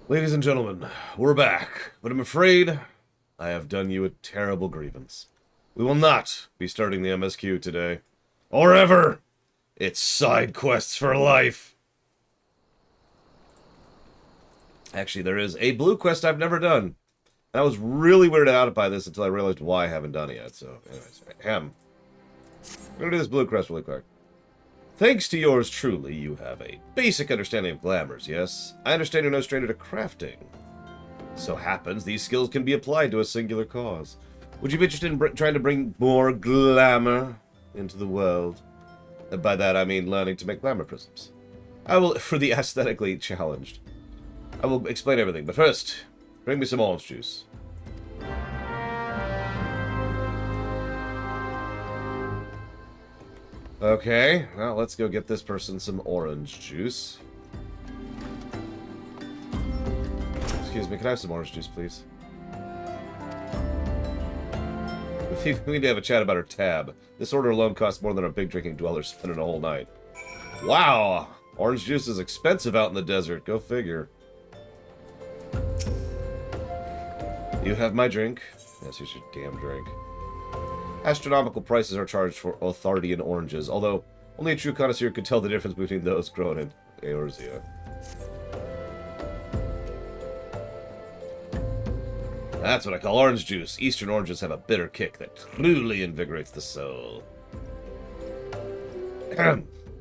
Ladies and gentlemen, we're back, but I'm afraid I have done you a terrible grievance. We will not be starting the MSQ today. Or ever! It's side quests for life! Actually, there is a blue quest I've never done. And I was really weirded out by this until I realized why I haven't done it yet, so anyways. We're gonna do this blue quest really quick. Thanks to yours truly, you have a basic understanding of glamours, yes? I understand you're no stranger to crafting. So happens these skills can be applied to a singular cause. Would you be interested in trying to bring more glamour into the world? And by that I mean learning to make glamour prisms. I will, for the aesthetically challenged. I will explain everything, but first, bring me some orange juice. Okay, well, let's go get this person some orange juice. Excuse me, can I have some orange juice, please? We need to have a chat about her tab. This order alone costs more than a big drinking dweller spending a whole night. Wow! Orange juice is expensive out in the desert. Go figure. You have my drink. Yes, here's your damn drink. Astronomical prices are charged for Othardian oranges, although only a true connoisseur could tell the difference between those grown in Eorzea. That's what I call orange juice. Eastern oranges have a bitter kick that truly invigorates the soul.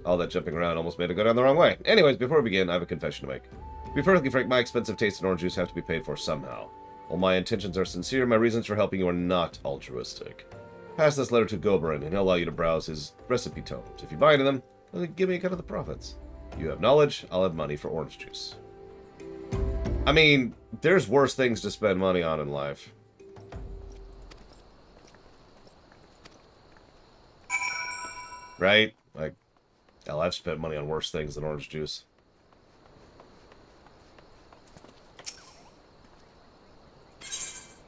All that jumping around almost made it go down the wrong way. Anyways, before we begin, I have a confession to make. To be perfectly frank, my expensive taste in orange juice have to be paid for somehow. While my intentions are sincere, my reasons for helping you are not altruistic. Pass this letter to Goberin, and he'll allow you to browse his recipe tomes. If you buy into them, he'll give me a cut of the profits. You have knowledge, I'll have money for orange juice. I mean, there's worse things to spend money on in life. Right? Like, hell, I've spent money on worse things than orange juice.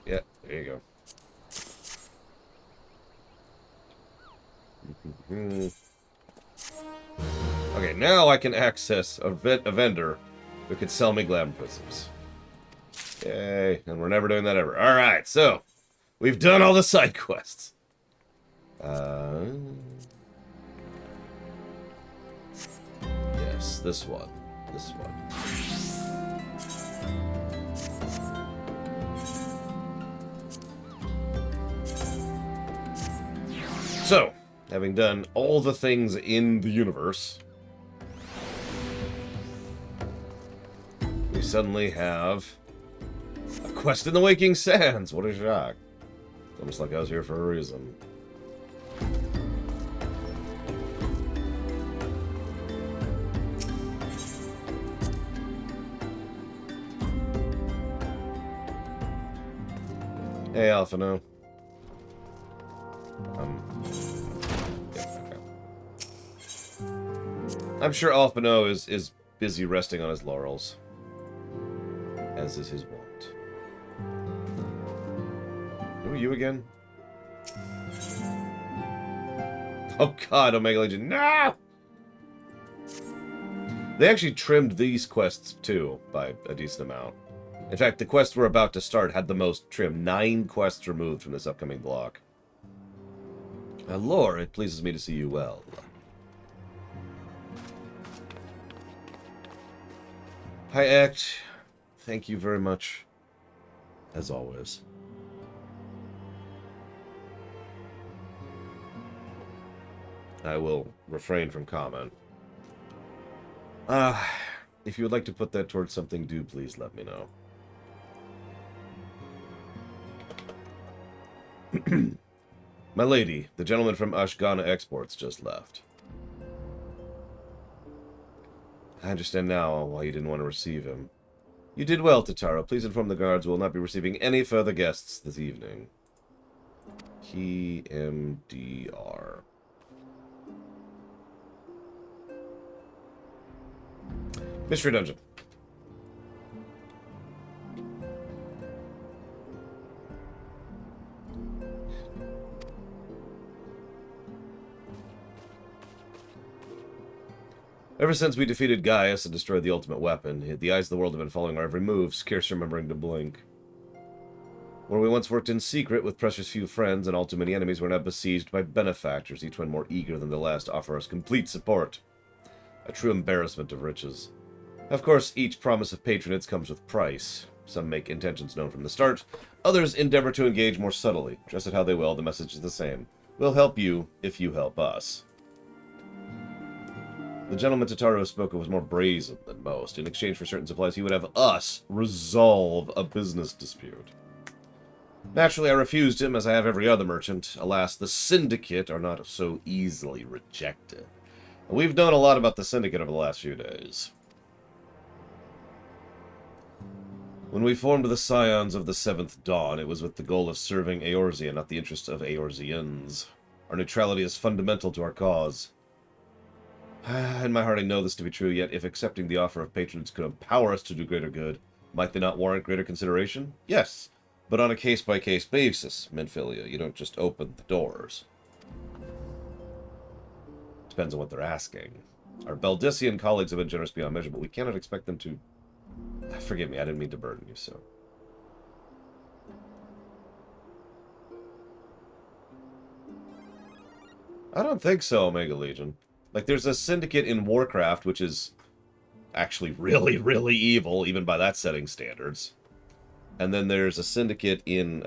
Yeah, there you go. Okay, now I can access a vendor who could sell me glam prisms. Yay, and we're never doing that ever. Alright, so, we've done all the side quests. Yes, this one. This one. So, having done all the things in the universe, we suddenly have a quest in the Waking Sands. What a shock. Almost like I was here for a reason. Hey, Alphino. I'm sure Alphino is busy resting on his laurels, as is his wont. Who are you again? Oh god, Omega Legion, no! They actually trimmed these quests too by a decent amount. In fact, the quest we're about to start had the most trim. 9 quests removed from this upcoming block. Lore, it pleases me to see you well. Hi, Act. Thank you very much, as always. I will refrain from comment. If you would like to put that towards something, do please let me know. My lady, the gentleman from Ashgana Exports just left. I understand now why you didn't want to receive him. You did well, Tataro. Please inform the guards we will not be receiving any further guests this evening. Key MDR. Mystery Dungeon. Ever since we defeated Gaius and destroyed the ultimate weapon, the eyes of the world have been following our every move, scarce remembering to blink. Where we once worked in secret with precious few friends and all too many enemies, we're now besieged by benefactors, each one more eager than the last to offer us complete support. A true embarrassment of riches. Of course, each promise of patronage comes with price. Some make intentions known from the start. Others endeavor to engage more subtly. Dress it how they will, the message is the same. We'll help you if you help us. The gentleman Tataru spoke of was more brazen than most. In exchange for certain supplies, he would have us resolve a business dispute. Naturally, I refused him, as I have every other merchant. Alas, the Syndicate are not so easily rejected. And we've known a lot about the Syndicate over the last few days. When we formed the Scions of the Seventh Dawn, it was with the goal of serving Eorzea, not the interests of Eorzeans. Our neutrality is fundamental to our cause. In my heart I know this to be true, yet if accepting the offer of patronage could empower us to do greater good, might they not warrant greater consideration? Yes. But on a case-by-case basis, Minfilia. You don't just open the doors. Depends on what they're asking. Our Beldisian colleagues have been generous beyond measure, but we cannot expect them to... Forgive me, I didn't mean to burden you, so... I don't think so, Omega Legion. Like, there's a syndicate in Warcraft, which is actually really, really evil, even by that setting standards. And then there's a syndicate in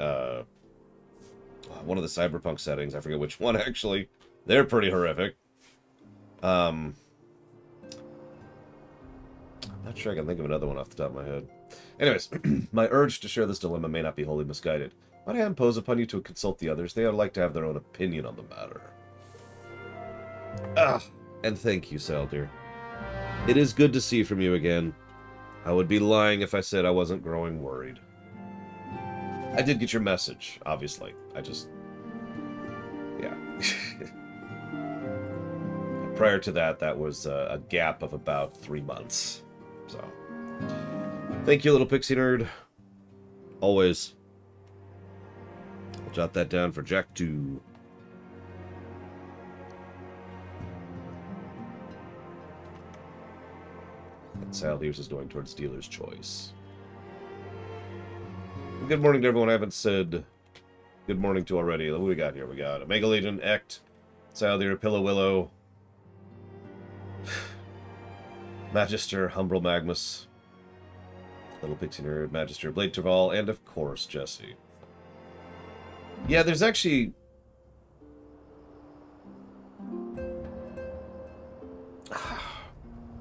one of the cyberpunk settings. I forget which one, actually. They're pretty horrific. I'm not sure I can think of another one off the top of my head. Anyways, my urge to share this dilemma may not be wholly misguided. Might I impose upon you to consult the others? They would like to have their own opinion on the matter. And thank you, Saldir. It is good to see from you again. I would be lying if I said I wasn't growing worried. I did get your message, obviously. I just... yeah. Prior to that, that was a gap of about 3 months. So, thank you, little pixie nerd. Always. I'll jot that down for Jack 2. And Saldir's is going towards dealer's choice. Good morning to everyone I haven't said good morning to already. What do we got here? We got Omega Legion, Ect, Saldir, Pillow Willow, Magister, Umbral Magmus, Little Pixie Nerd, Magister, Blade Terval, and of course, Jesse. Yeah, there's actually...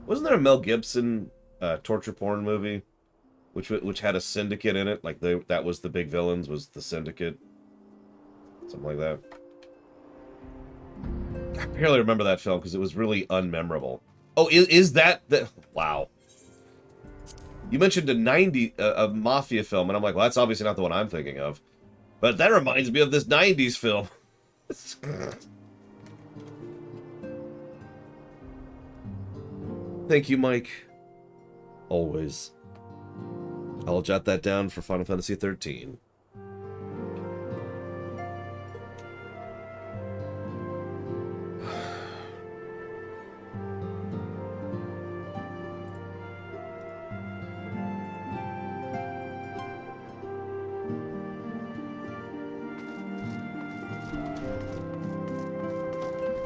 wasn't there a Mel Gibson torture porn movie? Which had a syndicate in it, like that was the big villains, was the syndicate. Something like that. I barely remember that film because it was really unmemorable. Oh, is that the... Wow. You mentioned a mafia film, and I'm like, well, that's obviously not the one I'm thinking of. But that reminds me of this 90s film. Thank you, Mike. Always. I'll jot that down for Final Fantasy XIII.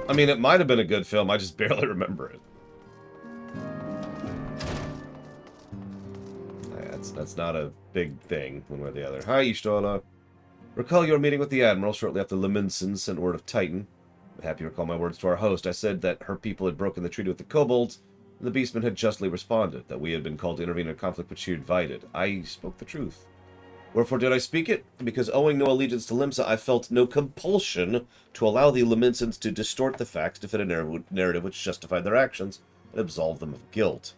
I mean, it might have been a good film, I just barely remember it. That's not a big thing, one way or the other. Hi, Ishtola. Recall your meeting with the Admiral shortly after Leminson sent word of Titan. I'm happy to recall my words to our host. I said that her people had broken the treaty with the Kobolds, and the Beastmen had justly responded, that we had been called to intervene in a conflict which she invited. I spoke the truth. Wherefore did I speak it? Because owing no allegiance to Limsa, I felt no compulsion to allow the Leminsons to distort the facts to fit a narrative which justified their actions and absolve them of guilt.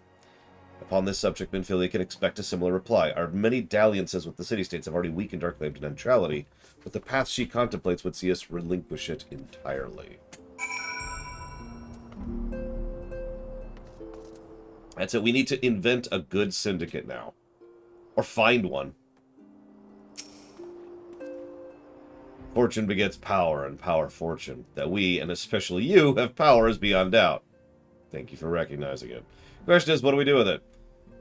Upon this subject, Minfilia can expect a similar reply. Our many dalliances with the city-states have already weakened our claim to neutrality, but the path she contemplates would see us relinquish it entirely. That's it. We need to invent a good syndicate now. Or find one. Fortune begets power, and power fortune. That we, and especially you, have power is beyond doubt. Thank you for recognizing it. The question is, what do we do with it?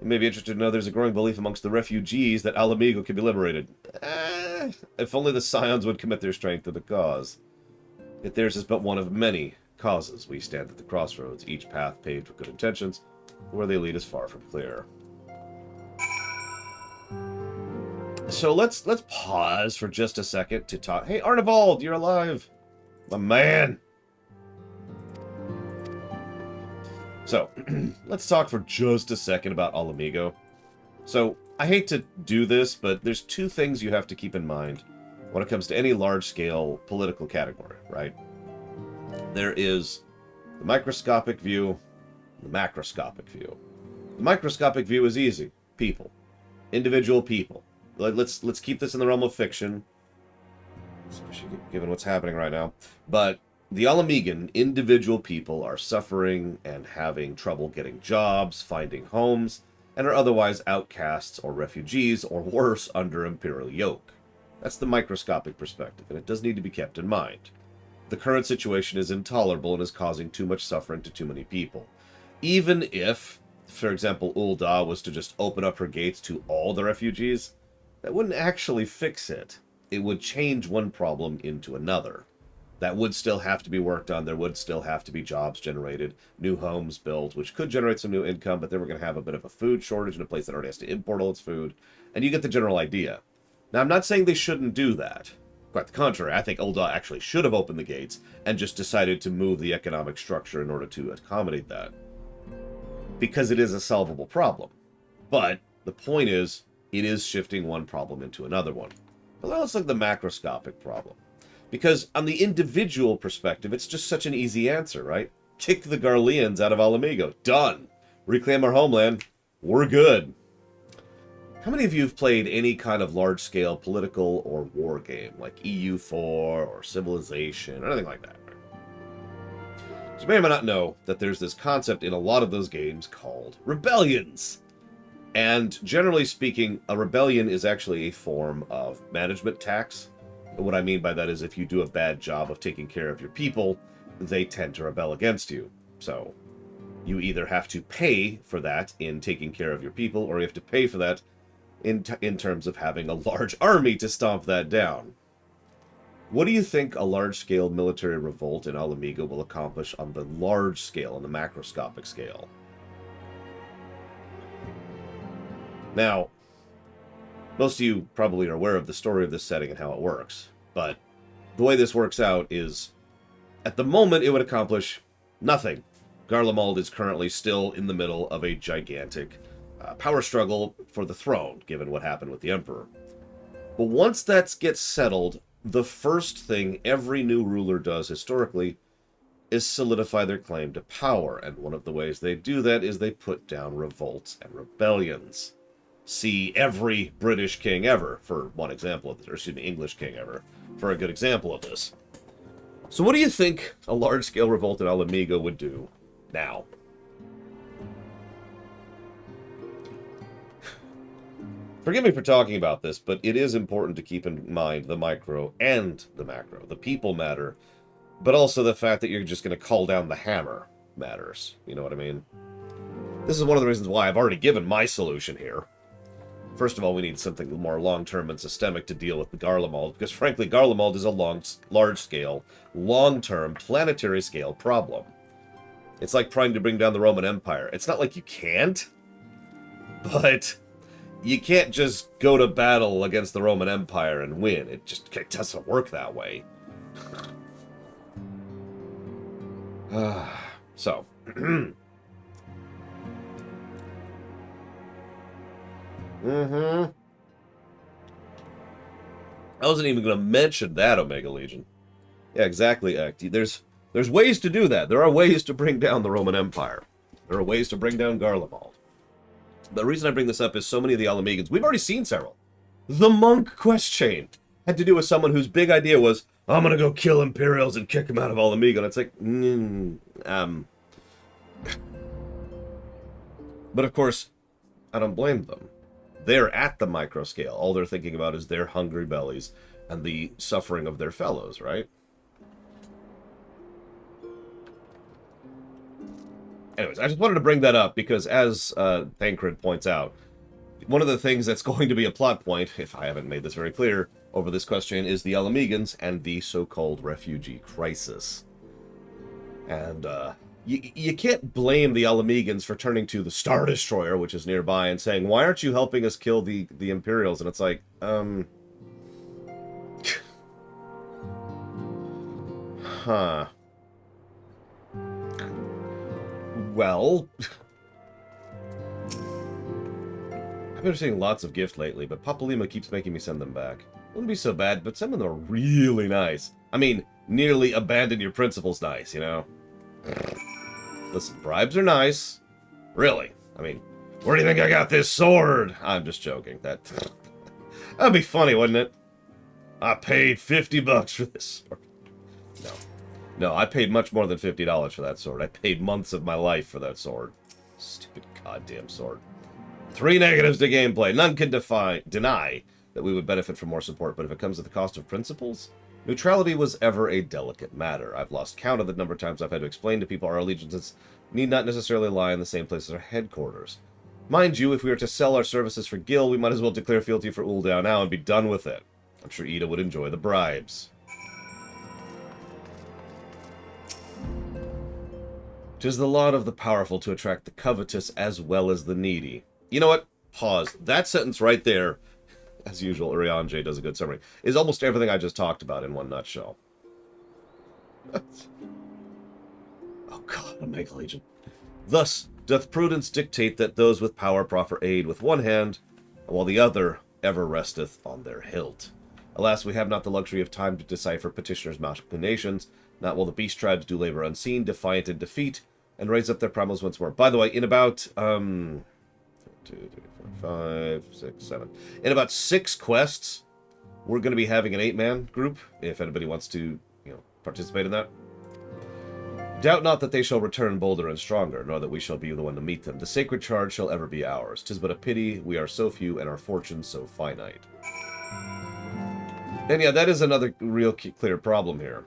You may be interested to know there's a growing belief amongst the refugees that Alamigo can be liberated. If only the Scions would commit their strength to the cause. Yet theirs is but one of many causes. We stand at the crossroads, each path paved with good intentions, where they lead is far from clear. So let's pause for just a second to talk. Hey, Arnivald, you're alive! My man! So, let's talk for just a second about Alamigo. So, I hate to do this, but there's two things you have to keep in mind when it comes to any large-scale political category, right? There is the microscopic view, the macroscopic view. The microscopic view is easy. People. Individual people. Let's keep this in the realm of fiction, especially given what's happening right now. But the Alamigan individual people are suffering and having trouble getting jobs, finding homes, and are otherwise outcasts or refugees, or worse, under imperial yoke. That's the microscopic perspective, and it does need to be kept in mind. The current situation is intolerable and is causing too much suffering to too many people. Even if, for example, Ul'dah was to just open up her gates to all the refugees, that wouldn't actually fix it. It would change one problem into another. That would still have to be worked on. There would still have to be jobs generated, new homes built, which could generate some new income, but then we're going to have a bit of a food shortage in a place that already has to import all its food. And you get the general idea. Now, I'm not saying they shouldn't do that. Quite the contrary, I think Ul'dah actually should have opened the gates and just decided to move the economic structure in order to accommodate that. Because it is a solvable problem. But the point is, it is shifting one problem into another one. But let's look at the macroscopic problem. Because on the individual perspective, it's just such an easy answer, right? Kick the Garleans out of Alamigo. Done. Reclaim our homeland. We're good. How many of you have played any kind of large-scale political or war game, like EU4 or Civilization, or anything like that? So you may or may not know that there's this concept in a lot of those games called rebellions. And generally speaking, a rebellion is actually a form of management tax. And what I mean by that is if you do a bad job of taking care of your people, they tend to rebel against you. So you either have to pay for that in taking care of your people, or you have to pay for that in terms of having a large army to stomp that down. What do you think a large-scale military revolt in Alamigo will accomplish on the large scale, on the macroscopic scale? Now, most of you probably are aware of the story of this setting and how it works, but the way this works out is, at the moment, it would accomplish nothing. Garlemald is currently still in the middle of a gigantic power struggle for the throne, given what happened with the Emperor. But once that gets settled, the first thing every new ruler does historically is solidify their claim to power, and one of the ways they do that is they put down revolts and rebellions. See every British king ever, for one example of this, or excuse me, English king ever, for a good example of this. So what do you think a large-scale revolt in Alamigo would do now? Forgive me for talking about this, but it is important to keep in mind the micro and the macro. The people matter, but also the fact that you're just going to call down the hammer matters. You know what I mean? This is one of the reasons why I've already given my solution here. First of all, we need something more long-term and systemic to deal with the Garlemald, because frankly, Garlemald is a large-scale, long-term, planetary-scale problem. It's like trying to bring down the Roman Empire. It's not like you can't, but you can't just go to battle against the Roman Empire and win. It doesn't work that way. So... I wasn't even going to mention that, Omega Legion. Yeah, exactly, Acti. There's ways to do that. There are ways to bring down the Roman Empire. There are ways to bring down Garlemald. The reason I bring this up is so many of the Alamegans, we've already seen several. The Monk quest chain had to do with someone whose big idea was, I'm going to go kill Imperials and kick them out of Alamigo. And it's like, But of course, I don't blame them. They're at the micro scale. All they're thinking about is their hungry bellies and the suffering of their fellows, right? Anyways, I just wanted to bring that up because, as Thancred points out, one of the things that's going to be a plot point, if I haven't made this very clear, over this question is the Alamegans and the so-called refugee crisis. And you can't blame the Alamegans for turning to the Star Destroyer, which is nearby, and saying, why aren't you helping us kill the Imperials? And it's like, huh. Well, I've been seeing lots of gifts lately, but Papalima keeps making me send them back. Wouldn't be so bad, but some of them are really nice. I mean, nearly abandon your principles nice, you know? Listen, bribes are nice. Really. I mean, where do you think I got this sword? I'm just joking. That'd be funny, wouldn't it? I paid $50 for this sword. No, I paid much more than $50 for that sword. I paid months of my life for that sword. Stupid goddamn sword. 3 negatives to gameplay. None can deny that we would benefit from more support, but if it comes at the cost of principles, neutrality was ever a delicate matter. I've lost count of the number of times I've had to explain to people our allegiances need not necessarily lie in the same place as our headquarters. Mind you, if we were to sell our services for Gil, we might as well declare fealty for Ul'dah now and be done with it. I'm sure Ida would enjoy the bribes. 'Tis the lot of the powerful to attract the covetous as well as the needy. You know what? Pause. That sentence right there, as usual, Urianger does a good summary, is almost everything I just talked about in one nutshell. Oh god, a Mega Legion. Thus, doth prudence dictate that those with power proffer aid with one hand, while the other ever resteth on their hilt. Alas, we have not the luxury of time to decipher petitioners' machinations, not while the beast tribes do labor unseen, defiant in defeat, and raise up their primals once more. By the way, in about, 2, 3, 4, 5, 6, 7. In about 6 quests, we're going to be having an 8-man group, if anybody wants to, participate in that. Doubt not that they shall return bolder and stronger, nor that we shall be the one to meet them. The sacred charge shall ever be ours. 'Tis but a pity we are so few and our fortunes so finite. And yeah, that is another real clear problem here.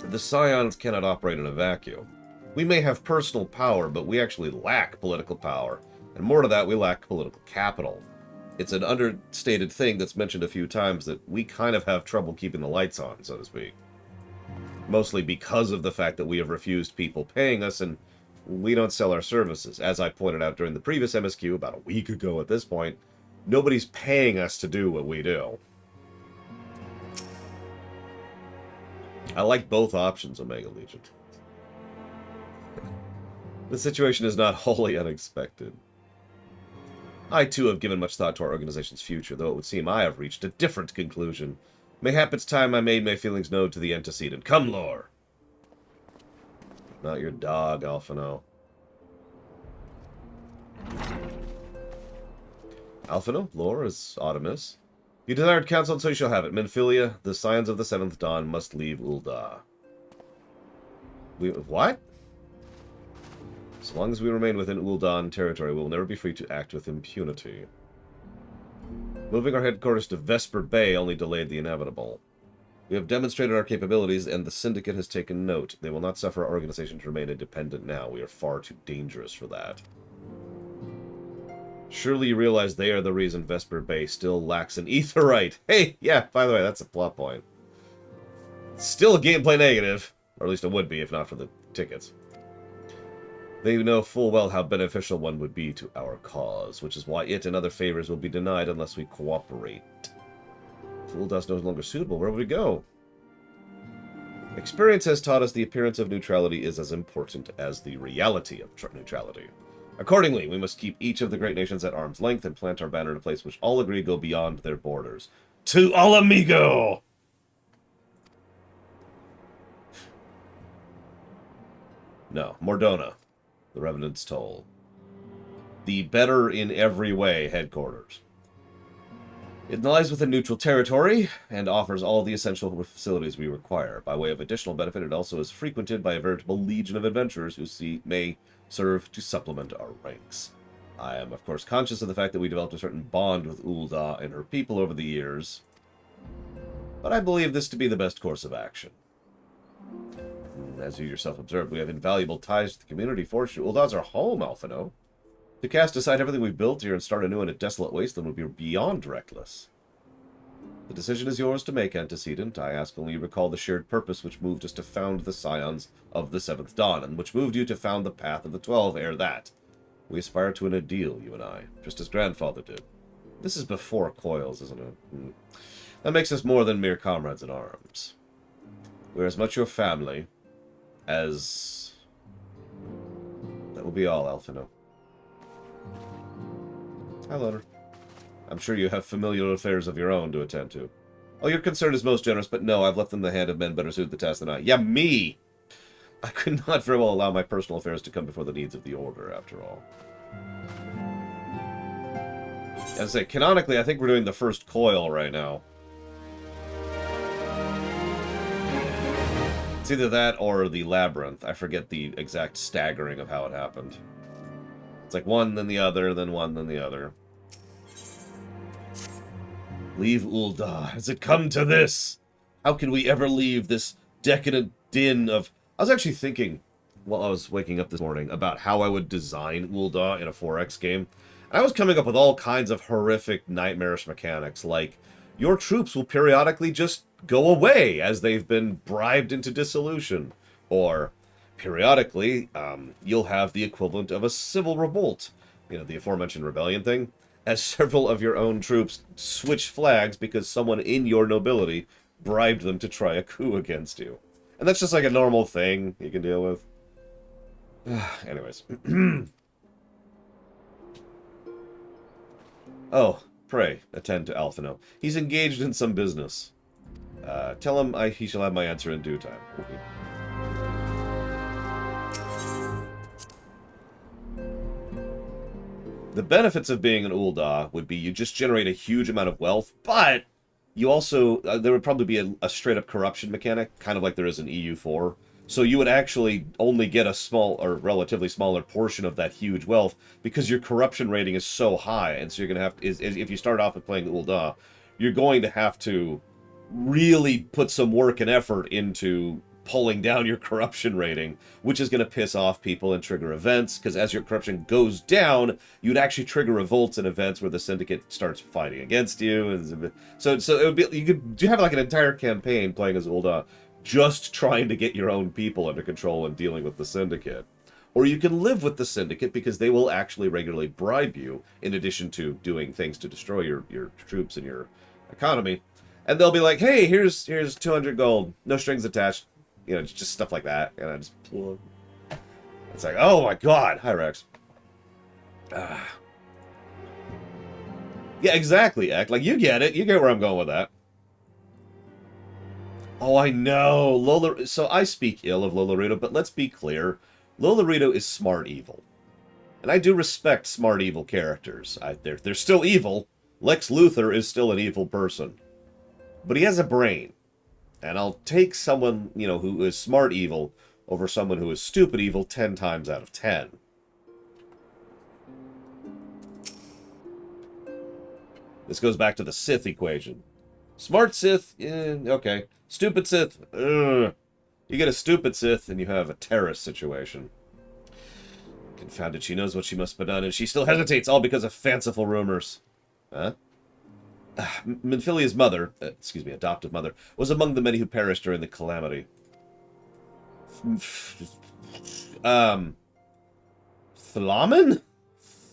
The Scions cannot operate in a vacuum. We may have personal power, but we actually lack political power. And more to that, we lack political capital. It's an understated thing that's mentioned a few times that we kind of have trouble keeping the lights on, so to speak. Mostly because of the fact that we have refused people paying us and we don't sell our services. As I pointed out during the previous MSQ, about a week ago at this point, nobody's paying us to do what we do. I like both options, Omega Legion. The situation is not wholly unexpected. I, too, have given much thought to our organization's future, though it would seem I have reached a different conclusion. Mayhap it's time I made my feelings known to the antecedent. Come, Lore! Not your dog, Alphino. Alphino? Lore is Audimus. You desired counsel, and so you shall have it. Menphilia, the Scions of the 7th Dawn must leave Ul'dah. What? So long as we remain within Ul'dah territory, we will never be free to act with impunity. Moving our headquarters to Vesper Bay only delayed the inevitable. We have demonstrated our capabilities, and the Syndicate has taken note. They will not suffer our organization to remain independent now. We are far too dangerous for that. Surely you realize they are the reason Vesper Bay still lacks an Aetheryte. Hey, yeah, by the way, that's a plot point. Still a gameplay negative. Or at least it would be, if not for the tickets. They know full well how beneficial one would be to our cause, which is why it and other favors will be denied unless we cooperate. If Ul'dah's no longer suitable, where would we go? Experience has taught us the appearance of neutrality is as important as the reality of neutrality. Accordingly, we must keep each of the great nations at arm's length and plant our banner in a place which all agree go beyond their borders. To Alamigo! No, Mordona. The Revenant's Toll. The better in every way headquarters. It lies within neutral territory and offers all the essential facilities we require. By way of additional benefit, it also is frequented by a veritable legion of adventurers who may serve to supplement our ranks. I am, of course, conscious of the fact that we developed a certain bond with Ul'dah and her people over the years, but I believe this to be the best course of action. As you yourself observed, we have invaluable ties to the community. Fortune, Ul'dah's our home, Alphino. To cast aside everything we've built here and start anew in a desolate wasteland would be beyond reckless. The decision is yours to make, Antecedent. I ask only you recall the shared purpose which moved us to found the Scions of the Seventh Dawn, and which moved you to found the Path of the 12 ere that. We aspire to an ideal, you and I, just as grandfather did. This is before coils, isn't it? That makes us more than mere comrades in arms. We're as much your family as... That will be all, Alphino. Hi, Leonard. I'm sure you have familial affairs of your own to attend to. Oh, your concern is most generous, but no, I've left them in the hand of men better suited to the task than I. Yeah, me! I could not very well allow my personal affairs to come before the needs of the Order, after all. As I say, canonically, I think we're doing the first coil right now. It's either that or the Labyrinth. I forget the exact staggering of how it happened. It's like one, then the other, then one, then the other. Leave Ul'dah. Has it come to this? How can we ever leave this decadent din of... I was actually thinking, while I was waking up this morning, about how I would design Ul'dah in a 4X game. And I was coming up with all kinds of horrific, nightmarish mechanics, like your troops will periodically just go away as they've been bribed into dissolution. Or, periodically, you'll have the equivalent of a civil revolt. You know, the aforementioned rebellion thing. As several of your own troops switch flags because someone in your nobility bribed them to try a coup against you. And that's just like a normal thing you can deal with. Anyways. Oh, pray, attend to Alphino. He's engaged in some business. Tell him he shall have my answer in due time. The benefits of being an Ul'dah would be you just generate a huge amount of wealth, but you also, there would probably be a straight-up corruption mechanic, kind of like there is in EU4. So you would actually only get a small, or relatively smaller portion of that huge wealth, because your corruption rating is so high, and so you're going to have, if you start off with playing Ul'dah, you're going to have to really put some work and effort into pulling down your corruption rating, which is going to piss off people and trigger events, because as your corruption goes down, you'd actually trigger revolts and events where the Syndicate starts fighting against you. And so it would be, you have like an entire campaign playing as Ul'dah, just trying to get your own people under control and dealing with the Syndicate. Or you can live with the Syndicate because they will actually regularly bribe you, in addition to doing things to destroy your troops and your economy. And they'll be like, hey, here's 200 gold, no strings attached. You know, just stuff like that. And I just... It's like, oh my god! Hi, Rex. Yeah, exactly, Ek. Like, you get it. You get where I'm going with that. Oh, I know. Lola... So, I speak ill of Lolorito, but let's be clear. Lolorito is smart evil. And I do respect smart evil characters. They're still evil. Lex Luthor is still an evil person. But he has a brain. And I'll take someone, you know, who is smart evil over someone who is stupid evil 10 times out of 10. This goes back to the Sith equation. Smart Sith, okay. Stupid Sith, ugh. You get a stupid Sith and you have a terrorist situation. Confounded, she knows what she must have done, and she still hesitates, all because of fanciful rumors. Huh? Minfilia's mother, adoptive mother, was among the many who perished during the calamity. Thalamin? Thalamin?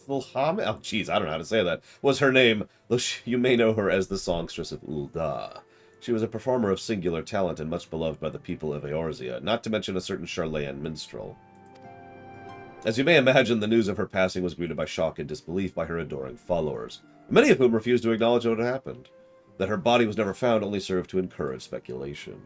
Oh, jeez, I don't know how to say that. Was her name, though you may know her as the songstress of Ul'dah. She was a performer of singular talent and much beloved by the people of Eorzea, not to mention a certain Charlayan minstrel. As you may imagine, the news of her passing was greeted by shock and disbelief by her adoring followers, many of whom refused to acknowledge what had happened. That her body was never found only served to encourage speculation.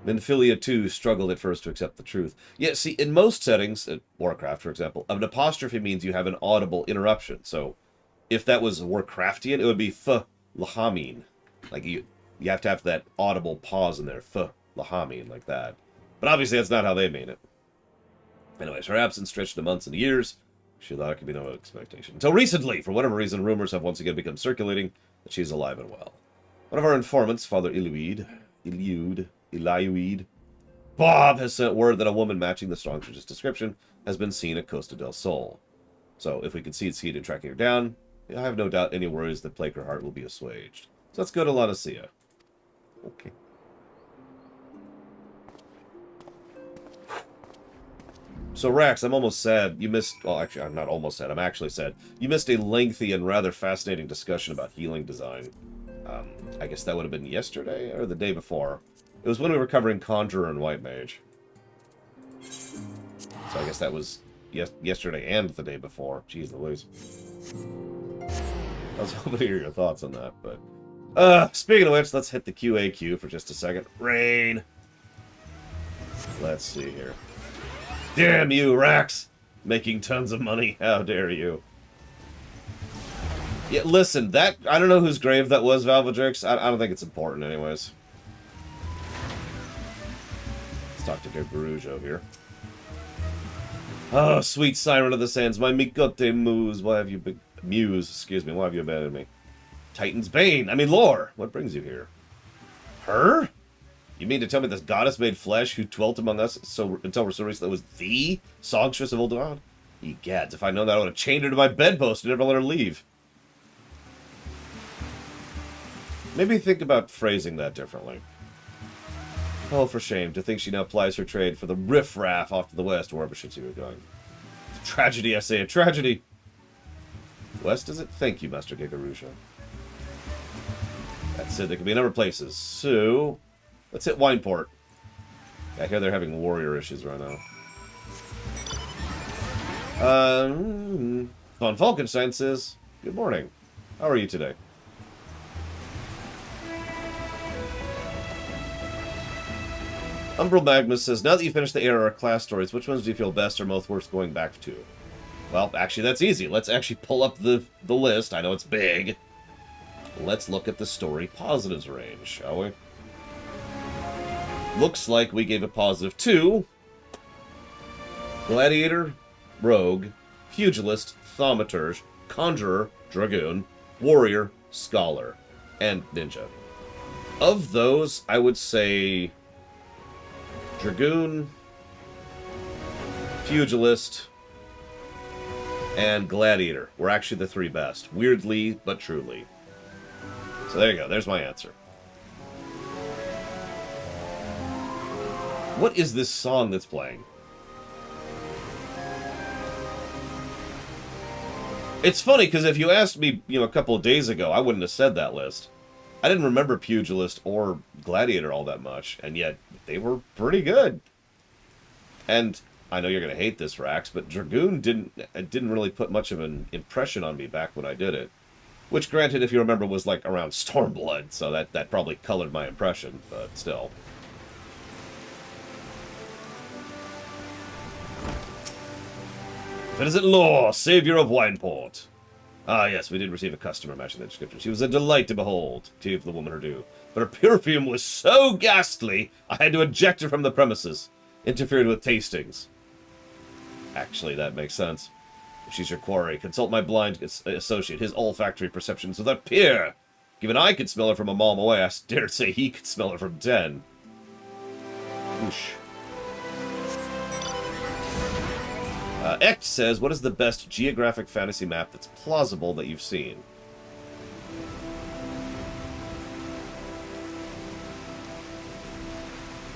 Minfilia, too, struggled at first to accept the truth. Yet, see, in most settings, at Warcraft, for example, an apostrophe means you have an audible interruption. So, if that was Warcraftian, it would be Lahamin. Like, you have to have that audible pause in there. Lahamin, like that. But obviously, that's not how they mean it. Anyways, her absence stretched to months and years. She thought it could be no expectation. Until recently, for whatever reason, rumors have once again become circulating that she's alive and well. One of our informants, Father Eliud, Bob, has sent word that a woman matching the Strongsearch's description has been seen at Costa del Sol. So, if we can succeed in tracking her down, I have no doubt any worries that plague her heart will be assuaged. So let's go to La Nacia. Okay. So, Rax, I'm almost sad you missed... Well, actually, I'm not almost sad. I'm actually sad. You missed a lengthy and rather fascinating discussion about healing design. I guess that would have been yesterday or the day before. It was when we were covering Conjurer and White Mage. So I guess that was yesterday and the day before. Jeez Louise. I was hoping to hear your thoughts on that, but... speaking of which, let's hit the QAQ for just a second. Rain! Let's see here. Damn you, Rax! Making tons of money. How dare you. Yeah, listen, that... I don't know whose grave that was, Valvedrix. I don't think it's important anyways. Let's talk to Garujo here. Oh, sweet Siren of the Sands, my Mikote Muse, why have you been... Muse, excuse me, why have you abandoned me? Titan's Bane, I mean Lore, what brings you here? Her? You mean to tell me this goddess made flesh who dwelt among us until we're so recently was the songstress of Ulduan? Egads, if I'd known that, I would have chained her to my bedpost and never let her leave. Maybe think about phrasing that differently. Oh, for shame, to think she now plies her trade for the riffraff off to the west, wherever she was going. It's a tragedy, I say, a tragedy! West, is it? Thank you, Master Gigarusha. That's it, there could be a number of places. So, let's hit Wineport. I hear they're having warrior issues right now. Von Falkenstein says, good morning. How are you today? Umbral Magnus says, now that you finished the ARR class stories, which ones do you feel best or most worth going back to? Well, actually, that's easy. Let's actually pull up the list. I know it's big. Let's look at the story positives range, shall we? Looks like we gave a positive to Gladiator, Rogue, Pugilist, Thaumaturge, Conjurer, Dragoon, Warrior, Scholar, and Ninja. Of those, I would say Dragoon, Pugilist, and Gladiator were actually the three best. Weirdly, but truly. So there you go. There's my answer. What is this song that's playing? It's funny, because if you asked me, a couple of days ago, I wouldn't have said that list. I didn't remember Pugilist or Gladiator all that much, and yet they were pretty good. And I know you're going to hate this, Rax, but Dragoon didn't really put much of an impression on me back when I did it. Which, granted, if you remember, was like around Stormblood, so that probably colored my impression, but still. If it isn't Lore, Savior of Wineport. Ah, yes, we did receive a customer matching the description. She was a delight to behold, gave the woman her due. But her perfume was so ghastly, I had to eject her from the premises. Interfered with tastings. Actually, that makes sense. If she's your quarry, consult my blind associate. His olfactory perceptions without peer. Given I could smell her from a mile away, I dare say he could smell her from 10. Whoosh. Echt says, what is the best geographic fantasy map that's plausible that you've seen?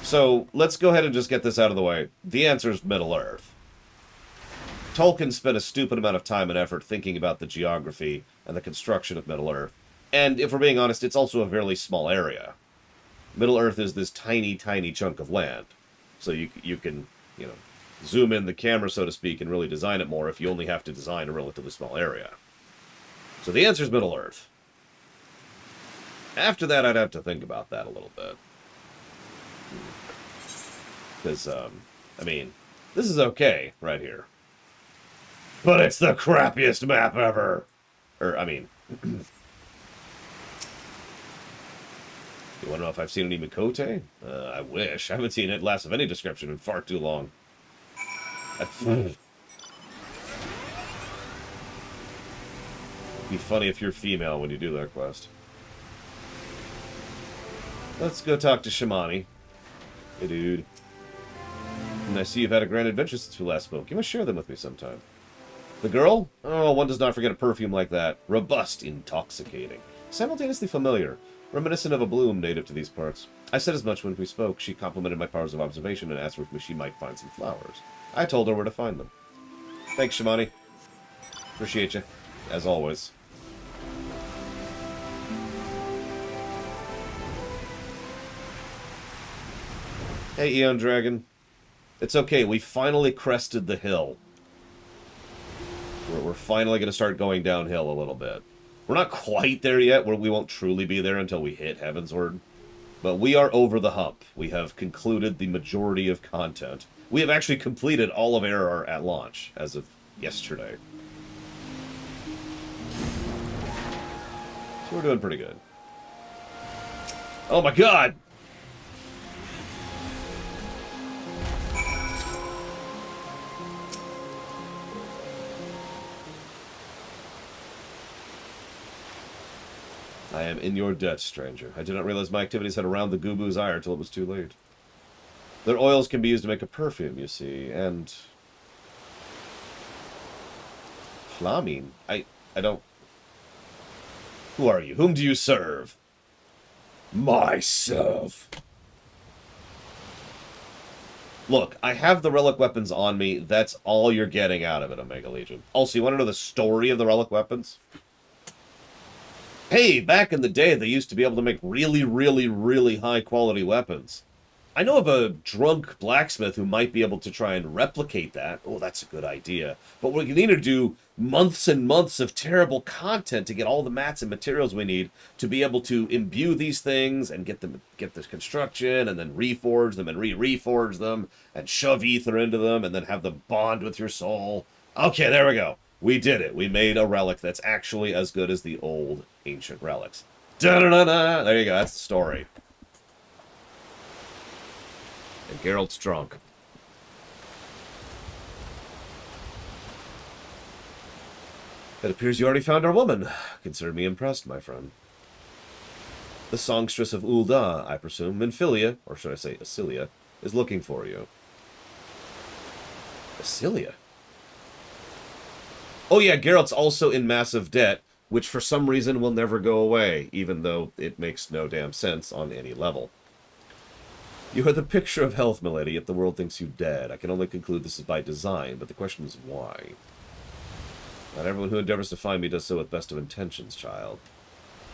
So, let's go ahead and just get this out of the way. The answer is Middle-earth. Tolkien spent a stupid amount of time and effort thinking about the geography and the construction of Middle-earth. And if we're being honest, it's also a fairly small area. Middle-earth is this tiny, tiny chunk of land. So you can, zoom in the camera, so to speak, and really design it more if you only have to design a relatively small area. So the answer is Middle-earth. After that, I'd have to think about that a little bit. Because, this is okay right here. But it's the crappiest map ever! You want to know if I've seen any Mikote? I wish. I haven't seen it last of any description in far too long. It'd be funny if you're female when you do that quest. Let's go talk to Shamani. Hey, dude. And I see you've had a grand adventure since we last spoke. You must share them with me sometime. The girl? Oh, one does not forget a perfume like that. Robust, intoxicating. Simultaneously familiar. Reminiscent of a bloom native to these parts. I said as much when we spoke. She complimented my powers of observation and asked if she might find some flowers. I told her where to find them. Thanks, Shamani. Appreciate you, as always. Hey, Eon Dragon. It's okay, we finally crested the hill. We're finally going to start going downhill a little bit. We're not quite there yet, where we won't truly be there until we hit Heavensward. But we are over the hump. We have concluded the majority of content. We have actually completed all of Error at launch, as of yesterday. So we're doing pretty good. Oh my god! I am in your debt, stranger. I did not realize my activities had around the Gubu's ire till it was too late. Their oils can be used to make a perfume, you see, and... Flamine? I don't... Who are you? Whom do you serve? Myself. Look, I have the Relic Weapons on me. That's all you're getting out of it, Omega Legion. Also, you want to know the story of the Relic Weapons? Hey, back in the day, they used to be able to make really, really, really high-quality weapons. I know of a drunk blacksmith who might be able to try and replicate that. Oh, that's a good idea. But we can either do months and months of terrible content to get all the mats and materials we need to be able to imbue these things and get this construction and then reforge them and reforge them and shove ether into them and then have them bond with your soul. Okay, there we go. We did it. We made a relic that's actually as good as the old ancient relics. Da-da-da-da! There you go. That's the story. And Geralt's drunk. It appears you already found our woman. Consider me impressed, my friend. The songstress of Ul'dah, I presume, Minfilia, or should I say Acilia, is looking for you. Acilia? Oh yeah, Geralt's also in massive debt, which for some reason will never go away, even though it makes no damn sense on any level. You are the picture of health, milady, yet the world thinks you dead. I can only conclude this is by design, but the question is why? Not everyone who endeavors to find me does so with best of intentions, child.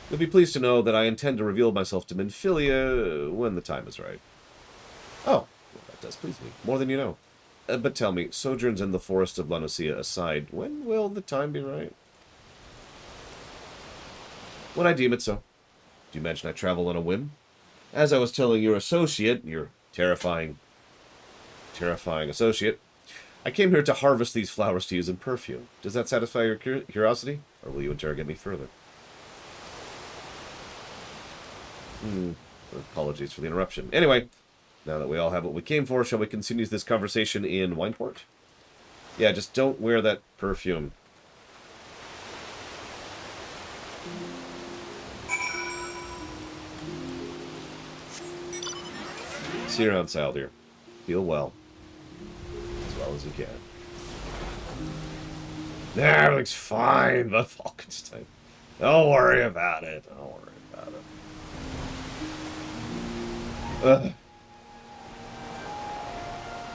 You'll be pleased to know that I intend to reveal myself to Minfilia when the time is right. Oh, well, that does please me, more than you know. But tell me, sojourns in the forest of La Nucia aside, when will the time be right? When I deem it so. Do you imagine I travel on a whim? As I was telling your associate, your terrifying associate, I came here to harvest these flowers to use in perfume. Does that satisfy your curiosity? Or will you interrogate me further? Apologies for the interruption. Anyway, now that we all have what we came for, shall we continue this conversation in Wineport? Yeah, just don't wear that perfume. See you around, Saldir. Feel well. As well as you can. Everything's fine, but Falkenstein. Don't worry about it. Don't worry about it. Ugh.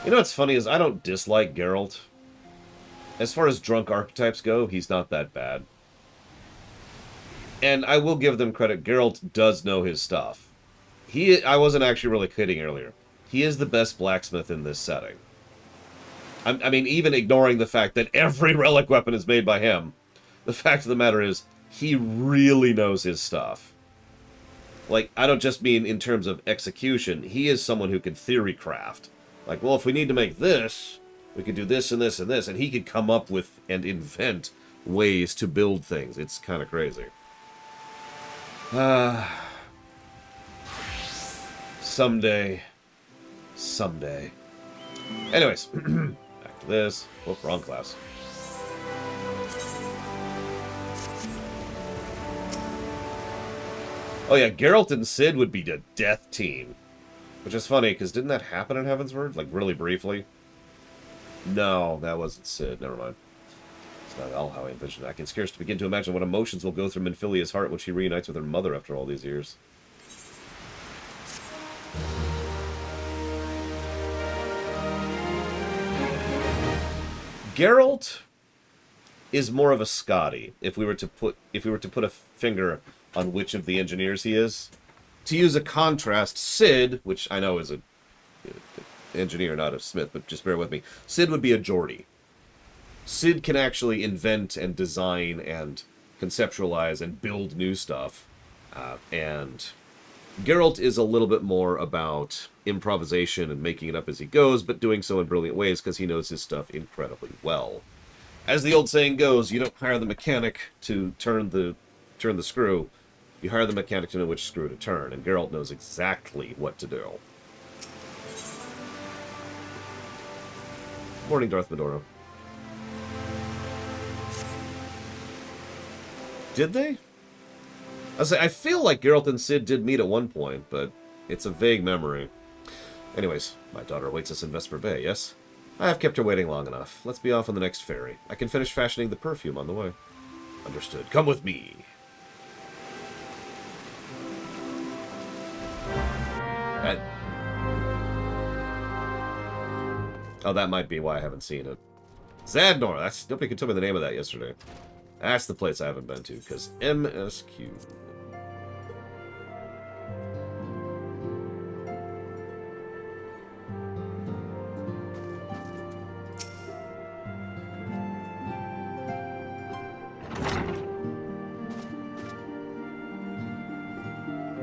You know what's funny is I don't dislike Geralt. As far as drunk archetypes go, he's not that bad. And I will give them credit, Geralt does know his stuff. I wasn't actually really kidding earlier. He is the best blacksmith in this setting. I mean, even ignoring the fact that every relic weapon is made by him, the fact of the matter is, he really knows his stuff. Like, I don't just mean in terms of execution. He is someone who can theory craft. Like, well, if we need to make this, we could do this and this and this. And he could come up with and invent ways to build things. It's kind of crazy. Someday. Someday. Anyways, back to this. Oh, wrong class. Oh yeah, Geralt and Cid would be the death team. Which is funny, because didn't that happen in Heavensward? Like, really briefly? No, that wasn't Cid. Never mind. It's not at all how I envisioned it. I can scarcely begin to imagine what emotions will go through Minfilia's heart when she reunites with her mother after all these years. Geralt is more of a Scotty, if we were to put a finger on which of the engineers he is. To use a contrast, Cid, which I know is an engineer, not a smith, but just bear with me. Cid would be a Geordie. Cid can actually invent and design and conceptualize and build new stuff. And Geralt is a little bit more about improvisation and making it up as he goes, but doing so in brilliant ways because he knows his stuff incredibly well. As the old saying goes, you don't hire the mechanic to turn the screw. You hire the mechanic to know which screw to turn, and Geralt knows exactly what to do. Morning, Darth Medoro. Did they? I feel like Geralt and Cid did meet at one point, but it's a vague memory. Anyways, my daughter awaits us in Vesper Bay, yes? I have kept her waiting long enough. Let's be off on the next ferry. I can finish fashioning the perfume on the way. Understood. Come with me. Oh, that might be why I haven't seen it. Zadnor! Nobody could tell me the name of that yesterday. That's the place I haven't been to, because MSQ.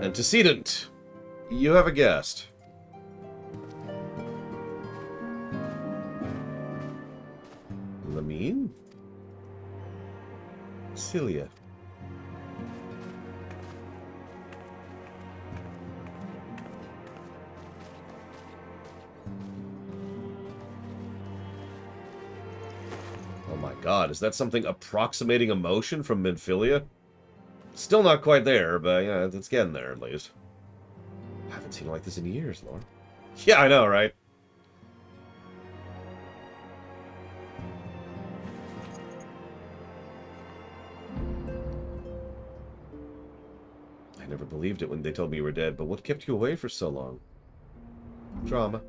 Antecedent. You have a guest. Lamine? Celia. Oh my god, is that something approximating emotion from Minfilia? Still not quite there, but yeah, it's getting there at least. I haven't seen it like this in years, Laura. Yeah, I know, right? I never believed it when they told me you were dead, but what kept you away for so long? Drama.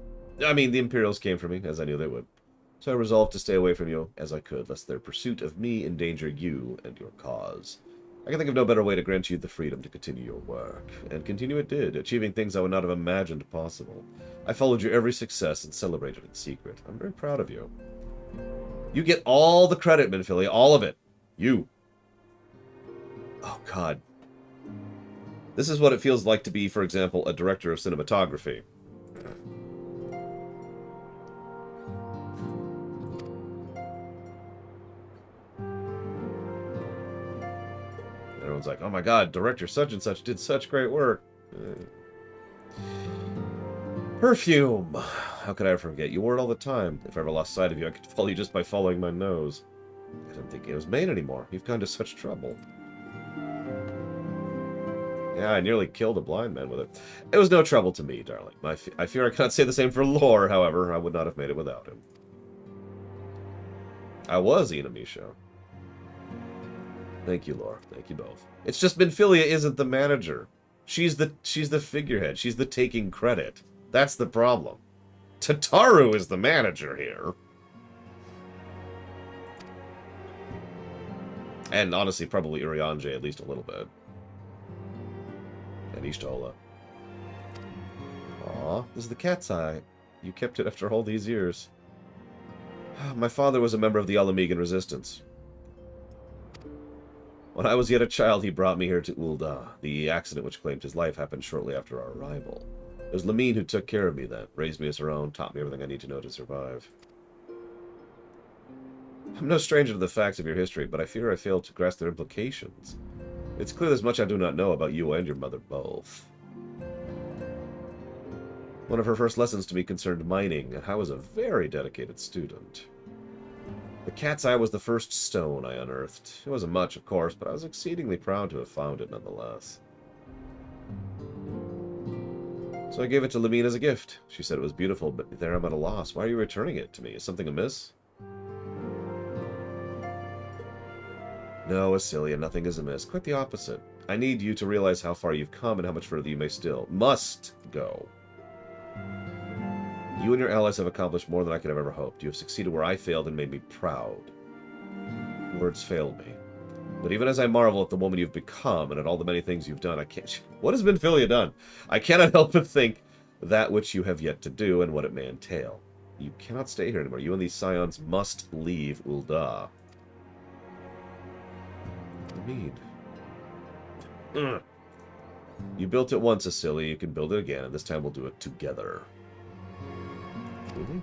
I mean, the Imperials came for me, as I knew they would. So I resolved to stay away from you as I could, lest their pursuit of me endanger you and your cause. I can think of no better way to grant you the freedom to continue your work. And continue it did, achieving things I would not have imagined possible. I followed your every success and celebrated in secret. I'm very proud of you. You get all the credit, Minfilia, all of it. You. Oh, God. This is what it feels like to be, for example, a director of cinematography. Everyone's like, oh my god, director such and such did such great work. Perfume. How could I forget? You wore it all the time. If I ever lost sight of you, I could follow you just by following my nose. I didn't think it was made anymore. You've gone to such trouble. Yeah, I nearly killed a blind man with it. It was no trouble to me, darling. I fear I cannot say the same for Lore, however. I would not have made it without him. I was Ina Misho. Thank you, Lore. Thank you both. It's just Minfilia isn't the manager. She's the figurehead. She's the taking credit. That's the problem. Tataru is the manager here. And honestly, probably Urianger at least a little bit. And Ishtola. Aw, this is the cat's eye. You kept it after all these years. My father was a member of the Alamegan Resistance. When I was yet a child, he brought me here to Ul'dah. The accident which claimed his life happened shortly after our arrival. It was Lamine who took care of me then, raised me as her own, taught me everything I need to know to survive. I'm no stranger to the facts of your history, but I fear I failed to grasp their implications. It's clear there's much I do not know about you and your mother both. One of her first lessons to me concerned mining, and I was a very dedicated student. The cat's eye was the first stone I unearthed. It wasn't much, of course, but I was exceedingly proud to have found it nonetheless. So I gave it to Lamine as a gift. She said it was beautiful, but there I'm at a loss. Why are you returning it to me? Is something amiss? No, Asilia, nothing is amiss. Quite the opposite. I need you to realize how far you've come and how much further you must go. You and your allies have accomplished more than I could have ever hoped. You have succeeded where I failed and made me proud. Words failed me. But even as I marvel at the woman you've become and at all the many things you've done, I can't... What has Minfilia done? I cannot help but think that which you have yet to do and what it may entail. You cannot stay here anymore. You and these scions must leave Ul'dah. What do you mean? You built it once, Asilia. You can build it again, and this time we'll do it together. Really?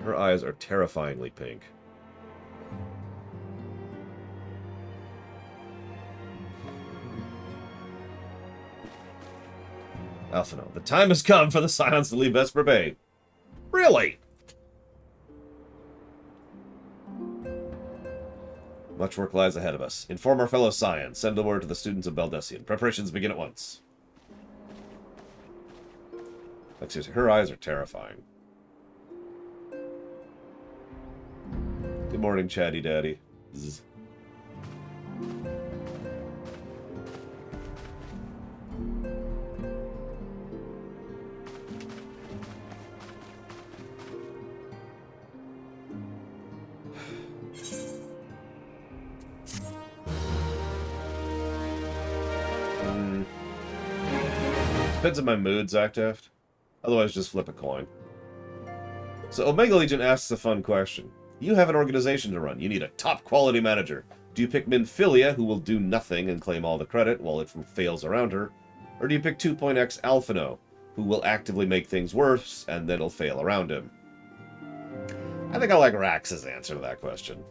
Her eyes are terrifyingly pink. Alphino, the time has come for the Scions to leave Vesper Bay. Really? Much work lies ahead of us. Inform our fellow Scions. Send the word to the students of Baldessian. Preparations begin at once. Like, seriously, her eyes are terrifying. Good morning, Chatty Daddy. Zzz. Depends on my mood, Zactaft. Otherwise, just flip a coin. So, Omega Legion asks a fun question. You have an organization to run. You need a top-quality manager. Do you pick Minfilia, who will do nothing and claim all the credit while it fails around her? Or do you pick 2.x Alphino, who will actively make things worse and then it'll fail around him? I think I like Rax's answer to that question.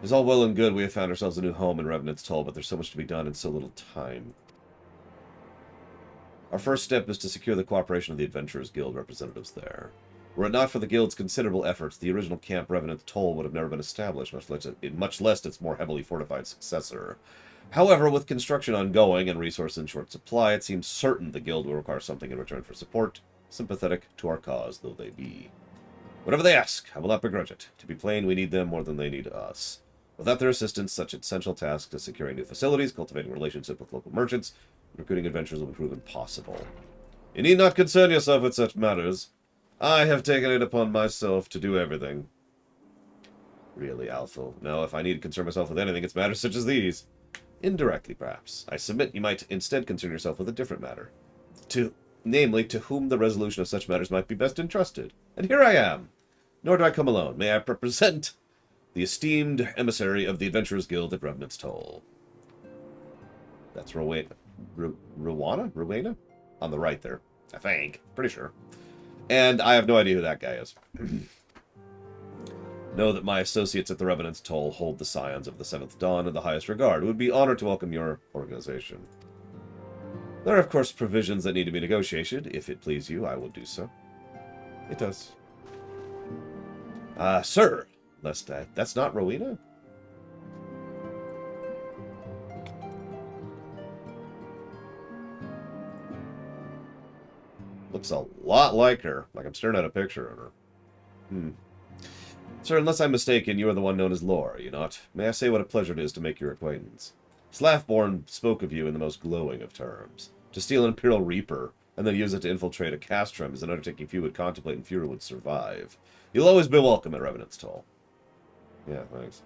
It's all well and good we have found ourselves a new home in Revenant's Toll, but there's so much to be done in so little time. Our first step is to secure the cooperation of the Adventurers Guild representatives there. Were it not for the Guild's considerable efforts, the original Camp Revenant's Toll would have never been established, much less its more heavily fortified successor. However, with construction ongoing and resources in short supply, it seems certain the Guild will require something in return for support, sympathetic to our cause though they be. Whatever they ask, I will not begrudge it. To be plain, we need them more than they need us. Without their assistance, such essential tasks as securing new facilities, cultivating relationships with local merchants, and recruiting adventurers will be proven impossible. You need not concern yourself with such matters. I have taken it upon myself to do everything. Really, Alpha. No, if I need to concern myself with anything, it's matters such as these. Indirectly, perhaps. I submit you might instead concern yourself with a different matter. Namely, to whom the resolution of such matters might be best entrusted. And here I am. Nor do I come alone. May I represent the esteemed emissary of the Adventurers Guild at Revenant's Toll. That's Rowena? Rowena? On the right there. I think. Pretty sure. And I have no idea who that guy is. Know that my associates at the Revenant's Toll hold the Scions of the Seventh Dawn in the highest regard. It would be honored to welcome your organization. There are, of course, provisions that need to be negotiated. If it please you, I will do so. It does. Sir, that's not Rowena? Looks a lot like her. Like I'm staring at a picture of her. Sir, unless I'm mistaken, you are the one known as Lore, are you not? May I say what a pleasure it is to make your acquaintance? Slaffborn spoke of you in the most glowing of terms. To steal an Imperial Reaper, and then use it to infiltrate a castrum is an undertaking few would contemplate and fewer would survive. You'll always be welcome at Revenant's Toll. Yeah, thanks.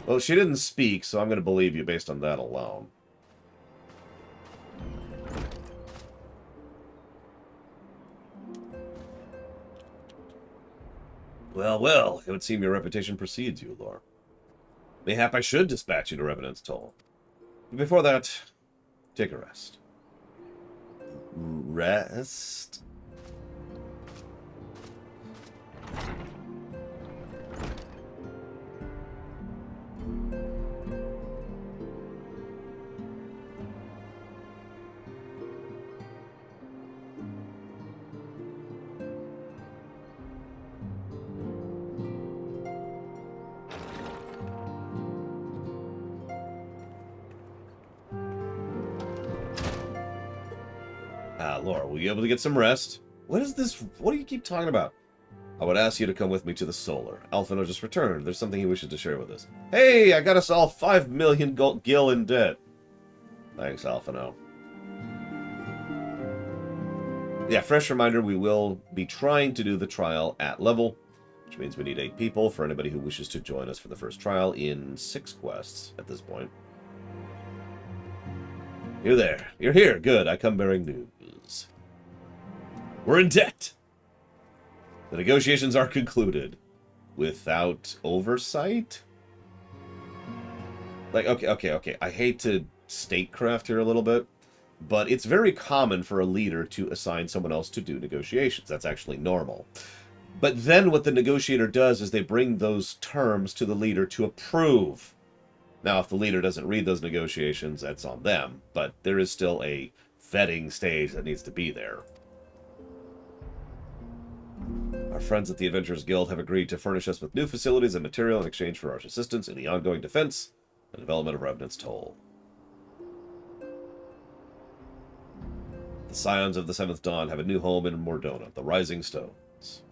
Well, she didn't speak, so I'm going to believe you based on that alone. Well, well, it would seem your reputation precedes you, Lore. Mayhap I should dispatch you to Revenant's Toll. But before that, take a rest. Rest? Laura, will you be able to get some rest? What is this? What do you keep talking about? I would ask you to come with me to the Solar. Alphino just returned. There's something he wishes to share with us. Hey, I got us all 5 million gil in debt. Thanks, Alphino. Yeah, fresh reminder, we will be trying to do the trial at level, which means we need 8 people for anybody who wishes to join us for the first trial in 6 quests at this point. You there. You're here. Good. I come bearing news. We're in debt. The negotiations are concluded. Without oversight? Like, okay. I hate to statecraft here a little bit, but it's very common for a leader to assign someone else to do negotiations. That's actually normal. But then what the negotiator does is they bring those terms to the leader to approve. Now, if the leader doesn't read those negotiations, that's on them. But there is still a vetting stage that needs to be there. Our friends at the Adventurers Guild have agreed to furnish us with new facilities and material in exchange for our assistance in the ongoing defense and development of Revenant's Toll. The Scions of the Seventh Dawn have a new home in Mordona, the Rising Stones.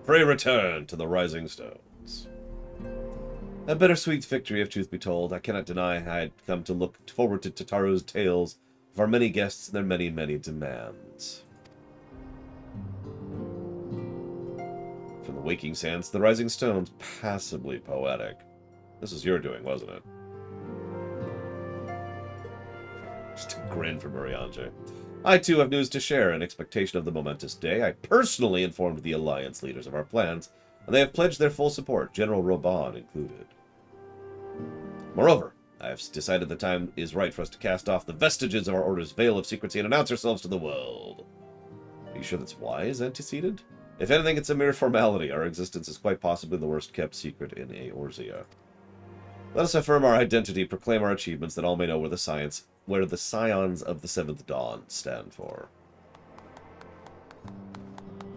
Pray return to the Rising Stones. A bittersweet victory, if truth be told. I cannot deny I had come to look forward to Tataru's tales of our many guests and their many, many demands. From the Waking Sands to the Rising Stones, passably poetic. This was your doing, wasn't it? Just a grin from Murianje. I, too, have news to share in expectation of the momentous day. I personally informed the Alliance leaders of our plans, and they have pledged their full support, General Roban included. Moreover, I have decided the time is right for us to cast off the vestiges of our Order's veil of secrecy and announce ourselves to the world. Are you sure that's wise, Antecedent? If anything, it's a mere formality. Our existence is quite possibly the worst-kept secret in Eorzea. Let us affirm our identity, proclaim our achievements, that all may know where the Scions of the Seventh Dawn stand for.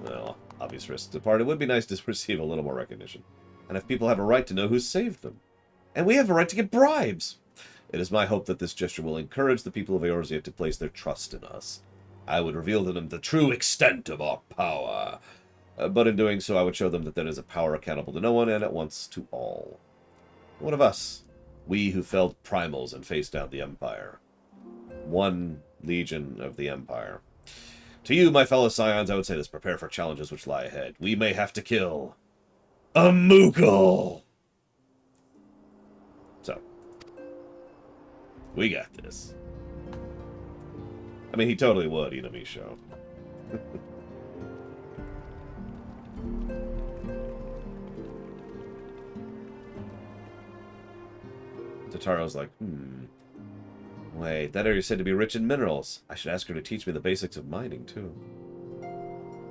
Well, obvious risks apart, it would be nice to receive a little more recognition. And if people have a right to know who saved them. And we have a right to get bribes! It is my hope that this gesture will encourage the people of Eorzea to place their trust in us. I would reveal to them the true extent of our power. But in doing so, I would show them that there is a power accountable to no one and at once to all. What of us? We who felled primals and faced down the Empire. One legion of the Empire. To you, my fellow Scions, I would say this. Prepare for challenges which lie ahead. We may have to kill a Moogle! So, we got this. I mean, he totally would, Inamisho. Tataro's like, Wait, that area is said to be rich in minerals. I should ask her to teach me the basics of mining, too.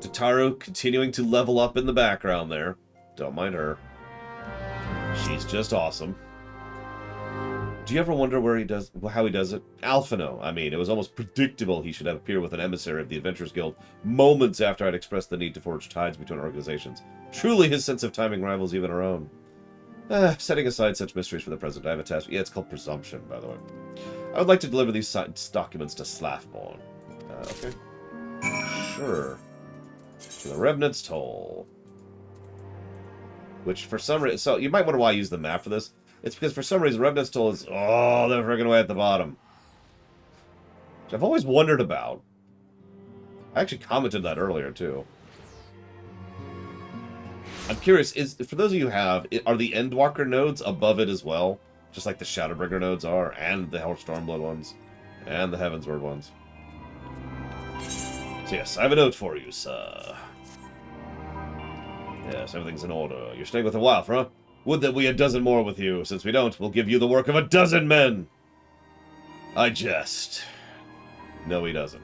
Tataru continuing to level up in the background there. Don't mind her. She's just awesome. Do you ever wonder how he does it? Alphino. I mean, it was almost predictable he should have appeared with an emissary of the Adventurers Guild moments after I'd expressed the need to forge ties between organizations. Truly, his sense of timing rivals even our own. Setting aside such mysteries for the present, I have a task. Yeah, it's called Presumption, by the way. I would like to deliver these documents to Slaffborn. Okay. Sure. To the Revenant's Toll. Which, for some reason... So, you might wonder why I use the map for this. It's because, for some reason, Revenant's Toll is... Oh, they're friggin' way at the bottom. Which I've always wondered about. I actually commented that earlier, too. I'm curious, for those of you who have, are the Endwalker nodes above it as well? Just like the Shadowbringer nodes are, and the Hellstormblood ones, and the Heavensward ones. So yes, I have a note for you, sir. Yes, everything's in order. You're staying with a wife, huh? Would that we had a dozen more with you. Since we don't, we'll give you the work of a dozen men! I jest. No, he doesn't.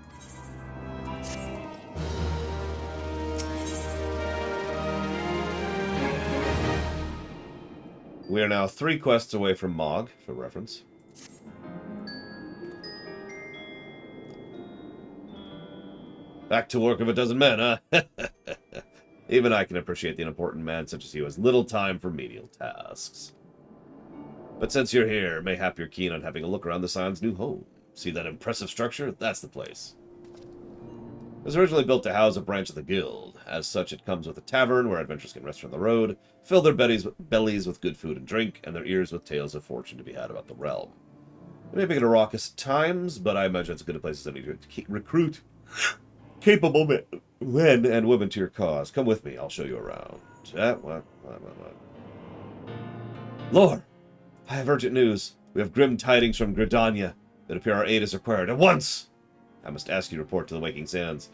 We are now 3 quests away from Mog, for reference. Back to work of a dozen men, huh? Even I can appreciate the unimportant man such as you has little time for menial tasks. But since you're here, mayhap you're keen on having a look around the Scion's new home. See that impressive structure? That's the place. It was originally built to house a branch of the guild. As such, it comes with a tavern where adventurers can rest from the road, fill their bellies with good food and drink, and their ears with tales of fortune to be had about the realm. It may be a raucous at times, but I imagine it's a good place as any to recruit capable men and women to your cause. Come with me, I'll show you around. What? Lord, I have urgent news. We have grim tidings from Gridania. It appears our aid is required at once. I must ask you to report to the Waking Sands.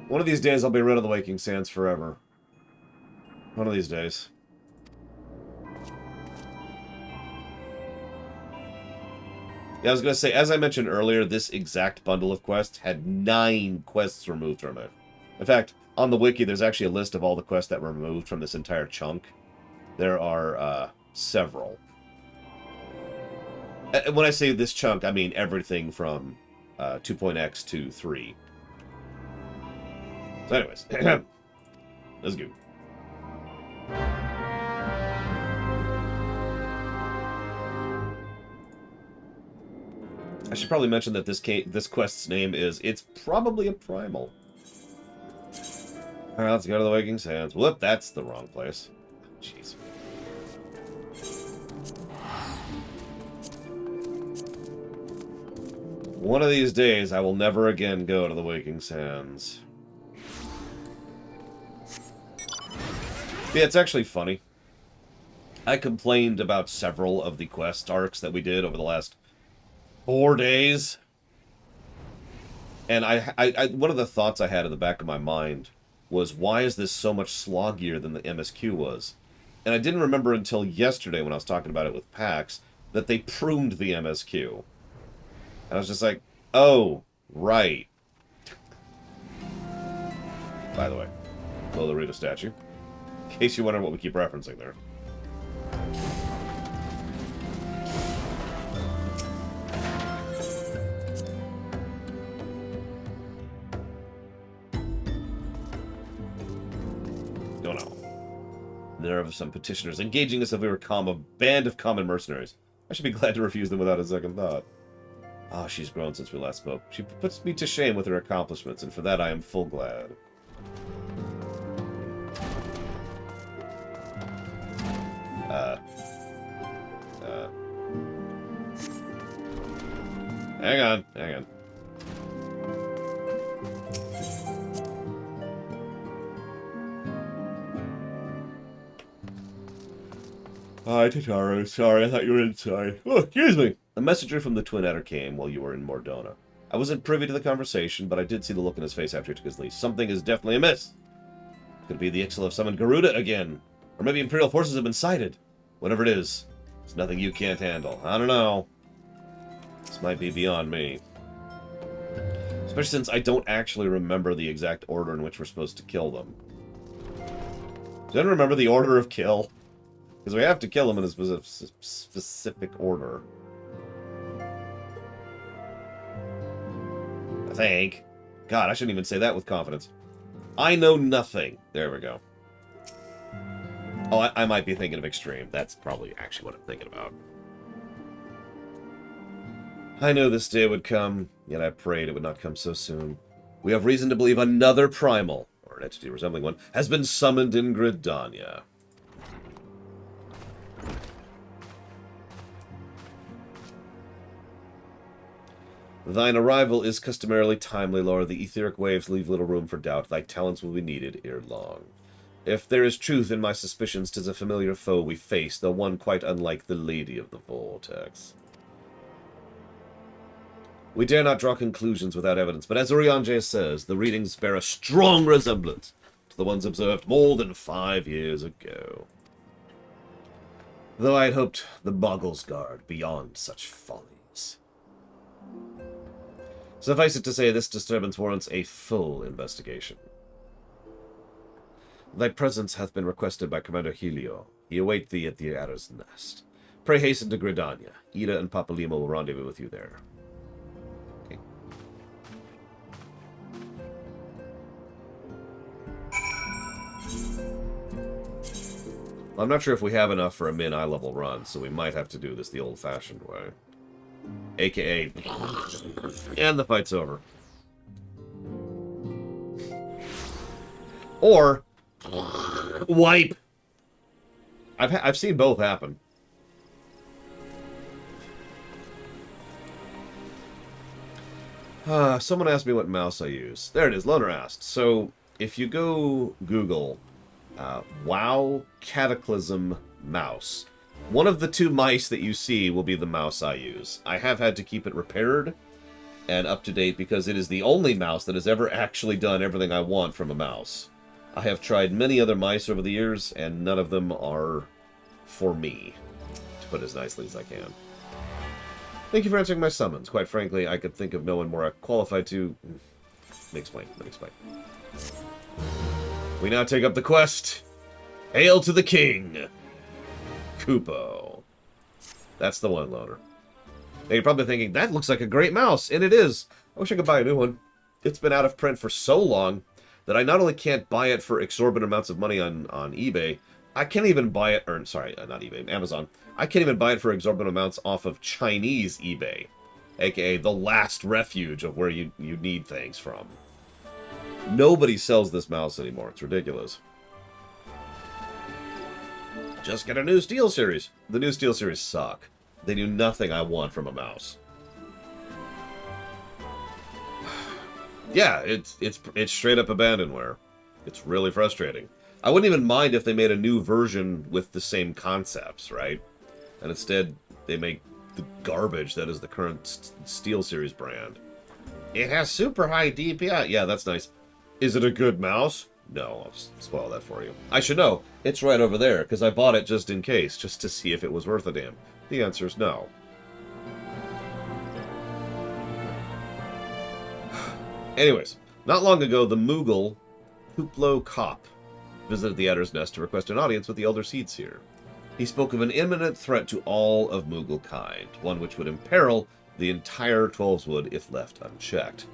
One of these days I'll be rid of the Waking Sands forever. One of these days. Yeah, I was going to say, as I mentioned earlier, this exact bundle of quests had 9 quests removed from it. In fact, on the wiki, there's actually a list of all the quests that were removed from this entire chunk. There are several. When I say this chunk, I mean everything from 2.x to 3. So anyways, let's go. I should probably mention that this quest's name is, it's probably a primal. Alright, let's go to the Waking Sands. Whoop, that's the wrong place. Jeez. One of these days, I will never again go to the Waking Sands. Yeah, it's actually funny. I complained about several of the quest arcs that we did over the last 4 days. And I one of the thoughts I had in the back of my mind was, why is this so much sloggier than the MSQ was? And I didn't remember until yesterday when I was talking about it with PAX that they pruned the MSQ. And I was just like, oh, right. By the way, Lolorita statue. In case you wonder what we keep referencing there. Oh no. There are some petitioners engaging us if we were a band of common mercenaries. I should be glad to refuse them without a second thought. Ah, she's grown since we last spoke. She puts me to shame with her accomplishments, and for that I am full glad. Hang on. Hi, Tataru. Sorry, I thought you were inside. Oh, excuse me. A messenger from the Twin Adder came while you were in Mordona. I wasn't privy to the conversation, but I did see the look in his face after he took his leave. Something is definitely amiss. Could it be the XIV have summoned Garuda again? Or maybe Imperial forces have been sighted. Whatever it is, it's nothing you can't handle. I don't know. This might be beyond me. Especially since I don't actually remember the exact order in which we're supposed to kill them. Does anyone remember the order of kill? Because we have to kill them in a specific order. I think. God, I shouldn't even say that with confidence. I know nothing. There we go. Oh, I might be thinking of Extreme. That's probably actually what I'm thinking about. I knew this day would come, yet I prayed it would not come so soon. We have reason to believe another primal, or an entity resembling one, has been summoned in Gridania. Thine arrival is customarily timely, Lord. The etheric waves leave little room for doubt. Thy talents will be needed ere long. If there is truth in my suspicions, 'tis a familiar foe we face, though one quite unlike the Lady of the Vortex. We dare not draw conclusions without evidence, but as Urianger says, the readings bear a strong resemblance to the ones observed more than 5 years ago. Though I had hoped the Boggles guard beyond such follies. Suffice it to say, this disturbance warrants a full investigation. Thy presence hath been requested by Commander Helio. He await thee at the Adder's Nest. Pray hasten to Gridania. Ida and Papalima will rendezvous with you there. Okay. I'm not sure if we have enough for a min-eye level run, so we might have to do this the old-fashioned way. AKA... and the fight's over. Or wipe. I've seen both happen. Someone asked me what mouse I use. There it is, Loner asked. So, if you go Google WoW Cataclysm mouse, one of the two mice that you see will be the mouse I use. I have had to keep it repaired and up to date because it is the only mouse that has ever actually done everything I want from a mouse. I have tried many other mice over the years, and none of them are for me, to put it as nicely as I can. Thank you for answering my summons. Quite frankly, I could think of no one more qualified to... Let me explain. We now take up the quest. Hail to the king! Kupo. That's the one, Loner. Now you're probably thinking, that looks like a great mouse, and it is. I wish I could buy a new one. It's been out of print for so long that I not only can't buy it for exorbitant amounts of money on eBay, I can't even buy it, or sorry, not eBay, Amazon. I can't even buy it for exorbitant amounts off of Chinese eBay, aka the last refuge of where you need things from. Nobody sells this mouse anymore. It's ridiculous. Just get a new Steel series. The new Steel series suck. They do nothing I want from a mouse. Yeah, it's straight up abandonware. It's really frustrating. I wouldn't even mind if they made a new version with the same concepts, right? And instead, they make the garbage that is the current Steel Series brand. It has super high DPI. Yeah, that's nice. Is it a good mouse? No, I'll spoil that for you. I should know. It's right over there, because I bought it just in case, just to see if it was worth a damn. The answer is no. Anyways, not long ago, the Moogle Kuplo Kop visited the Adder's Nest to request an audience with the Elder Seedseer. He spoke of an imminent threat to all of Moogle kind, one which would imperil the entire Twelveswood if left unchecked.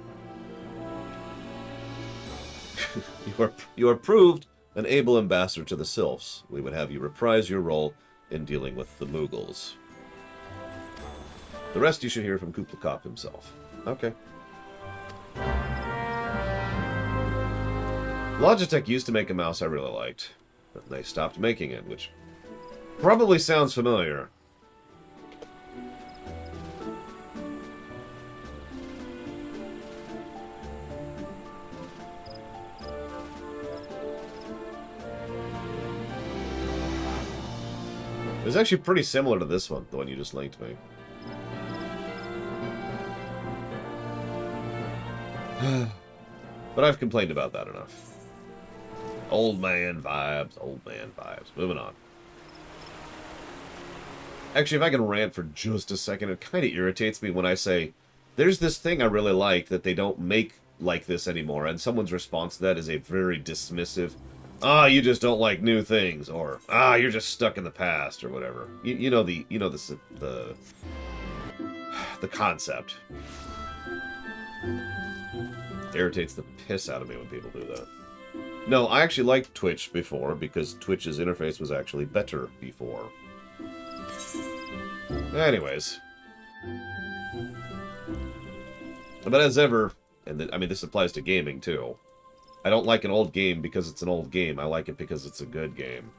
You are proved an able ambassador to the Sylphs. We would have you reprise your role in dealing with the Moogles. The rest you should hear from Kuplo Kop himself. Okay. Logitech used to make a mouse I really liked, but they stopped making it, which probably sounds familiar. It's actually pretty similar to this one, the one you just linked me. But I've complained about that enough. Old man vibes, old man vibes. Moving on. Actually, if I can rant for just a second, it kind of irritates me when I say, there's this thing I really like that they don't make like this anymore, and someone's response to that is a very dismissive, you just don't like new things, or, you're just stuck in the past, or whatever. You know the concept. It irritates the piss out of me when people do that. No, I actually liked Twitch before, because Twitch's interface was actually better before. Anyways. But as ever, and I mean this applies to gaming too, I don't like an old game because it's an old game. I like it because it's a good game.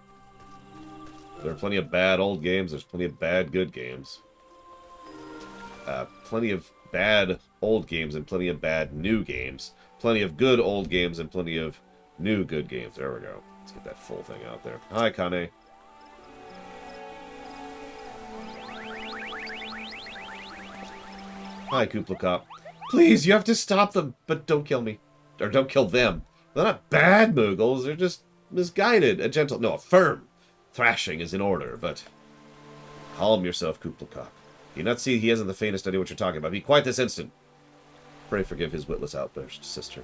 There are plenty of bad old games, there's plenty of bad good games. Plenty of bad old games and plenty of bad new games. Plenty of good old games and plenty of new good games. There we go. Let's get that full thing out there. Hi, Kane. Hi, Kuplo Kop. Please, you have to stop them, but don't kill me. Or don't kill them. They're not bad Moogles, they're just misguided. A firm thrashing is in order, but... Calm yourself, Kuplo Kop. Do you not see he hasn't the faintest idea what you're talking about? Be quiet this instant. Pray forgive his witless outburst, sister.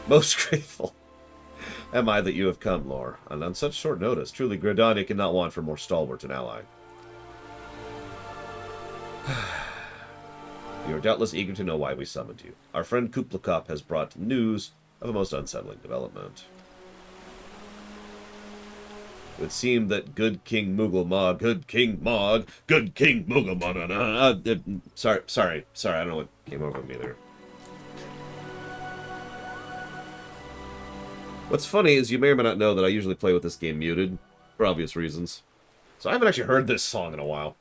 Most grateful am I that you have come, Lore, and on such short notice. Truly, Gridania cannot want for more stalwart an ally. You are doubtless eager to know why we summoned you. Our friend Kuplo Kop has brought news of a most unsettling development. It would seem that good King Moogle Mog, sorry, I don't know what came over me there. What's funny is you may or may not know that I usually play with this game muted, for obvious reasons. So I haven't actually heard this song in a while.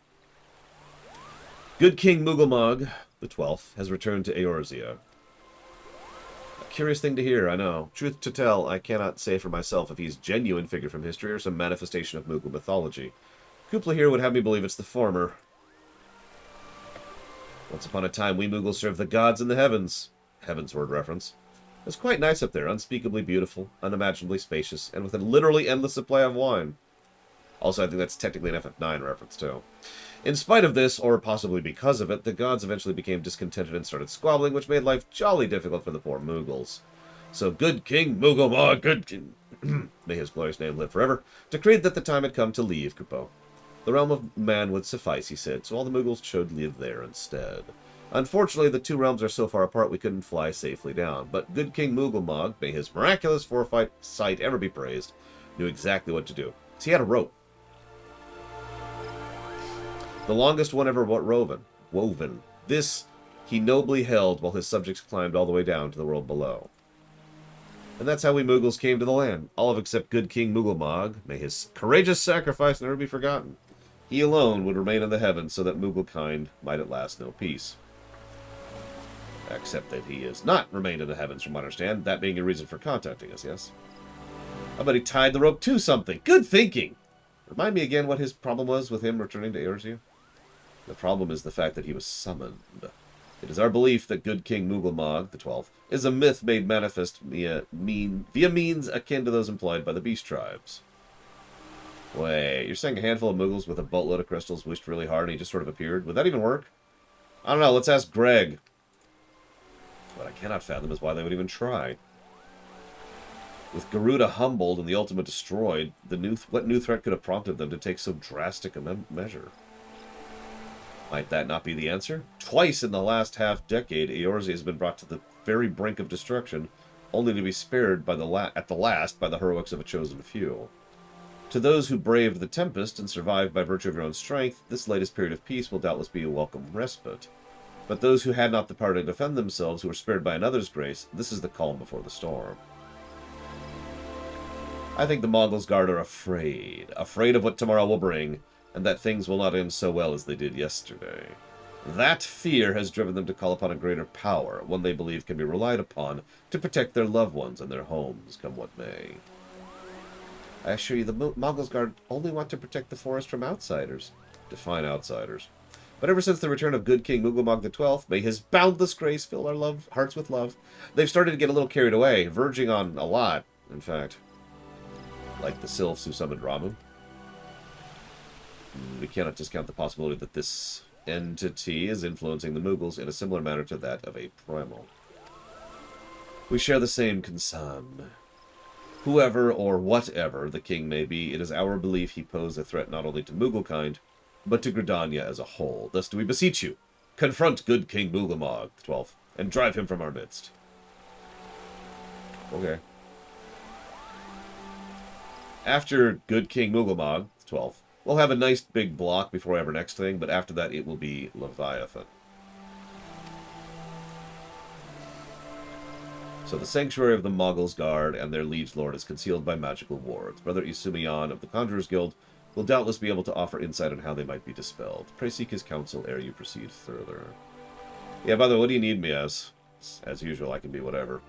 Good King Mughal the 12th, has returned to Eorzea. A curious thing to hear, I know. Truth to tell, I cannot say for myself if he's a genuine figure from history or some manifestation of Mughal mythology. Kupla here would have me believe it's the former. Once upon a time, we Mughals served the gods in the heavens. Heavensward reference. It was quite nice up there, unspeakably beautiful, unimaginably spacious, and with a literally endless supply of wine. Also, I think that's technically an FF9 reference, too. In spite of this, or possibly because of it, the gods eventually became discontented and started squabbling, which made life jolly difficult for the poor Mughals. So good King Mughal, good King, may his glorious name live forever, decreed that the time had come to leave Kupo. The realm of man would suffice, he said, so all the Mughals should live there instead. Unfortunately, the two realms are so far apart we couldn't fly safely down, but good King Mughal, may his miraculous foresight ever be praised, knew exactly what to do. So he had a rope. The longest one ever woven. This he nobly held while his subjects climbed all the way down to the world below. And that's how we Mughals came to the land, all of except good King Mughal, may his courageous sacrifice never be forgotten. He alone would remain in the heavens so that Mughal-kind might at last know peace. Except that he has not remained in the heavens, from what I understand, that being a reason for contacting us, yes? How about he tied the rope to something? Good thinking! Remind me again what his problem was with him returning to Eorzea? The problem is the fact that he was summoned. It is our belief that good King Mughal the 12th is a myth made manifest via means akin to those employed by the beast tribes. Wait, you're saying a handful of Mughals with a boatload of crystals wished really hard and he just sort of appeared? Would that even work? I don't know, let's ask Greg. What I cannot fathom is why they would even try. With Garuda humbled and the ultimate destroyed, what new threat could have prompted them to take so drastic a measure? Might that not be the answer? Twice in the last half-decade, Eorzea has been brought to the very brink of destruction, only to be spared by at the last by the heroics of a chosen few. To those who braved the tempest and survived by virtue of your own strength, this latest period of peace will doubtless be a welcome respite. But those who had not the power to defend themselves, who were spared by another's grace, this is the calm before the storm. I think the Mongols' guard are afraid of what tomorrow will bring, and that things will not end so well as they did yesterday. That fear has driven them to call upon a greater power, one they believe can be relied upon to protect their loved ones and their homes, come what may. I assure you, the Mongols' guard only want to protect the forest from outsiders. Define outsiders. But ever since the return of good King Mughal the 12th, may his boundless grace fill our hearts with love, they've started to get a little carried away, verging on a lot, in fact. Like the sylphs who summoned Ramu. We cannot discount the possibility that this entity is influencing the Mughals in a similar manner to that of a primal. We share the same concern. Whoever or whatever the king may be, it is our belief he posed a threat not only to Mughal-kind, but to Gridania as a whole. Thus do we beseech you, confront good King Mughal the 12th, and drive him from our midst. Okay. After good King Mughal the 12th, we'll have a nice big block before we have our next thing, but after that it will be Leviathan. So the sanctuary of the Mongols' guard and their liege lord is concealed by magical wards. Brother Isumiyan of the Conjurers Guild will doubtless be able to offer insight on how they might be dispelled. Pray seek his counsel ere you proceed further. Yeah, by the way, what do you need me as? As usual, I can be whatever.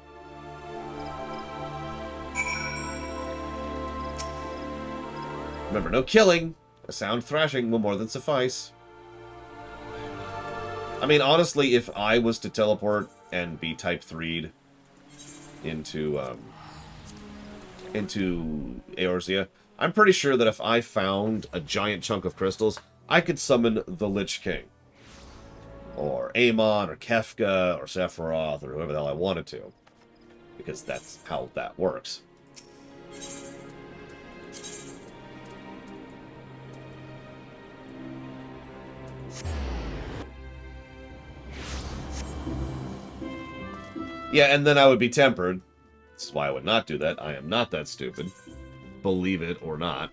Remember, no killing! A sound thrashing will more than suffice. I mean, honestly, if I was to teleport and be type 3'd into Eorzea, I'm pretty sure that if I found a giant chunk of crystals, I could summon the Lich King. Or Amon, or Kefka, or Sephiroth, or whoever the hell I wanted to. Because that's how that works. Yeah, and then I would be tempered. This is why I would not do that. I am not that stupid. Believe it or not.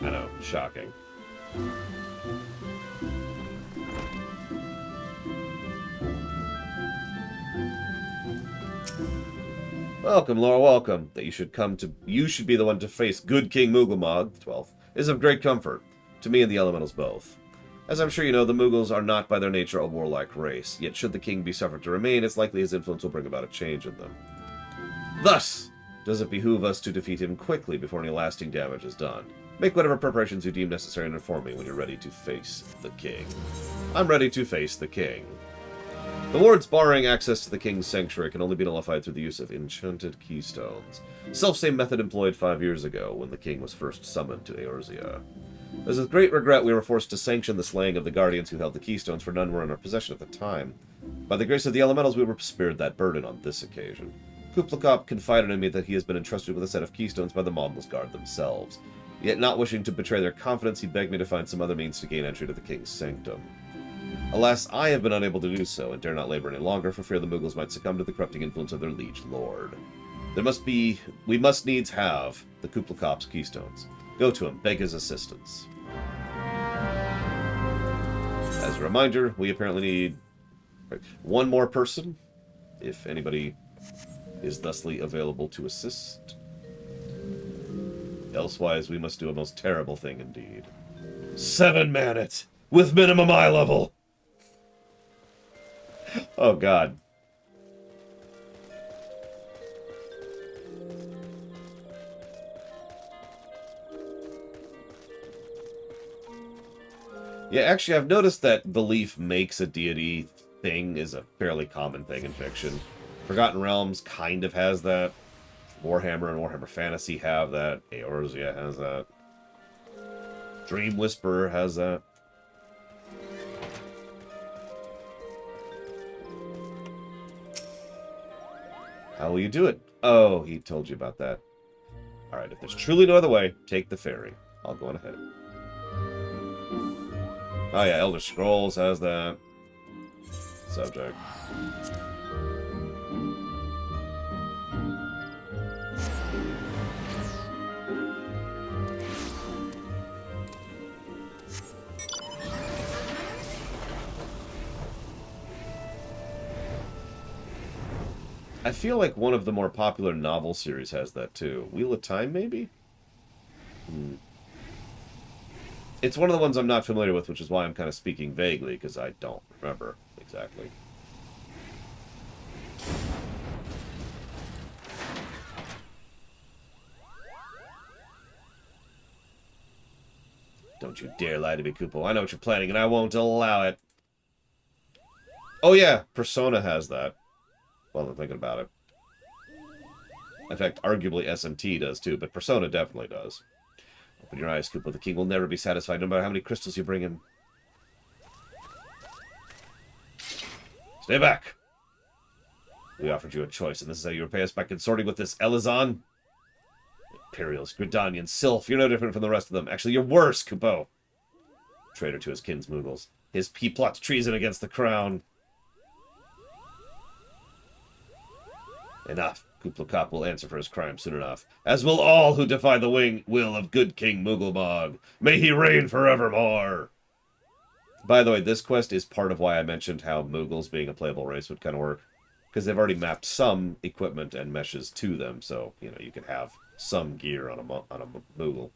I know, shocking. Welcome, Laura, welcome. That you should be the one to face good King Mughal the 12th, is of great comfort, to me and the elementals both. As I'm sure you know, the Mughals are not by their nature a warlike race, yet should the king be suffered to remain, it's likely his influence will bring about a change in them. Thus, does it behoove us to defeat him quickly before any lasting damage is done. Make whatever preparations you deem necessary and inform me when you're ready to face the king. I'm ready to face the king. The wards barring access to the king's sanctuary can only be nullified through the use of enchanted keystones. Self-same method employed 5 years ago when the king was first summoned to Eorzea. It was with great regret we were forced to sanction the slaying of the guardians who held the keystones, for none were in our possession at the time. By the grace of the elementals, we were spared that burden on this occasion. Kuplakop confided in me that he has been entrusted with a set of keystones by the Mongols Guard themselves. Yet not wishing to betray their confidence, he begged me to find some other means to gain entry to the king's sanctum. Alas, I have been unable to do so, and dare not labor any longer for fear the Mughals might succumb to the corrupting influence of their liege lord. We must needs have the Kuplakop's keystones. Go to him, beg his assistance. As a reminder, we apparently need one more person, if anybody is thusly available to assist. Elsewise, we must do a most terrible thing indeed. 7-man it, with minimum eye level! Oh, God. Yeah, actually, I've noticed that belief makes a deity thing is a fairly common thing in fiction. Forgotten Realms kind of has that. Warhammer and Warhammer Fantasy have that. Eorzea has that. Dream Whisperer has that. How will you do it? Oh, he told you about that. Alright, if there's truly no other way, take the ferry. I'll go on ahead. Oh yeah, Elder Scrolls has that. Subject. I feel like one of the more popular novel series has that too. Wheel of Time, maybe? It's one of the ones I'm not familiar with, which is why I'm kind of speaking vaguely, because I don't remember exactly. Don't you dare lie to me, Kupo. I know what you're planning, and I won't allow it. Oh yeah, Persona has that. Well, I'm thinking about it. In fact, arguably SMT does too, but Persona definitely does. Open your eyes, Kupo. The king will never be satisfied, no matter how many crystals you bring him. Stay back! We offered you a choice, and this is how you repay us by consorting with this Elizon? Imperials, Gridanians, Sylph, you're no different from the rest of them. Actually, you're worse, Kupo. Traitor to his kin's Mughals. He plots treason against the crown. Enough. Kuplakop will answer for his crime soon enough, as will all who defy the will of good King Mughal. May he reign forevermore! By the way, this quest is part of why I mentioned how Mughals being a playable race would kind of work. Because they've already mapped some equipment and meshes to them, so, you know, you could have some gear on a Mughal.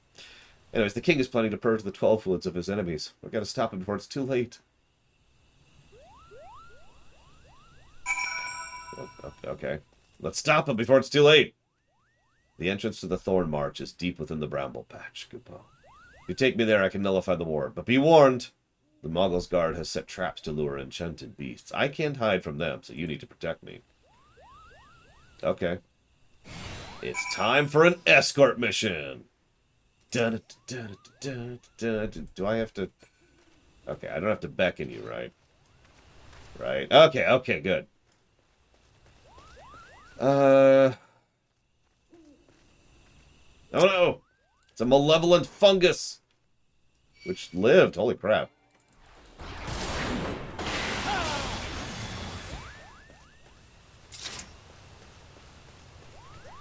Anyways, the king is planning to purge the 12 fluids of his enemies. We've got to stop him before it's too late. Okay. Let's stop him before it's too late. The entrance to the Thorn March is deep within the Bramble Patch, Kupo. If you take me there, I can nullify the ward. But be warned, the Mongols Guard has set traps to lure enchanted beasts. I can't hide from them, so you need to protect me. Okay. It's time for an escort mission. Do I have to... Okay, I don't have to beckon you, right? Right. Okay, good. Oh no! It's a malevolent fungus! Which lived, holy crap.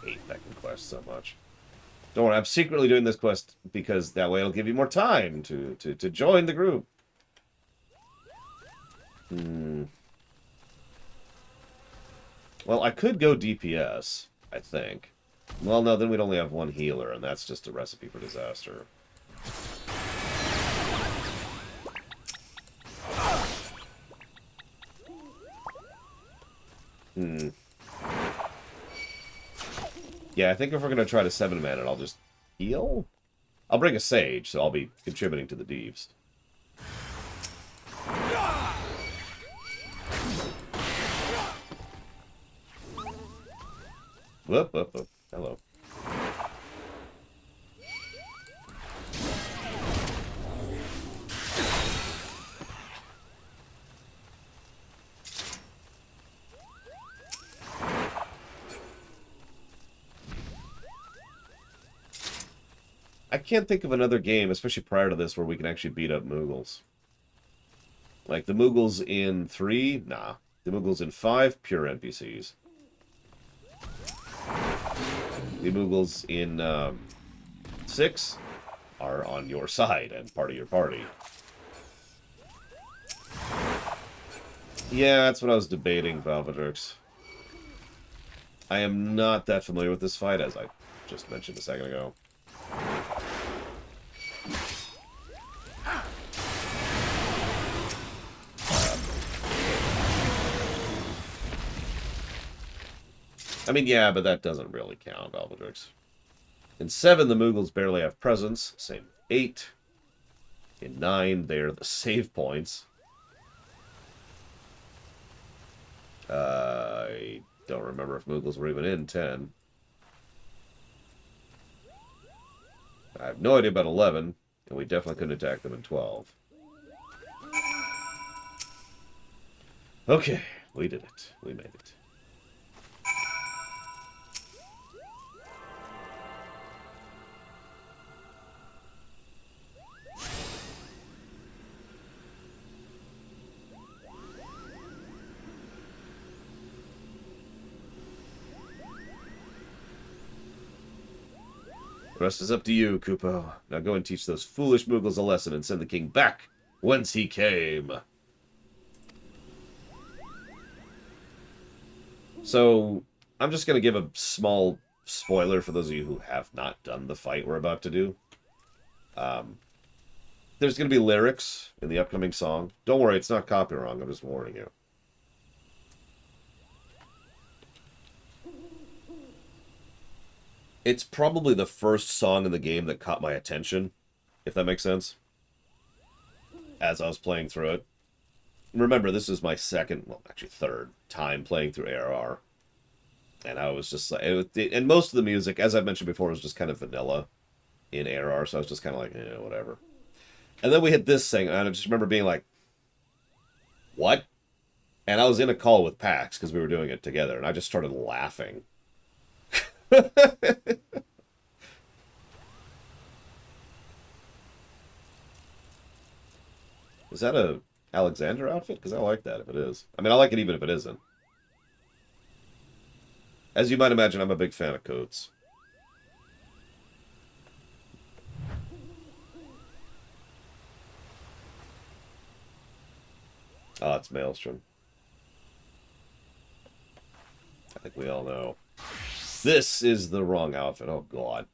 Hate that quest so much. Don't worry, I'm secretly doing this quest because that way it'll give you more time to join the group. Well, I could go DPS. I think. Well, no, then we'd only have one healer, and that's just a recipe for disaster. Yeah, I think if we're going to try to 7-man it, I'll just heal? I'll bring a Sage, so I'll be contributing to the Deeves. Whoop, whoop, whoop. Hello. I can't think of another game, especially prior to this, where we can actually beat up Moogles. Like, the Moogles in 3? Nah. The Moogles in 5? Pure NPCs. The Moogles in 6 are on your side and part of your party. Yeah, that's what I was debating, Valvedrix. I am not that familiar with this fight, as I just mentioned a second ago. I mean, yeah, but that doesn't really count, Valvedrix. In 7, the Moogles barely have presence. Same 8. In 9, they're the save points. I don't remember if Moogles were even in 10. I have no idea about 11, and we definitely couldn't attack them in 12. Okay, we did it. We made it. The rest is up to you, Kupo. Now go and teach those foolish Moogles a lesson and send the king back whence he came. So, I'm just going to give a small spoiler for those of you who have not done the fight we're about to do. There's going to be lyrics in the upcoming song. Don't worry, it's not copy wrong. I'm just warning you. It's probably the first song in the game that caught my attention, if that makes sense, as I was playing through it. Remember, this is my second, well, actually third time playing through ARR. And I was just like, and most of the music, as I mentioned before, was just kind of vanilla in ARR, so I was just kind of like, whatever. And then we hit this thing, and I just remember being like, what? And I was in a call with Pax, because we were doing it together, and I just started laughing. Is that a Alexander outfit? Because I like that if it is. I mean, I like it even if it isn't. As you might imagine, I'm a big fan of coats. Oh, it's Maelstrom. I think we all know. This is the wrong outfit. Oh, God.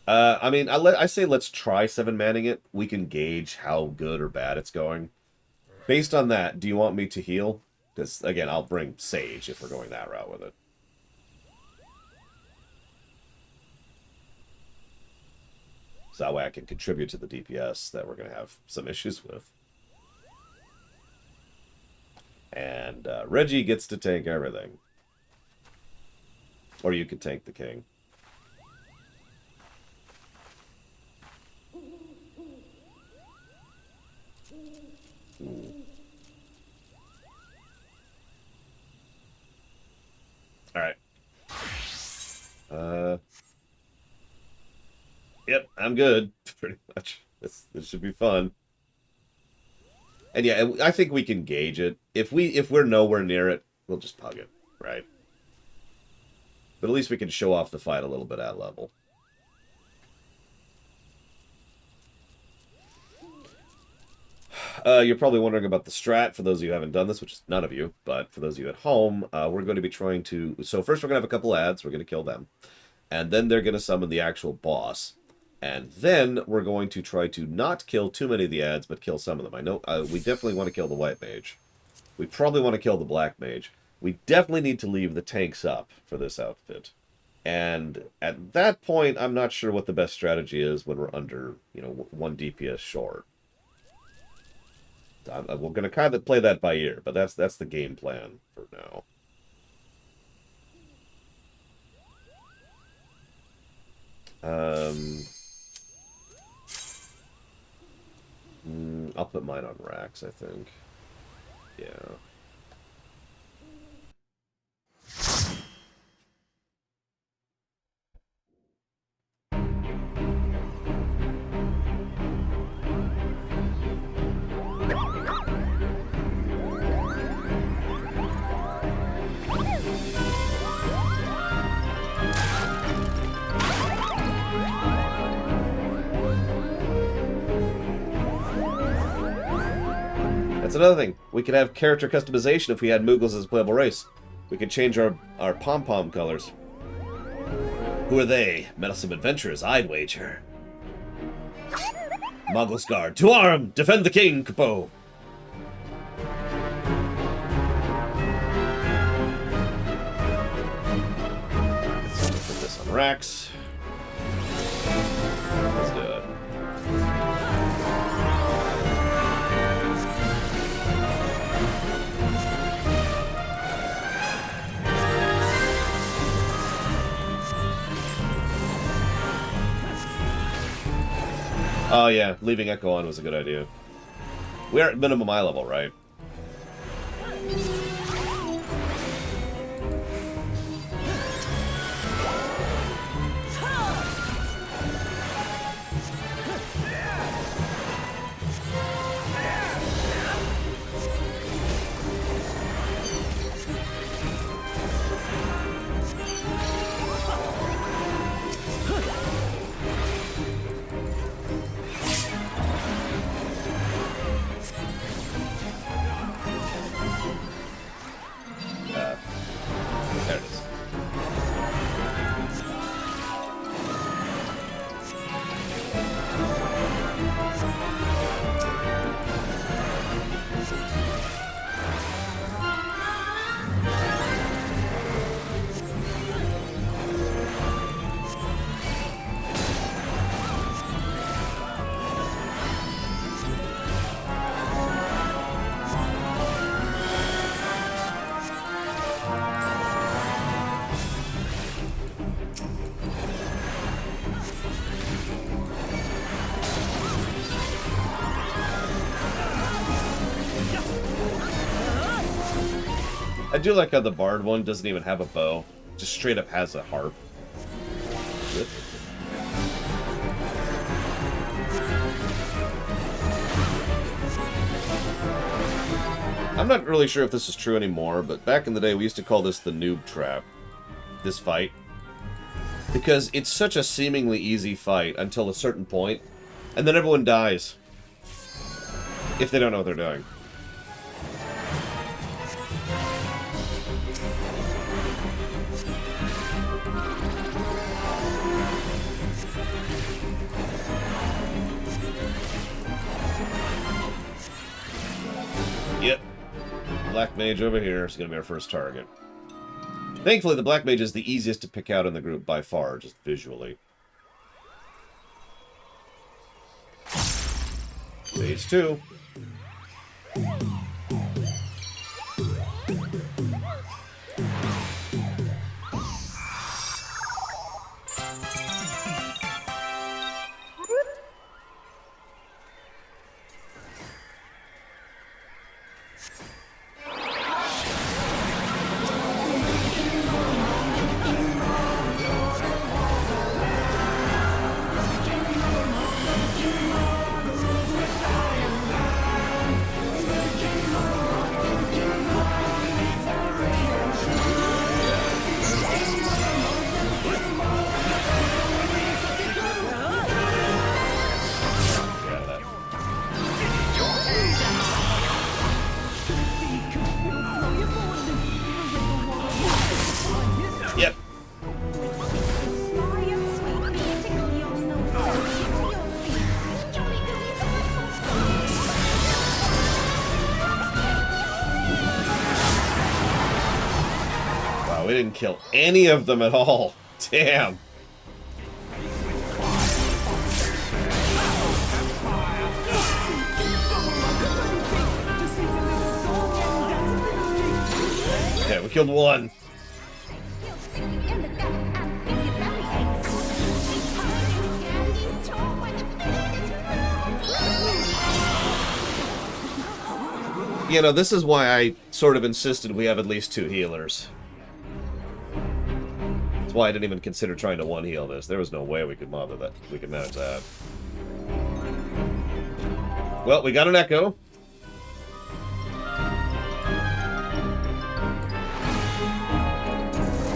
I mean, I say let's try 7-manning it. We can gauge how good or bad it's going. Based on that, do you want me to heal? Because, again, I'll bring Sage if we're going that route with it. So that way I can contribute to the DPS that we're going to have some issues with. And Reggie gets to tank everything. Or you could tank the king. Alright. Yep, I'm good. Pretty much. This should be fun. And yeah, I think we can gauge it. If we're nowhere near it, we'll just pug it, right? But at least we can show off the fight a little bit at level. You're probably wondering about the strat, for those of you who haven't done this, which is none of you, but for those of you at home, we're going to be trying to... So first we're going to have a couple ads, we're going to kill them. And then they're going to summon the actual boss. And then we're going to try to not kill too many of the ads, but kill some of them. I know we definitely want to kill the white mage. We probably want to kill the black mage. We definitely need to leave the tanks up for this outfit. And at that point, I'm not sure what the best strategy is when we're under, 1 DPS short. We're going to kind of play that by ear, but that's the game plan for now. I'll put mine on racks, I think. Yeah. That's another thing. We could have character customization if we had Moogles as a playable race. We could change our pom-pom colors. Who are they? Meddlesome adventurers, I'd wager. Moggle's Guard, to arm! Defend the king, Capo! Let's put this on racks. Let's do it. Oh yeah, leaving Echo on was a good idea. We're at minimum eye level, right? There it is. I do like how the Bard one doesn't even have a bow. Just straight up has a harp. Good. I'm not really sure if this is true anymore, but back in the day we used to call this the noob trap. This fight. Because it's such a seemingly easy fight until a certain point, and then everyone dies. If they don't know what they're doing. Yep. Black Mage over here is going to be our first target. Thankfully, the Black Mage is the easiest to pick out in the group by far, just visually. Phase 2. we didn't kill any of them at all. Damn. Okay, we killed one. You know, this is why I sort of insisted we have at least 2 healers. That's why I didn't even consider trying to one-heal this. There was no way we could manage that. Well, we got an echo.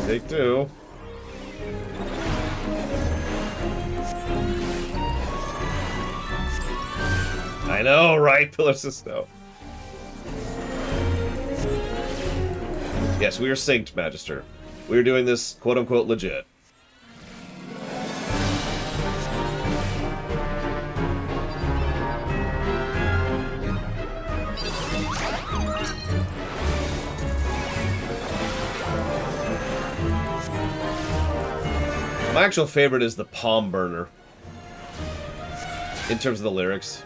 Take 2. I know, right? Pillars of Snow. Yes, we are synced, Magister. We are doing this, quote-unquote, legit. My actual favorite is the Palm Burner, in terms of the lyrics.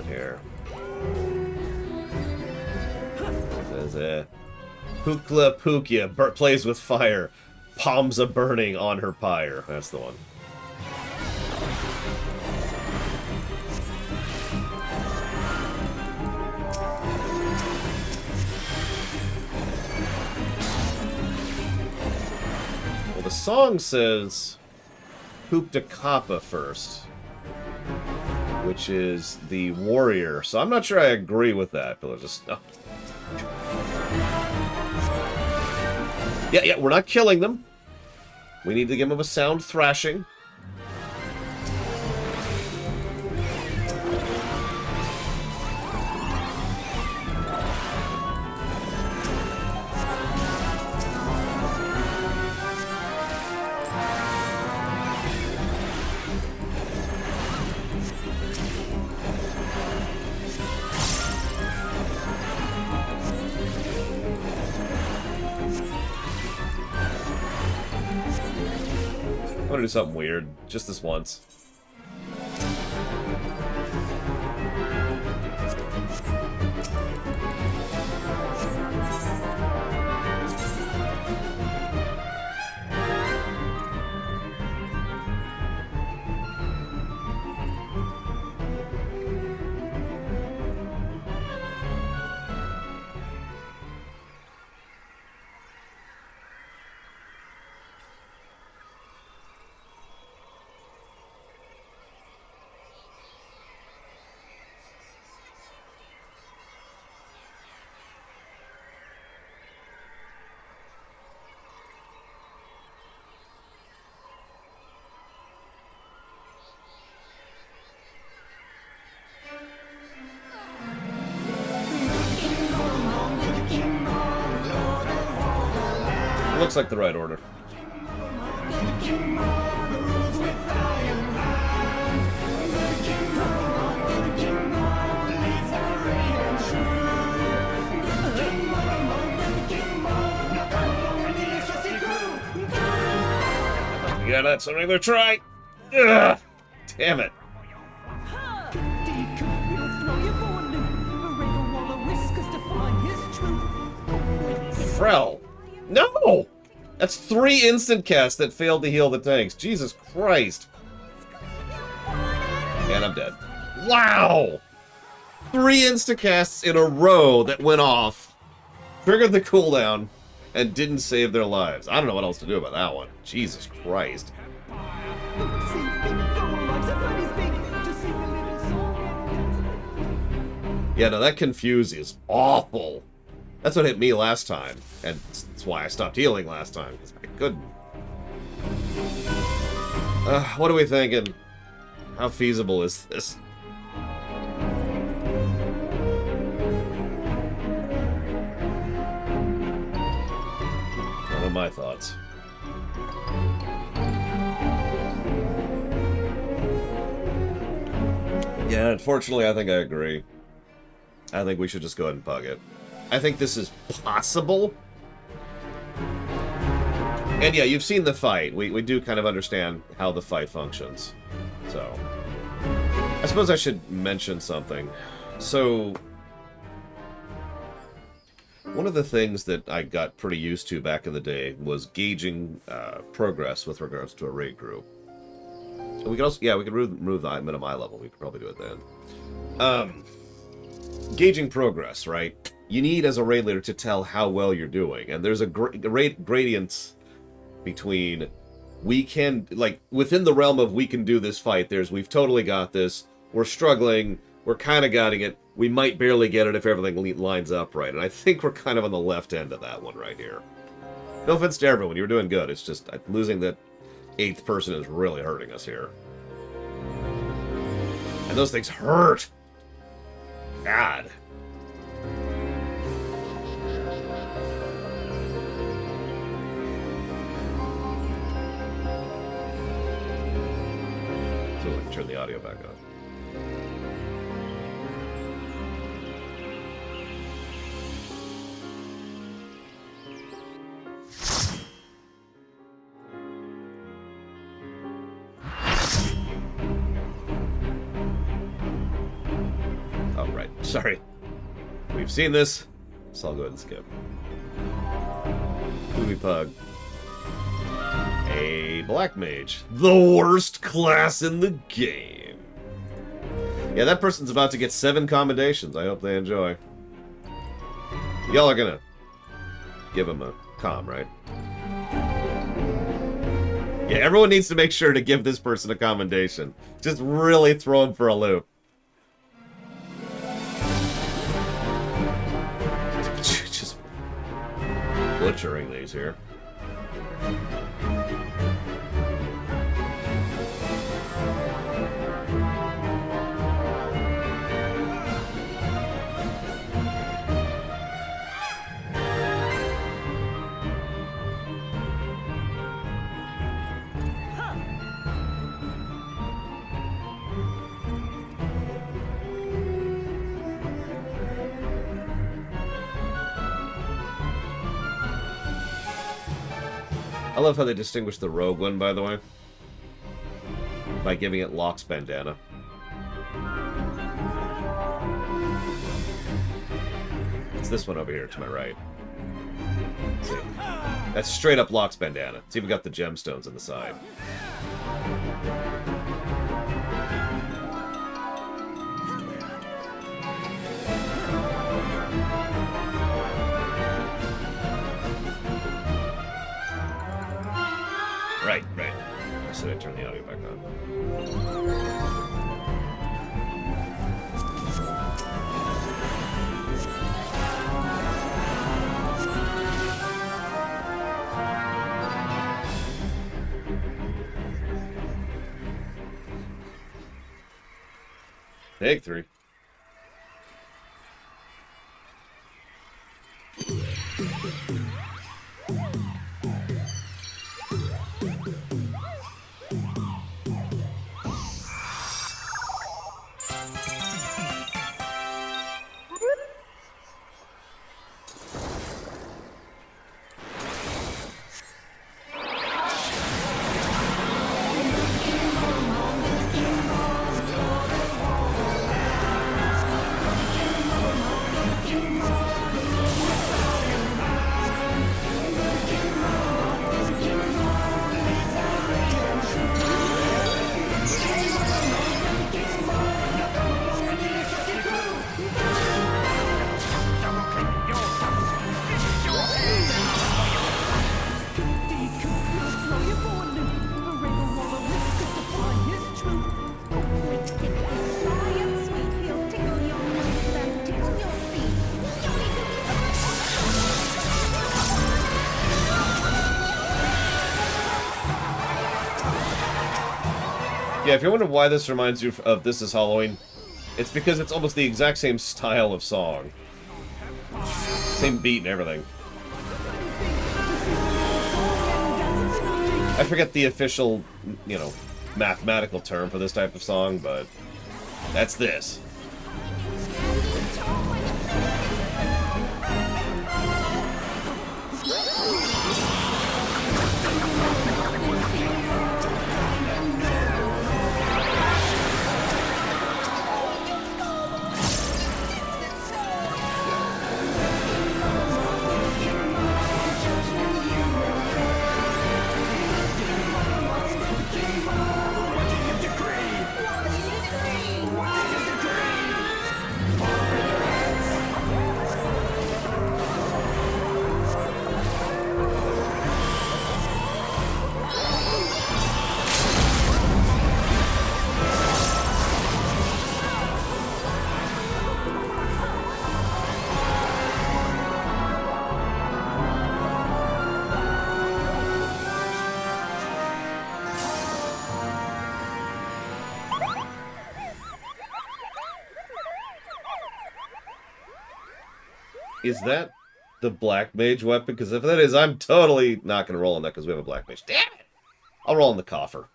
Here. It says, Pukla Pukya plays with fire. Palms a burning on her pyre. That's the one. Well, the song says Hoopta Kappa first, which is the warrior. So I'm not sure I agree with that. Pillars of Snow. Yeah, we're not killing them. We need to give them a sound thrashing. I'm gonna do something weird, just this once. Looks like the right order. Yeah, that's a regular try. Ugh, damn it. Frel. No! That's 3 instant casts that failed to heal the tanks. Jesus Christ. And I'm dead. Wow! 3 instant casts in a row that went off, triggered the cooldown, and didn't save their lives. I don't know what else to do about that one. Jesus Christ. Yeah, no, that Confuse is awful. That's what hit me last time, and that's why I stopped healing last time, because I couldn't. What are we thinking? How feasible is this? What are my thoughts? Yeah, unfortunately, I think I agree. I think we should just go ahead and pug it. I think this is possible. And yeah, you've seen the fight. We do kind of understand how the fight functions. So, I suppose I should mention something. So, one of the things that I got pretty used to back in the day was gauging progress with regards to a raid group. And we could also, yeah, we could remove the item at my level. We could probably do it then. Gauging progress, right? You need, as a raid leader, to tell how well you're doing. And there's a gradient between we can, like, within the realm of we can do this fight, there's we've totally got this, we're struggling, we're kind of getting it, we might barely get it if everything lines up right. And I think we're kind of on the left end of that one right here. No offense to everyone, you were doing good. It's just losing that 8th person is really hurting us here. And those things hurt. God. So we can turn the audio back on. Oh, right. Sorry. We've seen this, so I'll go ahead and skip. Who do we pug? A black mage. The worst class in the game. Yeah, that person's about to get 7 commendations. I hope they enjoy. Y'all are gonna give him a comm, right? Yeah, everyone needs to make sure to give this person a commendation. Just really throw him for a loop. Just butchering these here. I love how they distinguish the rogue one, by the way, by giving it Locke's bandana. It's this one over here to my right. See? That's straight up Locke's bandana. It's even got the gemstones on the side. Right. I said I'd turn the audio back on. Take 3. Yeah, if you're wondering why this reminds you of This Is Halloween, it's because it's almost the exact same style of song. Same beat and everything. I forget the official, mathematical term for this type of song, but That's this. Is that the black mage weapon? Because if that is, I'm totally not going to roll on that because we have a black mage. Damn it! I'll roll in the coffer.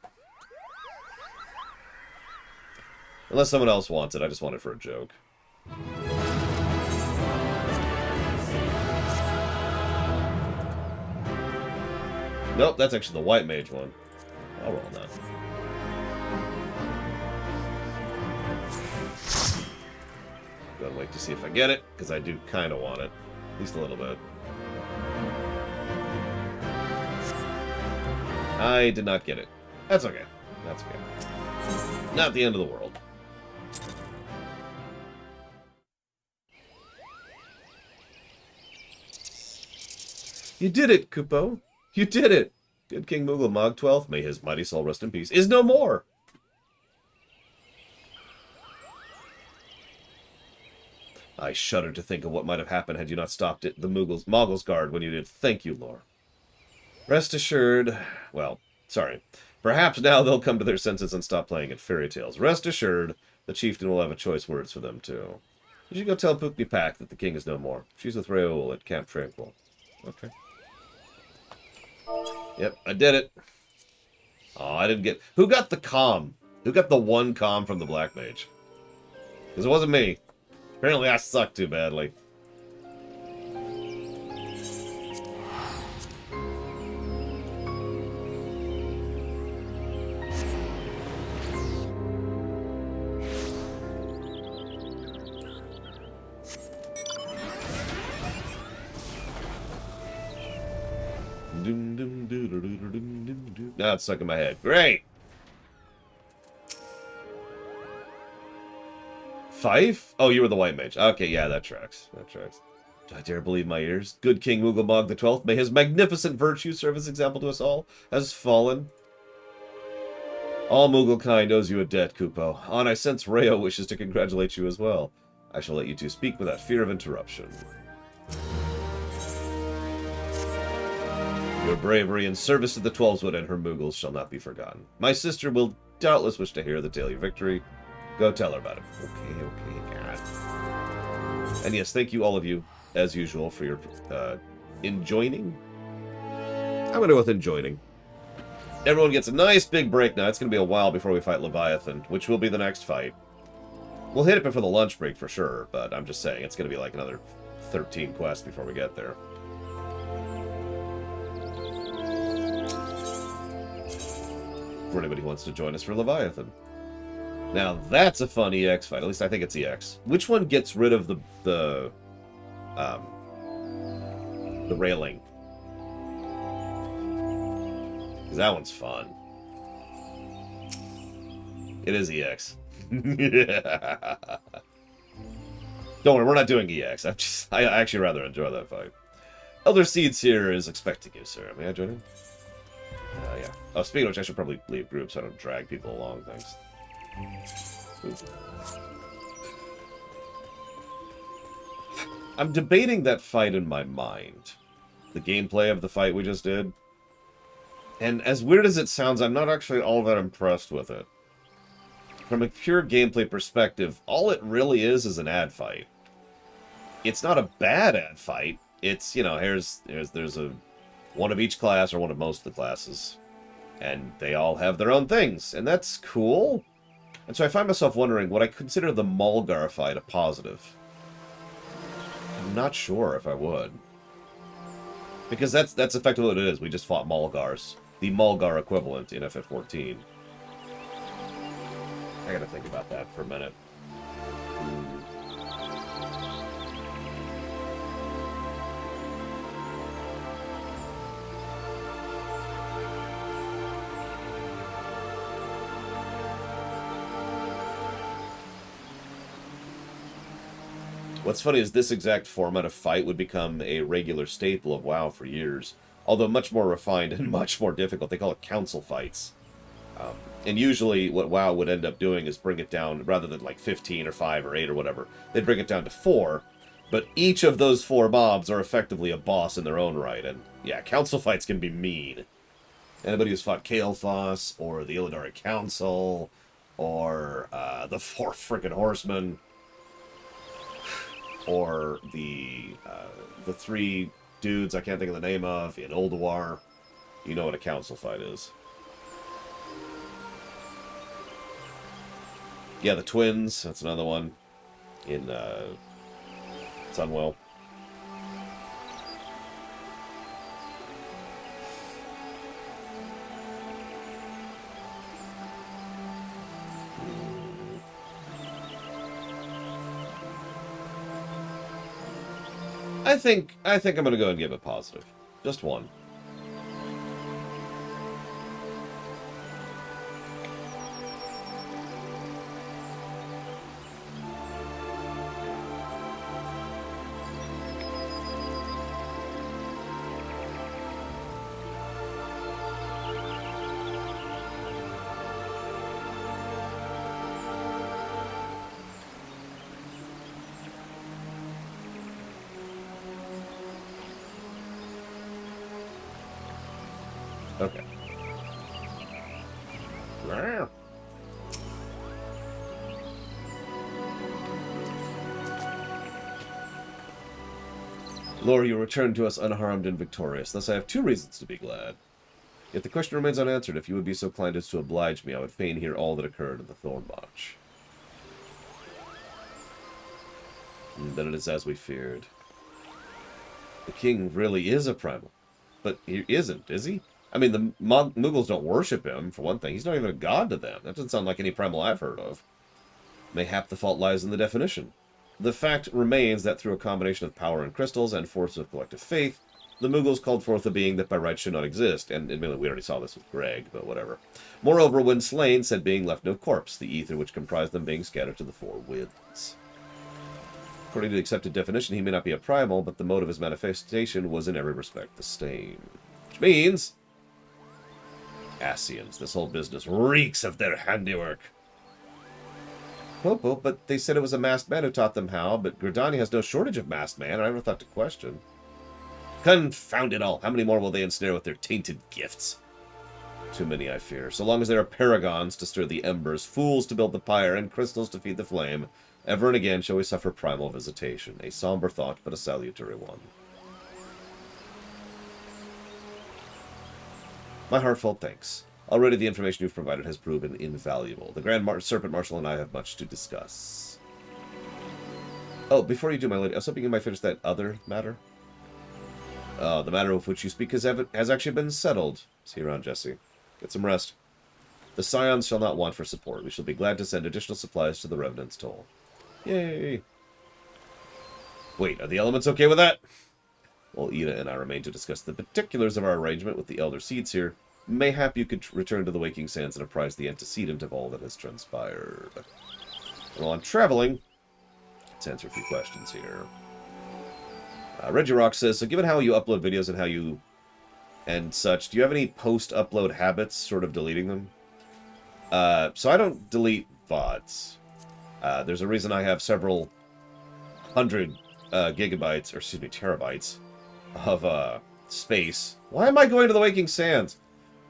Unless someone else wants it. I just want it for a joke. Nope, that's actually the white mage one. I'll roll on that. Gotta wait to see if I get it, because I do kind of want it. At least a little bit. I did not get it. That's okay. That's okay. Not the end of the world. You did it, Kupo. You did it. Good King Moogle Mog 12th, may his mighty soul rest in peace, is no more. I shudder to think of what might have happened had you not stopped it, the Moggle's guard when you did. Thank you, Lore. Rest assured, well, sorry. Perhaps now they'll come to their senses and stop playing at fairy tales. Rest assured, the chieftain will have a choice words for them, too. You should go tell Pukni Pak that the king is no more. She's with Raoul at Camp Tranquil. Okay. Yep, I did it. Oh, I didn't get... Who got the comm? Who got the one comm from the Black Mage? Because it wasn't me. Apparently I suck too badly. Now it's stuck in my head. Great! Fife? Oh, you were the white mage. Okay, yeah, that tracks. That tracks. Do I dare believe my ears? Good King Mooglebog the 12th, may his magnificent virtue serve as example to us all, has fallen. All Mooglekind owes you a debt, Kupo. And I sense Reo wishes to congratulate you as well. I shall let you two speak without fear of interruption. Your bravery and service to the Twelveswood and her Moogles shall not be forgotten. My sister will doubtless wish to hear the tale of your victory. Go tell her about it. Okay, God. And yes, thank you, all of you, as usual, for your enjoining. I'm going to go with enjoining. Everyone gets a nice big break now. It's going to be a while before we fight Leviathan, which will be the next fight. We'll hit it before the lunch break for sure, but I'm just saying, it's going to be like another 13 quests before we get there. For anybody who wants to join us for Leviathan. Now that's a fun EX fight. At least I think it's EX. Which one gets rid of the railing? Because that one's fun. It is EX. Don't worry, we're not doing EX. I actually rather enjoy that fight. Elder Seeds here is expecting you, sir. May I join him? Yeah. Oh, speaking of which, I should probably leave groups so I don't drag people along. Thanks. Ooh. I'm debating that fight in my mind. The gameplay of the fight we just did. And as weird as it sounds, I'm not actually all that impressed with it. From a pure gameplay perspective, all it really is an ad fight. It's not a bad ad fight. It's, you know, there's a one of each class or one of most of the classes. And they all have their own things. And that's cool. And so I find myself wondering, would I consider the Mulgar fight a positive? I'm not sure if I would. Because that's effectively what it is. We just fought Mulgars. The Mulgar equivalent in FF14. I gotta think about that for a minute. What's funny is this exact format of fight would become a regular staple of WoW for years, although much more refined and much more difficult. They call it council fights. And usually what WoW would end up doing is bring it down, rather than like 15 or 5 or 8 or whatever, they'd bring it down to 4, but each of those 4 mobs are effectively a boss in their own right, and yeah, council fights can be mean. Anybody who's fought Kael'thas, or the Illidari Council, or the 4 frickin' Horsemen, or the 3 dudes I can't think of the name of in Ulduar, you know what a council fight is. Yeah, the twins, that's another one in Sunwell. I think I'm gonna go and give it positive. Just one. Okay. Lord, you returned to us unharmed and victorious. Thus I have 2 reasons to be glad. Yet the question remains unanswered. If you would be so kind as to oblige me, I would fain hear all that occurred in the Thorn March. Then it is as we feared. The king really is a primal. But he isn't, is he? I mean, the Muggles don't worship him, for one thing. He's not even a god to them. That doesn't sound like any primal I've heard of. Mayhap the fault lies in the definition. The fact remains that through a combination of power and crystals and force of collective faith, the Muggles called forth a being that by right should not exist, and admittedly we already saw this with Greg, but whatever. Moreover, when slain, said being left no corpse, the ether which comprised them being scattered to the 4 winds. According to the accepted definition, he may not be a primal, but the mode of his manifestation was in every respect the same. Which means... Ascians, this whole business reeks of their handiwork. Well, but they said it was a masked man who taught them how, but Gridani has no shortage of masked man, I never thought to question. Confound it all! How many more will they ensnare with their tainted gifts? Too many, I fear. So long as there are paragons to stir the embers, fools to build the pyre, and crystals to feed the flame, ever and again shall we suffer primal visitation. A somber thought, but a salutary one. My heartfelt thanks. Already the information you've provided has proven invaluable. The Grand Serpent Marshal and I have much to discuss. Oh, before you do, my lady, I was hoping you might finish that other matter. The matter of which you speak has actually been settled. See you around, Jesse. Get some rest. The Scions shall not want for support. We shall be glad to send additional supplies to the Revenant's Toll. Yay! Wait, are the elements okay with that? While Ida and I remain to discuss the particulars of our arrangement with the Elder Seeds here, mayhap you could return to the Waking Sands and apprise the antecedent of all that has transpired. And while I'm traveling, let's answer a few questions here. Regirock says, so given how you upload videos and how you... and such, do you have any post-upload habits, sort of deleting them? So I don't delete VODs. There's a reason I have several hundred gigabytes, or excuse me, terabytes of space. Why am I going to the Waking Sands?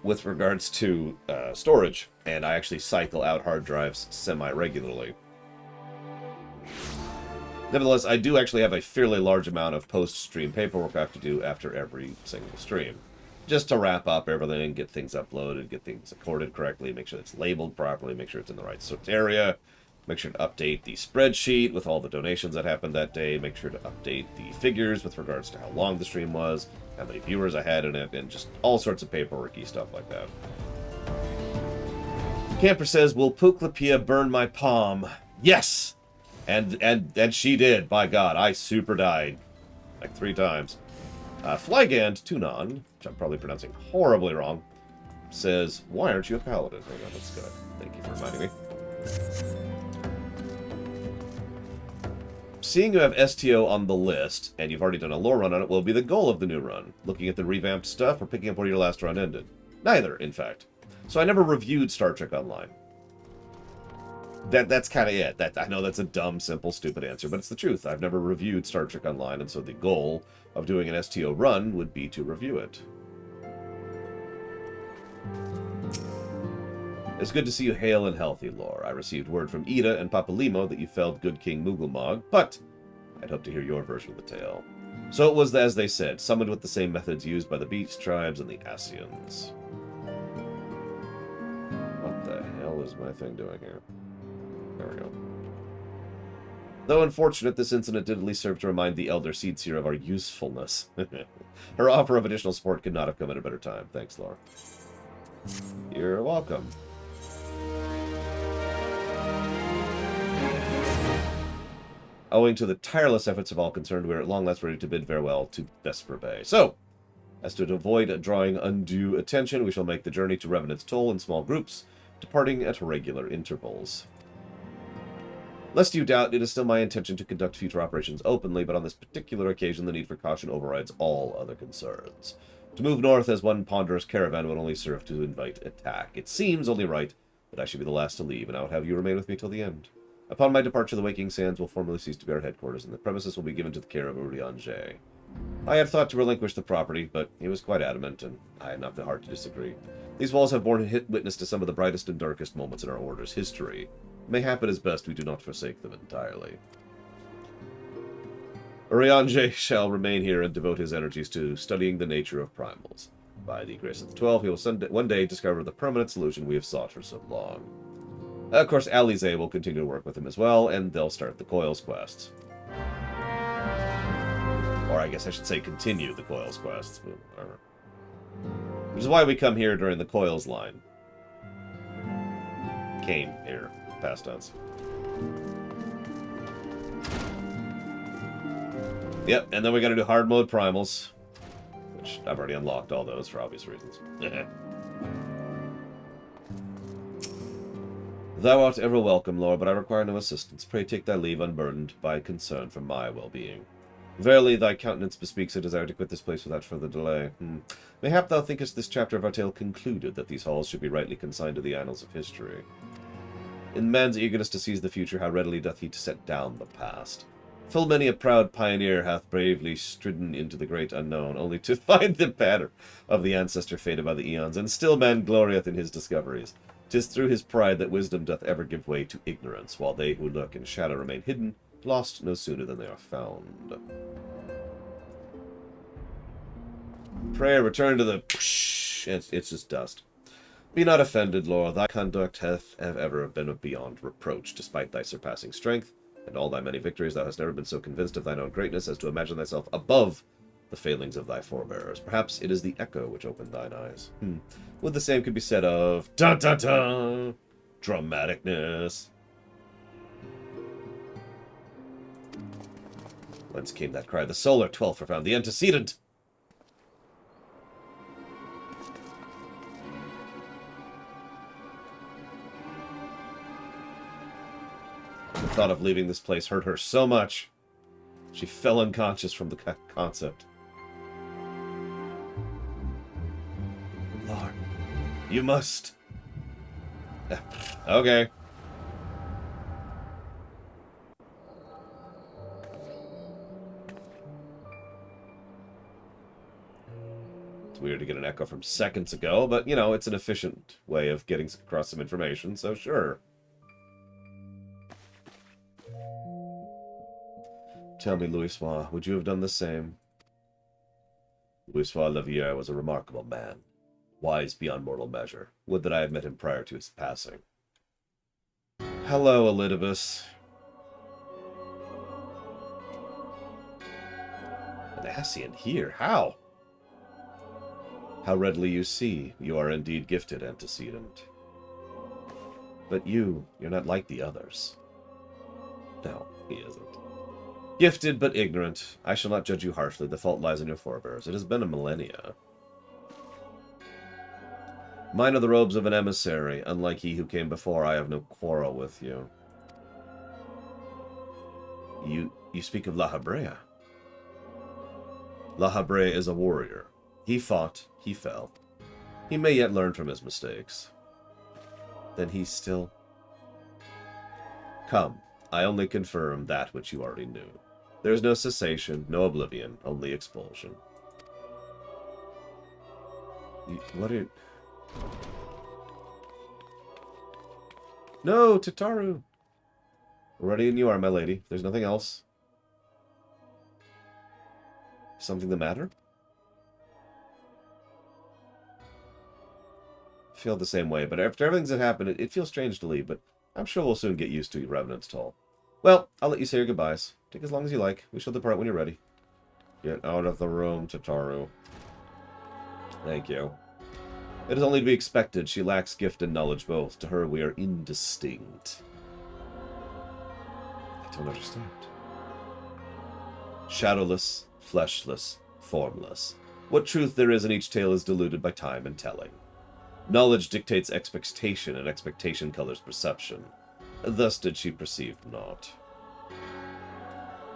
With regards to storage, and I actually cycle out hard drives semi-regularly. Nevertheless, I do actually have a fairly large amount of post-stream paperwork I have to do after every single stream. just to wrap up everything, get things uploaded, get things recorded correctly, make sure it's labeled properly, make sure it's in the right area, make sure to update the spreadsheet with all the donations that happened that day, make sure to update the figures with regards to how long the stream was, how many viewers I had in it, and just all sorts of paperworky stuff like that. Camper says, will Puklapia burn my palm? Yes! And she did, by God. I super died. Like 3 times. Flygand Tunon, which I'm probably pronouncing horribly wrong, says, why aren't you a paladin? Hang on, that's good. Thank you for reminding me. Seeing you have STO on the list, and you've already done a lore run on it, will be the goal of the new run. Looking at the revamped stuff, or picking up where your last run ended? Neither, in fact. So I never reviewed Star Trek Online. That's kind of it. I know that's a dumb, simple, stupid answer, but it's the truth. I've never reviewed Star Trek Online, and so the goal of doing an STO run would be to review it. It's good to see you hale and healthy, Lore. I received word from Ida and Papa Limo that you felled good King Mooglmog, but I'd hope to hear your version of the tale. So it was, as they said, summoned with the same methods used by the Beach Tribes and the Asians. What the hell is my thing doing here? There we go. Though unfortunate, this incident did at least serve to remind the Elder Seedseer of our usefulness. Her offer of additional support could not have come at a better time. Thanks, Laura. You're welcome. Owing to the tireless efforts of all concerned, we are at long last ready to bid farewell to Vesper Bay. So, as to avoid drawing undue attention, we shall make the journey to Revenant's Toll in small groups, departing at regular intervals. Lest you doubt, it is still my intention to conduct future operations openly, but on this particular occasion the need for caution overrides all other concerns. To move north as one ponderous caravan would only serve to invite attack. It seems only right that I should be the last to leave, and I would have you remain with me till the end. Upon my departure, the Waking Sands will formally cease to be our headquarters, and the premises will be given to the care of Urianger. I had thought to relinquish the property, but he was quite adamant, and I had not the heart to disagree. These walls have borne witness to some of the brightest and darkest moments in our Order's history. Mayhap it is best we do not forsake them entirely. Urianger shall remain here and devote his energies to studying the nature of primals. By the grace of the 12, he will one day discover the permanent solution we have sought for so long. Of course, Alize will continue to work with him as well, and they'll start the Coils quests. Or I guess I should say continue the Coils quests. Which is why we come here during the Coils line. Came here, past tense. Yep, and then we gotta do hard mode primals. Which I've already unlocked all those for obvious reasons. Thou art ever welcome, Lord, but I require no assistance. Pray take thy leave unburdened by concern for my well-being. Verily, thy countenance bespeaks a desire to quit this place without further delay. Mayhap thou thinkest this chapter of our tale concluded, that these halls should be rightly consigned to the annals of history. In man's eagerness to seize the future, how readily doth he set down the past. Full many a proud pioneer hath bravely stridden into the great unknown, only to find the banner of the ancestor faded by the eons, and still man glorieth in his discoveries. 'Tis through his pride that wisdom doth ever give way to ignorance, while they who lurk in shadow remain hidden, lost no sooner than they are found. Prayer, return to the... It's just dust. Be not offended, Lord. Thy conduct have ever been beyond reproach, despite thy surpassing strength, and all thy many victories. Thou hast never been so convinced of thine own greatness as to imagine thyself above the failings of thy forebears. Perhaps it is the echo which opened thine eyes. Would the same could be said of... Dun-dun-dun! Dramaticness. Whence came that cry? The solar 12th found the antecedent. The thought of leaving this place hurt her so much. She fell unconscious from the concept. Lord, you must... Okay. It's weird to get an echo from seconds ago, but, you know, it's an efficient way of getting across some information, so sure. Tell me, Louis, would you have done the same? Louis Lavier was a remarkable man, wise beyond mortal measure. Would that I had met him prior to his passing. Hello, Elidibus. An Ascian here? How? How readily you see, you are indeed gifted, antecedent. But you're not like the others. No, he isn't. Gifted but ignorant. I shall not judge you harshly. The fault lies in your forebears. It has been a millennia. Mine are the robes of an emissary. Unlike he who came before, I have no quarrel with you. You speak of La Habrea. La Habrea is a warrior. He fought, he fell. He may yet learn from his mistakes. Then he's still... Come, I only confirm that which you already knew. There is no cessation, no oblivion, only expulsion. What are... No, Tataru! Ready and you are, my lady. There's nothing else. Something the matter? I feel the same way, but after everything's that happened, it feels strange to leave, but I'm sure we'll soon get used to Revenant's Toll. Well, I'll let you say your goodbyes. Take as long as you like. We shall depart when you're ready. Get out of the room, Tataru. Thank you. It is only to be expected. She lacks gift and knowledge both. To her, we are indistinct. I don't understand. Shadowless, fleshless, formless. What truth there is in each tale is diluted by time and telling. Knowledge dictates expectation, and expectation colors perception. Thus did she perceive naught.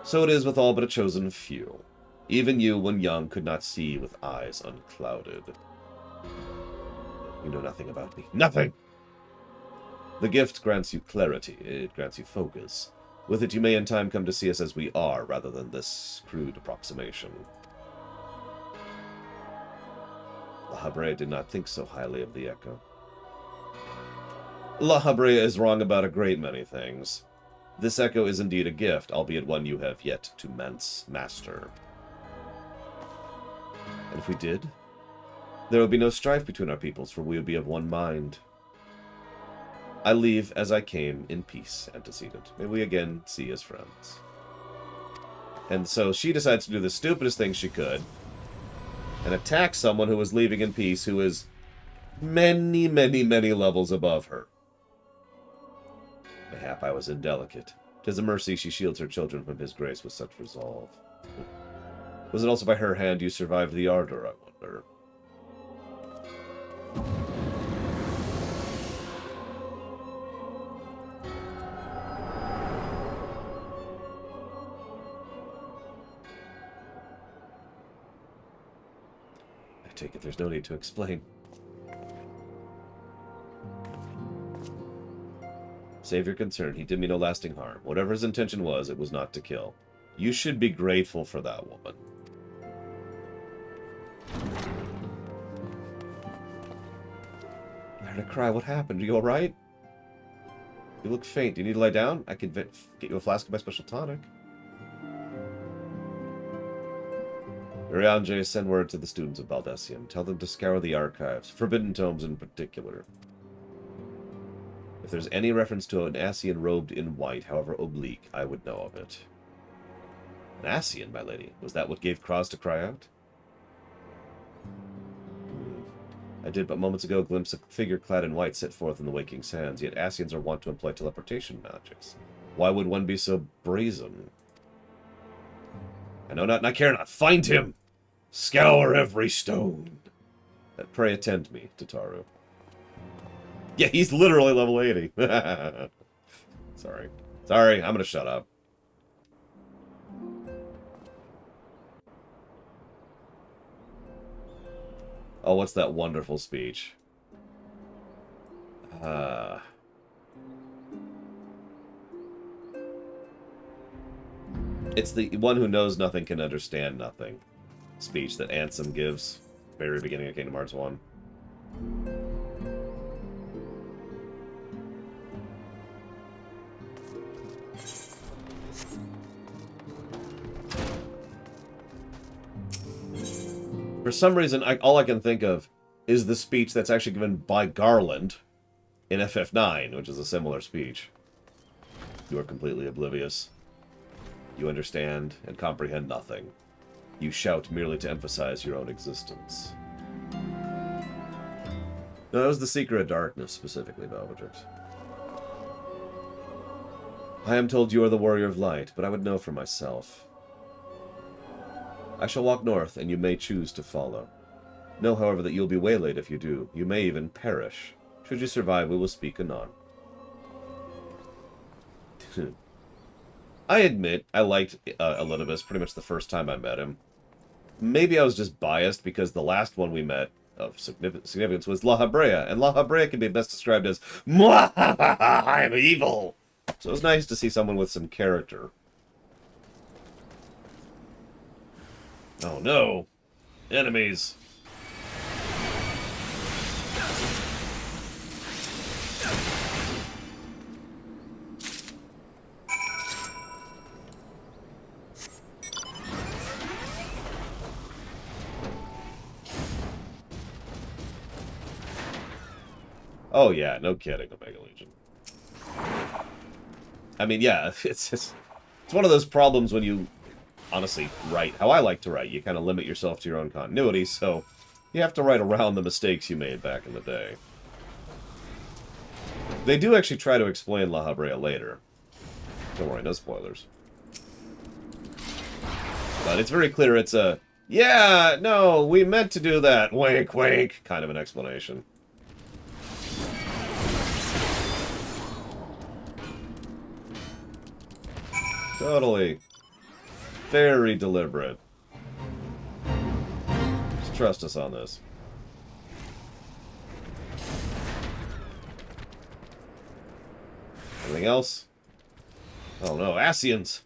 So it is with all but a chosen few. Even you, when young, could not see with eyes unclouded. You know nothing about me. Nothing! The gift grants you clarity. It grants you focus. With it, you may in time come to see us as we are, rather than this crude approximation. La Habrea did not think so highly of the Echo. La Habrea is wrong about a great many things. This Echo is indeed a gift, albeit one you have yet to master. And if we did, there would be no strife between our peoples, for we would be of one mind. I leave as I came, in peace, antecedent. May we again see as friends. And so she decides to do the stupidest thing she could, and attack someone who was leaving in peace, who is many, many, many levels above her. Mayhap I was indelicate. 'Tis a mercy she shields her children from his grace with such resolve. Was it also by her hand you survived the ardor, I wonder? I take it there's no need to explain. Save your concern. He did me no lasting harm. Whatever his intention was, it was not to kill. You should be grateful for that woman. I heard a cry. What happened? Are you alright? You look faint. Do you need to lie down? I could get you a flask of my special tonic. Urianger, send word to the students of Baldessian. Tell them to scour the archives, forbidden tomes in particular. If there's any reference to an Ascian robed in white, however oblique, I would know of it. An Ascian, my lady? Was that what gave Kraz to cry out? I did but moments ago glimpse a figure clad in white set forth in the waking sands, yet Ascians are wont to employ teleportation magics. Why would one be so brazen? I know not, and I care not. Find him! Scour every stone! Pray attend me, Tataru. Yeah, he's literally level 80. Sorry. Sorry, I'm gonna shut up. Oh, what's that wonderful speech? It's the one who knows nothing can understand nothing speech that Ansem gives. Very beginning of Kingdom Hearts 1. For some reason, all I can think of is the speech that's actually given by Garland in FF9, which is a similar speech. You are completely oblivious. You understand and comprehend nothing. You shout merely to emphasize your own existence. No, that was the Seeker of Darkness, specifically, Valvatrix. I am told you are the Warrior of Light, but I would know for myself. I shall walk north, and you may choose to follow. Know, however, that you'll be waylaid if you do. You may even perish. Should you survive, we will speak anon. I admit, I liked Elidibus pretty much the first time I met him. Maybe I was just biased because the last one we met of significance was La Habrea, and La Habrea can be best described as I am evil. So it was nice to see someone with some character. Oh no. Enemies. Oh yeah, no kidding, Omega Legion. I mean, yeah, it's one of those problems when you honestly write how I like to write. You kind of limit yourself to your own continuity, so you have to write around the mistakes you made back in the day. They do actually try to explain La Habrea later. Don't worry, no spoilers. But it's very clear it's a, yeah, no, we meant to do that, wink, wink, kind of an explanation. Totally. Very deliberate. Just trust us on this. Anything else? Oh no, Asians!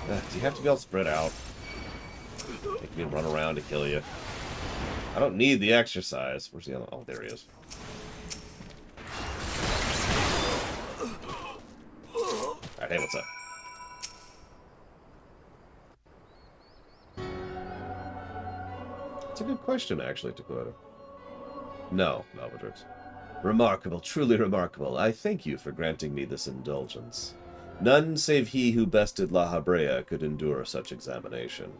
Do you have to be all spread out? Make me run around to kill you. I don't need the exercise. Where's the other? Oh, there he is. Alright, hey, what's up? It's a good question, actually, Dakota. No, Valvatrix. Remarkable, truly remarkable. I thank you for granting me this indulgence. None save he who bested La Habrea could endure such examination.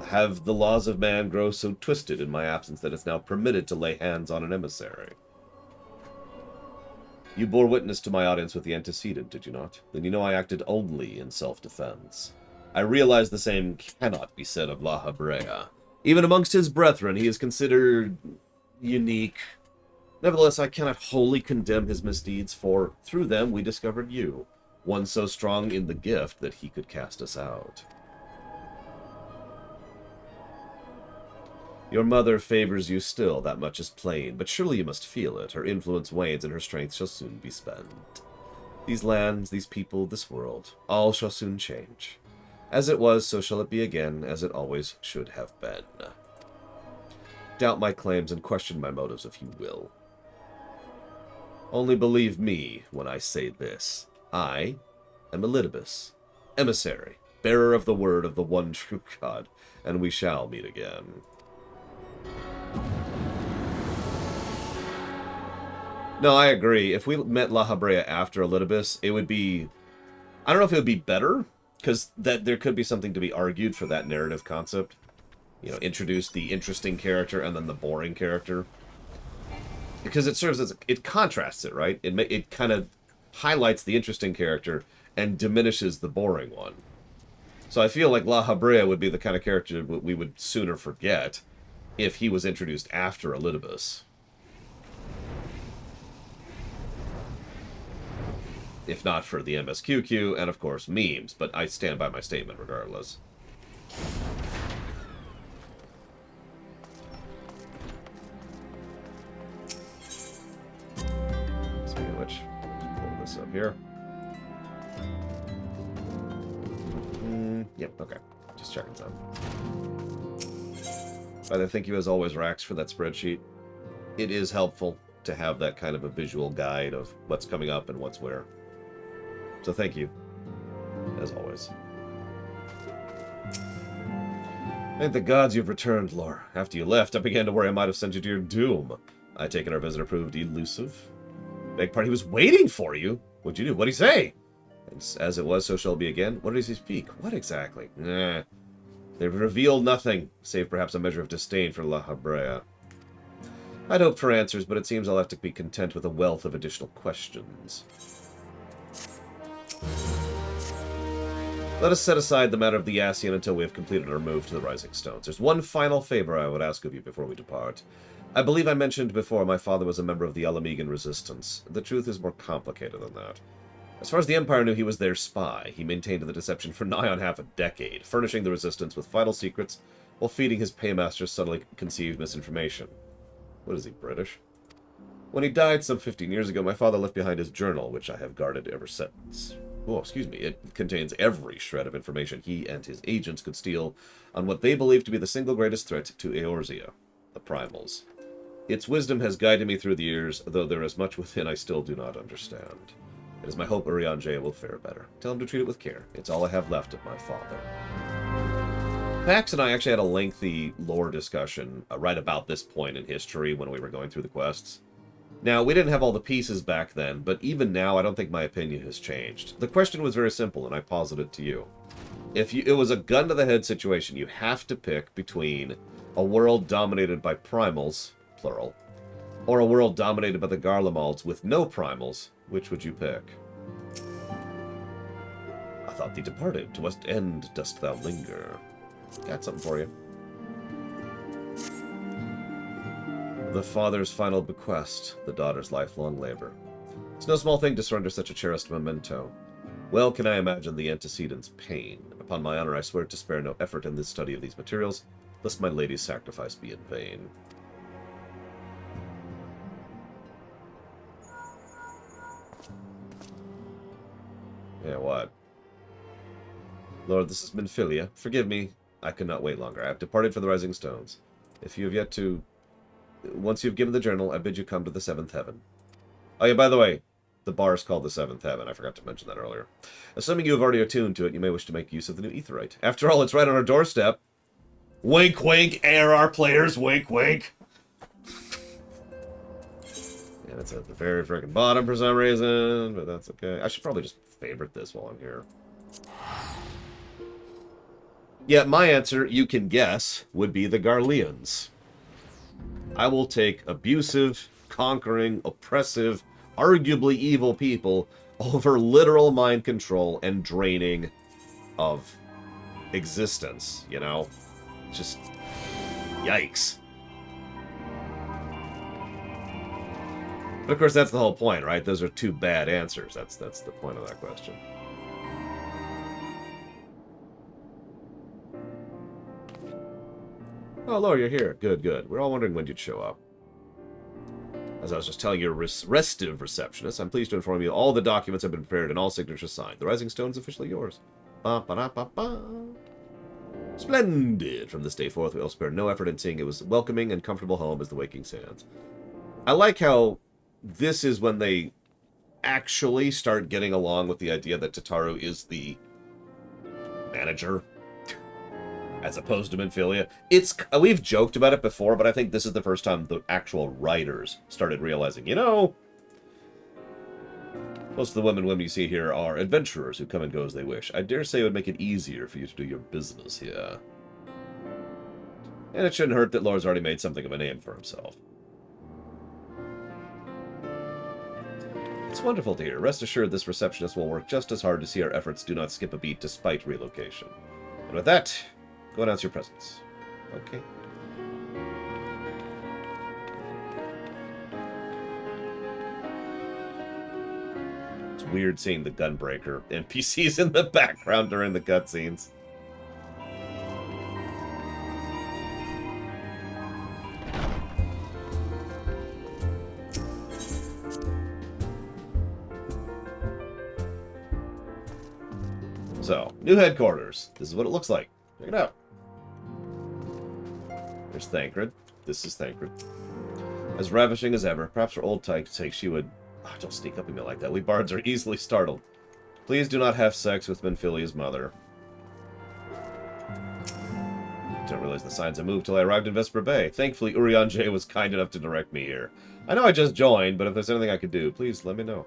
Have the laws of man grown so twisted in my absence that it's now permitted to lay hands on an emissary? You bore witness to my audience with the antecedent, did you not? Then you know I acted only in self-defense. I realize the same cannot be said of La Habrea. Even amongst his brethren, he is considered unique. Nevertheless, I cannot wholly condemn his misdeeds, for through them we discovered you, one so strong in the gift that he could cast us out. Your mother favors you still, that much is plain, but surely you must feel it. Her influence wanes, and her strength shall soon be spent. These lands, these people, this world, all shall soon change. As it was, so shall it be again, as it always should have been. Doubt my claims and question my motives if you will. Only believe me when I say this. I am Elidibus, emissary, bearer of the word of the one true God, and we shall meet again. No, I agree. If we met La Habrea after Elidibus, it would be... I don't know if it would be better, because there could be something to be argued for that narrative concept. You know, introduce the interesting character and then the boring character. Because it serves as... it contrasts it, right? It kind of highlights the interesting character and diminishes the boring one. So I feel like La Habrea would be the kind of character we would sooner forget if he was introduced after Elidibus. If not for the MSQ and, of course, memes. But I stand by my statement regardless. Speaking of which, pull this up here. Yep, okay. Just checking some. But I thank you as always, Rax, for that spreadsheet. It is helpful to have that kind of a visual guide of what's coming up and what's where. So thank you, as always. Thank the gods you've returned, Lore. After you left, I began to worry I might have sent you to your doom. I take it our visitor proved elusive. Beg pardon, he was waiting for you? What'd you do? What'd he say? And as it was, so shall it be again. What does he speak? What exactly? They've revealed nothing, save perhaps a measure of disdain for La Habrea. I'd hoped for answers, but it seems I'll have to be content with a wealth of additional questions. Let us set aside the matter of the Ascian until we have completed our move to the Rising Stones. There's one final favor I would ask of you before we depart. I believe I mentioned before my father was a member of the Alamegan Resistance. The truth is more complicated than that. As far as the Empire knew, he was their spy. He maintained the deception for nigh on half a decade, furnishing the Resistance with vital secrets while feeding his paymasters subtly conceived misinformation. What is he, British? When he died some 15 years ago, my father left behind his journal, which I have guarded ever since. Oh, excuse me. It contains every shred of information he and his agents could steal on what they believe to be the single greatest threat to Eorzea, the Primals. Its wisdom has guided me through the years, though there is much within I still do not understand. It is my hope Urianger will fare better. Tell him to treat it with care. It's all I have left of my father. Pax and I actually had a lengthy lore discussion right about this point in history when we were going through the quests. Now, we didn't have all the pieces back then, but even now I don't think my opinion has changed. The question was very simple, and I posited it to you. If it was a gun-to-the-head situation, you have to pick between a world dominated by primals, plural, or a world dominated by the Garlemalds with no primals. Which would you pick? I thought thee departed. To what end dost thou linger? Got something for you. The father's final bequest, the daughter's lifelong labor. It's no small thing to surrender such a cherished memento. Well can I imagine the antecedent's pain. Upon my honor, I swear to spare no effort in the study of these materials, lest my lady's sacrifice be in vain. Yeah, what? Lord, this has been Philia. Forgive me. I could not wait longer. I have departed for the Rising Stones. If you have yet to... Once you've given the journal, I bid you come to the Seventh Heaven. Oh yeah, by the way, the bar is called the Seventh Heaven. I forgot to mention that earlier. Assuming you have already attuned to it, you may wish to make use of the new Aetheryte. After all, it's right on our doorstep. Wink, wink, ARR players, wink, wink. And it's at the very freaking bottom for some reason, but that's okay. I should probably just favorite this while I'm here. Yeah, my answer, you can guess, would be the Garleans. I will take abusive, conquering, oppressive, arguably evil people over literal mind control and draining of existence, you know? Just yikes. But of course, that's the whole point, right? Those are two bad answers. That's the point of that question. Oh, Laura, you're here. Good, good. We're all wondering when you'd show up. As I was just telling your restive receptionist, I'm pleased to inform you all the documents have been prepared and all signatures signed. The Rising Stone is officially yours. Ba-ba-da-ba-ba. Splendid! From this day forth, we will spare no effort in seeing it was a welcoming and comfortable home as the waking sands. I like how this is when they actually start getting along with the idea that Tataru is the manager, as opposed to Minfilia. We've joked about it before, but I think this is the first time the actual writers started realizing, you know, most of the women you see here are adventurers who come and go as they wish. I dare say it would make it easier for you to do your business here. And it shouldn't hurt that Lor's already made something of a name for himself. It's wonderful to hear. Rest assured this receptionist will work just as hard to see our efforts do not skip a beat despite relocation. And with that, go announce your presence. Okay. It's weird seeing the Gunbreaker NPCs in the background during the cutscenes. So, new headquarters. This is what it looks like. Check it out. There's Thancred. This is Thancred. As ravishing as ever. Perhaps for old time's sake she would... Oh, don't sneak up at me like that. We bards are easily startled. Please do not have sex with Minfilia's mother. didn't realize the signs had moved till I arrived in Vesper Bay. Thankfully, Urian J was kind enough to direct me here. I know I just joined, but if there's anything I could do, please let me know.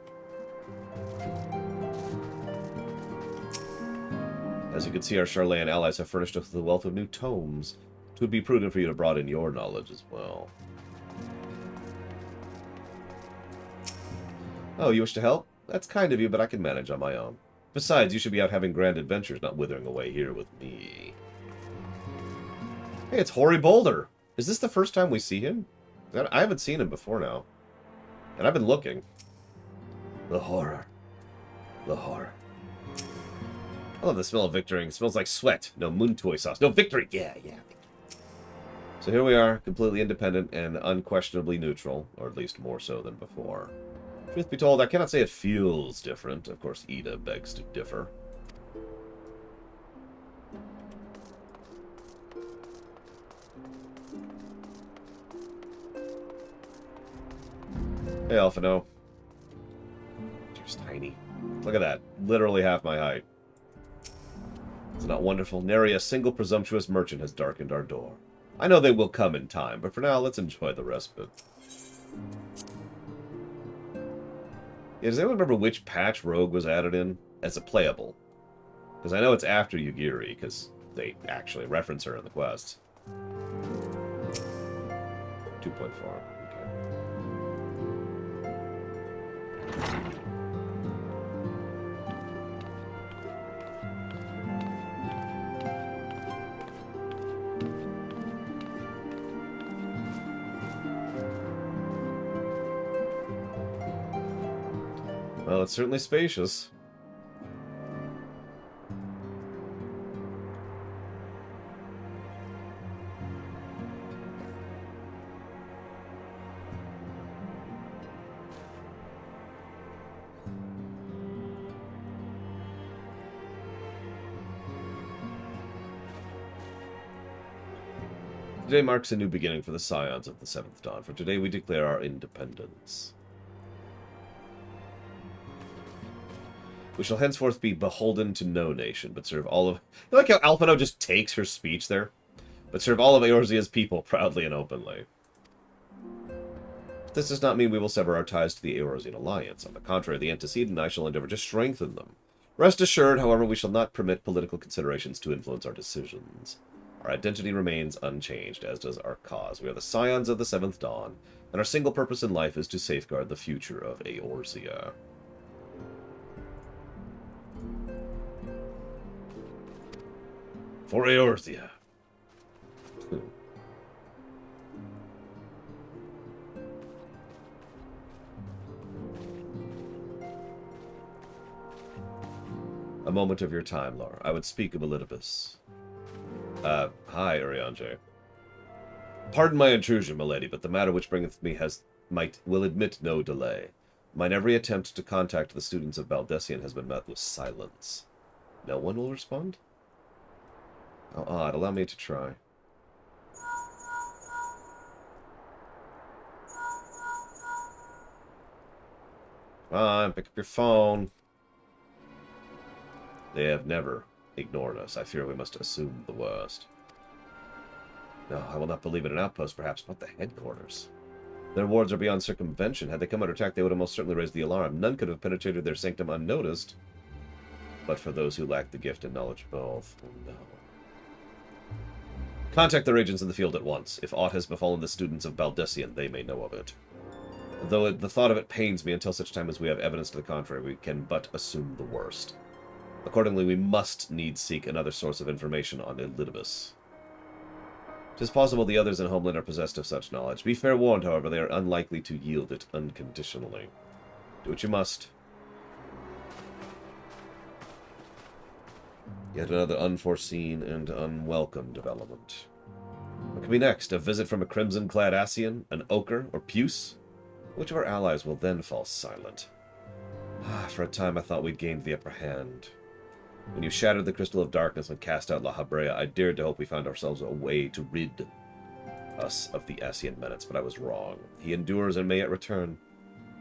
As you can see, our Charlayan allies have furnished us with a wealth of new tomes. It would be prudent for you to broaden your knowledge as well. Oh, you wish to help? That's kind of you, but I can manage on my own. Besides, you should be out having grand adventures, not withering away here with me. Hey, it's Hoary Boulder. Is this the first time we see him? I haven't seen him before now. And I've been looking. The horror. The horror. I love the smell of victory. It smells like sweat. No Moontoy sauce. No victory. Yeah. So here we are, completely independent and unquestionably neutral, or at least more so than before. Truth be told, I cannot say it feels different. Of course, Ida begs to differ. Hey, Alphino. Just tiny. Look at that. Literally half my height. It's not wonderful. Nary a single presumptuous merchant has darkened our door. I know they will come in time, but for now, let's enjoy the respite. Yeah, does anyone remember which patch Rogue was added in as a playable? Because I know it's after Yugiri, because they actually reference her in the quest. 2.4. Well, it's certainly spacious. Today marks a new beginning for the Scions of the Seventh Dawn. For today we declare our independence. We shall henceforth be beholden to no nation, but serve all of... I like how Alphino just takes her speech there. But serve all of Eorzea's people proudly and openly. This does not mean we will sever our ties to the Eorzean alliance. On the contrary, the antecedent and I shall endeavor to strengthen them. Rest assured, however, we shall not permit political considerations to influence our decisions. Our identity remains unchanged, as does our cause. We are the Scions of the Seventh Dawn, and our single purpose in life is to safeguard the future of Eorzea. For Eorzea. A moment of your time, Laura. I would speak of Elidibus. Hi, Urianger. Pardon my intrusion, milady, but the matter which bringeth me will admit no delay. Mine every attempt to contact the students of Baldessian has been met with silence. No one will respond? How odd. Allow me to try. Come on, pick up your phone. They have never ignored us. I fear we must assume the worst. No, I will not believe in an outpost, perhaps, but the headquarters. Their wards are beyond circumvention. Had they come under attack, they would have most certainly raised the alarm. None could have penetrated their sanctum unnoticed. But for those who lack the gift and knowledge both, oh no. Contact their agents in the field at once. If aught has befallen the students of Baldessian, they may know of it. Though the thought of it pains me, until such time as we have evidence to the contrary, we can but assume the worst. Accordingly, we must needs seek another source of information on Elidibus. 'Tis possible the others in Homeland are possessed of such knowledge. Be fair warned, however, they are unlikely to yield it unconditionally. Do what you must. Yet another unforeseen and unwelcome development. What could be next? A visit from a crimson-clad Ascian? An Ochre? Or Puce? Which of our allies will then fall silent? For a time I thought we'd gained the upper hand. When you shattered the Crystal of Darkness and cast out La Habrea, I dared to hope we found ourselves a way to rid us of the Ascian menace, but I was wrong. He endures and may yet return.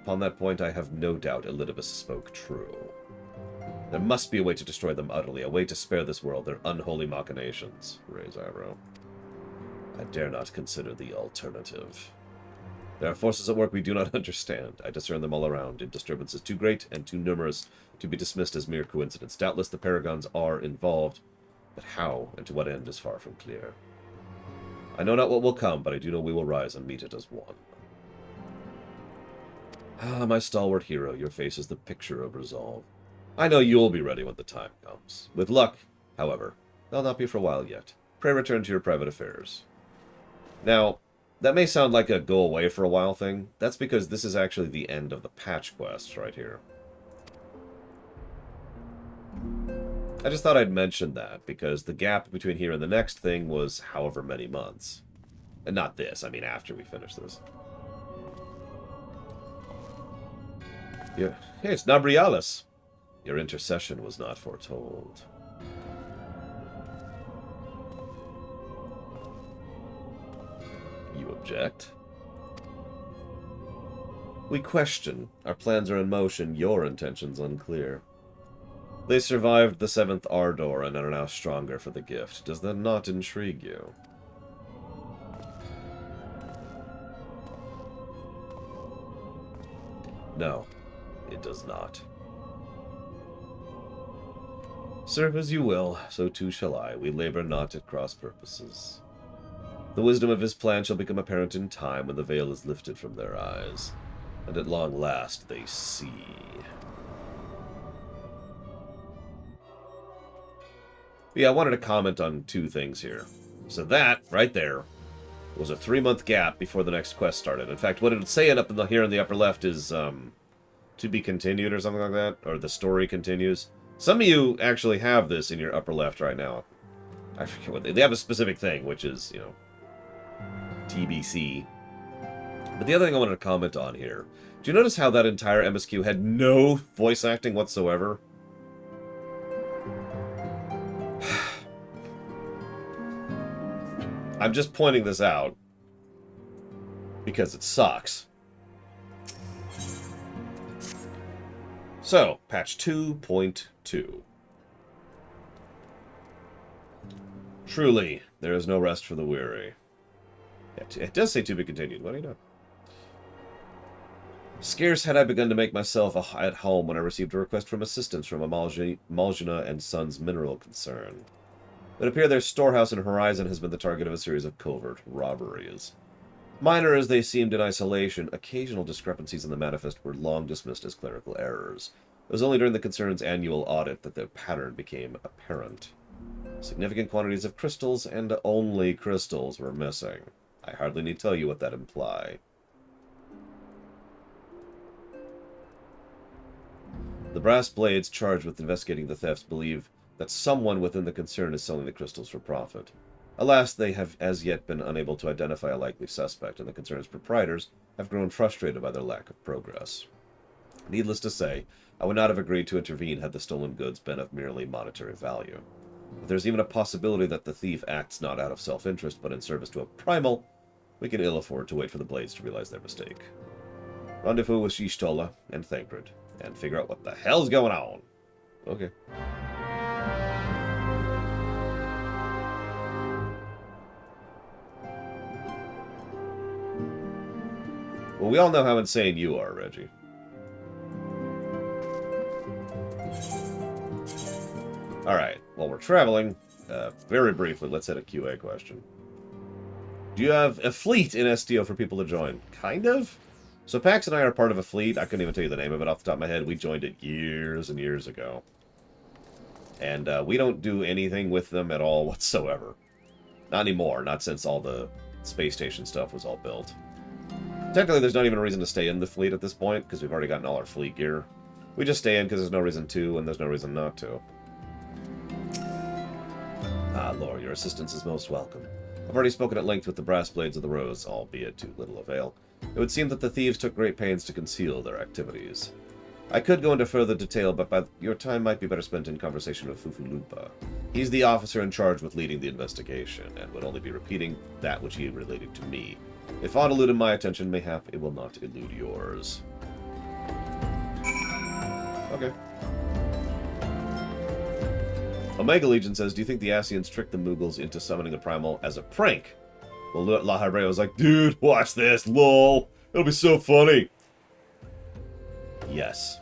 Upon that point, I have no doubt Elidibus spoke true. There must be a way to destroy them utterly, a way to spare this world their unholy machinations. Raise eyebrow. I dare not consider the alternative. There are forces at work we do not understand. I discern them all around, in disturbances too great and too numerous to be dismissed as mere coincidence. Doubtless the Paragons are involved, but how and to what end is far from clear. I know not what will come, but I do know we will rise and meet it as one. Ah, my stalwart hero, your face is the picture of resolve. I know you'll be ready when the time comes. With luck, however, that'll not be for a while yet. Pray return to your private affairs. Now, that may sound like a go away for a while thing. That's because this is actually the end of the patch quests right here. I just thought I'd mention that, because the gap between here and the next thing was however many months. And not this, I mean after we finish this. Yeah. Hey, it's Nabrialis. Your intercession was not foretold. You object? We question. Our plans are in motion, your intentions unclear. They survived the 7th Ardor and are now stronger for the gift. Does that not intrigue you? No, it does not. Serve as you will, so too shall I. We labor not at cross purposes. The wisdom of his plan shall become apparent in time when the veil is lifted from their eyes, and at long last they see. Yeah, I wanted to comment on two things here. So that, right there, was a 3-month gap before the next quest started. In fact, what it would say up in the, here in the upper left is to be continued or something like that, or the story continues. Some of you actually have this in your upper left right now. I forget what they have a specific thing, which is, you know, TBC. But the other thing I wanted to comment on here, do you notice how that entire MSQ had no voice acting whatsoever? I'm just pointing this out because it sucks. So, patch 2.2. Truly, there is no rest for the weary. It does say to be continued. What do you know? Scarce had I begun to make myself at home when I received a request from assistance from a Malgina and Sons mineral concern. It would appear their storehouse in Horizon has been the target of a series of covert robberies. Minor as they seemed in isolation, occasional discrepancies in the manifest were long dismissed as clerical errors. It was only during the concern's annual audit that the pattern became apparent. Significant quantities of crystals, and only crystals, were missing. I hardly need tell you what that imply. The brass blades charged with investigating the thefts believe that someone within the concern is selling the crystals for profit. Alas, they have as yet been unable to identify a likely suspect, and the concern's proprietors have grown frustrated by their lack of progress. Needless to say, I would not have agreed to intervene had the stolen goods been of merely monetary value. If there's even a possibility that the thief acts not out of self-interest, but in service to a primal, we can ill afford to wait for the blades to realize their mistake. Rendezvous with Shishtola and Thancred, and figure out what the hell's going on. Okay. Well, we all know how insane you are, Reggie. Alright, while we're traveling, very briefly, let's hit a QA question. Do you have a fleet in STO for people to join? Kind of. So Pax and I are part of a fleet. I couldn't even tell you the name of it off the top of my head. We joined it years and years ago. And we don't do anything with them at all whatsoever. Not anymore, not since all the space station stuff was all built. Technically, there's not even a reason to stay in the fleet at this point, because we've already gotten all our fleet gear. We just stay in because there's no reason to, and there's no reason not to. Ah, Lord, your assistance is most welcome. I've already spoken at length with the brass blades of the Rose, albeit to little avail. It would seem that the thieves took great pains to conceal their activities. I could go into further detail, but your time might be better spent in conversation with Fufulupa. He's the officer in charge with leading the investigation, and would only be repeating that which he related to me. If aught eluded my attention, mayhap it will not elude yours. Okay. Omega Legion says, do you think the Ascians tricked the Mughals into summoning the Primal as a prank? Well, La Habrea was like, dude, watch this, lol. It'll be so funny. Yes.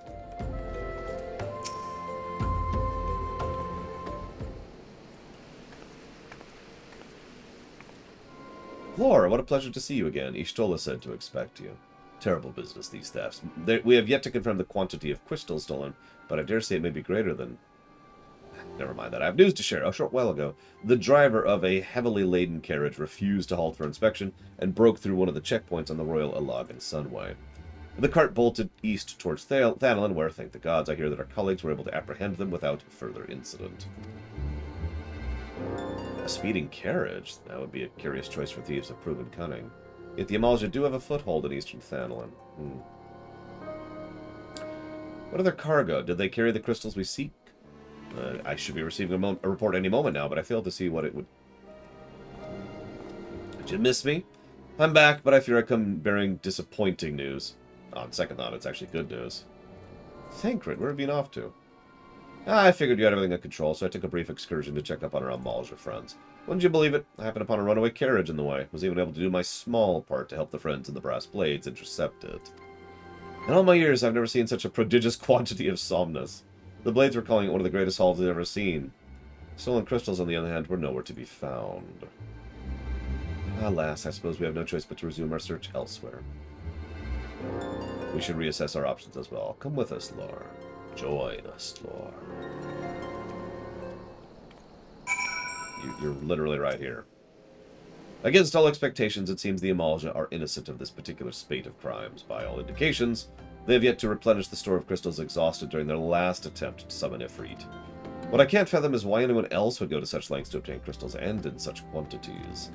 Laura, what a pleasure to see you again. Ishtola said to expect you. Terrible business, these thefts. We have yet to confirm the quantity of crystals stolen, but I dare say it may be greater than... Never mind that. I have news to share. A short while ago, the driver of a heavily laden carriage refused to halt for inspection and broke through one of the checkpoints on the Royal Alagan Sunway. The cart bolted east towards Thanalin, where, thank the gods, I hear that our colleagues were able to apprehend them without further incident. A speeding carriage? That would be a curious choice for thieves of proven cunning. Yet the Amalja do have a foothold in eastern Thanalin. What other cargo? Did they carry the crystals we seek? I should be receiving a report any moment now, but I failed to see what it would... Did you miss me? I'm back, but I fear I come bearing disappointing news. On second thought, it's actually good news. Thancred, where have you been off to? I figured you had everything under control, so I took a brief excursion to check up on our Amalja friends. Wouldn't you believe it? I happened upon a runaway carriage in the way. Was even able to do my small part to help the friends in the Brass Blades intercept it. In all my years, I've never seen such a prodigious quantity of somnus. The Blades were calling it one of the greatest hauls they'd ever seen. Stolen crystals, on the other hand, were nowhere to be found. Alas, I suppose we have no choice but to resume our search elsewhere. We should reassess our options as well. Come with us, Lore. Join us, Lore. You're literally right here. Against all expectations, it seems the Amalja are innocent of this particular spate of crimes. By all indications, they have yet to replenish the store of crystals exhausted during their last attempt to summon Ifrit. What I can't fathom is why anyone else would go to such lengths to obtain crystals, and in such quantities.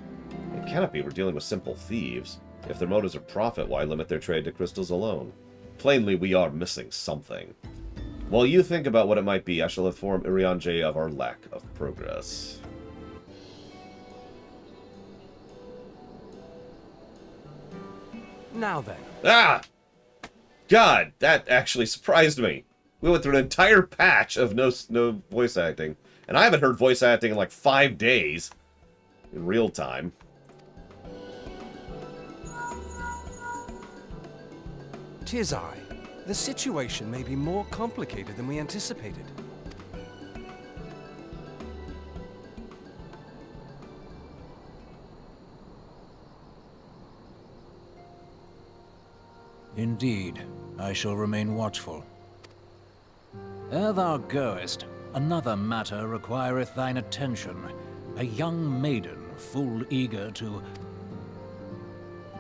It cannot be we're dealing with simple thieves. If their motives are profit, why limit their trade to crystals alone? Plainly, we are missing something. While you think about what it might be, I shall inform Urianger of our lack of progress. Now then. Ah! God, that actually surprised me. We went through an entire patch of no voice acting. And I haven't heard voice acting in like 5 days. In real time. 'Tis I. The situation may be more complicated than we anticipated. Indeed, I shall remain watchful. Ere thou goest, another matter requireth thine attention. A young maiden, full eager to...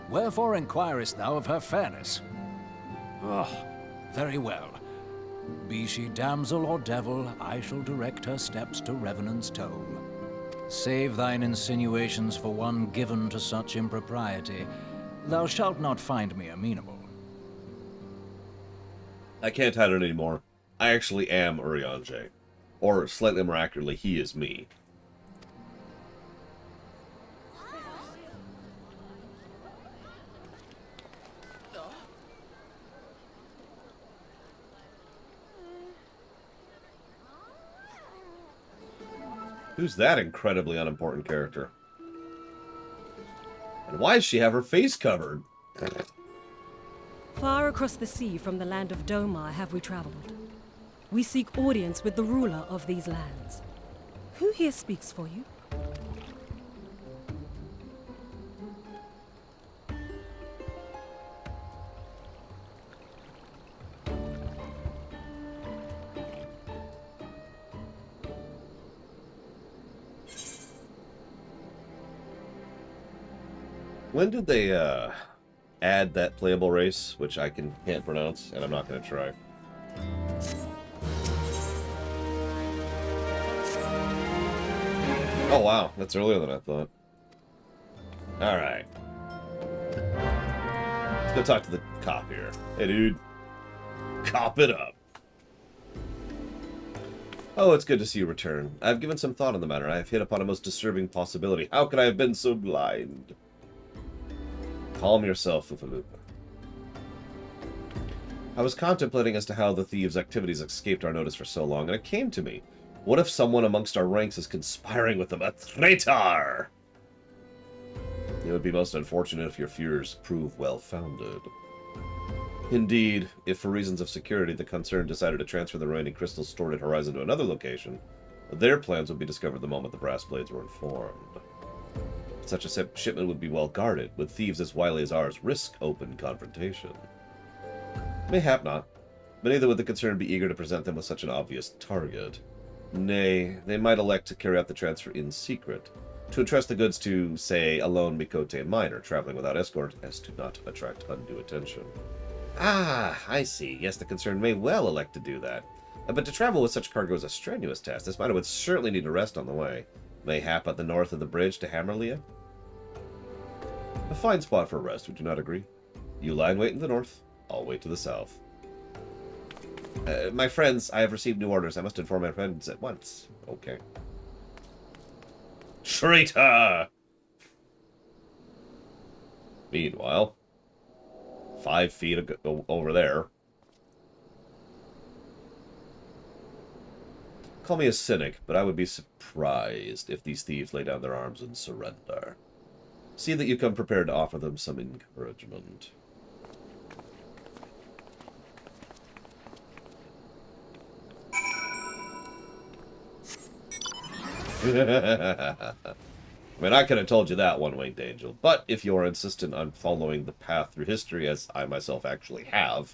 Wherefore inquirest thou of her fairness? Oh, very well. Be she damsel or devil, I shall direct her steps to Revenant's Toll. Save thine insinuations for one given to such impropriety. Thou shalt not find me amenable. I can't hide it anymore. I actually am Urianger. Or, slightly more accurately, he is me. Who's that incredibly unimportant character? And why does she have her face covered? Far across the sea from the land of Domar have we traveled. We seek audience with the ruler of these lands. Who here speaks for you? When did they, add that playable race, which I can't pronounce, and I'm not going to try. Oh wow, that's earlier than I thought. Alright. Let's go talk to the cop here. Hey dude. Cop it up. Oh, it's good to see you return. I've given some thought on the matter. I have hit upon a most disturbing possibility. How could I have been so blind? Calm yourself, Ufalupa. I was contemplating as to how the thieves' activities escaped our notice for so long, and it came to me. What if someone amongst our ranks is conspiring with them? A traitor! It would be most unfortunate if your fears prove well-founded. Indeed, if for reasons of security the concern decided to transfer the remaining crystals stored at Horizon to another location, their plans would be discovered the moment the Brass Blades were informed. Such a shipment would be well guarded, with thieves as wily as ours risk open confrontation. Mayhap not, but neither would the concern be eager to present them with such an obvious target. Nay, they might elect to carry out the transfer in secret, to entrust the goods to, say, a lone Mikote miner traveling without escort, as to not attract undue attention. Ah, I see. Yes, the concern may well elect to do that. But to travel with such cargo is a strenuous task. This miner would certainly need a rest on the way. Mayhap at the north of the bridge to Hammerlia? A fine spot for rest, would you not agree? You lie in wait in the north, I'll wait to the south. My friends, I have received new orders. I must inform my friends at once. Okay. Traitor! Meanwhile, 5 feet over there. Call me a cynic, but I would be surprised if these thieves lay down their arms and surrender. See that you come prepared to offer them some encouragement. I mean, I could have told you that, one-winged angel, but if you're insistent on following the path through history, as I myself actually have,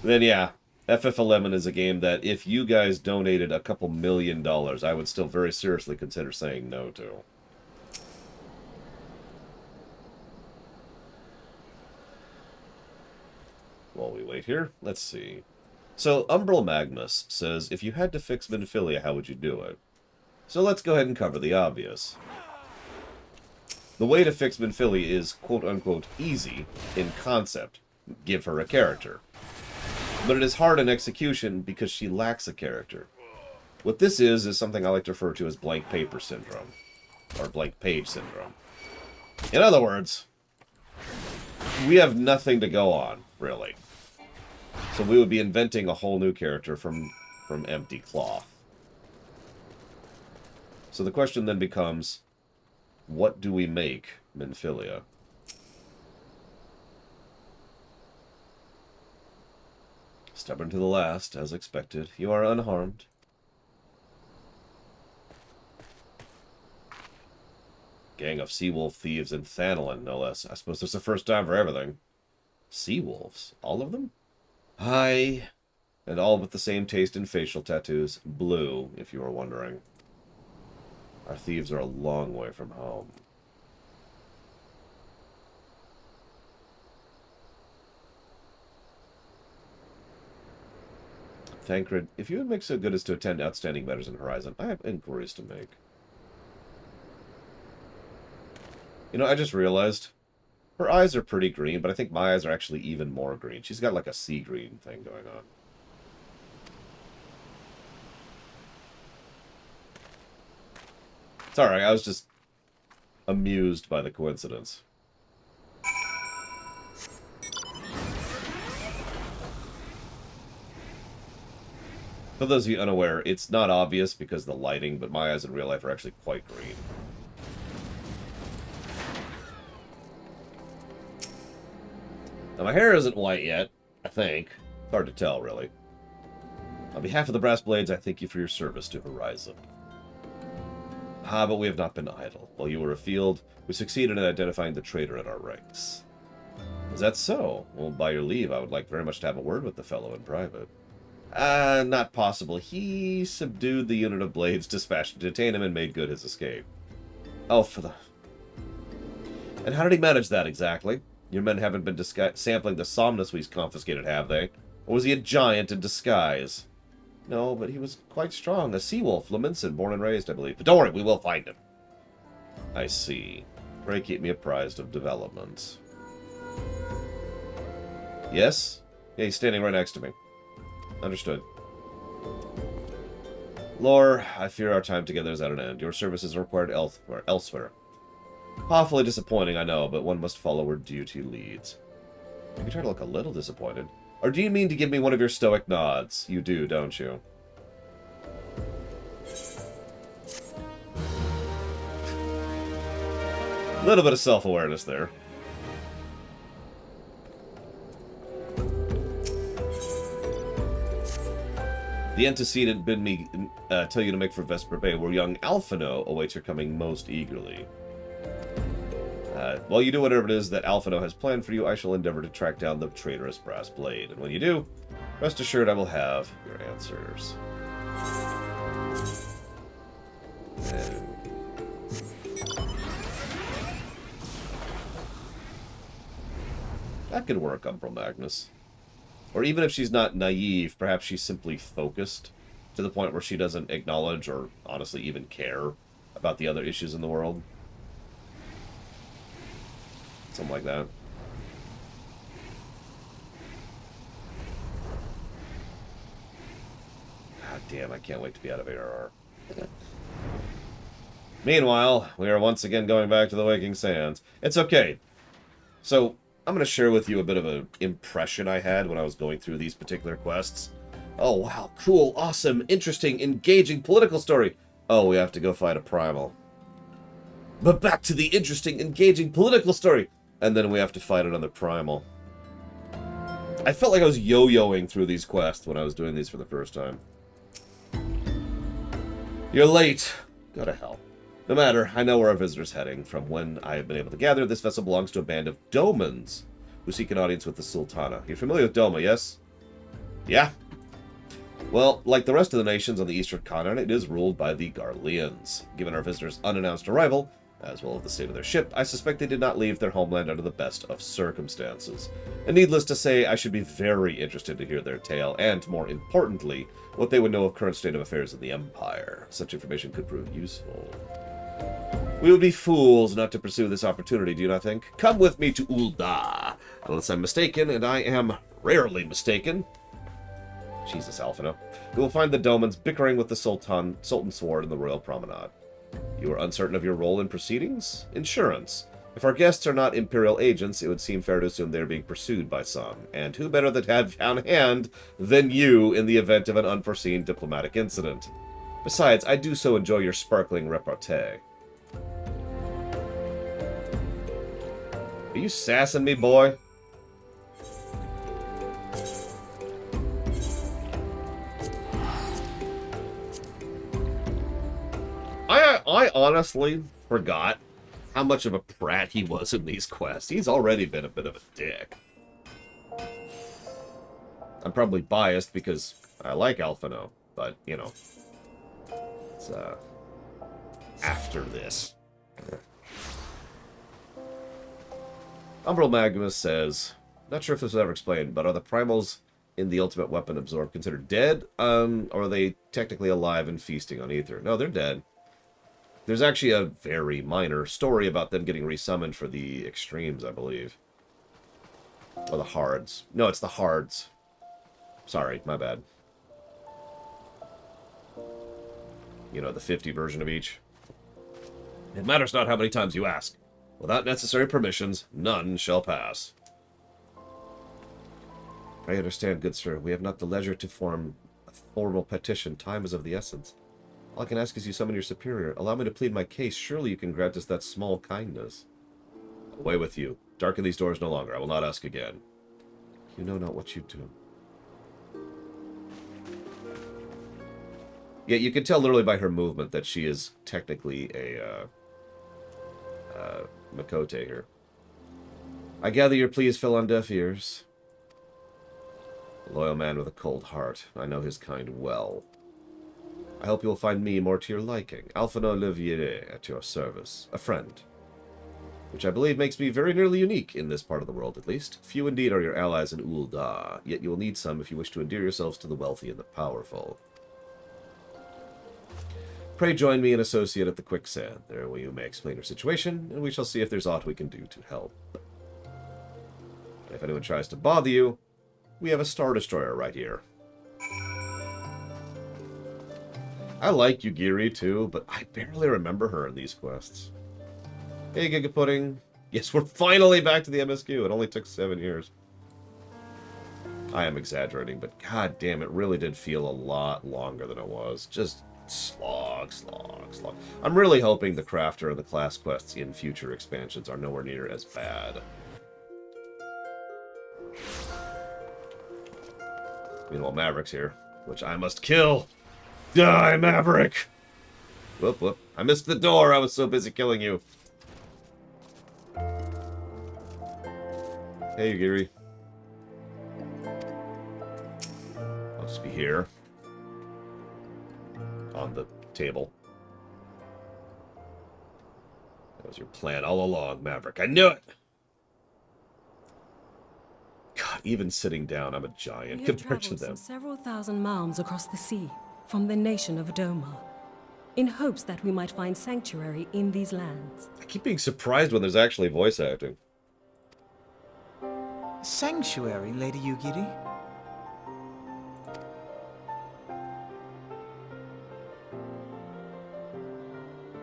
then yeah, FF11 is a game that if you guys donated a couple $1 million, I would still very seriously consider saying no to. While we wait here, let's see. So, Umbral Magnus says, if you had to fix Minfilia, how would you do it? So let's go ahead and cover the obvious. The way to fix Minfilia is quote-unquote easy in concept. Give her a character. But it is hard in execution because she lacks a character. What this is something I like to refer to as blank paper syndrome. Or blank page syndrome. In other words, we have nothing to go on, really. So we would be inventing a whole new character from empty cloth. So the question then becomes, what do we make Minfilia? Stubborn to the last, as expected. You are unharmed. Gang of sea-wolf thieves in Thanalin, no less. I suppose there's a first time for everything. Sea-wolves? All of them? Aye. And all with the same taste in facial tattoos. Blue, if you were wondering. Our thieves are a long way from home. Thancred, if you would make so good as to attend outstanding matters in Horizon, I have inquiries to make. You know, I just realized her eyes are pretty green, but I think my eyes are actually even more green. She's got like a sea green thing going on. It's alright, I was just amused by the coincidence. For those of you unaware, it's not obvious because of the lighting, but my eyes in real life are actually quite green. Now, my hair isn't white yet, I think. Hard to tell, really. On behalf of the Brass Blades, I thank you for your service to Horizon. Ah, but we have not been idle. While you were afield, we succeeded in identifying the traitor at our ranks. Is that so? Well, by your leave, I would like very much to have a word with the fellow in private. Not possible. He subdued the unit of blades dispatched to detain him and made good his escape. Oh, for the... And how did he manage that, exactly? Your men haven't been sampling the somnus we confiscated, have they? Or was he a giant in disguise? No, but he was quite strong. A sea-wolf, Laminson, born and raised, I believe. But don't worry, we will find him. I see. Pray keep me apprised of developments. Yes? Yeah, he's standing right next to me. Understood. Lore, I fear our time together is at an end. Your services are required elsewhere. Awfully disappointing, I know, but one must follow where duty leads. You try to look a little disappointed. Or do you mean to give me one of your stoic nods? You do, don't you? A little bit of self-awareness there. The antecedent bid me tell you to make for Vesper Bay, where young Alphino awaits your coming most eagerly. While you do whatever it is that Alphino has planned for you, I shall endeavor to track down the traitorous Brass Blade. And when you do, rest assured I will have your answers. That could work, Umbral Magnus. Or even if she's not naive, perhaps she's simply focused to the point where she doesn't acknowledge or honestly even care about the other issues in the world. Something like that. God damn, I can't wait to be out of ARR. Meanwhile, we are once again going back to the Waking Sands. It's okay. So, I'm going to share with you a bit of an impression I had when I was going through these particular quests. Oh, wow, cool, awesome, interesting, engaging political story. Oh, we have to go fight a primal. But back to the interesting, engaging political story. And then we have to fight another primal. I felt like I was yo-yoing through these quests when I was doing these for the first time. You're late. Go to hell. No matter, I know where our visitor's heading. From when I have been able to gather, this vessel belongs to a band of Domans who seek an audience with the Sultana. You're familiar with Doma, yes? Yeah? Well, like the rest of the nations on the Eastern Continent, it is ruled by the Garleans. Given our visitor's unannounced arrival, as well as the state of their ship, I suspect they did not leave their homeland under the best of circumstances. And needless to say, I should be very interested to hear their tale, and, more importantly, what they would know of current state of affairs in the Empire. Such information could prove useful. We would be fools not to pursue this opportunity, do you not think? Come with me to Ul'dah. Unless I'm mistaken, and I am rarely mistaken. Jesus, Alphino. We will find the Domans bickering with the Sultan's sword in the Royal Promenade. You are uncertain of your role in proceedings? Insurance. If our guests are not Imperial agents, it would seem fair to assume they are being pursued by some. And who better to have on hand than you in the event of an unforeseen diplomatic incident? Besides, I do so enjoy your sparkling repartee. Are you sassing me, boy? I honestly forgot how much of a brat he was in these quests. He's already been a bit of a dick. I'm probably biased because I like Alphino, but, you know, it's, after this. Umbral Magnus says, not sure if this was ever explained, but are the primals in the ultimate weapon absorbed considered dead? Or are they technically alive and feasting on ether? No, they're dead. There's actually a very minor story about them getting resummoned for the extremes, I believe. Or the hards. No, it's the hards. Sorry, my bad. You know, the 50 version of each. It matters not how many times you ask. Without necessary permissions, none shall pass. I understand, good sir. We have not the leisure to form a formal petition. Time is of the essence. All I can ask is you summon your superior. Allow me to plead my case. Surely you can grant us that small kindness. Away with you. Darken these doors no longer. I will not ask again. You know not what you do. Yeah, you can tell literally by her movement that she is technically a Makote here. I gather your pleas fell on deaf ears. A loyal man with a cold heart. I know his kind well. I hope you will find me more to your liking. Alphino Leviere at your service. A friend. Which I believe makes me very nearly unique in this part of the world, at least. Few indeed are your allies in Ul'dah, yet you will need some if you wish to endear yourselves to the wealthy and the powerful. Pray join me and associate at the Quicksand. There you may explain your situation, and we shall see if there's aught we can do to help. If anyone tries to bother you, we have a Star Destroyer right here. I like Yugiri too, but I barely remember her in these quests. Hey, Giga Pudding. Yes, we're finally back to the MSQ. It only took 7 years. I am exaggerating, but god damn, it really did feel a lot longer than it was. Just slog, slog, slog. I'm really hoping the crafter and the class quests in future expansions are nowhere near as bad. Meanwhile, Maverick's here, which I must kill. Die, Maverick! Whoop, whoop. I missed the door. I was so busy killing you. Hey, Yugiri. I'll just be here. On the table. That was your plan all along, Maverick. I knew it! God, even sitting down, I'm a giant We have compared to traveled them. some several thousand miles across the sea from the nation of Doma, in hopes that we might find sanctuary in these lands. I keep being surprised when there's actually voice acting. Sanctuary, Lady Yugiri?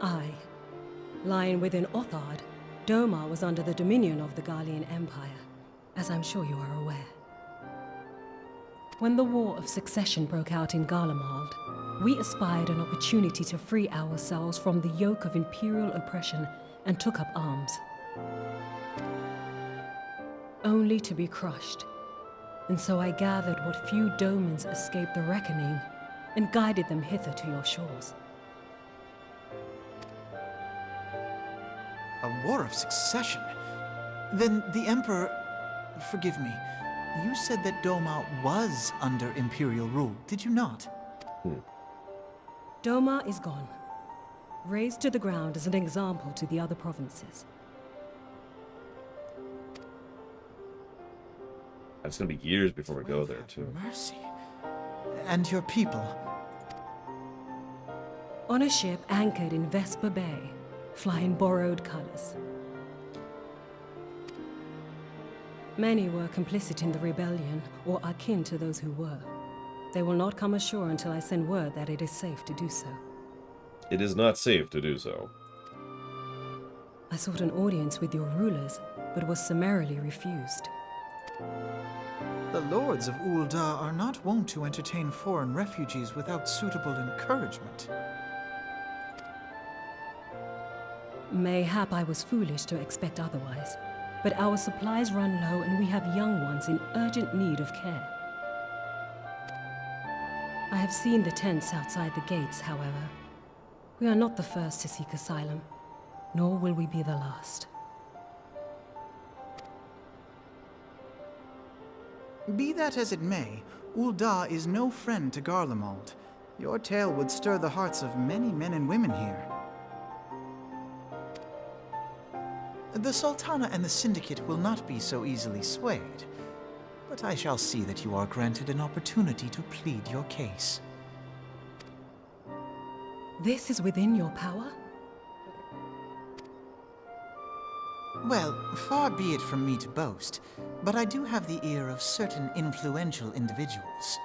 Aye. Lying within Othard, Doma was under the dominion of the Garlean Empire, as I'm sure you are aware. When the War of Succession broke out in Garlemald, we espied an opportunity to free ourselves from the yoke of imperial oppression and took up arms. Only to be crushed. And so I gathered what few Domans escaped the reckoning and guided them hither to your shores. A war of succession? Then the Emperor... Forgive me. You said that Doma was under Imperial rule, did you not? Doma is gone. Razed to the ground as an example to the other provinces. It's gonna be years before we go there, too. Mercy. And your people? On a ship anchored in Vesper Bay, flying borrowed colors. Many were complicit in the rebellion, or akin to those who were. They will not come ashore until I send word that it is safe to do so. It is not safe to do so. I sought an audience with your rulers, but was summarily refused. The lords of Ul'dah are not wont to entertain foreign refugees without suitable encouragement. Mayhap I was foolish to expect otherwise, but our supplies run low and we have young ones in urgent need of care. I have seen the tents outside the gates, however. We are not the first to seek asylum, nor will we be the last. Be that as it may, Ul'dah is no friend to Garlemald. Your tale would stir the hearts of many men and women here. The Sultana and the Syndicate will not be so easily swayed, but I shall see that you are granted an opportunity to plead your case. This is within your power? Well, far be it from me to boast, but I do have the ear of certain influential individuals.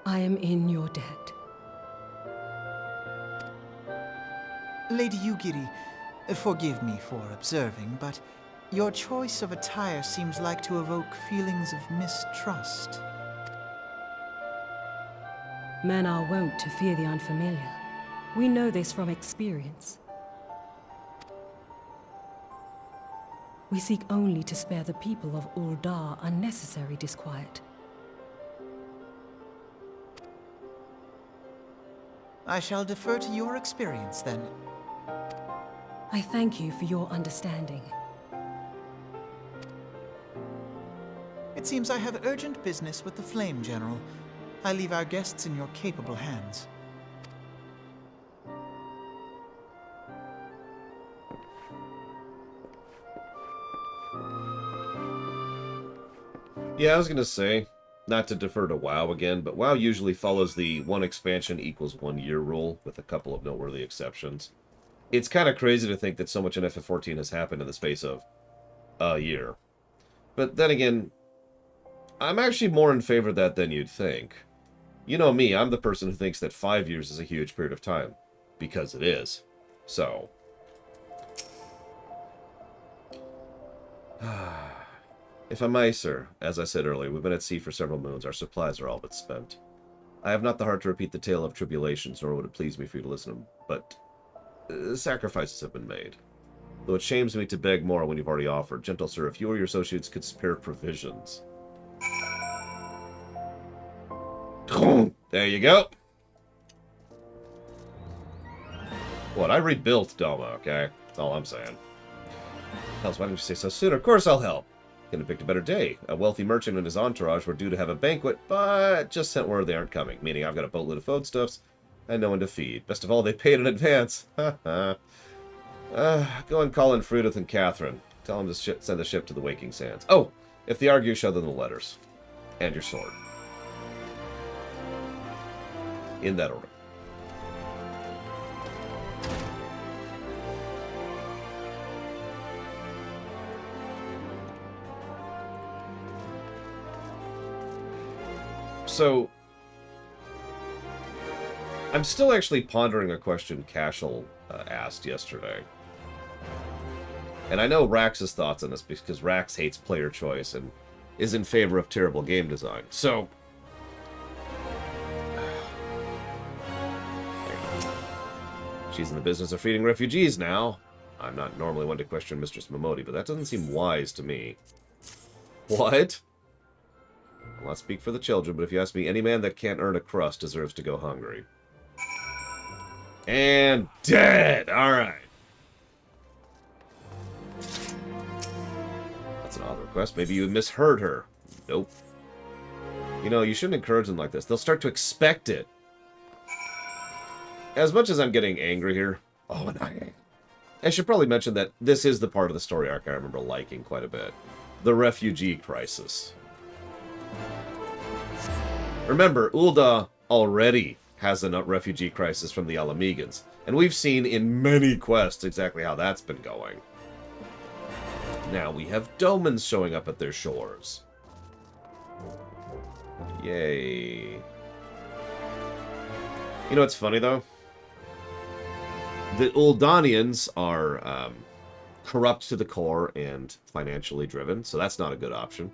I am in your debt. Lady Yugiri, forgive me for observing, but your choice of attire seems like to evoke feelings of mistrust. Men are wont to fear the unfamiliar. We know this from experience. We seek only to spare the people of Ul'dah unnecessary disquiet. I shall defer to your experience, then. I thank you for your understanding. It seems I have urgent business with the Flame General. I leave our guests in your capable hands. Yeah, I was gonna say, not to defer to WoW again, but WoW usually follows the one expansion equals 1 year rule, with a couple of noteworthy exceptions. It's kind of crazy to think that so much in FF14 has happened in the space of a year. But then again, I'm actually more in favor of that than you'd think. You know me, I'm the person who thinks that 5 years is a huge period of time. Because it is. So. If I may, sir, as I said earlier, we've been at sea for several moons. Our supplies are all but spent. I have not the heart to repeat the tale of tribulations, nor would it please me for you to listen, but sacrifices have been made. Though it shames me to beg more when you've already offered. Gentle sir, if you or your associates could spare provisions. There you go. What, I rebuilt Doma, okay? That's all I'm saying. Hells, why didn't you say so sooner? Of course I'll help. Couldn't have picked a better day. A wealthy merchant and his entourage were due to have a banquet, but just sent word they aren't coming, meaning I've got a boatload of foodstuffs and no one to feed. Best of all, they paid in advance. Ha ha. Go and call in Frudith and Catherine. Tell them to send the ship to the Waking Sands. Oh, if they argue, show them the letters. And your sword. In that order. So, I'm still actually pondering a question Cashel asked yesterday. And I know Rax's thoughts on this because Rax hates player choice and is in favor of terrible game design. So, she's in the business of feeding refugees now. I'm not normally one to question Mistress Momodi, but that doesn't seem wise to me. What? I'll not speak for the children, but if you ask me, any man that can't earn a crust deserves to go hungry. And dead! Alright. That's an odd request. Maybe you misheard her. Nope. You know, you shouldn't encourage them like this. They'll start to expect it. As much as I'm getting angry here... Oh, and I should probably mention that this is the part of the story arc I remember liking quite a bit. The refugee crisis. Remember, Ul'dah already has a refugee crisis from the Alamegans, and we've seen in many quests exactly how that's been going. Now we have Domans showing up at their shores. Yay. You know what's funny, though? The Uldanians are corrupt to the core and financially driven, so that's not a good option.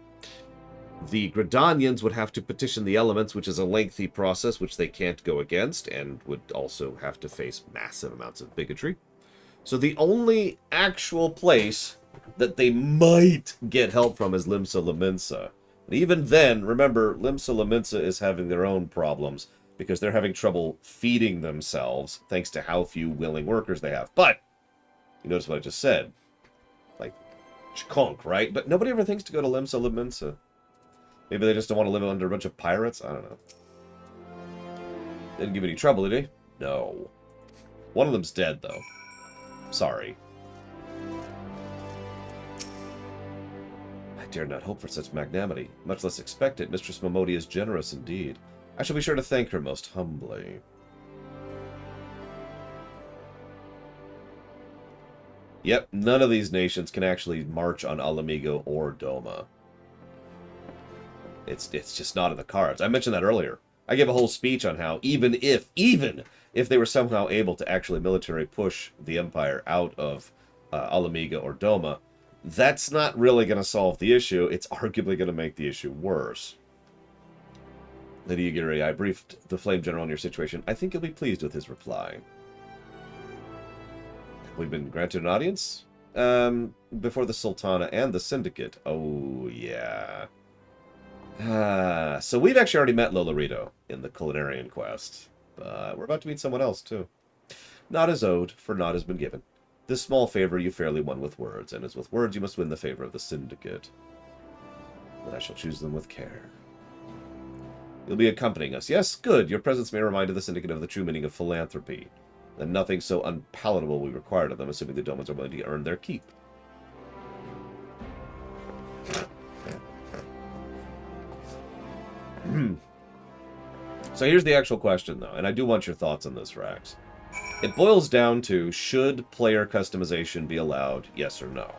The Gridanians would have to petition the elements, which is a lengthy process which they can't go against, and would also have to face massive amounts of bigotry. So the only actual place that they might get help from is Limsa Lominsa. And even then, remember, Limsa Lominsa is having their own problems, because they're having trouble feeding themselves, thanks to how few willing workers they have. But, you notice what I just said. Like, chkonk, right? But nobody ever thinks to go to Limsa Lominsa. Maybe they just don't want to live under a bunch of pirates? I don't know. Didn't give any trouble, did he? No. One of them's dead, though. Sorry. I dare not hope for such magnanimity, much less expect it. Mistress Momodi is generous indeed. I shall be sure to thank her most humbly. Yep, none of these nations can actually march on Alamigo or Doma. It's just not in the cards. I mentioned that earlier. I gave a whole speech on how even if they were somehow able to actually military push the Empire out of Alamiga or Doma, that's not really going to solve the issue. It's arguably going to make the issue worse. Lady Yagiri, I briefed the Flame General on your situation. I think you'll be pleased with his reply. Have we been granted an audience? Before the Sultana and the Syndicate. Oh, yeah. So we've actually already met Lolorito in the Culinarian quest. But we're about to meet someone else, too. Not as owed, for naught has been given. This small favor you fairly won with words, and as with words you must win the favor of the Syndicate. But I shall choose them with care. You'll be accompanying us. Yes, good. Your presence may remind the Syndicate of the true meaning of philanthropy. And nothing so unpalatable we required of them, assuming the Domans are willing to earn their keep. So here's the actual question, though, and I do want your thoughts on this, Rax. It boils down to, should player customization be allowed, yes or no?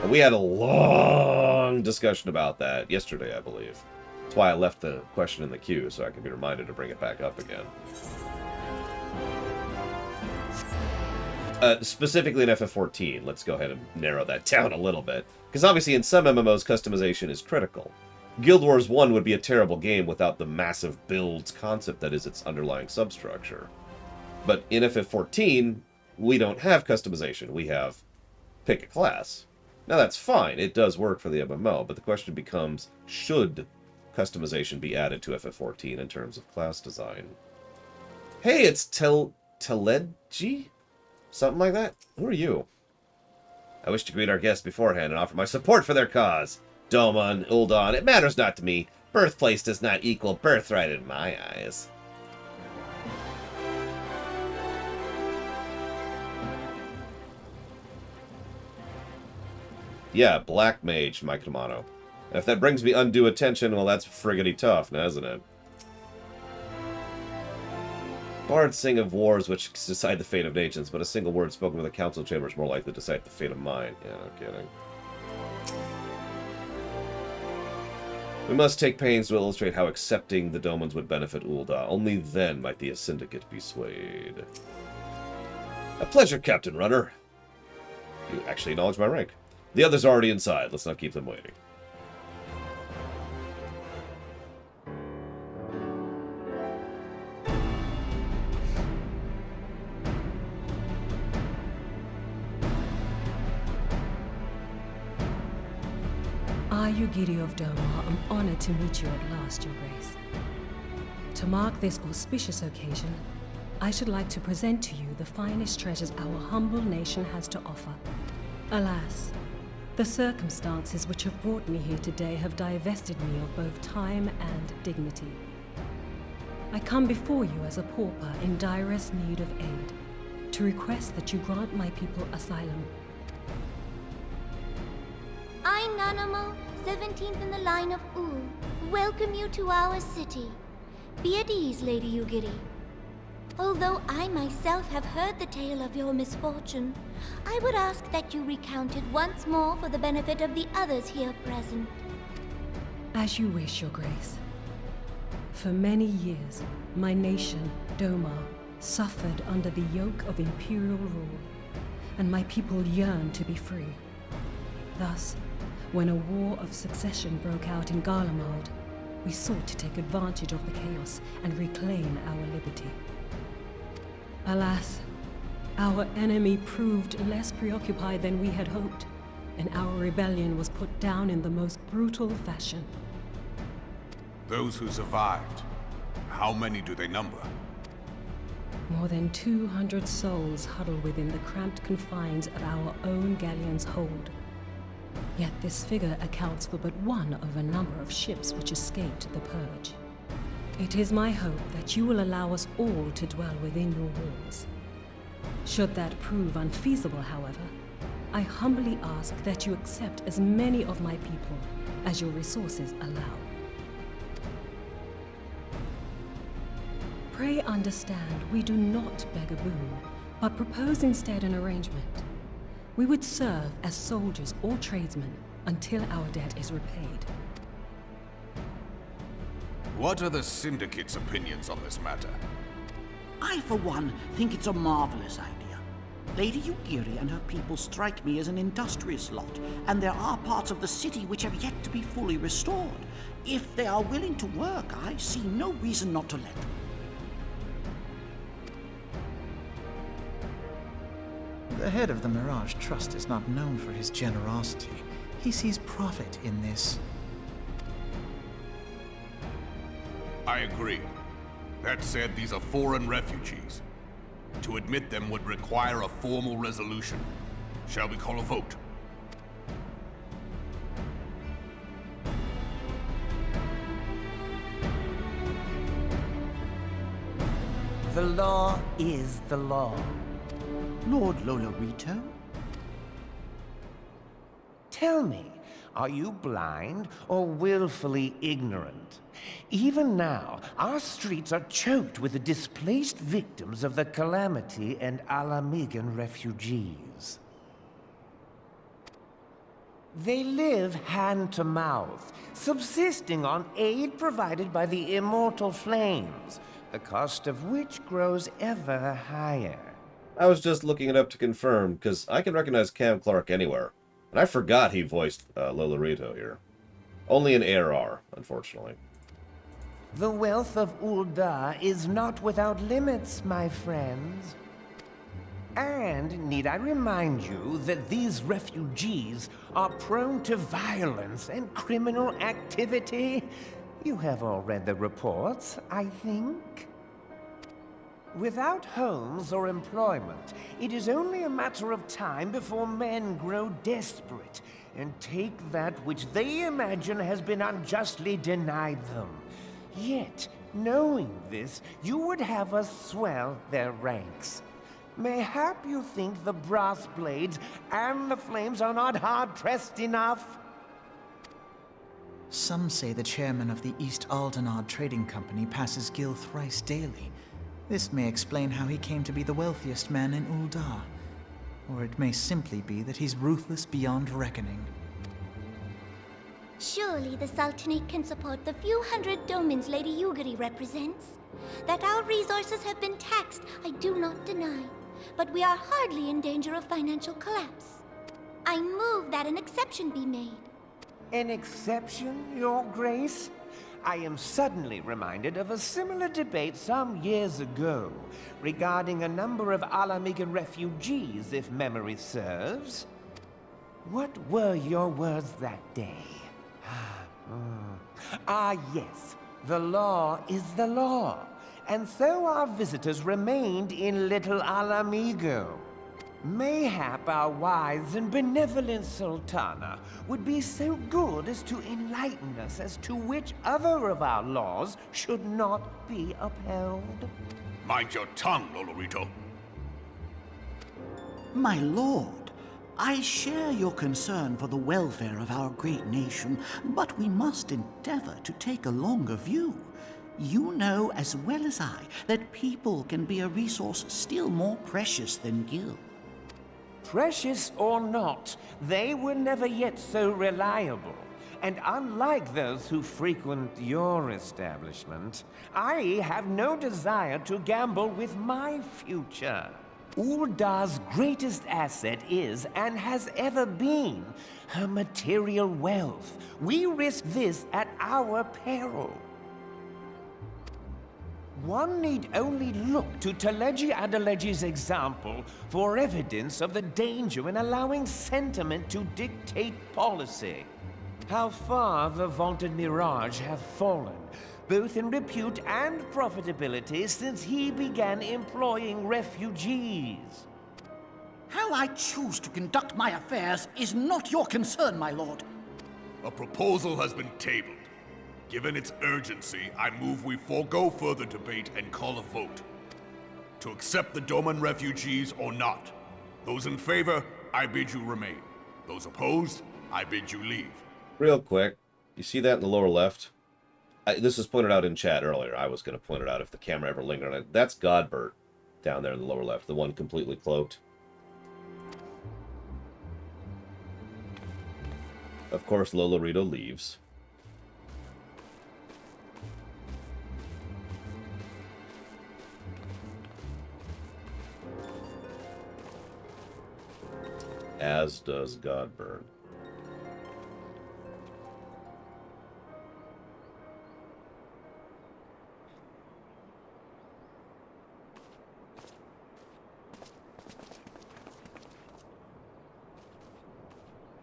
And we had a long discussion about that yesterday, I believe. That's why I left the question in the queue, so I can be reminded to bring it back up again. Specifically in FF14, let's go ahead and narrow that down a little bit. Because obviously in some MMOs, customization is critical. Guild Wars 1 would be a terrible game without the massive builds concept that is its underlying substructure. But in FF14, we don't have customization. We have pick a class. Now that's fine. It does work for the MMO, but the question becomes, should customization be added to FF14 in terms of class design? Hey, it's Teledji? Something like that? Who are you? I wish to greet our guests beforehand and offer my support for their cause. Doma and Ul'dah, it matters not to me. Birthplace does not equal birthright in my eyes. Yeah, Black Mage, my Kamano. And if that brings me undue attention, well, that's friggity tough, now, isn't it? Bards sing of wars which decide the fate of nations, but a single word spoken with a council chamber is more likely to decide the fate of mine. Yeah, no kidding. We must take pains to illustrate how accepting the Domans would benefit Ul'dah. Only then might the Syndicate be swayed. A pleasure, Captain Runner. You actually acknowledge my rank. The others are already inside. Let's not keep them waiting. I, Yugiri of Doma, am honored to meet you at last, Your Grace. To mark this auspicious occasion, I should like to present to you the finest treasures our humble nation has to offer. Alas, the circumstances which have brought me here today have divested me of both time and dignity. I come before you as a pauper in direst need of aid, to request that you grant my people asylum. I, Nanamo, 17th in the line of Ul, welcome you to our city. Be at ease, Lady Yugiri. Although I myself have heard the tale of your misfortune, I would ask that you recount it once more for the benefit of the others here present. As you wish, Your Grace. For many years, my nation, Doma, suffered under the yoke of imperial rule, and my people yearned to be free. Thus, when a war of succession broke out in Garlemald, we sought to take advantage of the chaos and reclaim our liberty. Alas, our enemy proved less preoccupied than we had hoped, and our rebellion was put down in the most brutal fashion. Those who survived, how many do they number? More than 200 souls huddle within the cramped confines of our own galleon's hold. Yet this figure accounts for but one of a number of ships which escaped the Purge. It is my hope that you will allow us all to dwell within your walls. Should that prove unfeasible, however, I humbly ask that you accept as many of my people as your resources allow. Pray understand, we do not beg a boon, but propose instead an arrangement. We would serve as soldiers or tradesmen until our debt is repaid. What are the Syndicate's opinions on this matter? I, for one, think it's a marvelous idea. Lady Yugiri and her people strike me as an industrious lot, and there are parts of the city which have yet to be fully restored. If they are willing to work, I see no reason not to let them. The head of the Mirage Trust is not known for his generosity. He sees profit in this. I agree. That said, these are foreign refugees. To admit them would require a formal resolution. Shall we call a vote? The law is the law. Lord Lolorito? Tell me, are you blind or willfully ignorant? Even now, our streets are choked with the displaced victims of the Calamity and Alamigan refugees. They live hand to mouth, subsisting on aid provided by the immortal flames, the cost of which grows ever higher. I was just looking it up to confirm, because I can recognize Cam Clark anywhere. And I forgot he voiced Lolorito here. Only an ARR, unfortunately. The wealth of Uldar is not without limits, my friends. And need I remind you that these refugees are prone to violence and criminal activity? You have all read the reports, I think. Without homes or employment, it is only a matter of time before men grow desperate and take that which they imagine has been unjustly denied them. Yet, knowing this, you would have us swell their ranks. Mayhap you think the brass blades and the flames are not hard-pressed enough? Some say the chairman of the East Aldenard Trading Company passes Gil thrice daily. This may explain how he came to be the wealthiest man in Uldar. Or it may simply be that he's ruthless beyond reckoning. Surely the Sultanate can support the few hundred domins Lady Yugiri represents. That our resources have been taxed, I do not deny. But we are hardly in danger of financial collapse. I move that an exception be made. An exception, Your Grace? I am suddenly reminded of a similar debate some years ago regarding a number of Alamigan refugees, if memory serves. What were your words that day? Yes, the law is the law, and so our visitors remained in Little Alamigo. Mayhap our wise and benevolent Sultana would be so good as to enlighten us as to which other of our laws should not be upheld. Mind your tongue, Lolorito. My lord, I share your concern for the welfare of our great nation, but we must endeavor to take a longer view. You know as well as I that people can be a resource still more precious than Gil. Precious or not, they were never yet so reliable. And unlike those who frequent your establishment, I have no desire to gamble with my future. Uldar's greatest asset is, and has ever been, her material wealth. We risk this at our peril. One need only look to Teleji Adeleji's example for evidence of the danger in allowing sentiment to dictate policy. How far the vaunted Mirage have fallen, both in repute and profitability, since he began employing refugees. How I choose to conduct my affairs is not your concern, my lord. A proposal has been tabled. Given its urgency, I move we forego further debate and call a vote. To accept the Doman refugees or not. Those in favor, I bid you remain. Those opposed, I bid you leave. Real quick, you see that in the lower left? This was pointed out in chat earlier. I was going to point it out if the camera ever lingered on it. That's Godbert down there in the lower left, the one completely cloaked. Of course, Lolorito leaves. As does Godburn.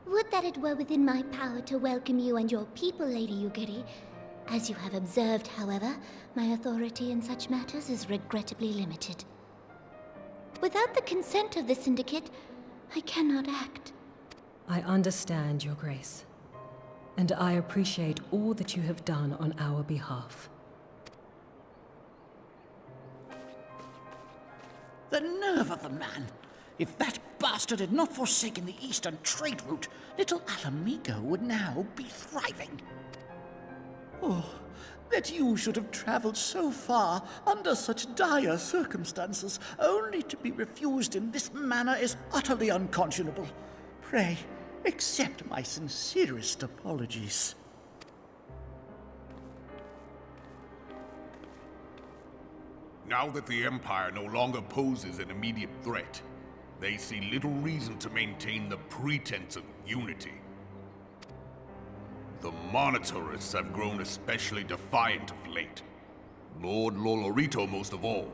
Would that it were within my power to welcome you and your people, Lady Yugiri. As you have observed, however, my authority in such matters is regrettably limited. Without the consent of the Syndicate, I cannot act. I understand, Your Grace, and I appreciate all that you have done on our behalf. The nerve of the man! If that bastard had not forsaken the eastern trade route, Little Alamigo would now be thriving. Oh, that you should have traveled so far under such dire circumstances, only to be refused in this manner is utterly unconscionable. Pray, accept my sincerest apologies. Now that the Empire no longer poses an immediate threat, they see little reason to maintain the pretense of unity. The Monitorists have grown especially defiant of late. Lord Lolorito most of all.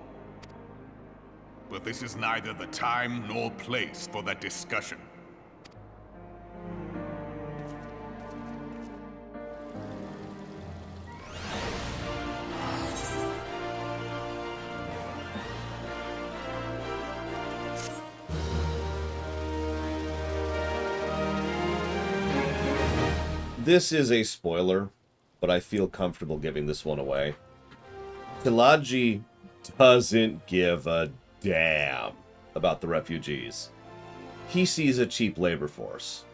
But this is neither the time nor place for that discussion. This is a spoiler, but I feel comfortable giving this one away. Tilaji doesn't give a damn about the refugees. He sees a cheap labor force.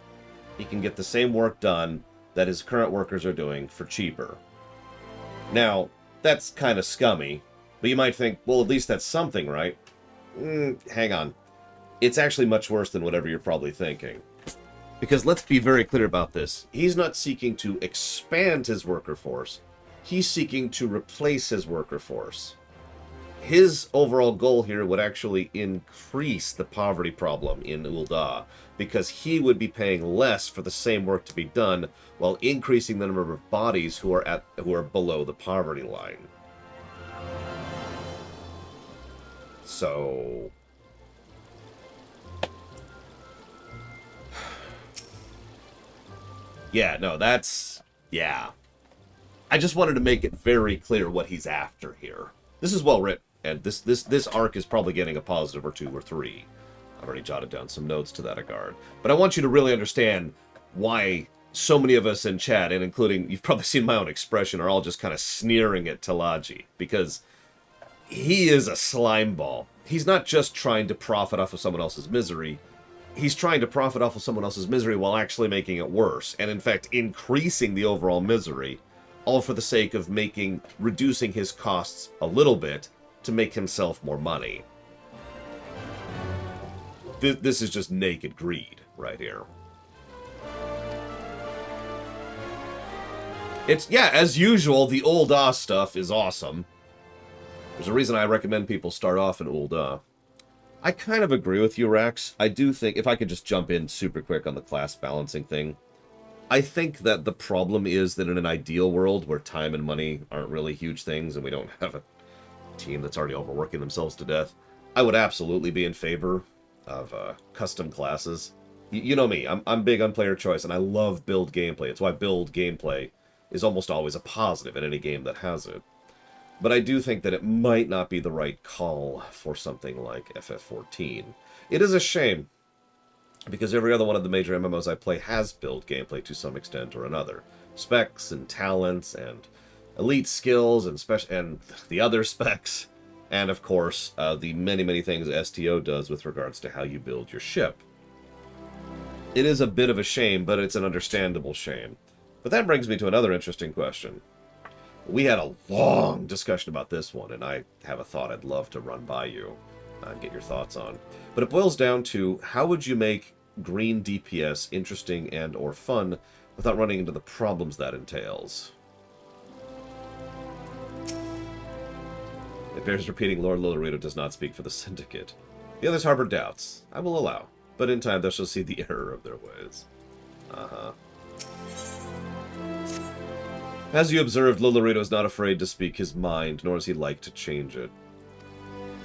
He can get the same work done that his current workers are doing for cheaper. Now, that's kind of scummy, but you might think, well, at least that's something, right? Hang on. It's actually much worse than whatever you're probably thinking. Because let's be very clear about this. He's not seeking to expand his worker force. He's seeking to replace his worker force. His overall goal here would actually increase the poverty problem in Ul'dah, because he would be paying less for the same work to be done while increasing the number of bodies who are below the poverty line. So yeah, no, yeah. I just wanted to make it very clear what he's after here. This is well written, and this arc is probably getting a positive or 2 or 3. I've already jotted down some notes to that regard. But I want you to really understand why so many of us in chat, and including, you've probably seen my own expression, are all just kind of sneering at Tilaji, because he is a slime ball. He's not just trying to profit off of someone else's misery. He's trying to profit off of someone else's misery while actually making it worse, and in fact increasing the overall misery, all for the sake of reducing his costs a little bit to make himself more money. This is just naked greed right here. It's, yeah, as usual, the Ul'dah stuff is awesome. There's a reason I recommend people start off in Ul'dah. I kind of agree with you, Rax. I do think, if I could just jump in super quick on the class balancing thing, I think that the problem is that in an ideal world where time and money aren't really huge things and we don't have a team that's already overworking themselves to death, I would absolutely be in favor of custom classes. You know me, I'm big on player choice and I love build gameplay. It's why build gameplay is almost always a positive in any game that has it. But I do think that it might not be the right call for something like FF14. It is a shame, because every other one of the major MMOs I play has build gameplay to some extent or another. Specs and talents and elite skills and the other specs. And of course, the many things STO does with regards to how you build your ship. It is a bit of a shame, but it's an understandable shame. But that brings me to another interesting question. We had a long discussion about this one, and I have a thought I'd love to run by you and get your thoughts on. But it boils down to, how would you make green DPS interesting and or fun without running into the problems that entails? It bears repeating, Lord Lolorito does not speak for the Syndicate. The others harbor doubts. I will allow, but in time they shall see the error of their ways. As you observed, Lolorito is not afraid to speak his mind, nor is he like to change it.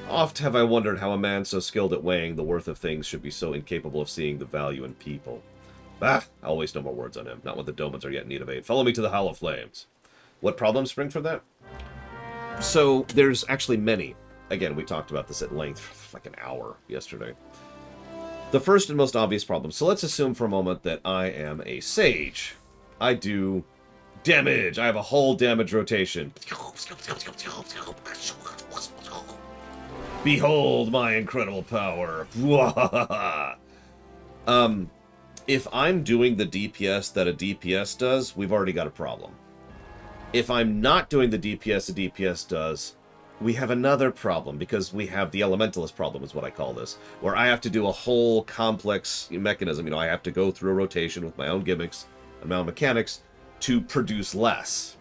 Oft have I wondered how a man so skilled at weighing the worth of things should be so incapable of seeing the value in people. Bah! I'll waste no more words on him, not when the Domans are yet in need of aid. Follow me to the Hollow Flames. What problems spring from that? So, there's actually many. Again, we talked about this at length for like an hour yesterday. The first and most obvious problem. So let's assume for a moment that I am a sage. I do damage. I have a whole damage rotation. Behold my incredible power. If I'm doing the DPS that a DPS does, we've already got a problem. If I'm not doing the DPS a DPS does, we have another problem, because we have the Elementalist problem, is what I call this, where I have to do a whole complex mechanism. You know, I have to go through a rotation with my own gimmicks and my own mechanics to produce less.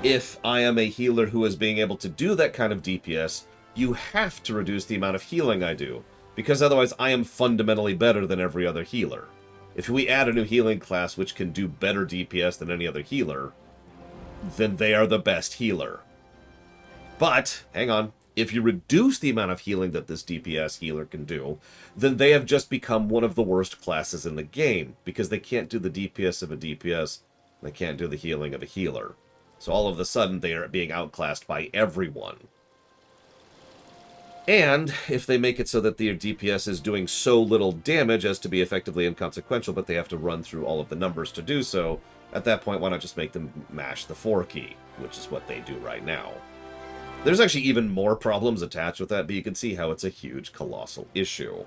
If I am a healer who is being able to do that kind of DPS, you have to reduce the amount of healing I do, because otherwise I am fundamentally better than every other healer. If we add a new healing class which can do better DPS than any other healer, then they are the best healer. But, hang on, if you reduce the amount of healing that this DPS healer can do, then they have just become one of the worst classes in the game, because they can't do the DPS of a DPS, they can't do the healing of a healer. So all of a sudden, they are being outclassed by everyone. And if they make it so that their DPS is doing so little damage as to be effectively inconsequential, but they have to run through all of the numbers to do so, at that point, why not just make them mash the 4 key, which is what they do right now. There's actually even more problems attached with that, but you can see how it's a huge, colossal issue.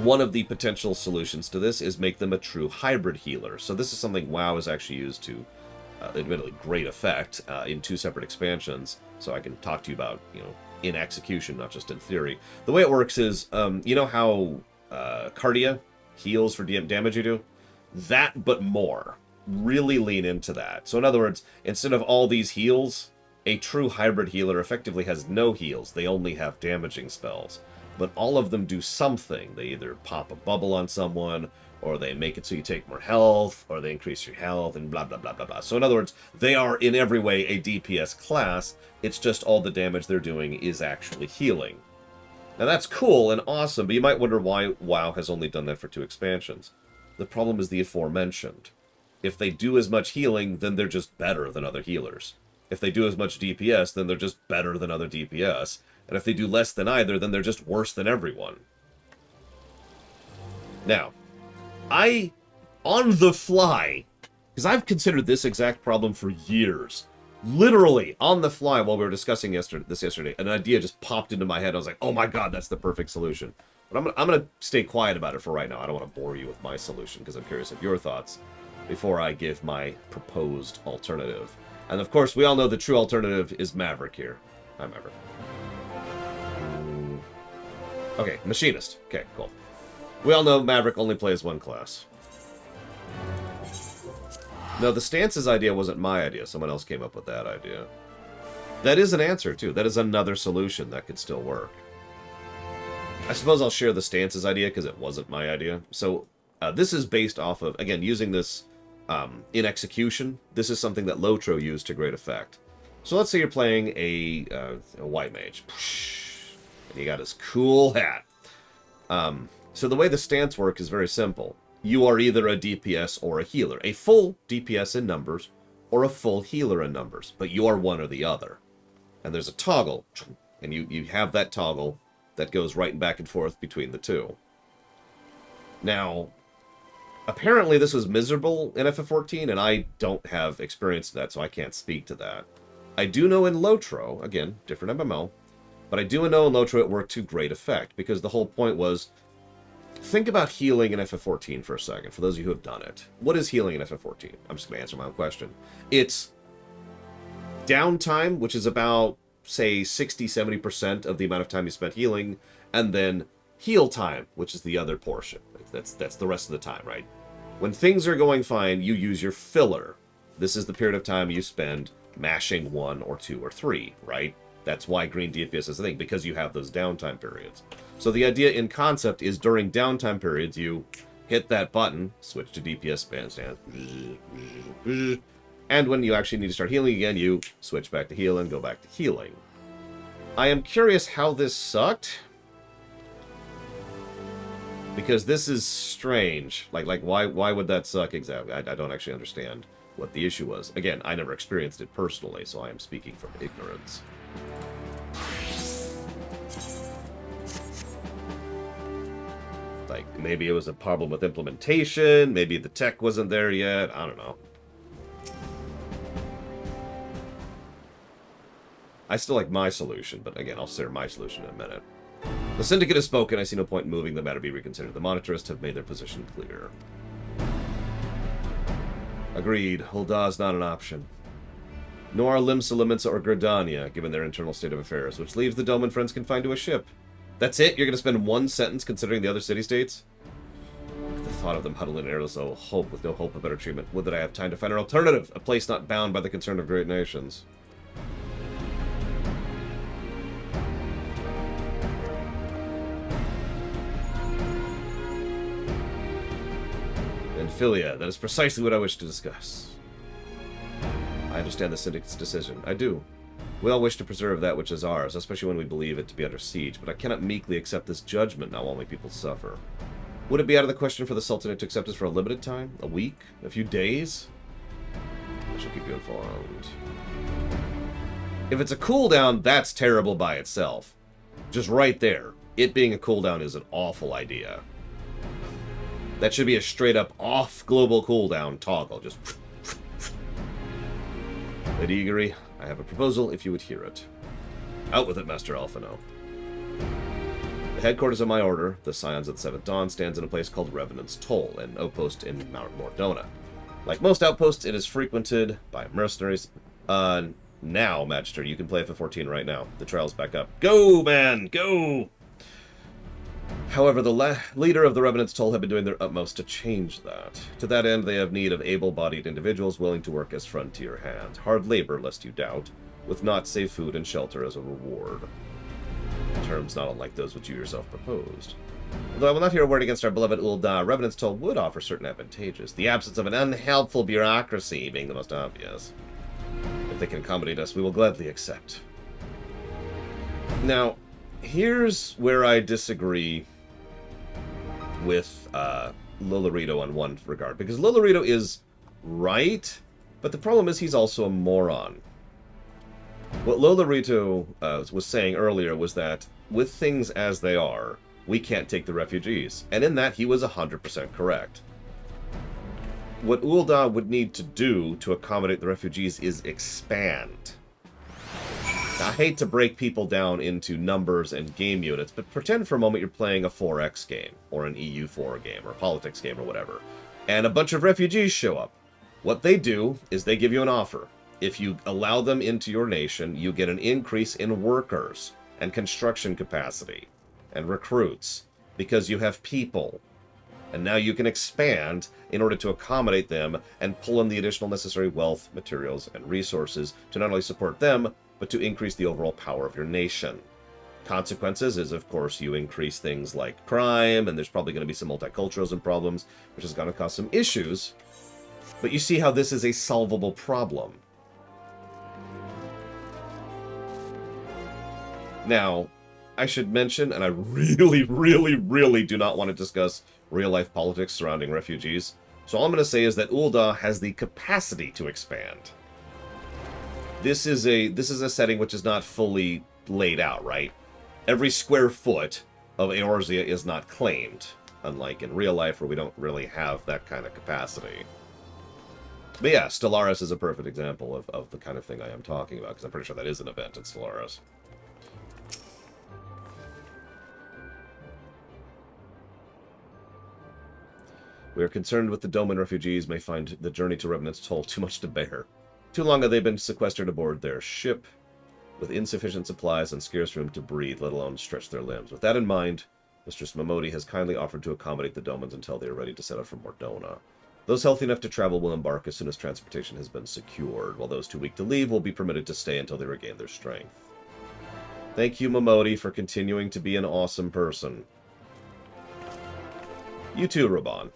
One of the potential solutions to this is make them a true hybrid healer. So this is something WoW has actually used to, admittedly, great effect in 2 separate expansions. So I can talk to you about, in execution, not just in theory. The way it works is, you know how Cardia heals for damage you do? That, but more. Really lean into that. So in other words, instead of all these heals, a true hybrid healer effectively has no heals. They only have damaging spells. But all of them do something. They either pop a bubble on someone, or they make it so you take more health, or they increase your health, and blah, blah, blah, blah, blah. So in other words, they are in every way a DPS class. It's just all the damage they're doing is actually healing. Now that's cool and awesome, but you might wonder why WoW has only done that for 2 expansions. The problem is the aforementioned. If they do as much healing, then they're just better than other healers. If they do as much DPS, then they're just better than other DPS. And if they do less than either, then they're just worse than everyone. Now, on the fly, because I've considered this exact problem for years, literally on the fly while we were discussing this yesterday, an idea just popped into my head. I was like, oh my god, that's the perfect solution. But I'm going to stay quiet about it for right now. I don't want to bore you with my solution, because I'm curious of your thoughts before I give my proposed alternative. And of course, we all know the true alternative is Maverick here. Hi, Maverick. Okay, Machinist. Okay, cool. We all know Maverick only plays 1 class. No, the stances idea wasn't my idea. Someone else came up with that idea. That is an answer, too. That is another solution that could still work. I suppose I'll share the stances idea because it wasn't my idea. So, this is based off of, again, using this in execution. This is something that Lotro used to great effect. So let's say you're playing a white mage. And he got his cool hat. So the way the stance works is very simple. You are either a DPS or a healer. A full DPS in numbers or a full healer in numbers. But you are one or the other. And there's a toggle. And you have that toggle that goes right and back and forth between the two. Now, apparently this was miserable in FF14, and I don't have experience in that, so I can't speak to that. I do know in Lotro, again, different MMO, but I do know in Lotro it worked to great effect, because the whole point was, think about healing in FF14 for a second, for those of you who have done it. What is healing in FF14? I'm just going to answer my own question. It's downtime, which is about, say, 60-70% of the amount of time you spent healing, and then heal time, which is the other portion. That's the rest of the time, right? When things are going fine, you use your filler. This is the period of time you spend mashing 1 or 2 or 3, right? That's why green DPS is a thing, because you have those downtime periods. So the idea in concept is during downtime periods, you hit that button, switch to DPS stance, and when you actually need to start healing again, you switch back to healing, go back to healing. I am curious how this sucked, because this is strange. Like why would that suck exactly? I don't actually understand what the issue was. Again, I never experienced it personally, so I am speaking from ignorance. Like, maybe it was a problem with implementation, maybe the tech wasn't there yet, I don't know. I still like my solution, but again, I'll share my solution in a minute. The Syndicate has spoken. I see no point in moving the matter be reconsidered. The Monetarists have made their position clear. Agreed. Huldah is not an option. Nor are Limsa or Gridania, given their internal state of affairs, which leaves the Dome and friends confined to a ship. That's it? You're going to spend 1 sentence considering the other city-states? The thought of them huddling in airless hope with no hope of better treatment. Would that I have time to find an alternative, a place not bound by the concern of great nations. Philia, that is precisely what I wish to discuss. I understand the Syndicate's decision. I do. We all wish to preserve that which is ours, especially when we believe it to be under siege, but I cannot meekly accept this judgment now while my people suffer. Would it be out of the question for the Sultanate to accept us for a limited time? A week? A few days? I shall keep you informed. If it's a cooldown, that's terrible by itself. Just right there. It being a cooldown is an awful idea. That should be a straight-up off-global cooldown toggle. Just... Lady Eagery, I have a proposal if you would hear it. Out with it, Master Alphino. The headquarters of my order, the Scions of the Seventh Dawn, stands in a place called Revenant's Toll, an outpost in Mount Mordona. Like most outposts, it is frequented by mercenaries. Now, Magister, you can play FF14 right now. The trial's back up. Go, man! Go! However, the leader of the Revenant's Toll have been doing their utmost to change that. To that end, they have need of able-bodied individuals willing to work as frontier hands. Hard labor, lest you doubt, with naught save food and shelter as a reward. Terms not unlike those which you yourself proposed. Although I will not hear a word against our beloved Ul'dah, Revenant's Toll would offer certain advantages, the absence of an unhelpful bureaucracy being the most obvious. If they can accommodate us, we will gladly accept. Now, here's where I disagree with Lolorito on one regard, because Lolorito is right, but the problem is he's also a moron. What Lolorito was saying earlier was that with things as they are, we can't take the refugees, and in that he was 100% correct. What Ul'dah would need to do to accommodate the refugees is expand. Now, I hate to break people down into numbers and game units, but pretend for a moment you're playing a 4X game, or an EU4 game, or a politics game, or whatever, and a bunch of refugees show up. What they do is they give you an offer. If you allow them into your nation, you get an increase in workers, and construction capacity, and recruits, because you have people. And now you can expand in order to accommodate them and pull in the additional necessary wealth, materials, and resources to not only support them, but to increase the overall power of your nation. Consequences is, of course, you increase things like crime, and there's probably going to be some multiculturalism problems, which is going to cause some issues. But you see how this is a solvable problem. Now, I should mention, and I really, really, really do not want to discuss real-life politics surrounding refugees, so all I'm going to say is that Ul'dah has the capacity to expand. This is a setting which is not fully laid out, right? Every square foot of Eorzea is not claimed, unlike in real life where we don't really have that kind of capacity. But yeah, Stellaris is a perfect example of the kind of thing I am talking about, because I'm pretty sure that is an event in Stellaris. We are concerned with the Doman refugees may find the journey to Revenant's Toll too much to bear. Too long have they been sequestered aboard their ship, with insufficient supplies and scarce room to breathe, let alone stretch their limbs. With that in mind, Mistress Momodi has kindly offered to accommodate the Domans until they are ready to set out for Mordona. Those healthy enough to travel will embark as soon as transportation has been secured, while those too weak to leave will be permitted to stay until they regain their strength. Thank you, Momodi, for continuing to be an awesome person. You too, Raban.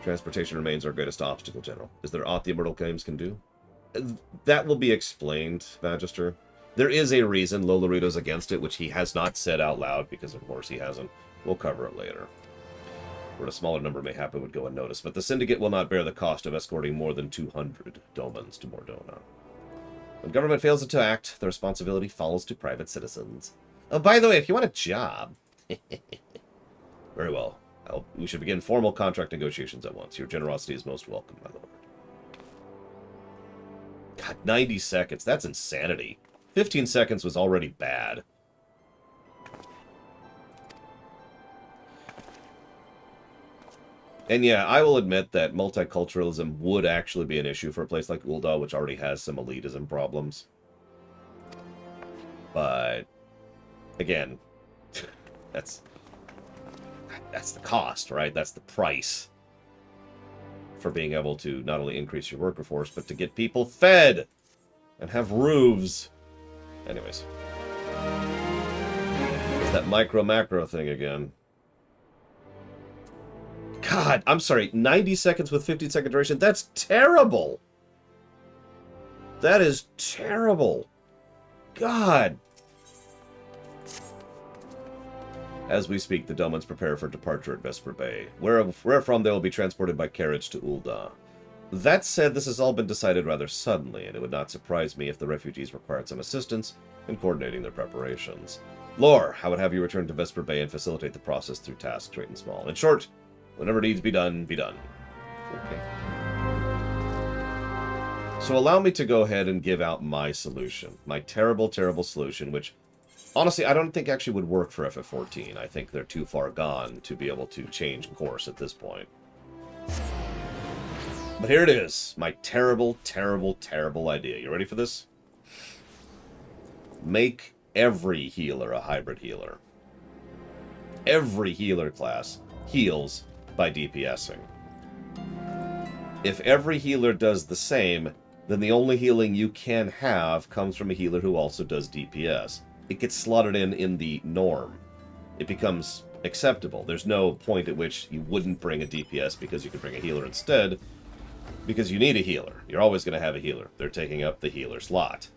Transportation remains our greatest obstacle, General. Is there aught the Immortal Games can do? That will be explained, Magister. There is a reason Lolorito's against it, which he has not said out loud, because of course he hasn't. We'll cover it later. Where a smaller number may happen would go unnoticed, but the Syndicate will not bear the cost of escorting more than 200 Domans to Mordona. When government fails to act, the responsibility falls to private citizens. Oh, by the way, if you want a job... Very well. We should begin formal contract negotiations at once. Your generosity is most welcome, my lord. God, 90 seconds. That's insanity. 15 seconds was already bad. And yeah, I will admit that multiculturalism would actually be an issue for a place like Ul'dah, which already has some elitism problems. But, again, that's the cost, right? That's the price for being able to not only increase your worker force, but to get people fed and have roofs. Anyways. It's that micro-macro thing again. God, I'm sorry, 90 seconds with 15-second duration? That's terrible! That is terrible. God. As we speak, the Domans prepare for departure at Vesper Bay, wherefrom they will be transported by carriage to Ul'dah. That said, this has all been decided rather suddenly, and it would not surprise me if the refugees required some assistance in coordinating their preparations. Lore, I would have you return to Vesper Bay and facilitate the process through tasks, great and small. In short, whatever needs be done, be done. Okay. So allow me to go ahead and give out my solution. My terrible, terrible solution, which, honestly, I don't think actually would work for FF14. I think they're too far gone to be able to change course at this point. But here it is. My terrible, terrible, terrible idea. You ready for this? Make every healer a hybrid healer. Every healer class heals by DPSing. If every healer does the same, then the only healing you can have comes from a healer who also does DPS. It gets slotted in the norm. It becomes acceptable. There's no point at which you wouldn't bring a DPS because you could bring a healer instead, because you need a healer. You're always going to have a healer. They're taking up the healer slot.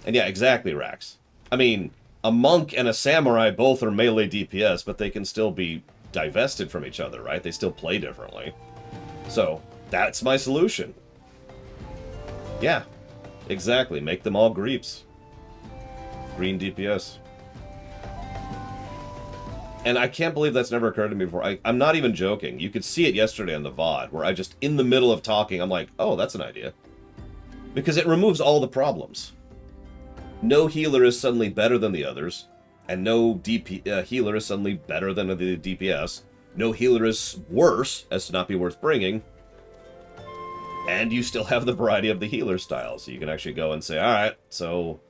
And yeah, exactly, Rax. I mean, a monk and a samurai both are melee DPS, but they can still be divested from each other, right? They still play differently. So, that's my solution. Yeah, exactly. Make them all Greeps. Green DPS. And I can't believe that's never occurred to me before. I'm not even joking. You could see it yesterday on the VOD, where I just, in the middle of talking, I'm like, oh, that's an idea. Because it removes all the problems. No healer is suddenly better than the others, and no healer is suddenly better than the DPS. No healer is worse, as to not be worth bringing. And you still have the variety of the healer style, so you can actually go and say, alright, so...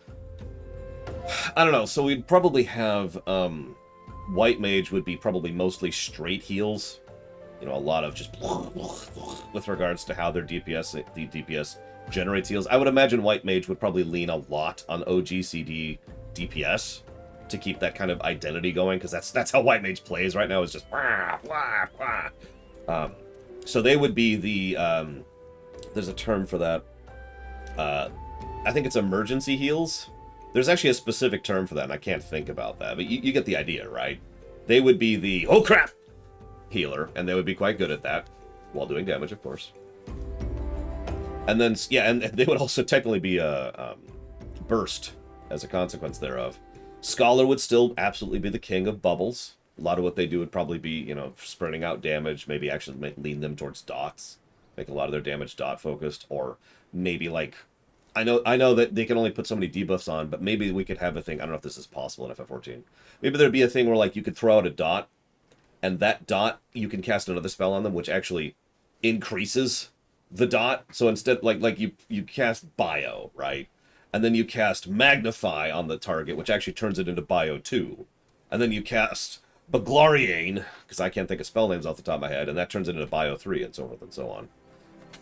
I don't know, so we'd probably have, White Mage would be probably mostly straight heals. You know, a lot of just... with regards to how their DPS generates heals. I would imagine White Mage would probably lean a lot on OGCD DPS to keep that kind of identity going, because that's how White Mage plays right now, is just... so they would be the... there's a term for that. I think it's emergency heals. There's actually a specific term for that, and I can't think about that. But you get the idea, right? They would be the, oh crap, healer, and they would be quite good at that, while doing damage, of course. And then, yeah, and they would also technically be a burst as a consequence thereof. Scholar would still absolutely be the king of bubbles. A lot of what they do would probably be, you know, spreading out damage, maybe actually lean them towards dots. Make a lot of their damage dot focused, or maybe like, I know that they can only put so many debuffs on, but maybe we could have a thing, I don't know if this is possible in FF14. Maybe there'd be a thing where like you could throw out a dot, and that dot, you can cast another spell on them, which actually increases the dot. So instead, like you cast Bio, right? And then you cast Magnify on the target, which actually turns it into Bio 2. And then you cast Baglariane, because I can't think of spell names off the top of my head, and that turns it into Bio 3, and so forth and so on.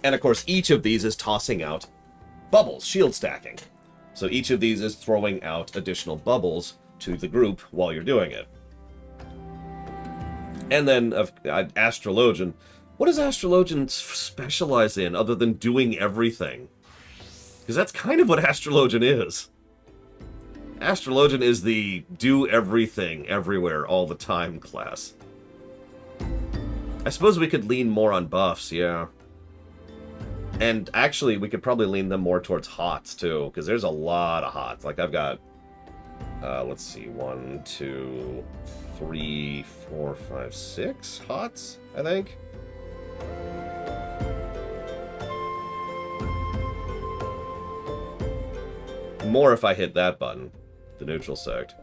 And of course, each of these is tossing out bubbles, shield stacking. So each of these is throwing out additional bubbles to the group while you're doing it. And then Astrologian. What does Astrologian specialize in other than doing everything? Because that's kind of what Astrologian is. Astrologian is the do everything, everywhere, all the time class. I suppose we could lean more on buffs, yeah. And actually, we could probably lean them more towards hots, too, because there's a lot of hots. Like, I've got, let's see, 1, 2, 3, 4, 5, 6 hots, I think. More if I hit that button, the neutral sect.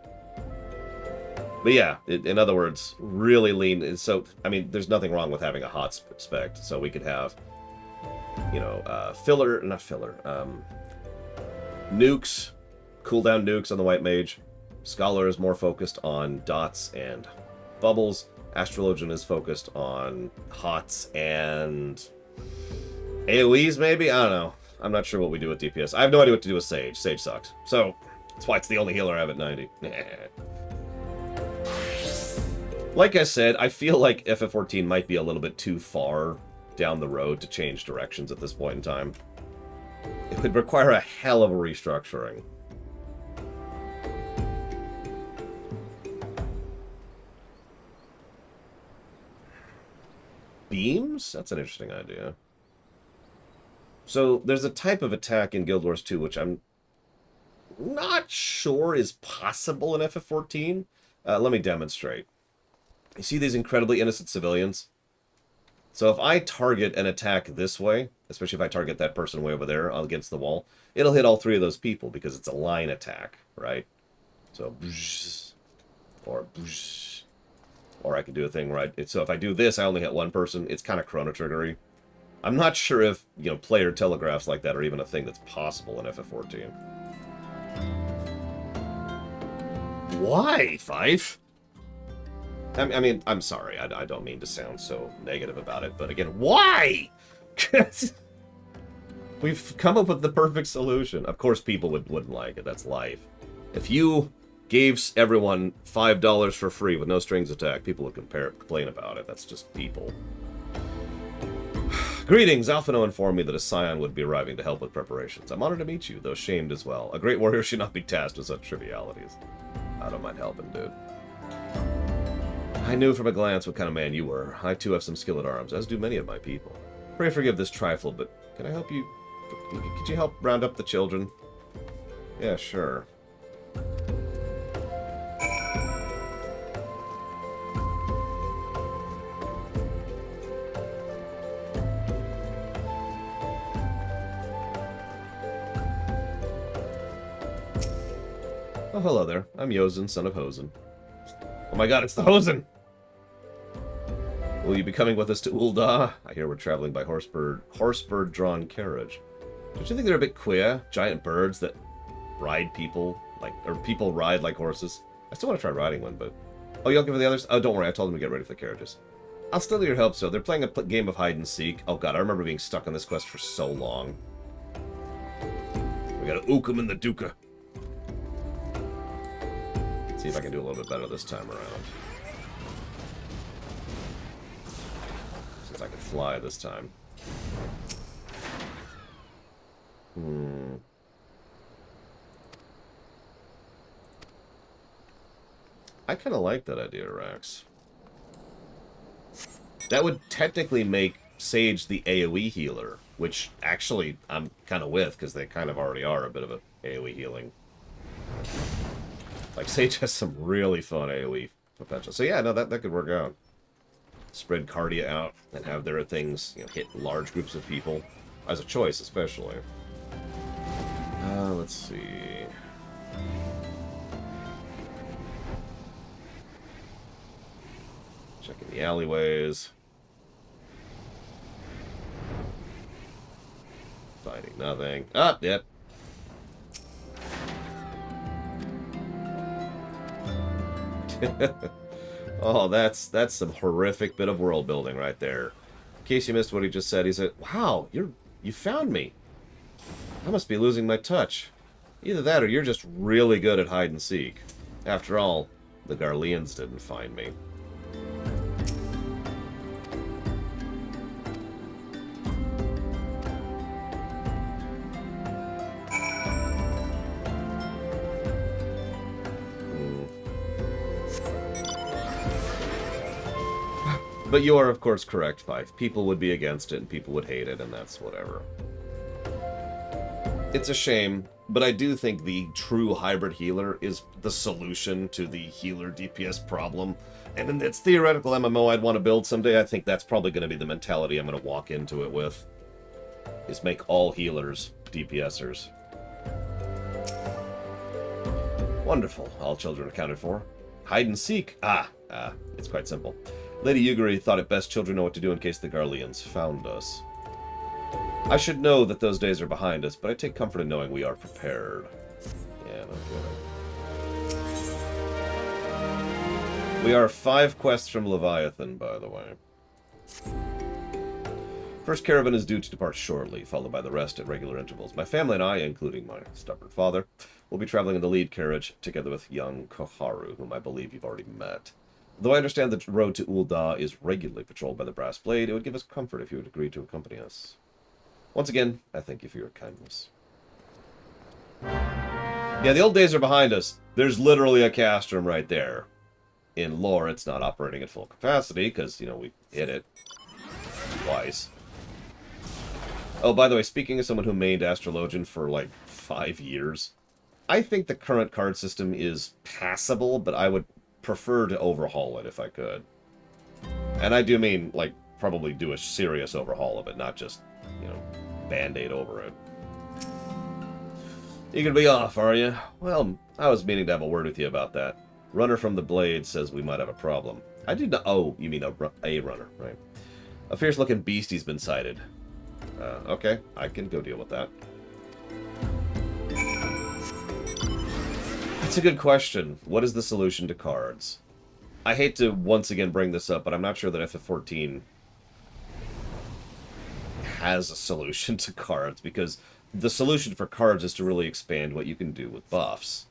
But yeah, in other words, really lean. So, I mean, there's nothing wrong with having a hot spec, so we could have, you know, nukes, cooldown nukes on the White Mage. Scholar is more focused on dots and bubbles. Astrologian is focused on hots and AoEs, maybe? I don't know. I'm not sure what we do with DPS. I have no idea what to do with Sage. Sage sucks. So, that's why it's the only healer I have at 90. Like I said, I feel like FF14 might be a little bit too far down the road to change directions at this point in time. It would require a hell of a restructuring. Beams? That's an interesting idea. So, there's a type of attack in Guild Wars 2 which I'm not sure is possible in FF14. Let me demonstrate. You see these incredibly innocent civilians? So if I target an attack this way, especially if I target that person way over there against the wall, it'll hit all three of those people because it's a line attack, right? So, or I can do a thing where so if I do this, I only hit one person. It's kind of chrono triggery. I'm not sure if, you know, player telegraphs like that are even a thing that's possible in FF14. Why, Fife? I mean, I'm sorry. I don't mean to sound so negative about it, but again, why? We've come up with the perfect solution. Of course, people wouldn't like it. That's life. If you gave everyone $5 for free with no strings attached, people would complain about it. That's just people. Greetings. Alphino informed me that a scion would be arriving to help with preparations. I'm honored to meet you, though shamed as well. A great warrior should not be tasked with such trivialities. I don't mind helping, dude. I knew from a glance what kind of man you were. I too have some skill at arms, as do many of my people. Pray forgive this trifle, but can I help you? Could you help round up the children? Yeah, sure. Oh, hello there. I'm Yozen, son of Hosen. Oh my god, it's the Hosen! Will you be coming with us to Ul'dah? I hear we're traveling by horsebird-drawn carriage. Don't you think they're a bit queer? Giant birds that ride people, or people ride like horses. I still want to try riding one, but... Oh, you'll give me the others? Oh, don't worry, I told them to get ready for the carriages. I'll still need your help, so they're playing a game of hide-and-seek. Oh god, I remember being stuck on this quest for so long. We gotta ook 'em in the duka. See if I can do a little bit better this time around. Since I can fly this time. I kind of like that idea, Rax. That would technically make Sage the AoE healer, which actually I'm kind of with, because they kind of already are a bit of a AoE healing. Like, Sage has some really fun AoE potential. So yeah, no, that could work out. Spread Cardia out and have their things, you know, hit large groups of people. As a choice, especially. Let's see. Checking the alleyways. Finding nothing. Ah, yep. Oh, that's some horrific bit of world building right there. In case you missed what he just said, he said, "Wow, you found me. I must be losing my touch. Either that or you're just really good at hide and seek. After all, the Garleans didn't find me." But you are, of course, correct, Fife. People would be against it, and people would hate it, and that's whatever. It's a shame, but I do think the true hybrid healer is the solution to the healer DPS problem. And in its theoretical MMO I'd want to build someday, I think that's probably going to be the mentality I'm going to walk into it with. Is make all healers DPSers. Wonderful. All children accounted for. Hide and seek. It's quite simple. Lady Yuguri thought it best children know what to do in case the Garleans found us. I should know that those days are behind us, but I take comfort in knowing we are prepared. Yeah, no kidding. We are 5 quests from Leviathan, by the way. First caravan is due to depart shortly, followed by the rest at regular intervals. My family and I, including my stubborn father, will be traveling in the lead carriage together with young Koharu, whom I believe you've already met. Though I understand the road to Ul'dah is regularly patrolled by the Brass Blade, it would give us comfort if you would agree to accompany us. Once again, I thank you for your kindness. Yeah, the old days are behind us. There's literally a castrum right there. In lore, it's not operating at full capacity, because, you know, we hit it twice. Oh, by the way, speaking of someone who mained Astrologian for, like, 5 years, I think the current card system is passable, but I would prefer to overhaul it if I could. And I do mean, like, probably do a serious overhaul of it, not just, you know, Band-Aid over it. You gonna be off, are you? Well, I was meaning to have a word with you about that. Runner from the Blade says we might have a problem. I did not... Oh, you mean a runner, right. A fierce-looking beastie's been sighted. Okay, I can go deal with that. That's a good question. What is the solution to cards? I hate to once again bring this up, but I'm not sure that FF14 has a solution to cards, because the solution for cards is to really expand what you can do with buffs.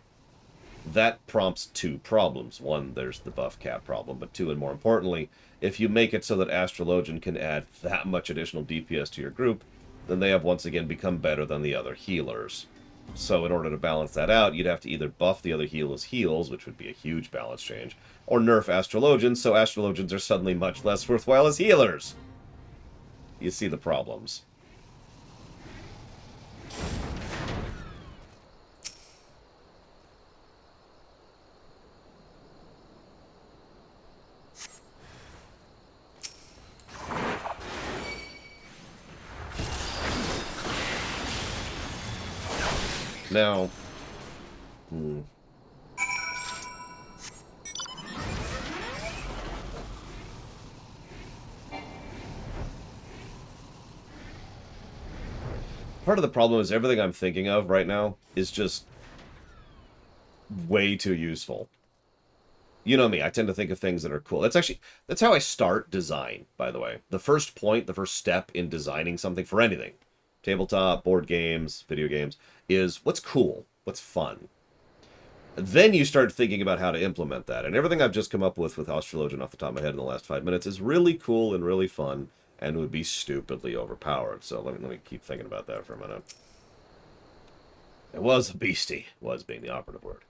That prompts two problems. One, there's the buff cap problem, but two, and more importantly, if you make it so that Astrologian can add that much additional DPS to your group, then they have once again become better than the other healers. So in order to balance that out, you'd have to either buff the other healers' heals, which would be a huge balance change, or nerf Astrologians, so Astrologians are suddenly much less worthwhile as healers. You see the problems. Now, part of the problem is everything I'm thinking of right now is just way too useful. You know me, I tend to think of things that are cool. That's how I start design, by the way. The first point, the first step in designing something for anything, tabletop, board games, video games, is what's cool, what's fun. Then you start thinking about how to implement that. And everything I've just come up with Astrologian off the top of my head in the last 5 minutes is really cool and really fun and would be stupidly overpowered. So let me keep thinking about that for a minute. It was a beastie, was being the operative word.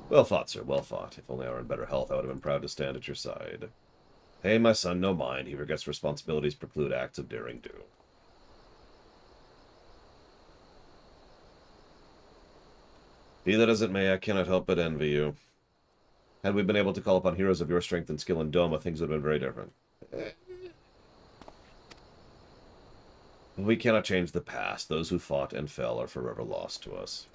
Well fought, sir, well fought. If only I were in better health, I would have been proud to stand at your side. Hey, my son, no mind. He forgets responsibilities preclude acts of daring do. Be that as it may, I cannot help but envy you. Had we been able to call upon heroes of your strength and skill in Doma, things would have been very different. We cannot change the past. Those who fought and fell are forever lost to us.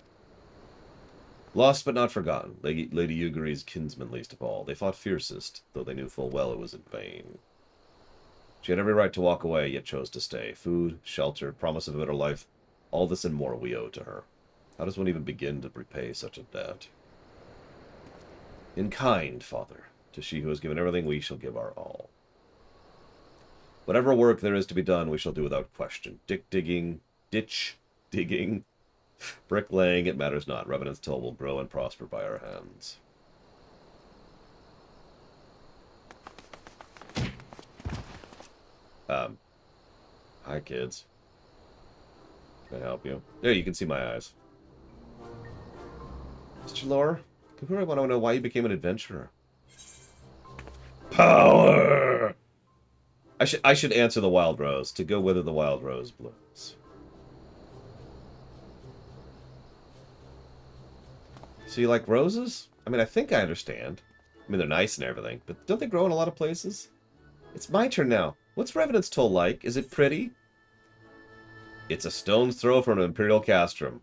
Lost but not forgotten. Lady Yuguri's kinsmen least of all. They fought fiercest, though they knew full well it was in vain. She had every right to walk away, yet chose to stay. Food, shelter, promise of a better life, all this and more we owe to her. How does one even begin to repay such a debt? In kind, Father, to she who has given everything, we shall give our all. Whatever work there is to be done, we shall do without question. Ditch digging, bricklaying, it matters not. Revenant's Toll will grow and prosper by our hands. Hi, kids. Can I help you? There, you can see my eyes. Mr. Lore, I want to know why you became an adventurer. Power! I should answer the Wild Rose, to go whither the Wild Rose blooms. So you like roses? I mean, I think I understand. I mean, they're nice and everything, but don't they grow in a lot of places? It's my turn now. What's Revenant's Toll like? Is it pretty? It's a stone's throw from an Imperial castrum.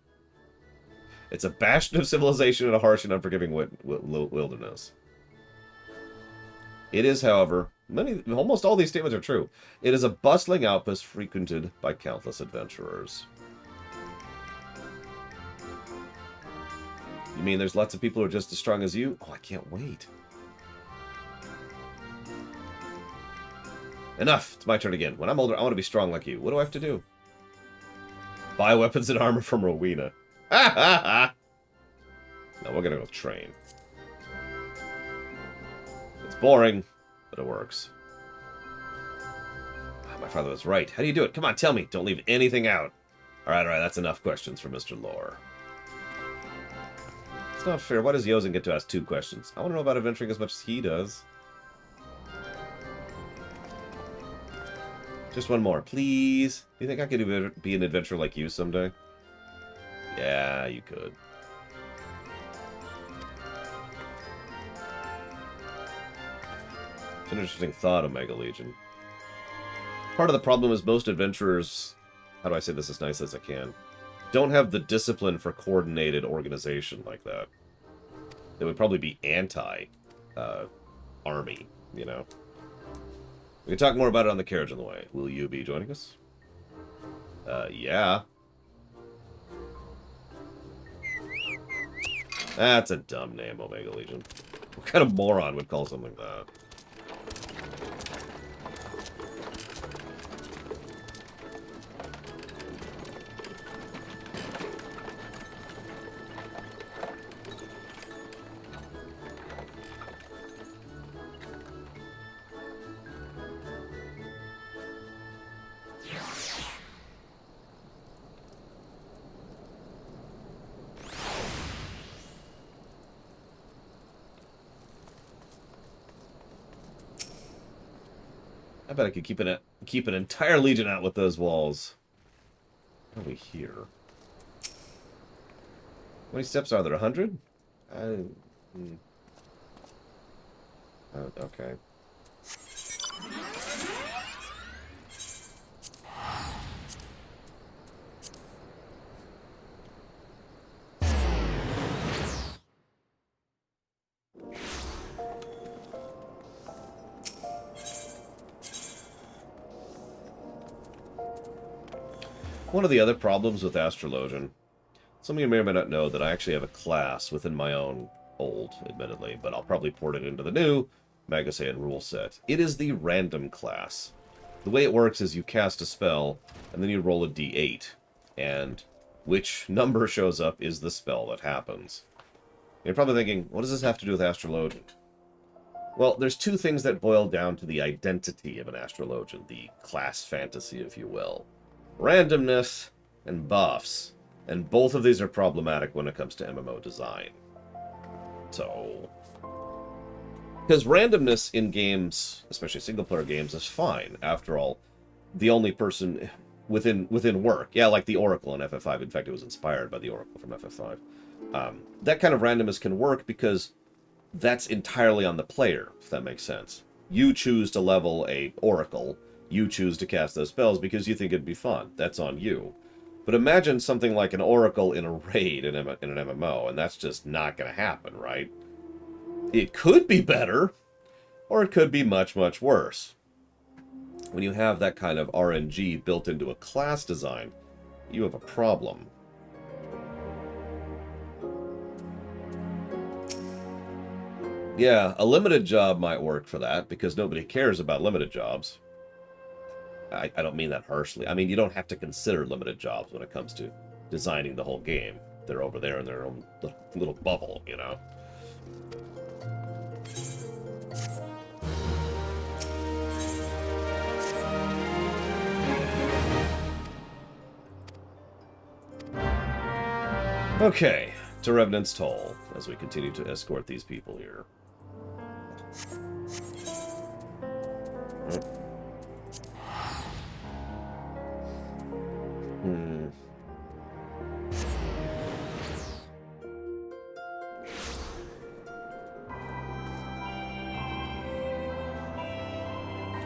It's a bastion of civilization in a harsh and unforgiving wilderness. It is, however, almost all these statements are true. It is a bustling outpost frequented by countless adventurers. You mean there's lots of people who are just as strong as you? Oh, I can't wait. Enough! It's my turn again. When I'm older, I want to be strong like you. What do I have to do? Buy weapons and armor from Rowena. Ha ha ha! No, we're gonna go train. It's boring, but it works. My father was right. How do you do it? Come on, tell me. Don't leave anything out. Alright, that's enough questions for Mr. Lore. It's not fair. Why does Yozen get to ask 2 questions? I want to know about adventuring as much as he does. Just one more, please. Do you think I could be an adventurer like you someday? Yeah, you could. It's an interesting thought, Omega Legion. Part of the problem is most adventurers, how do I say this as nice as I can, don't have the discipline for coordinated organization like that. They would probably be anti-army, you know? We can talk more about it on the carriage on the way. Will you be joining us? Yeah. That's a dumb name, Omega Legion. What kind of moron would call something like that? I bet I could keep an entire legion out with those walls. What are we here? How many steps are there? 100? Okay. One of the other problems with Astrologian, some of you may or may not know that I actually have a class within my own old, admittedly, but I'll probably port it into the new Magasean rule set. It is the random class. The way it works is you cast a spell, and then you roll a d8, and which number shows up is the spell that happens. You're probably thinking, what does this have to do with Astrologian? Well, there's 2 things that boil down to the identity of an Astrologian, the class fantasy, if you will. Randomness and buffs, and both of these are problematic when it comes to MMO design. So, because randomness in games, especially single-player games, is fine. After all, the only person within work, yeah, like the Oracle in FF5. In fact, it was inspired by the Oracle from FF5. That kind of randomness can work because that's entirely on the player, if that makes sense. You choose to level a Oracle. You choose to cast those spells because you think it'd be fun. That's on you. But imagine something like an Oracle in a raid in an MMO, and that's just not going to happen, right? It could be better, or it could be much, much worse. When you have that kind of RNG built into a class design, you have a problem. Yeah, a limited job might work for that, because nobody cares about limited jobs. I don't mean that harshly. I mean, you don't have to consider limited jobs when it comes to designing the whole game. They're over there in their own little bubble, you know? Okay, to Revenant's Toll, as we continue to escort these people here.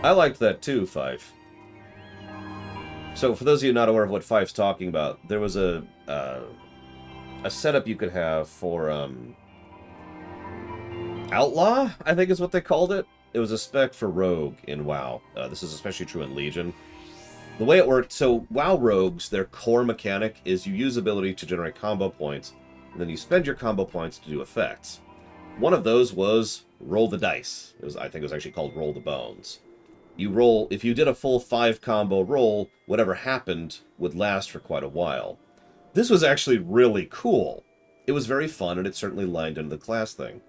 I liked that too, Fife. So, for those of you not aware of what Fife's talking about, there was a setup you could have for Outlaw, I think is what they called it. It was a spec for Rogue in WoW. This is especially true in Legion. The way it worked, so WoW Rogues, their core mechanic is you use ability to generate combo points, and then you spend your combo points to do effects. One of those was Roll the Dice. I think it was actually called Roll the Bones. you roll, if you did a full 5 combo roll, whatever happened would last for quite a while. This was actually really cool. It was very fun, and it certainly lined into the class thing.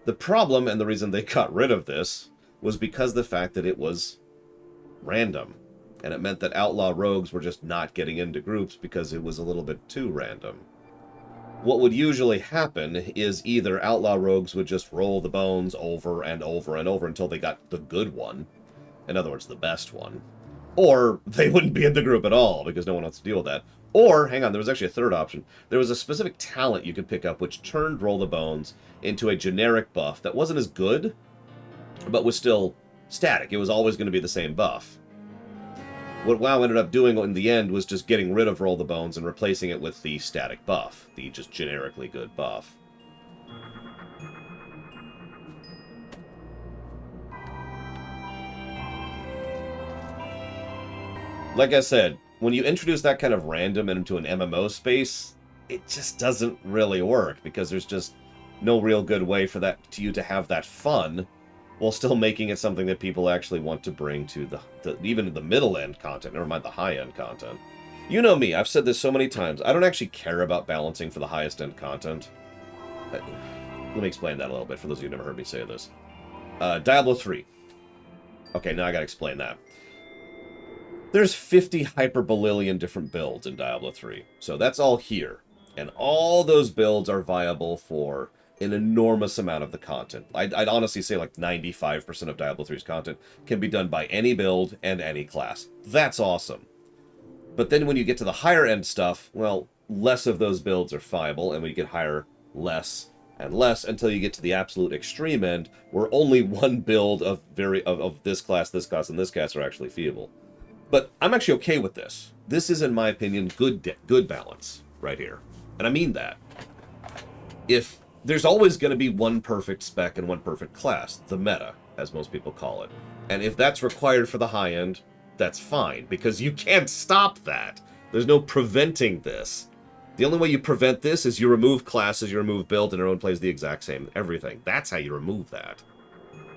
The problem, and the reason they got rid of this, was because of the fact that it was random. And it meant that outlaw rogues were just not getting into groups because it was a little bit too random. What would usually happen is either outlaw rogues would just roll the bones over and over and over until they got the good one. In other words, the best one. Or they wouldn't be in the group at all because no one wants to deal with that. Or, hang on, there was actually a third option. There was a specific talent you could pick up which turned Roll the Bones into a generic buff that wasn't as good, but was still static. It was always going to be the same buff. What WoW ended up doing in the end was just getting rid of Roll the Bones and replacing it with the static buff, the just generically good buff. Like I said, when you introduce that kind of random into an MMO space, it just doesn't really work, because there's just no real good way for you to have that fun while still making it something that people actually want to bring to even the middle-end content, never mind the high-end content. You know me, I've said this so many times, I don't actually care about balancing for the highest-end content. Let me explain that a little bit for those of you who've never heard me say this. Diablo 3. Okay, now I gotta explain that. There's 50 hyperbolillion different builds in Diablo 3, so that's all here. And all those builds are viable for an enormous amount of the content. I'd honestly say like 95% of Diablo 3's content can be done by any build and any class. That's awesome. But then when you get to the higher end stuff, well, less of those builds are viable, and when you get higher, less and less, until you get to the absolute extreme end, where only one build of this class, and this class are actually feasible. But I'm actually okay with this. This is, in my opinion, good balance right here. And I mean that. If there's always going to be one perfect spec and one perfect class, the meta, as most people call it. And if that's required for the high end, that's fine, because you can't stop that. There's no preventing this. The only way you prevent this is you remove classes, you remove build, and everyone plays the exact same everything. That's how you remove that.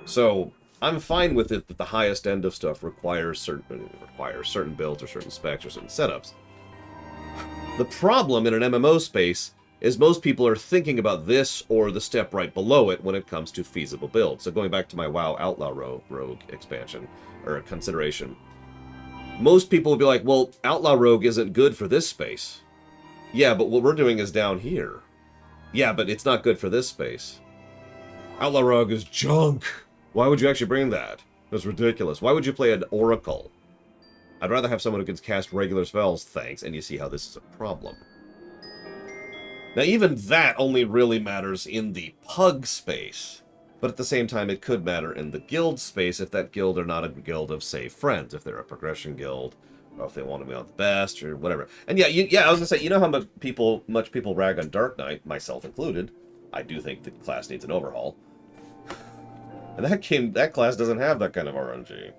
So I'm fine with it that the highest end of stuff requires certain builds or certain specs or certain setups. The problem in an MMO space is most people are thinking about this or the step right below it when it comes to feasible builds. So going back to my WoW Outlaw Rogue expansion, or consideration, most people will be like, well, Outlaw Rogue isn't good for this space. Yeah, but what we're doing is down here. Yeah, but it's not good for this space. Outlaw Rogue is junk. Why would you actually bring that? That's ridiculous. Why would you play an Oracle? I'd rather have someone who can cast regular spells, thanks, and you see how this is a problem. Now, even that only really matters in the pug space. But at the same time, it could matter in the guild space if that guild are not a guild of, say, friends. If they're a progression guild, or if they want to be on the best, or whatever. And yeah, I was going to say, you know how much people rag on Dark Knight, myself included. I do think the class needs an overhaul. And that class doesn't have that kind of RNG.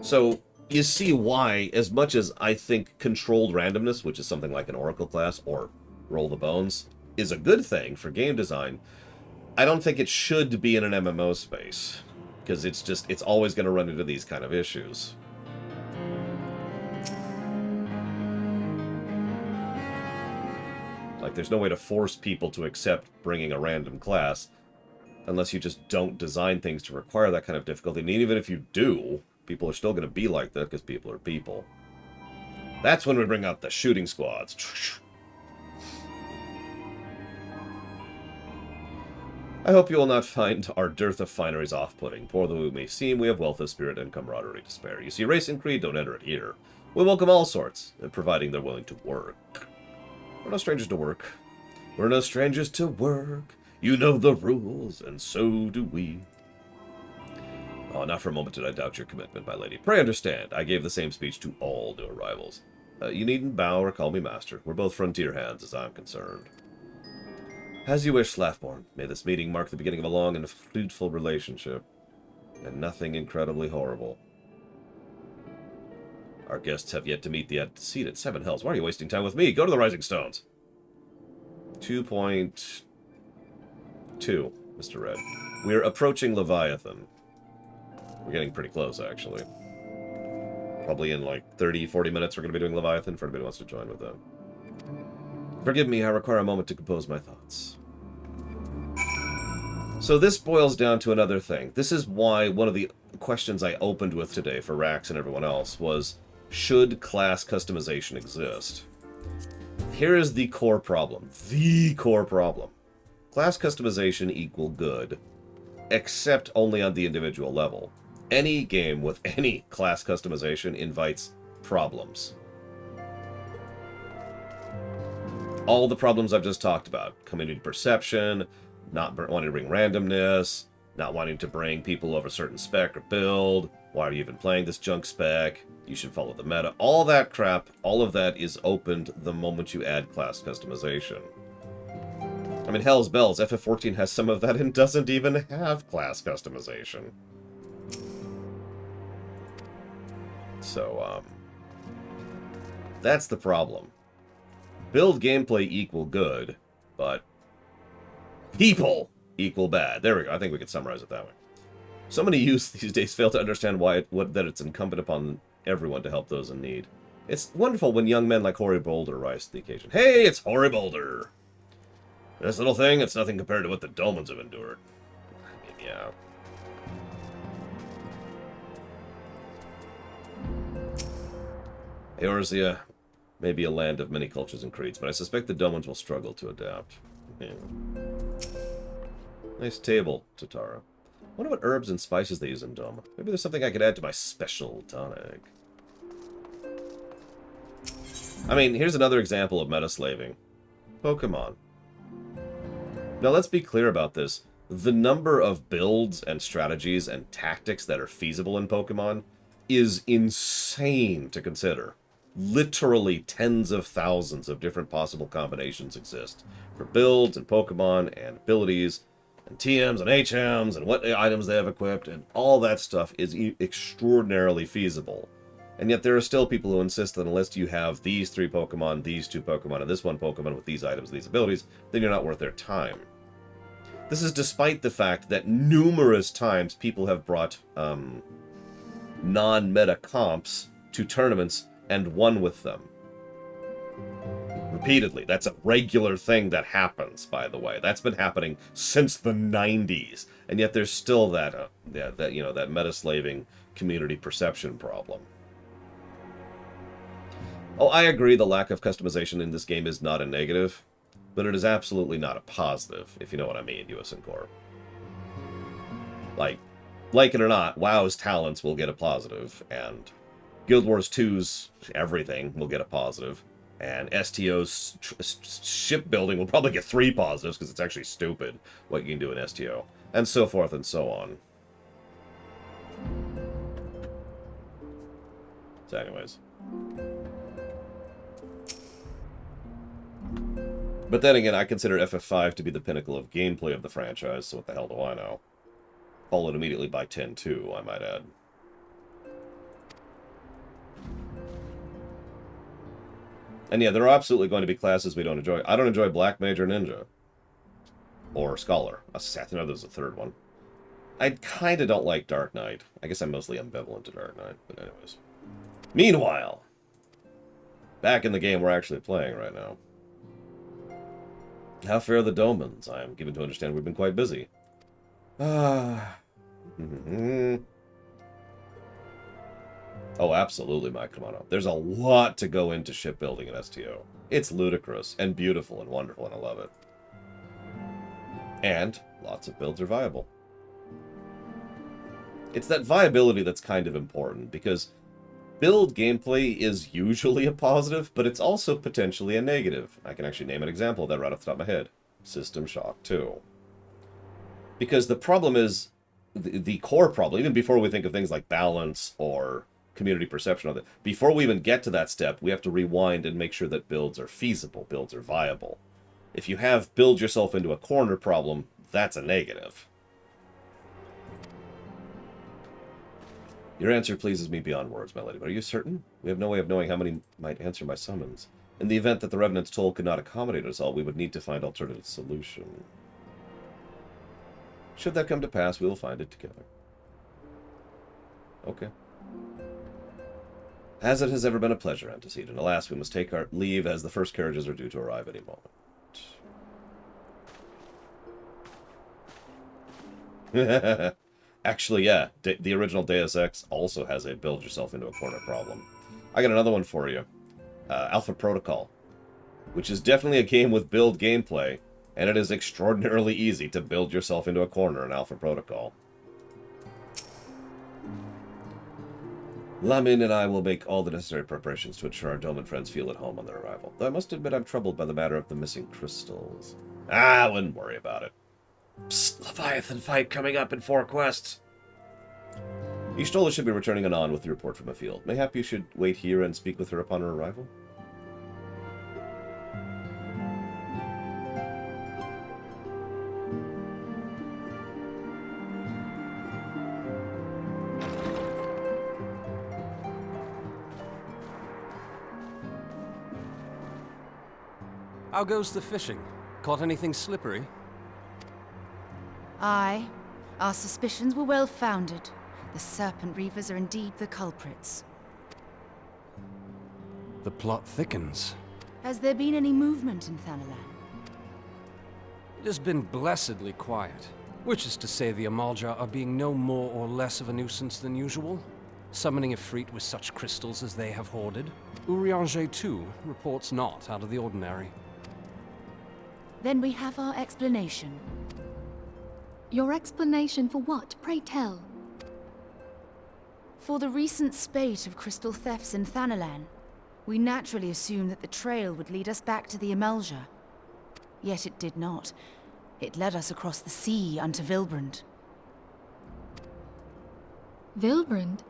So you see why, as much as I think controlled randomness, which is something like an Oracle class, or Roll the Bones, is a good thing for game design, I don't think it should be in an MMO space, because it's always going to run into these kind of issues. Like, there's no way to force people to accept bringing a random class unless you just don't design things to require that kind of difficulty. And even if you do, people are still going to be like that because people are people. That's when we bring out the shooting squads. I hope you will not find our dearth of fineries off-putting. Poor though we may seem, we have wealth of spirit and camaraderie to spare. You see, race and creed, don't enter it here. We welcome all sorts, providing they're willing to work. We're no strangers to work. We're no strangers to work. You know the rules, and so do we. Oh, not for a moment did I doubt your commitment, my lady. Pray understand, I gave the same speech to all new arrivals. You needn't bow or call me master. We're both frontier hands, as I'm concerned. As you wish, Slathborn. May this meeting mark the beginning of a long and fruitful relationship, and nothing incredibly horrible. Our guests have yet to meet the antecedent. 7 hells. Why are you wasting time with me? Go to the Rising Stones. 2.2, Mr. Red. We're approaching Leviathan. We're getting pretty close, actually. Probably in like 30, 40 minutes we're going to be doing Leviathan for anybody who wants to join with that. Forgive me, I require a moment to compose my thoughts. So this boils down to another thing. This is why one of the questions I opened with today for Rax and everyone else was, should class customization exist? Here is the core problem. The core problem. Class customization equal good, except only on the individual level. Any game with any class customization invites problems. All the problems I've just talked about. Community perception, not wanting to bring randomness, not wanting to bring people over a certain spec or build, why are you even playing this junk spec, you should follow the meta. All that crap, all of that is opened the moment you add class customization. I mean, hell's bells, FF14 has some of that and doesn't even have class customization. So, that's the problem. Build gameplay equal good, but people equal bad. There we go. I think we could summarize it that way. So many youths these days fail to understand that it's incumbent upon everyone to help those in need. It's wonderful when young men like Hoary Boulder rise to the occasion. Hey, it's Hoary Boulder! This little thing, it's nothing compared to what the Domans have endured. I mean, yeah. Eorzea may be a land of many cultures and creeds, but I suspect the Domans will struggle to adapt. Yeah. Nice table, Tatara. I wonder what herbs and spices they use in Doma. Maybe there's something I could add to my special tonic. I mean, here's another example of meta-slaving. Pokemon. Now, let's be clear about this. The number of builds and strategies and tactics that are feasible in Pokemon is insane to consider. Literally tens of thousands of different possible combinations exist for builds and Pokemon and abilities and TMs and HMs and what items they have equipped, and all that stuff is extraordinarily feasible. And yet there are still people who insist that unless you have these 3 Pokemon, these 2 Pokemon, and this one Pokemon with these items, these abilities, then you're not worth their time. This is despite the fact that numerous times people have brought non-meta comps to tournaments and won with them. Repeatedly. That's a regular thing that happens, by the way. That's been happening since the 90s. And yet there's still that, that meta-slaving community perception problem. Oh, I agree the lack of customization in this game is not a negative, but it is absolutely not a positive, if you know what I mean, US and Corp. Like it or not, WoW's talents will get a positive, and Guild Wars 2's everything will get a positive, and STO's shipbuilding will probably get 3 positives, because it's actually stupid what you can do in STO, and so forth and so on. So anyways. But then again, I consider FF5 to be the pinnacle of gameplay of the franchise, so what the hell do I know? Followed immediately by 10-2, I might add. And yeah, there are absolutely going to be classes we don't enjoy. I don't enjoy Black Mage or Ninja. Or Scholar. I know there's a third one. I kind of don't like Dark Knight. I guess I'm mostly ambivalent to Dark Knight, but anyways. Meanwhile, back in the game we're actually playing right now. How fare the Domans? I am given to understand we've been quite busy. Oh, absolutely, Mike. Come on up. There's a lot to go into shipbuilding in STO. It's ludicrous and beautiful and wonderful, and I love it. And lots of builds are viable. It's that viability that's kind of important, because build gameplay is usually a positive, but it's also potentially a negative. I can actually name an example of that right off the top of my head. System Shock 2. Because the problem is, the core problem, even before we think of things like balance or community perception of it, before we even get to that step, we have to rewind and make sure that builds are feasible, builds are viable. If you have build yourself into a corner problem, that's a negative. Your answer pleases me beyond words, my lady, but are you certain? We have no way of knowing how many might answer my summons. In the event that the Revenant's toll could not accommodate us all, we would need to find alternative solution. Should that come to pass, we will find it together. Okay. As it has ever been a pleasure, Antecedent. Alas, we must take our leave as the first carriages are due to arrive any moment. Actually, yeah, the original Deus Ex also has a build yourself into a corner problem. I got another one for you. Alpha Protocol, which is definitely a game with build gameplay, and it is extraordinarily easy to build yourself into a corner in Alpha Protocol. Lamin and I will make all the necessary preparations to ensure our Dome and friends feel at home on their arrival. Though I must admit I'm troubled by the matter of the missing crystals. I wouldn't worry about it. Psst, Leviathan fight coming up in 4 quests. Y'shtola should be returning anon with the report from the field. Mayhap you should wait here and speak with her upon her arrival? How goes the fishing? Caught anything slippery? Aye. Our suspicions were well founded. The Serpent Reavers are indeed the culprits. The plot thickens. Has there been any movement in Thanalan? It has been blessedly quiet. Which is to say the Amalja are being no more or less of a nuisance than usual. Summoning a Efreet with such crystals as they have hoarded. Urianger, too, reports not out of the ordinary. Then we have our explanation. Your explanation for what, pray tell? For the recent spate of crystal thefts in Thanalan, we naturally assumed that the trail would lead us back to the Amalja. Yet it did not. It led us across the sea unto Vilbrand. Vilbrand?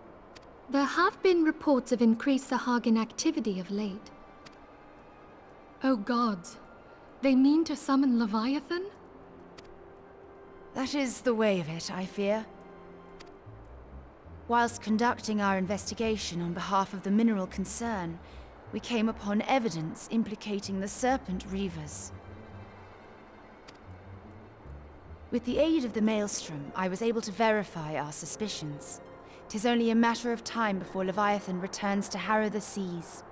There have been reports of increased Sahagin activity of late. Oh gods, they mean to summon Leviathan? That is the way of it, I fear. Whilst conducting our investigation on behalf of the mineral concern, we came upon evidence implicating the Serpent Reavers. With the aid of the Maelstrom, I was able to verify our suspicions. 'Tis only a matter of time before Leviathan returns to harrow the seas.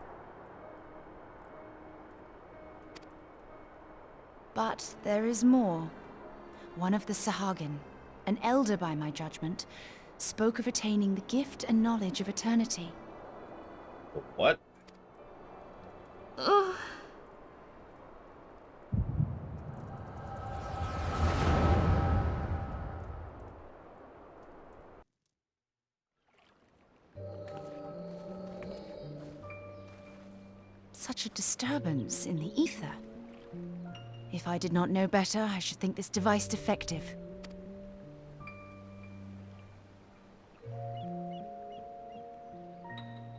But there is more. One of the Sahagin, an elder by my judgment, spoke of attaining the gift and knowledge of eternity. What? Ugh. Such a disturbance in the ether. If I did not know better, I should think this device defective.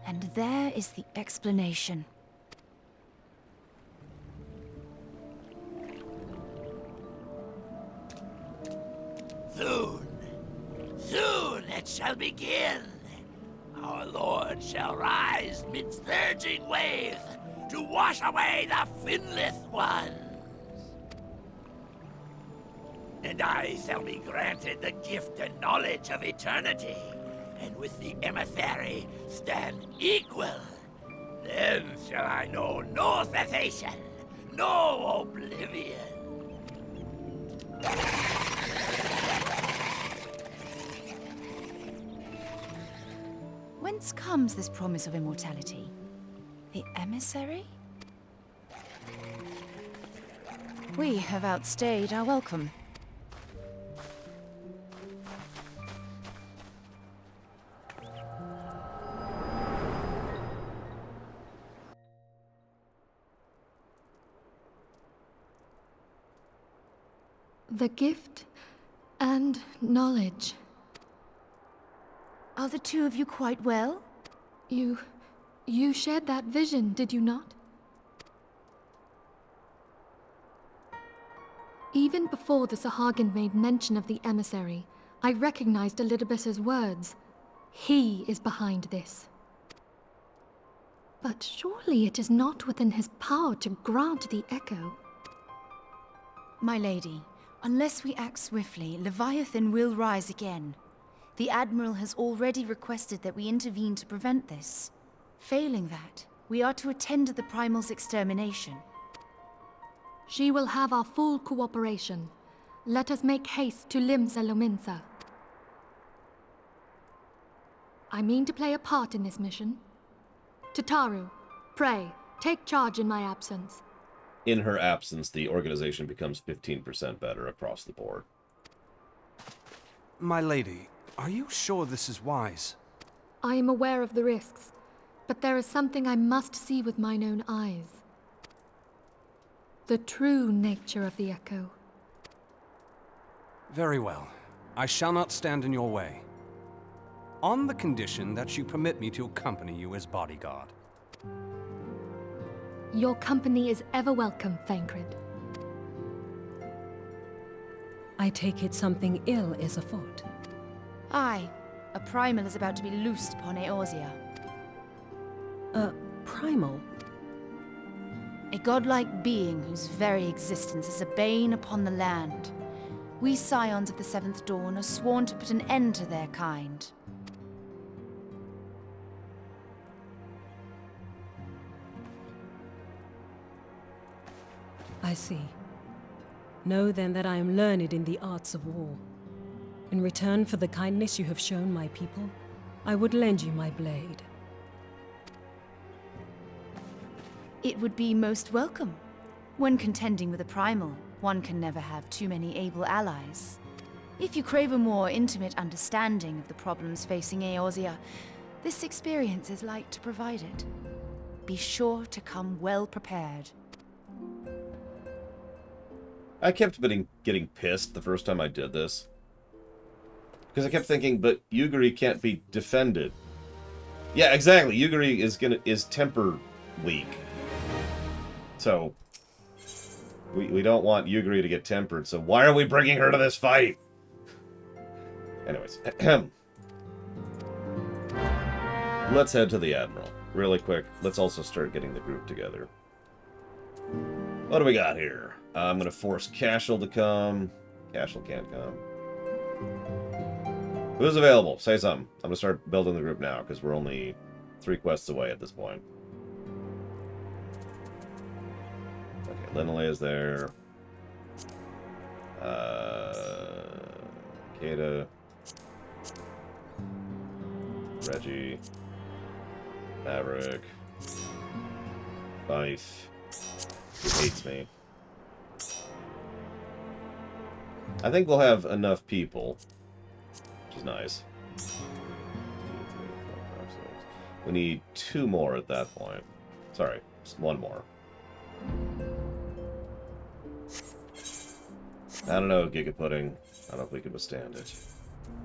And there is the explanation. Soon, soon it shall begin. Our Lord shall rise mid surging waves to wash away the finless ones. And I shall be granted the gift and knowledge of eternity, and with the emissary stand equal. Then shall I know no cessation, no oblivion. Whence comes this promise of immortality? The emissary? We have outstayed our welcome. The gift and knowledge. Are the two of you quite well? You shared that vision, did you not? Even before the Sahagin made mention of the emissary, I recognized Elidibus's words. He is behind this. But surely it is not within his power to grant the echo. My lady, unless we act swiftly, Leviathan will rise again. The Admiral has already requested that we intervene to prevent this. Failing that, we are to attend to the Primal's extermination. She will have our full cooperation. Let us make haste to Limsa Lominsa. I mean to play a part in this mission. Tataru, pray, take charge in my absence. In her absence, the organization becomes 15% better across the board. My lady, are you sure this is wise? I am aware of the risks, but there is something I must see with mine own eyes. The true nature of the Echo. Very well. I shall not stand in your way. On the condition that you permit me to accompany you as bodyguard. Your company is ever welcome, Thancred. I take it something ill is afoot. Aye, a Primal is about to be loosed upon Eorzea. A primal? A godlike being whose very existence is a bane upon the land. We Scions of the Seventh Dawn are sworn to put an end to their kind. I see. Know then that I am learned in the arts of war. In return for the kindness you have shown my people, I would lend you my blade. It would be most welcome. When contending with a Primal, one can never have too many able allies. If you crave a more intimate understanding of the problems facing Eorzea, this experience is like to provide it. Be sure to come well prepared. I kept getting pissed the first time I did this. Because I kept thinking, but Yugiri can't be defended. Yeah, exactly. Yugiri is temper weak. So, we don't want Yugiri to get tempered, so why are we bringing her to this fight? Anyways. Let's head to the Admiral. Really quick, let's also start getting the group together. What do we got here? I'm going to force Cashel to come. Cashel can't come. Who's available? Say something. I'm going to start building the group now, because we're only 3 quests away at this point. Okay, Linley is there. Kata. Reggie. Maverick. Fife. He hates me. I think we'll have enough people, which is nice. We need 2 more at that point. Sorry, just 1 more. I don't know, Giga Pudding. I don't know if we can withstand it.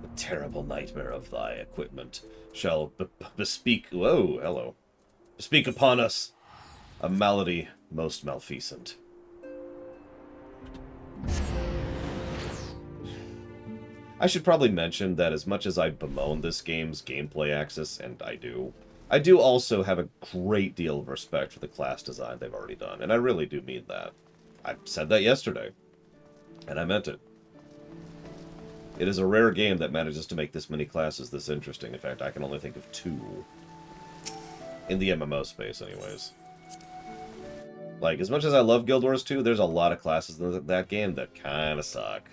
The terrible nightmare of thy equipment shall bespeak... Whoa, hello. Bespeak upon us a malady most malfeasant. I should probably mention that as much as I bemoan this game's gameplay axis, and I do also have a great deal of respect for the class design they've already done, and I really do mean that. I said that yesterday, and I meant it. It is a rare game that manages to make this many classes this interesting. In fact, I can only think of 2. In the MMO space, anyways. Like, as much as I love Guild Wars 2, there's a lot of classes in that game that kind of suck.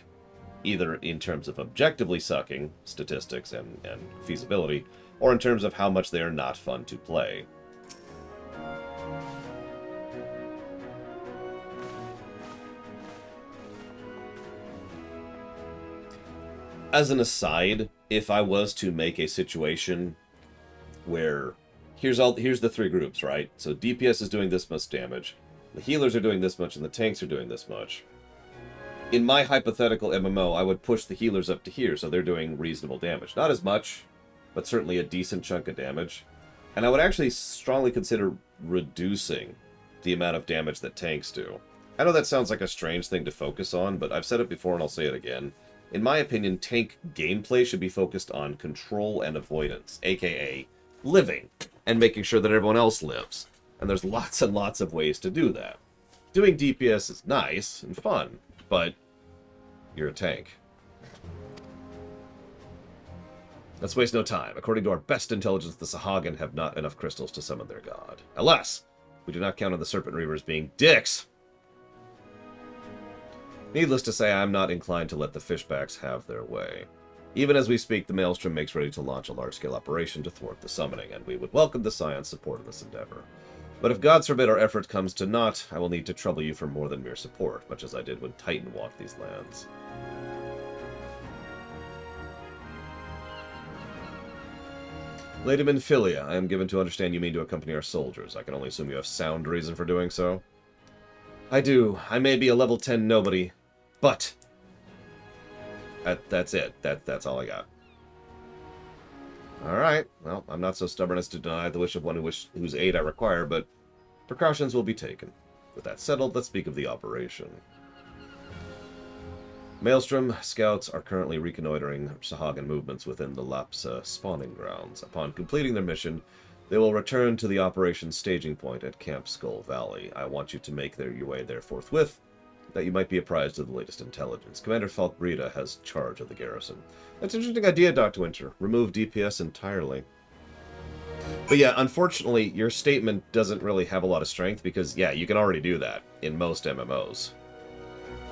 Either in terms of objectively sucking, statistics and feasibility, or in terms of how much they are not fun to play. As an aside, if I was to make a situation where here's the 3 groups, right? So DPS is doing this much damage, the healers are doing this much, and the tanks are doing this much. In my hypothetical MMO, I would push the healers up to here, so they're doing reasonable damage. Not as much, but certainly a decent chunk of damage. And I would actually strongly consider reducing the amount of damage that tanks do. I know that sounds like a strange thing to focus on, but I've said it before and I'll say it again. In my opinion, tank gameplay should be focused on control and avoidance, aka living, and making sure that everyone else lives. And there's lots and lots of ways to do that. Doing DPS is nice and fun, but you're a tank. Let's waste no time. According to our best intelligence, the Sahagin have not enough crystals to summon their god. Alas, we do not count on the Serpent Reavers being dicks. Needless to say, I am not inclined to let the Fishbacks have their way. Even as we speak, the Maelstrom makes ready to launch a large-scale operation to thwart the summoning, and we would welcome the Scion's support in this endeavor. But if God forbid our effort comes to naught, I will need to trouble you for more than mere support, much as I did when Titan walked these lands. Lady Minfilia, I am given to understand you mean to accompany our soldiers. I can only assume you have sound reason for doing so. I do. I may be a level 10 nobody, but that's it. That's all I got. Alright, well, I'm not so stubborn as to deny the wish of one whose aid I require, but precautions will be taken. With that settled, let's speak of the operation. Maelstrom scouts are currently reconnoitering Sahagin movements within the Lapsa spawning grounds. Upon completing their mission, they will return to the operations staging point at Camp Skull Valley. I want you to make your way there forthwith, that you might be apprised of the latest intelligence. Commander Falkbreda has charge of the garrison. That's an interesting idea, Dr. Winter. Remove DPS entirely. But yeah, unfortunately, your statement doesn't really have a lot of strength because, yeah, you can already do that in most MMOs.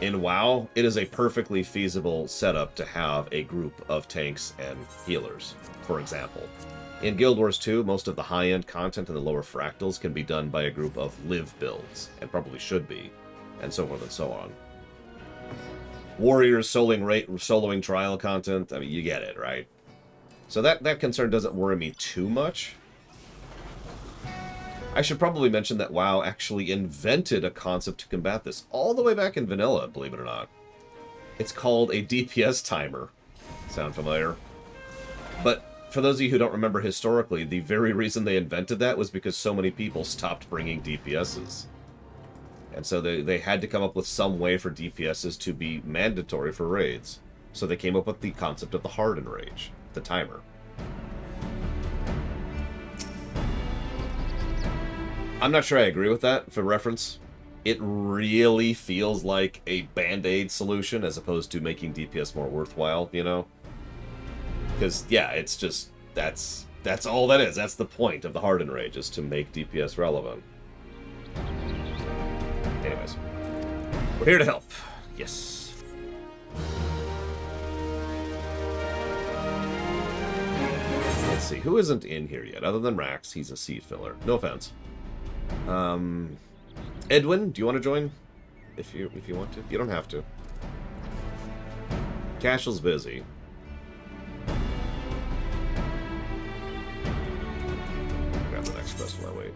In WoW, it is a perfectly feasible setup to have a group of tanks and healers, for example. In Guild Wars 2, most of the high-end content in the lower fractals can be done by a group of live builds, and probably should be, and so forth and so on. Warriors soloing trial content, I mean, you get it, right? So that concern doesn't worry me too much. I should probably mention that WoW actually invented a concept to combat this, all the way back in vanilla, believe it or not. It's called a DPS timer. Sound familiar? But for those of you who don't remember historically, the very reason they invented that was because so many people stopped bringing DPSs. And so they had to come up with some way for DPSs to be mandatory for raids. So they came up with the concept of the Harden Rage, the timer. I'm not sure I agree with that, for reference. It really feels like a band-aid solution as opposed to making DPS more worthwhile, you know? Because, yeah, it's just, that's all that is. That's the point of the Harden Rage, is to make DPS relevant. Anyways, we're here to help. Yes. Let's see, who isn't in here yet? Other than Rax, he's a seed filler. No offense. Edwin, do you want to join? If you want to. You don't have to. Cashel's busy. Grab the next quest while I wait.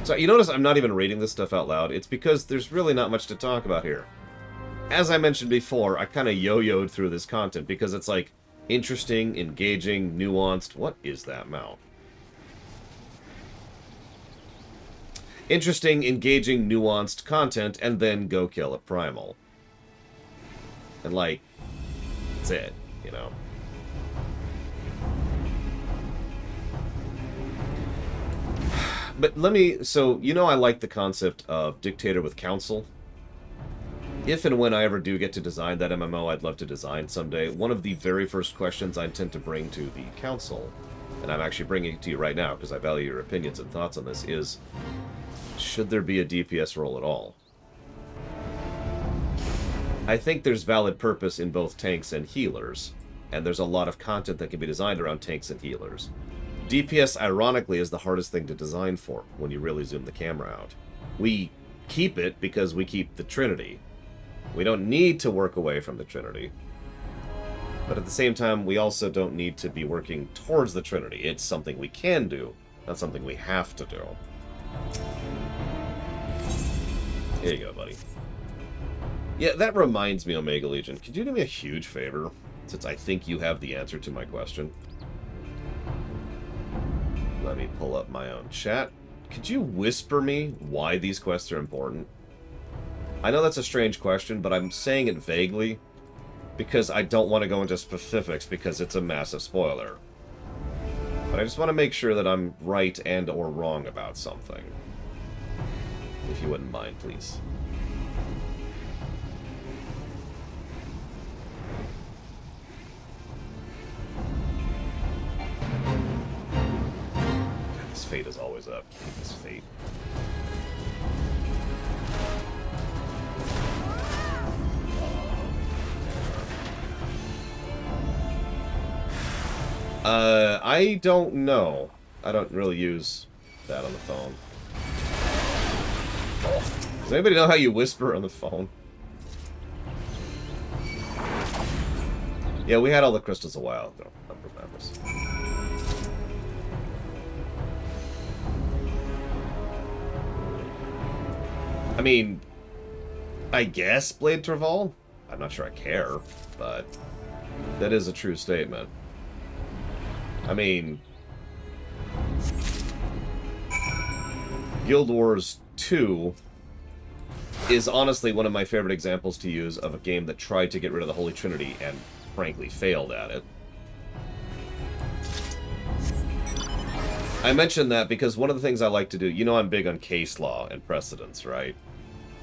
So you notice I'm not even reading this stuff out loud. It's because there's really not much to talk about here. As I mentioned before, I kind of yo-yoed through this content because it's like interesting, engaging, nuanced. What is that mount? Interesting, engaging, nuanced content, and then go kill a primal. And like, that's it, you know. But let me, so, you know I like the concept of Dictator with Council. If and when I ever do get to design that MMO I'd love to design someday, one of the very first questions I intend to bring to the Council, and I'm actually bringing it to you right now because I value your opinions and thoughts on this, is, should there be a DPS role at all? I think there's valid purpose in both tanks and healers, and there's a lot of content that can be designed around tanks and healers. DPS, ironically, is the hardest thing to design for when you really zoom the camera out. We keep it because we keep the Trinity. We don't need to work away from the Trinity. But at the same time, we also don't need to be working towards the Trinity. It's something we can do, not something we have to do. Here you go, buddy. Yeah, that reminds me, Omega Legion. Could you do me a huge favor, since I think you have the answer to my question? Let me pull up my own chat. Could you whisper me why these quests are important? I know that's a strange question, but I'm saying it vaguely because I don't want to go into specifics because it's a massive spoiler. But I just want to make sure that I'm right and or wrong about something. If you wouldn't mind, please. fate is always up. Keep's fate. I don't know. I don't really use that on the phone. Does anybody know how you whisper on the phone? Yeah, we had all the crystals a while ago. I remember this. I mean, I guess Blade Traval? I'm not sure I care, but that is a true statement. I mean, Guild Wars 2 is honestly one of my favorite examples to use of a game that tried to get rid of the Holy Trinity and frankly failed at it. I mention that because one of the things I like to do, you know I'm big on case law and precedents, right?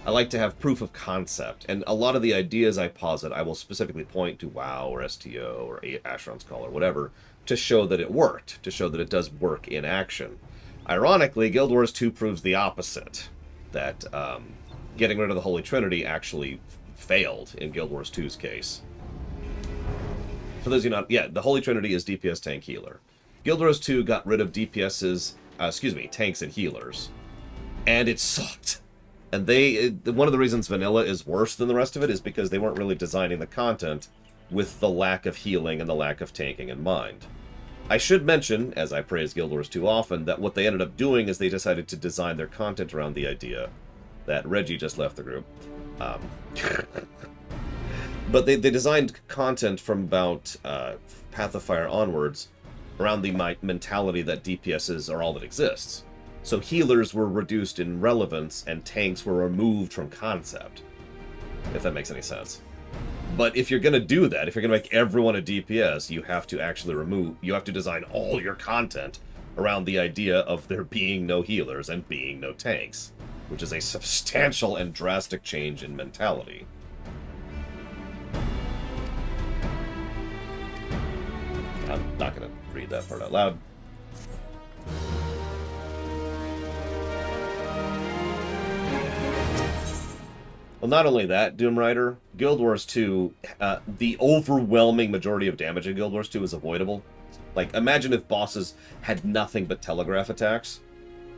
I like to have proof of concept, and a lot of the ideas I posit, I will specifically point to WoW or STO or Asheron's Call or whatever, to show that it worked, to show that it does work in action. Ironically, Guild Wars 2 proves the opposite, that getting rid of the Holy Trinity actually failed in Guild Wars 2's case. For those of you not, yeah, the Holy Trinity is DPS tank healer. Guild Wars 2 got rid of DPS's, tanks and healers, and it sucked. And one of the reasons vanilla is worse than the rest of it is because they weren't really designing the content with the lack of healing and the lack of tanking in mind. I should mention, as I praise Guild Wars 2 often, that what they ended up doing is they decided to design their content around the idea that Reggie just left the group. But they designed content from about Path of Fire onwards around the mentality that DPSs are all that exists. So healers were reduced in relevance and tanks were removed from concept, if that makes any sense. But if you're going to do that, if you're going to make everyone a DPS, you have to actually you have to design all your content around the idea of there being no healers and being no tanks, which is a substantial and drastic change in mentality. I'm not going to read that part out loud. Well, not only that, Doom Rider, Guild Wars 2, the overwhelming majority of damage in Guild Wars 2 is avoidable. Like, imagine if bosses had nothing but telegraph attacks.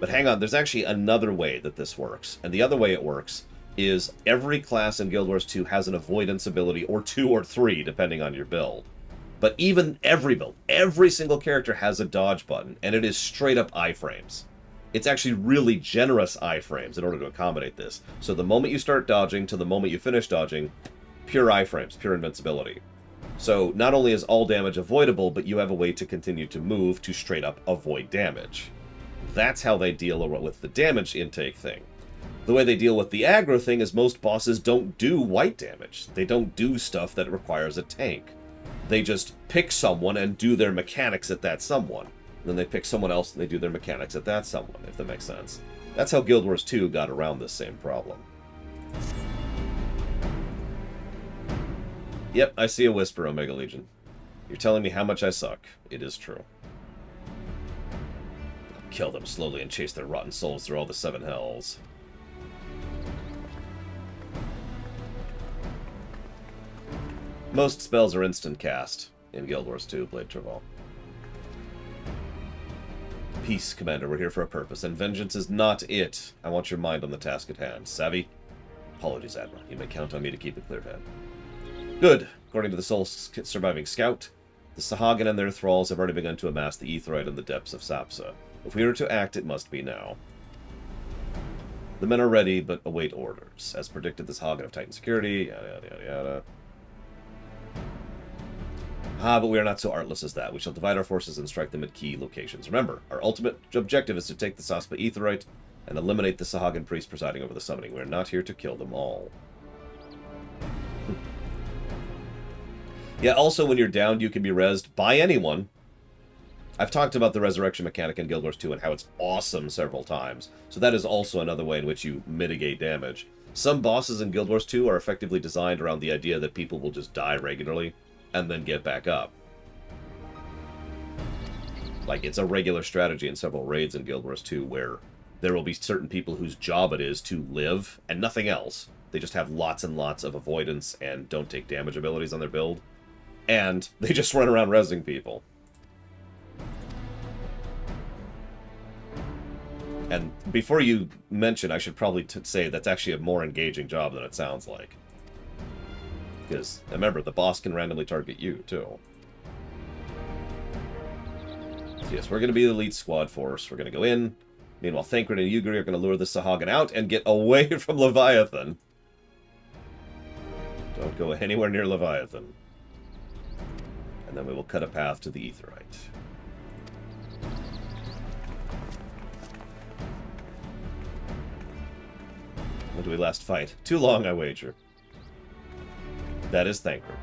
But hang on, there's actually another way that this works. And the other way it works is every class in Guild Wars 2 has an avoidance ability, or 2 or 3, depending on your build. But even every build, every single character has a dodge button, and it is straight up iframes. It's actually really generous iframes in order to accommodate this. So the moment you start dodging to the moment you finish dodging, pure iframes, pure invincibility. So not only is all damage avoidable, but you have a way to continue to move to straight up avoid damage. That's how they deal with the damage intake thing. The way they deal with the aggro thing is most bosses don't do white damage. They don't do stuff that requires a tank. They just pick someone and do their mechanics at that someone. Then they pick someone else and they do their mechanics at that someone, if that makes sense. That's how Guild Wars 2 got around this same problem. Yep, I see a whisper, Omega Legion. You're telling me how much I suck. It is true. I'll kill them slowly and chase their rotten souls through all the 7 hells. Most spells are instant cast in Guild Wars 2, Blade Traval. Peace, Commander, we're here for a purpose, and vengeance is not it. I want your mind on the task at hand. Savvy? Apologies, Admiral. You may count on me to keep a clear head. Good. According to the sole surviving scout, the Sahagin and their thralls have already begun to amass the Aetheryte in the depths of Sapsa. If we are to act, it must be now. The men are ready, but await orders. As predicted, the Sahagin have tightened security, yada yada yada yada. But we are not so artless as that. We shall divide our forces and strike them at key locations. Remember, our ultimate objective is to take the Saspa Aetheryte and eliminate the Sahagin priest presiding over the summoning. We are not here to kill them all. Yeah, also when you're downed, you can be rezzed by anyone. I've talked about the resurrection mechanic in Guild Wars 2 and how it's awesome several times. So that is also another way in which you mitigate damage. Some bosses in Guild Wars 2 are effectively designed around the idea that people will just die regularly and then get back up. Like, it's a regular strategy in several raids in Guild Wars 2 where there will be certain people whose job it is to live and nothing else. They just have lots and lots of avoidance and don't take damage abilities on their build. And they just run around rezzing people. And before you mention, I should probably say that's actually a more engaging job than it sounds like. Because, remember, the boss can randomly target you, too. So yes, we're going to be the elite squad force. We're going to go in. Meanwhile, Thancred and Yugiri are going to lure the Sahagin out and get away from Leviathan. Don't go anywhere near Leviathan. And then we will cut a path to the Aetheryte. When did we last fight? Too long, I wager. That is Thancred.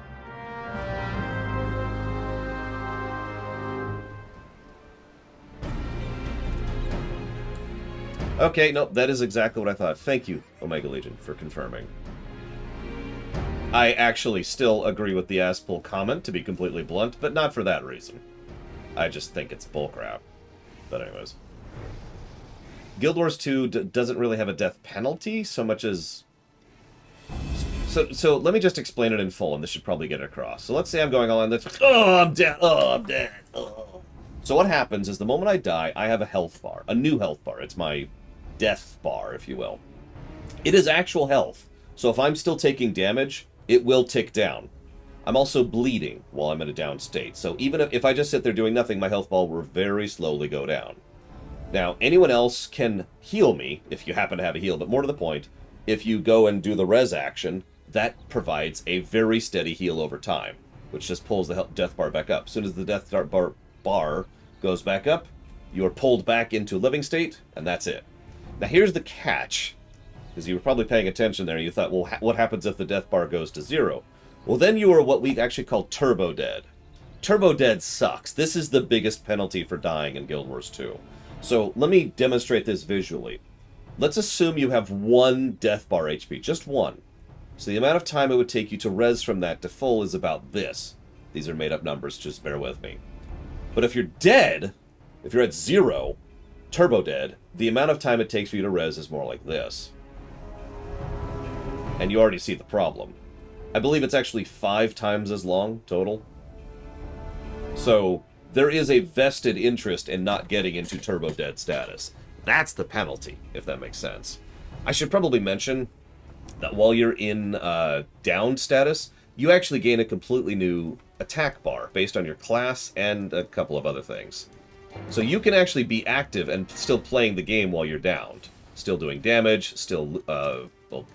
Okay, nope, that is exactly what I thought. Thank you, Omega Legion, for confirming. I actually still agree with the Aspel comment, to be completely blunt, but not for that reason. I just think it's bullcrap. But anyways. Guild Wars 2 doesn't really have a death penalty, so much as... So let me just explain it in full, and this should probably get it across. So let's say I'm going on this... Oh, I'm dead! Oh, I'm dead! Oh. So what happens is the moment I die, I have a health bar. A new health bar. It's my death bar, if you will. It is actual health. So if I'm still taking damage, it will tick down. I'm also bleeding while I'm in a down state. So even if I just sit there doing nothing, my health bar will very slowly go down. Now, anyone else can heal me, if you happen to have a heal, but more to the point, if you go and do the res action, that provides a very steady heal over time, which just pulls the death bar back up. As soon as the death bar goes back up, you are pulled back into living state, and that's it. Now, here's the catch, because you were probably paying attention there, and you thought, well, what happens if the death bar goes to 0? Well, then you are what we actually call turbo dead. Turbo dead sucks. This is the biggest penalty for dying in Guild Wars 2. So let me demonstrate this visually. Let's assume you have 1 death bar HP, just 1. So the amount of time it would take you to res from that to full is about this. These are made up numbers, just bear with me. But if you're dead, if you're at 0, turbo dead, the amount of time it takes for you to res is more like this. And you already see the problem. I believe it's actually 5 times as long total. So there is a vested interest in not getting into turbo dead status. That's the penalty, if that makes sense. I should probably mention that while you're in down status, you actually gain a completely new attack bar based on your class and a couple of other things. So you can actually be active and still playing the game while you're downed. Still doing damage, still, well,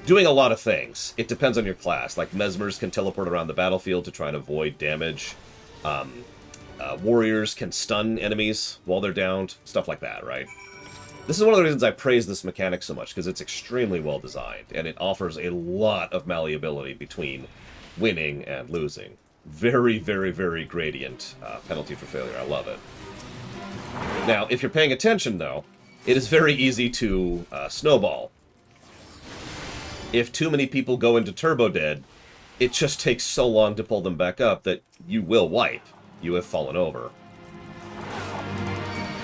doing a lot of things. It depends on your class. Like, Mesmers can teleport around the battlefield to try and avoid damage. Warriors can stun enemies while they're downed. Stuff like that, right? This is one of the reasons I praise this mechanic so much, because it's extremely well designed, and it offers a lot of malleability between winning and losing. Very, very, very gradient penalty for failure. I love it. Now, if you're paying attention, though, it is very easy to snowball. If too many people go into turbo dead, it just takes so long to pull them back up that you will wipe. You have fallen over.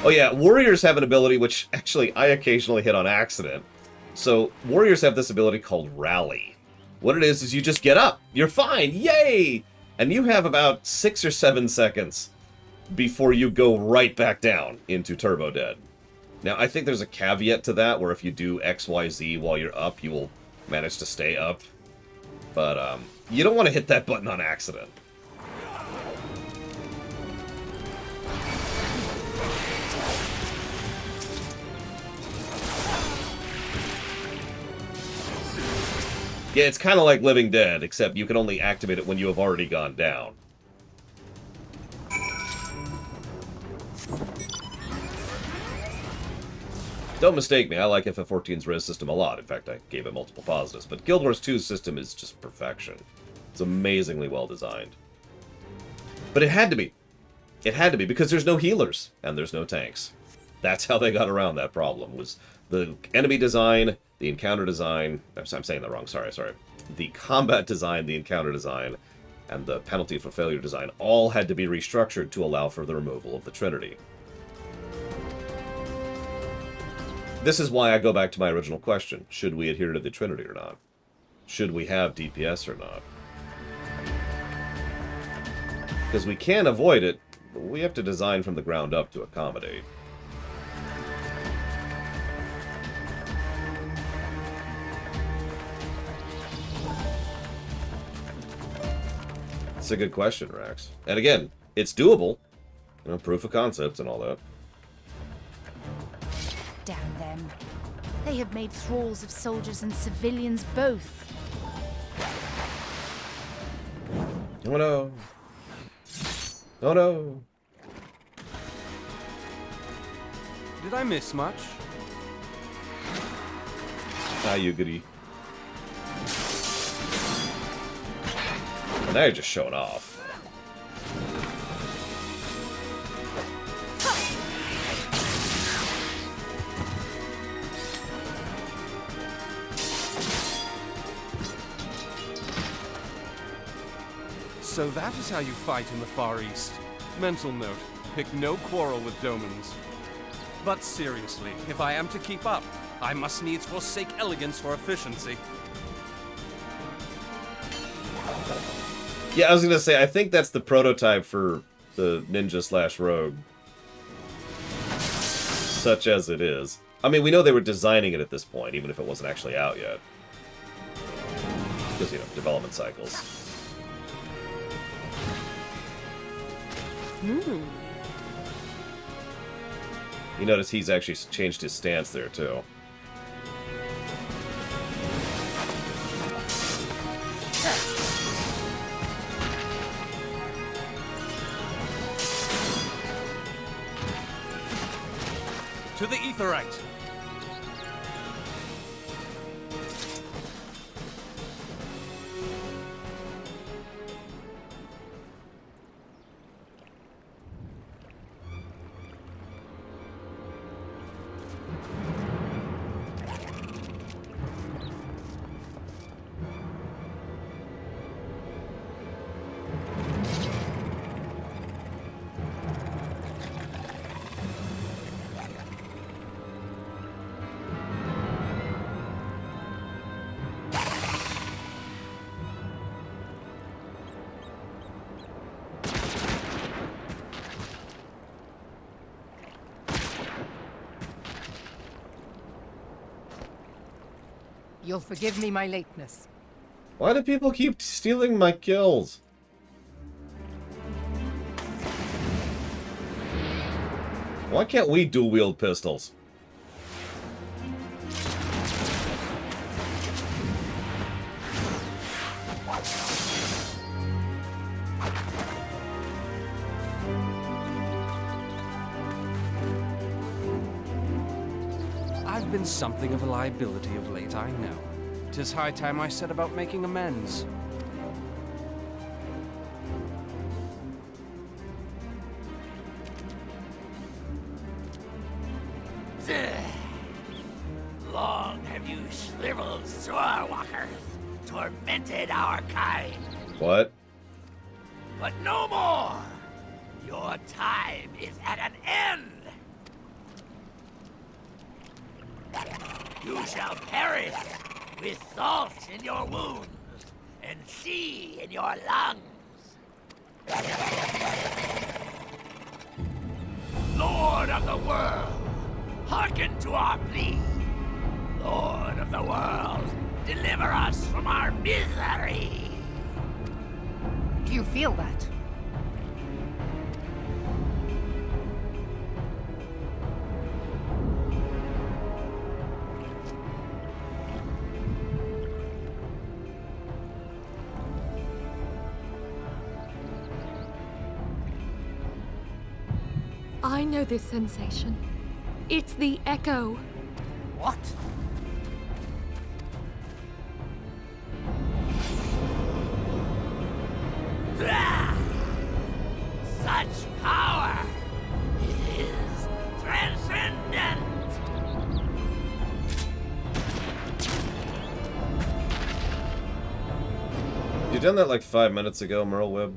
Oh yeah, warriors have an ability which actually I occasionally hit on accident. So warriors have this ability called Rally. What it is you just get up. You're fine. Yay! And you have about 6 or 7 seconds before you go right back down into turbo dead. Now, I think there's a caveat to that, where if you do XYZ while you're up, you will manage to stay up. But, you don't want to hit that button on accident. Yeah, it's kind of like Living Dead, except you can only activate it when you have already gone down. Don't mistake me, I like FF14's res system a lot. In fact, I gave it multiple positives. But Guild Wars 2's system is just perfection. It's amazingly well designed. But it had to be. It had to be, because there's no healers, and there's no tanks. That's how they got around that problem, was the enemy design, the encounter design... I'm saying that wrong, sorry. The combat design, the encounter design, and the penalty for failure design all had to be restructured to allow for the removal of the Trinity. This is why I go back to my original question. Should we adhere to the Trinity or not? Should we have DPS or not? Because we can avoid it, but we have to design from the ground up to accommodate. It's a good question, Rax. And again, it's doable. You know, proof of concepts and all that. Damn them. They have made thralls of soldiers and civilians both. Oh no. Oh no. Did I miss much? Ah, you goody. Well, now you're just showing off. So that is how you fight in the Far East. Mental note, pick no quarrel with Domans. But seriously, if I am to keep up, I must needs forsake elegance for efficiency. Yeah, I was gonna say, I think that's the prototype for the ninja/rogue. Such as it is. I mean, we know they were designing it at this point, even if it wasn't actually out yet. Because, you know, development cycles. You notice he's actually changed his stance there, too. To the Aetheryte! You'll forgive me my lateness. Why do people keep stealing my kills? Why can't we dual-wield pistols? I've been something of a liability of late, I know. 'Tis high time I set about making amends. Long have you shriveled Swordwalkers, tormented our kind. What? But no more! Your time is at an end! You shall perish with salt in your wounds and sea in your lungs. Lord of the world, hearken to our plea. Lord of the world, deliver us from our misery. Do you feel that? I know this sensation. It's the echo. What? Ah! Such power! It is transcendent! Did done that like 5 minutes ago, Merlweb?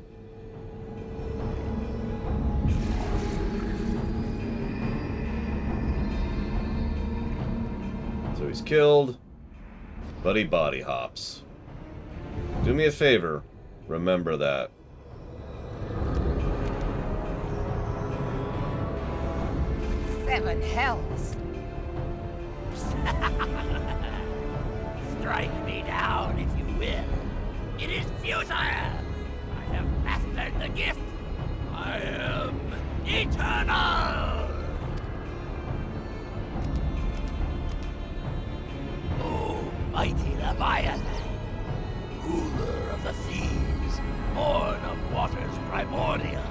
So he's killed, but he body hops. Do me a favor, remember that. Seven hells. Strike me down if you will. It is futile. I have mastered the gift. I am eternal. O mighty Leviathan, ruler of the seas, born of waters primordial,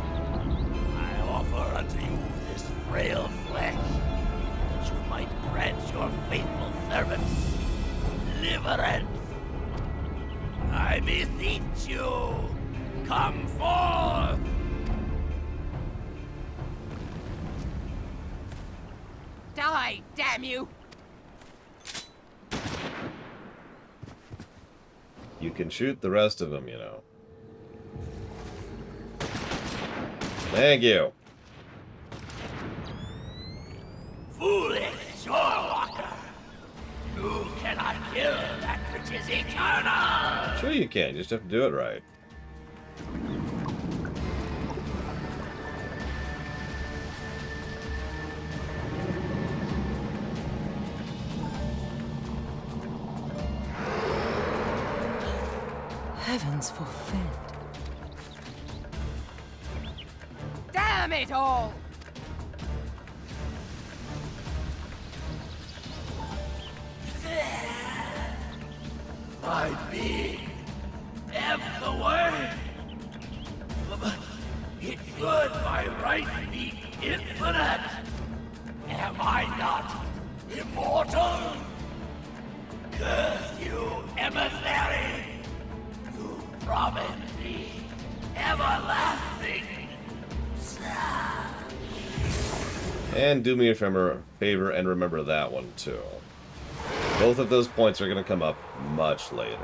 I offer unto you this frail flesh, that you might grant your faithful servants deliverance. I beseech you, come forth! Die, damn you! You can shoot the rest of them, you know. Thank you. Foolish shorewalker! You cannot kill that which is eternal! Sure you can, you just have to do it right. Heavens forfend. Damn it all! My being ebb the way. It should by right be infinite. Am I not immortal? Curse you, emissary! You promised me everlasting. And do me a favor and remember that one too. Both of those points are going to come up much later.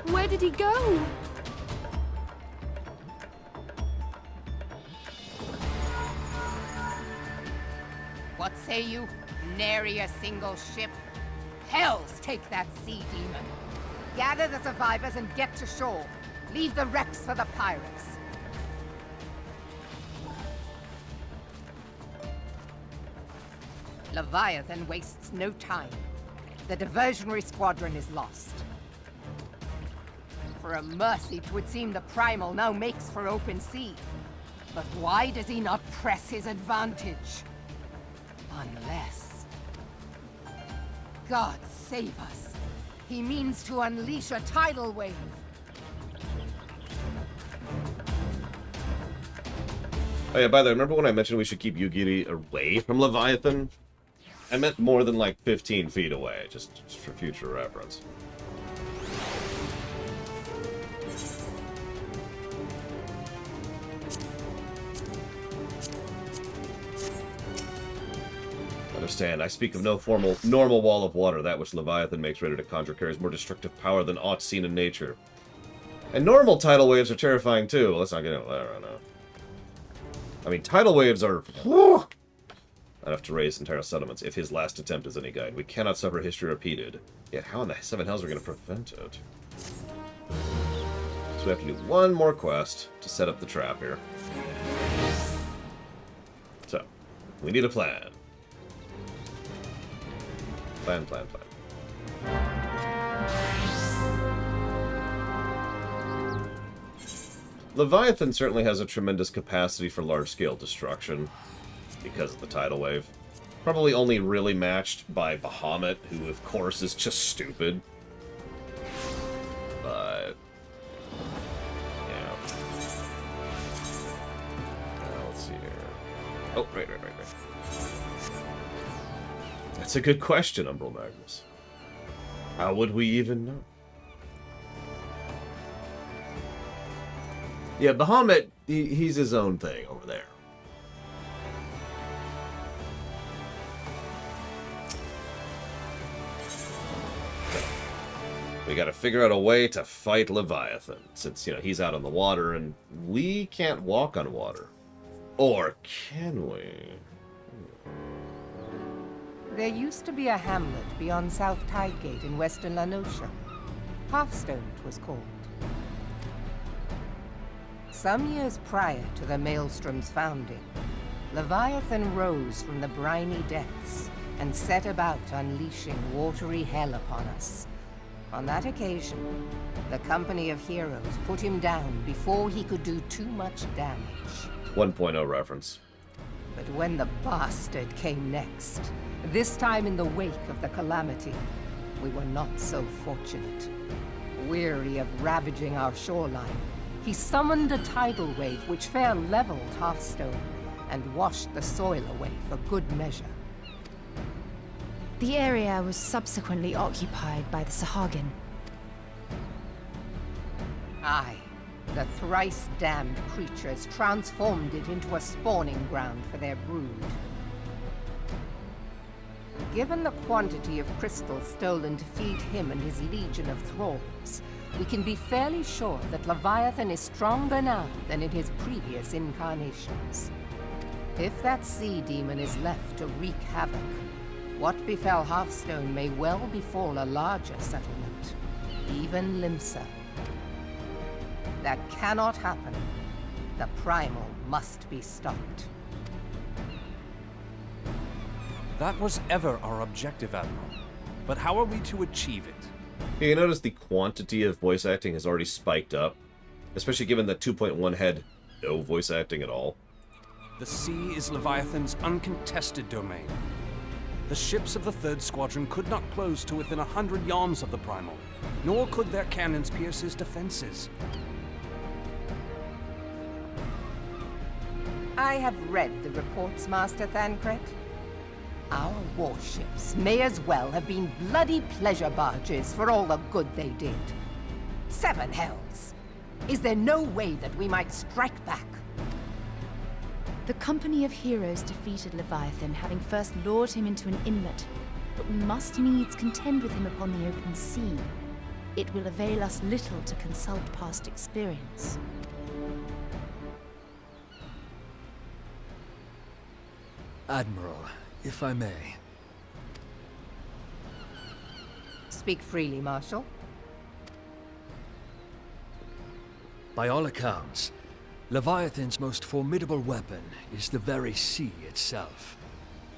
Where did he go? What say you? Nary a single ship? Hells take that sea demon. Gather the survivors and get to shore. Leave the wrecks for the pirates. Leviathan wastes no time. The diversionary squadron is lost. For a mercy, 'twould seem the Primal now makes for open sea. But why does he not press his advantage? Unless... God save us. He means to unleash a tidal wave. Oh yeah, by the way, remember when I mentioned we should keep Yugiri away from Leviathan? I meant more than like 15 feet away, just for future reference. Understand, I speak of no normal wall of water. That which Leviathan makes ready to conjure carries more destructive power than aught seen in nature. And normal tidal waves are terrifying too. Well, let's not get into that right now. I mean, tidal waves are enough to raise entire settlements if his last attempt is any guide. We cannot suffer history repeated. Yet how in the seven hells are we going to prevent it? So we have to do one more quest to set up the trap here. So, we need a plan. Plan. Leviathan certainly has a tremendous capacity for large-scale destruction because of the tidal wave. Probably only really matched by Bahamut, who of course is just stupid. But... yeah. Let's see here. Oh, right. That's a good question, Umbral Magnus. How would we even know? Yeah, Bahamut, he's his own thing over there. We gotta figure out a way to fight Leviathan, since, you know, he's out on the water, and we can't walk on water. Or can we? There used to be a hamlet beyond South Tidegate in western Lanosha. Hearthstone, it was called. Some years prior to the Maelstrom's founding, Leviathan rose from the briny depths and set about unleashing watery hell upon us. On that occasion, the Company of Heroes put him down before he could do too much damage. 1.0 reference. But when the bastard came next, this time in the wake of the calamity, we were not so fortunate. Weary of ravaging our shoreline, he summoned a tidal wave which fair leveled Hearthstone and washed the soil away for good measure. The area was subsequently occupied by the Sahagin. Aye, the thrice-damned creatures transformed it into a spawning ground for their brood. Given the quantity of crystal stolen to feed him and his legion of thralls, we can be fairly sure that Leviathan is stronger now than in his previous incarnations. If that sea demon is left to wreak havoc, what befell Hearthstone may well befall a larger settlement, even Limsa. That cannot happen. The Primal must be stopped. That was ever our objective, Admiral. But how are we to achieve it? You notice the quantity of voice acting has already spiked up, especially given that 2.1 had no voice acting at all. The sea is Leviathan's uncontested domain. The ships of the 3rd Squadron could not close to within 100 yards of the Primal, nor could their cannons pierce his defenses. I have read the reports, Master Thancred. Our warships may as well have been bloody pleasure barges for all the good they did. 7 hells! Is there no way that we might strike back? The Company of Heroes defeated Leviathan, having first lured him into an inlet, but we must needs contend with him upon the open sea. It will avail us little to consult past experience. Admiral, if I may. Speak freely, Marshal. By all accounts, Leviathan's most formidable weapon is the very sea itself.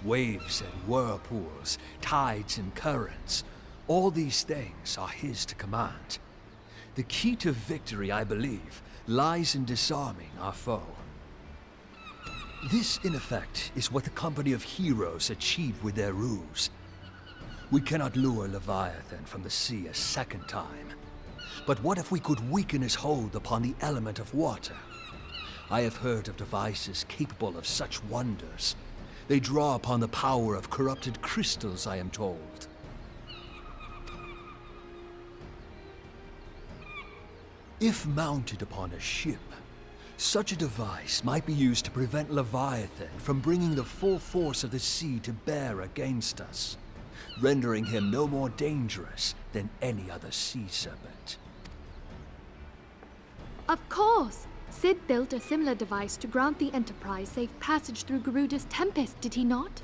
Waves and whirlpools, tides and currents, all these things are his to command. The key to victory, I believe, lies in disarming our foe. This, in effect, is what the Company of Heroes achieved with their ruse. We cannot lure Leviathan from the sea a second time. But what if we could weaken his hold upon the element of water? I have heard of devices capable of such wonders. They draw upon the power of corrupted crystals, I am told. If mounted upon a ship, such a device might be used to prevent Leviathan from bringing the full force of the sea to bear against us, rendering him no more dangerous than any other sea serpent. Of course! Sid built a similar device to grant the Enterprise safe passage through Garuda's Tempest, did he not?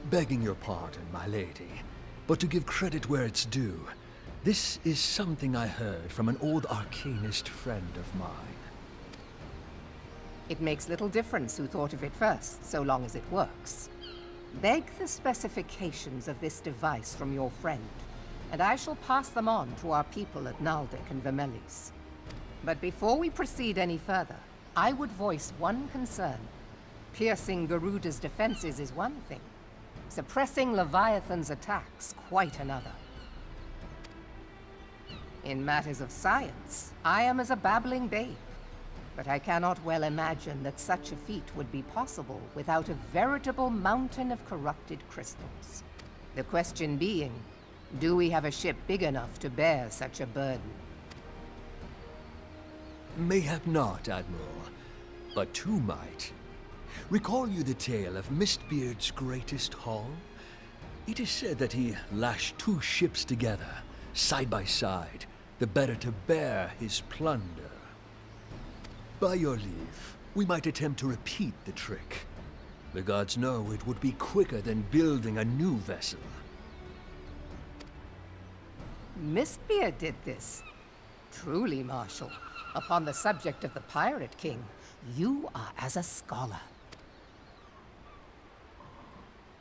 Begging your pardon, my lady, but to give credit where it's due, this is something I heard from an old arcanist friend of mine. It makes little difference who thought of it first, so long as it works. Beg the specifications of this device from your friend, and I shall pass them on to our people at Naldic and Vermelis. But before we proceed any further, I would voice one concern. Piercing Garuda's defenses is one thing. Suppressing Leviathan's attacks, quite another. In matters of science, I am as a babbling babe. But I cannot well imagine that such a feat would be possible without a veritable mountain of corrupted crystals. The question being, do we have a ship big enough to bear such a burden? Mayhap not, Admiral, but two might. Recall you the tale of Mistbeard's greatest haul? It is said that he lashed 2 ships together, side by side, the better to bear his plunder. By your leave, we might attempt to repeat the trick. The gods know it would be quicker than building a new vessel. Mistbeard did this. Truly, Marshal, upon the subject of the Pirate King, you are as a scholar.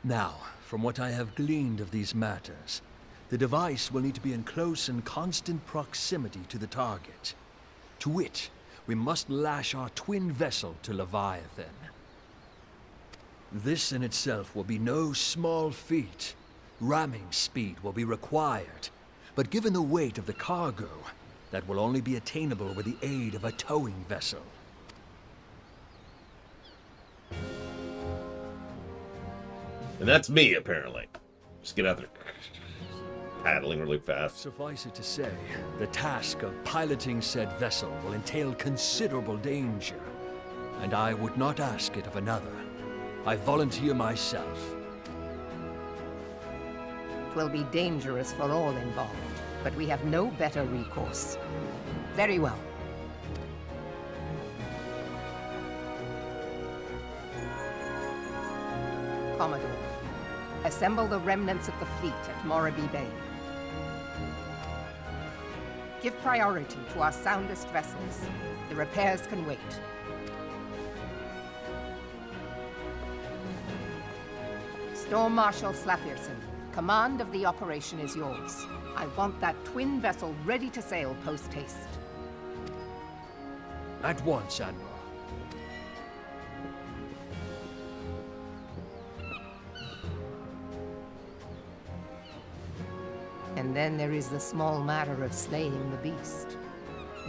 Now, from what I have gleaned of these matters, the device will need to be in close and constant proximity to the target. To wit, we must lash our twin vessel to Leviathan. This in itself will be no small feat. Ramming speed will be required, but given the weight of the cargo, that will only be attainable with the aid of a towing vessel. And that's me, apparently. Just get out there. Paddling really fast. Suffice it to say, the task of piloting said vessel will entail considerable danger, and I would not ask it of another. I volunteer myself. Twill be dangerous for all involved, but we have no better recourse. Very well. Commodore, assemble the remnants of the fleet at Morabee Bay. Give priority to our soundest vessels. The repairs can wait. Storm Marshal Slafierson, command of the operation is yours. I want that twin vessel ready to sail post-haste. At once, Admiral. And then there is the small matter of slaying the beast.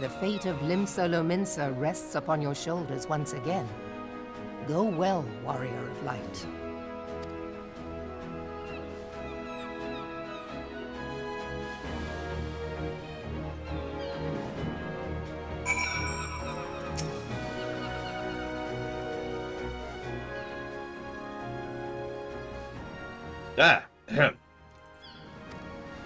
The fate of Limsa Lominsa rests upon your shoulders once again. Go well, warrior of light. Ah!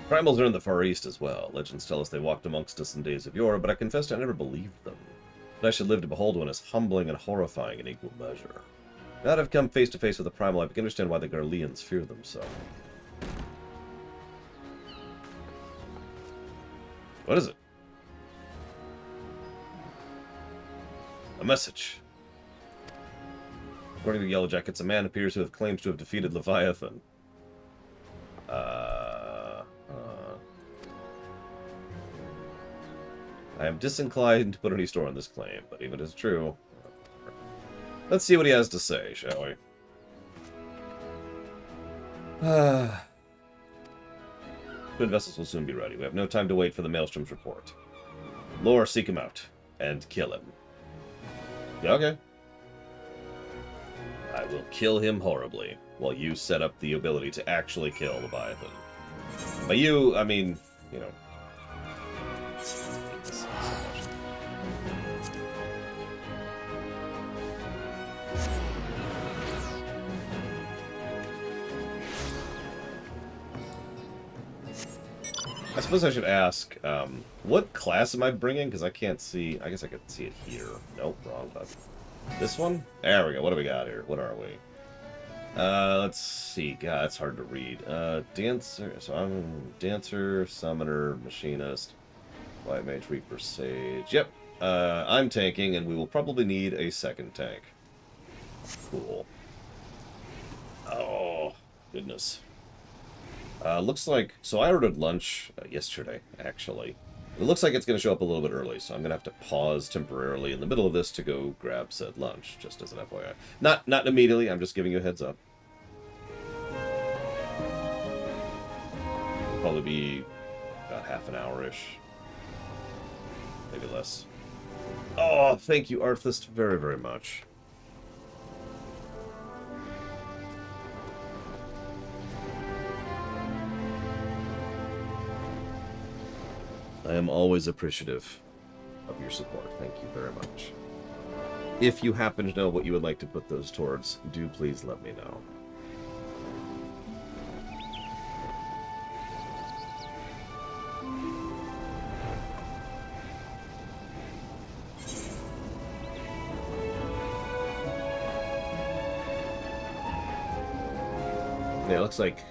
Primals are in the Far East as well. Legends tell us they walked amongst us in days of yore, but I confess I never believed them. That I should live to behold one as humbling and horrifying in equal measure. Now that I've come face to face with a primal, I begin to understand why the Garleans fear them so. What is it? A message. According to the Yellow Jackets, a man appears to have claimed to have defeated Leviathan. I am disinclined to put any store on this claim, but even if it's true, let's see what he has to say, shall we? Twin vessels will soon be ready. We have no time to wait for the Maelstrom's report. Lore, seek him out and kill him. Yeah, okay. I will kill him horribly, while you set up the ability to actually kill Leviathan. By you, I mean, you know. I suppose I should ask, what class am I bringing? Because I can't see. I guess I could see it here. Nope, wrong button. This one? There we go. What do we got here? What are we? Let's see. God, that's hard to read. Dancer. So I'm Dancer, Summoner, Machinist, White Mage, Reaper, Sage. Yep. I'm tanking, and we will probably need a second tank. Cool. Oh, goodness. Looks like... So I ordered lunch yesterday, actually. It looks like it's going to show up a little bit early, so I'm going to have to pause temporarily in the middle of this to go grab said lunch, just as an FYI. Not immediately, I'm just giving you a heads up. It'll probably be about half an hour-ish. Maybe less. Oh, thank you, Arthist, very, very much. I am always appreciative of your support. Thank you very much. If you happen to know what you would like to put those towards, do please let me know. Okay, it looks like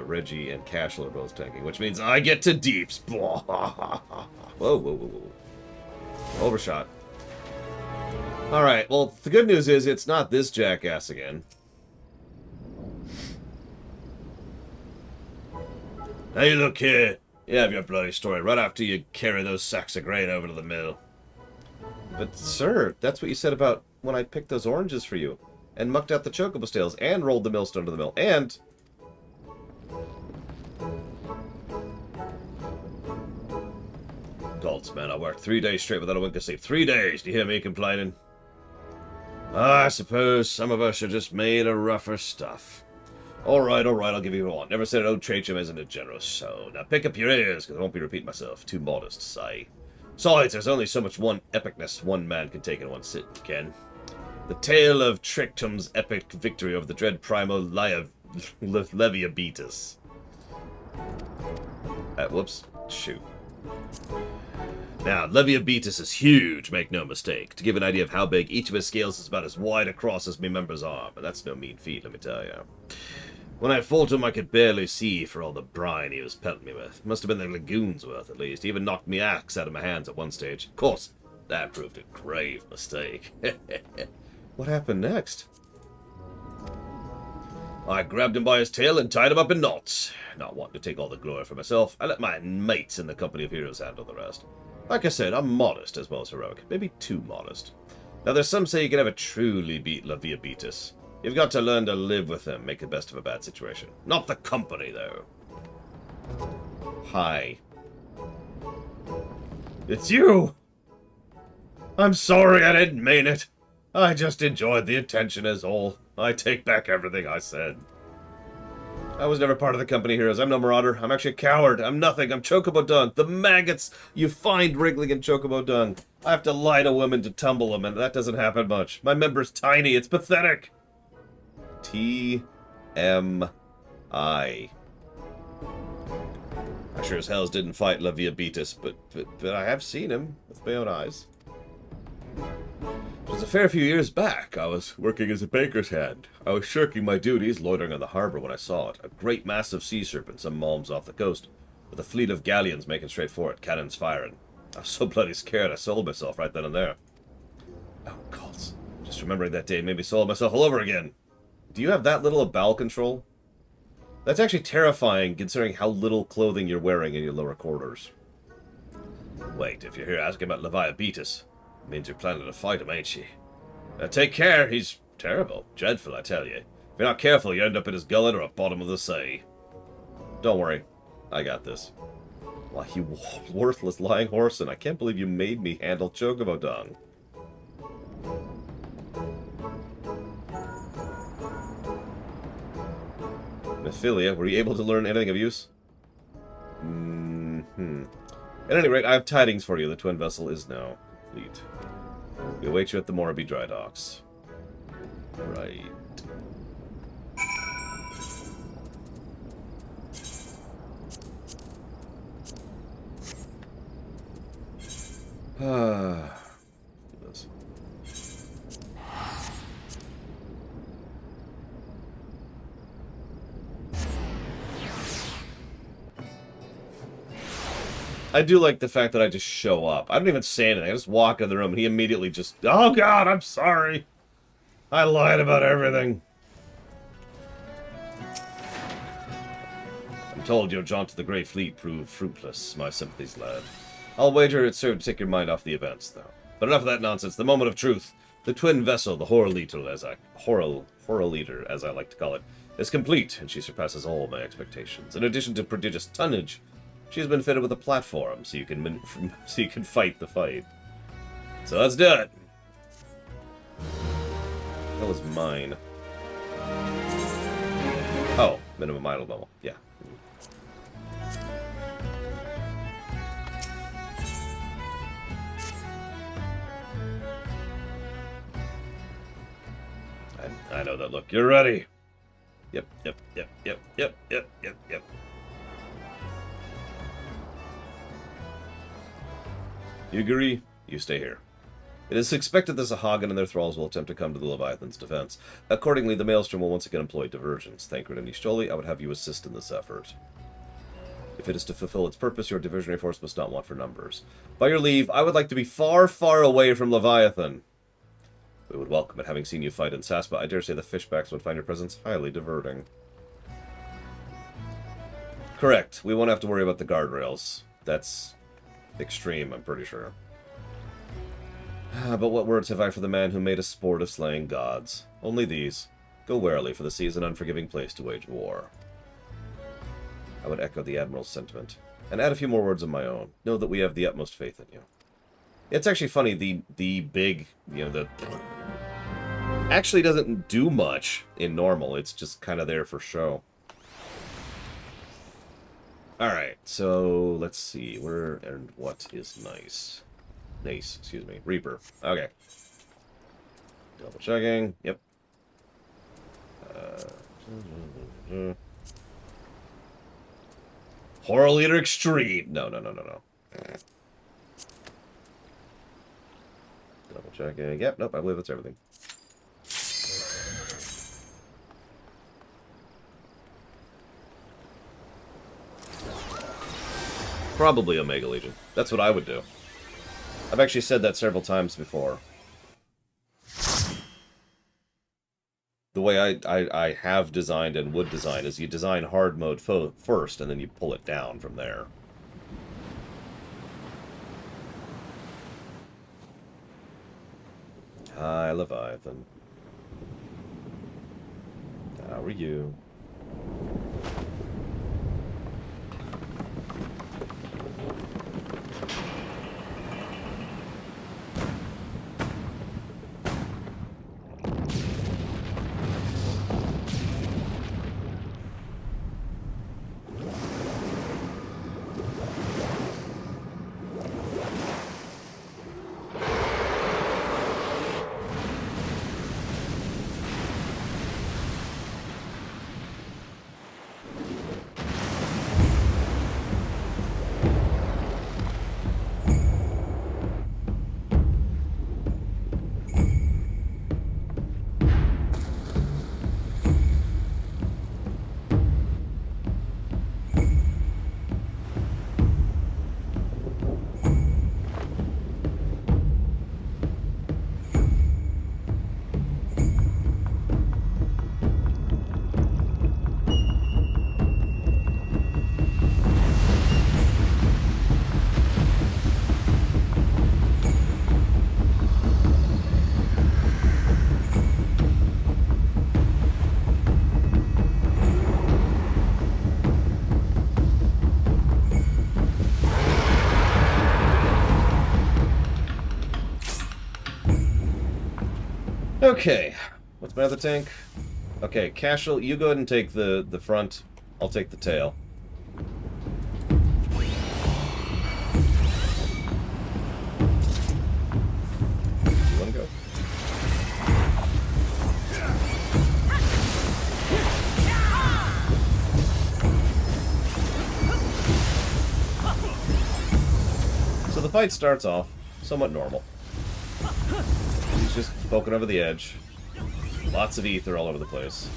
Reggie and Cashel are both tanking, which means I get to deeps. Whoa, whoa, whoa, whoa. Overshot. Alright, well, the good news is it's not this jackass again. Hey, look here. You have your bloody story right after you carry those sacks of grain over to the mill. But, sir, that's what you said about when I picked those oranges for you. And mucked out the chocobo tails, and rolled the millstone to the mill, and... Gods, man, I worked 3 days straight without a wink of sleep. 3 days! Do you hear me complaining? I suppose some of us are just made of rougher stuff. Alright, I'll give you one. Never said an old Tracham isn't a generous soul. Now pick up your ears, because I won't be repeating myself. Too modest, say. Besides, there's only so much epicness one man can take in one sit, Ken. The tale of Trichtum's epic victory over the dread primal Leviabetus. Whoops. Shoot. Now, Leviabetus is huge, make no mistake. To give an idea of how big, each of his scales is about as wide across as my member's arm, and that's no mean feat, let me tell you. When I fought him, I could barely see for all the brine he was pelting me with. Must have been the lagoon's worth, at least. He even knocked me axe out of my hands at one stage. Of course, that proved a grave mistake. What happened next? I grabbed him by his tail and tied him up in knots. Not wanting to take all the glory for myself, I let my mates in the company of heroes handle the rest. Like I said, I'm modest as well as heroic. Maybe too modest. Now, there's some say you can never truly beat Leviabetus. You've got to learn to live with him, make the best of a bad situation. Not the company, though. Hi. It's you! I'm sorry, I didn't mean it. I just enjoyed the attention is all. I take back everything I said. I was never part of the company heroes. I'm no marauder. I'm actually a coward. I'm nothing. I'm Chocobo Dung. The maggots you find wriggling in Chocobo Dung. I have to lie to women to tumble them, and that doesn't happen much. My member's tiny. It's pathetic. TMI. I sure as hell didn't fight Leviabetus, but I have seen him with my own eyes. It was a fair few years back. I was working as a baker's hand. I was shirking my duties, loitering on the harbor when I saw it. A great massive sea serpent some malms off the coast, with a fleet of galleons making straight for it, cannons firing. I was so bloody scared I sold myself right then and there. Oh, gods. Just remembering that day made me sold myself all over again. Do you have that little of bowel control? That's actually terrifying, considering how little clothing you're wearing in your lower quarters. Wait, if you're here asking about Leviabetus, it means you're planning to fight him, ain't you? Take care, he's terrible. Dreadful, I tell you. If you're not careful, you end up in his gullet or at bottom of the sea. Don't worry. I got this. Why, you worthless lying horse, and I can't believe you made me handle Chocobo Dung. Mephilia, were you able to learn anything of use? At any rate, I have tidings for you. The twin vessel is now complete. We await you at the Moraby dry docks. Right. I do like the fact that I just show up. I don't even say anything. I just walk in the room and he immediately just... Oh god, I'm sorry. I lied about everything. I'm told your jaunt to the Grey Fleet proved fruitless. My sympathies, lad. I'll wager it served to take your mind off the events, though. But enough of that nonsense. The moment of truth. The twin vessel, the Horror-Leader, as I like to call it, is complete, and she surpasses all my expectations. In addition to prodigious tonnage, she's been fitted with a platform, so you can fight the fight. So let's do it. That was mine. Oh, minimum idle level. Yeah. I know that look. You're ready. Yep. You agree? You stay here. It is expected that Sahagin and their thralls will attempt to come to the Leviathan's defense. Accordingly, the Maelstrom will once again employ diversions. Thancred and Ishtoli, I would have you assist in this effort. If it is to fulfill its purpose, your diversionary force must not want for numbers. By your leave, I would like to be far, far away from Leviathan. We would welcome it, having seen you fight in Saspa. I dare say the fishbacks would find your presence highly diverting. Correct. We won't have to worry about the guardrails. That's extreme, I'm pretty sure. But what words have I for the man who made a sport of slaying gods? Only these. Go warily, for the sea is an unforgiving place to wage war. I would echo the Admiral's sentiment, and add a few more words of my own. Know that we have the utmost faith in you. It's actually funny, the big, the... actually doesn't do much in normal, it's just kind of there for show. Alright, so let's see, where and what is nice? Nice, excuse me, Reaper. Okay. Double checking, yep. Horror Leader Extreme. No. Double checking. Yep, nope, I believe that's everything. Probably Omega Legion. That's what I would do. I've actually said that several times before. The way I have designed and would design is you design hard mode first, and then you pull it down from there. Hi, Leviathan. How are you? Okay, what's my other tank? Okay, Cashel, you go ahead and take the front. I'll take the tail. You wanna go? So the fight starts off somewhat normal. He's just poking over the edge. Lots of ether all over the place.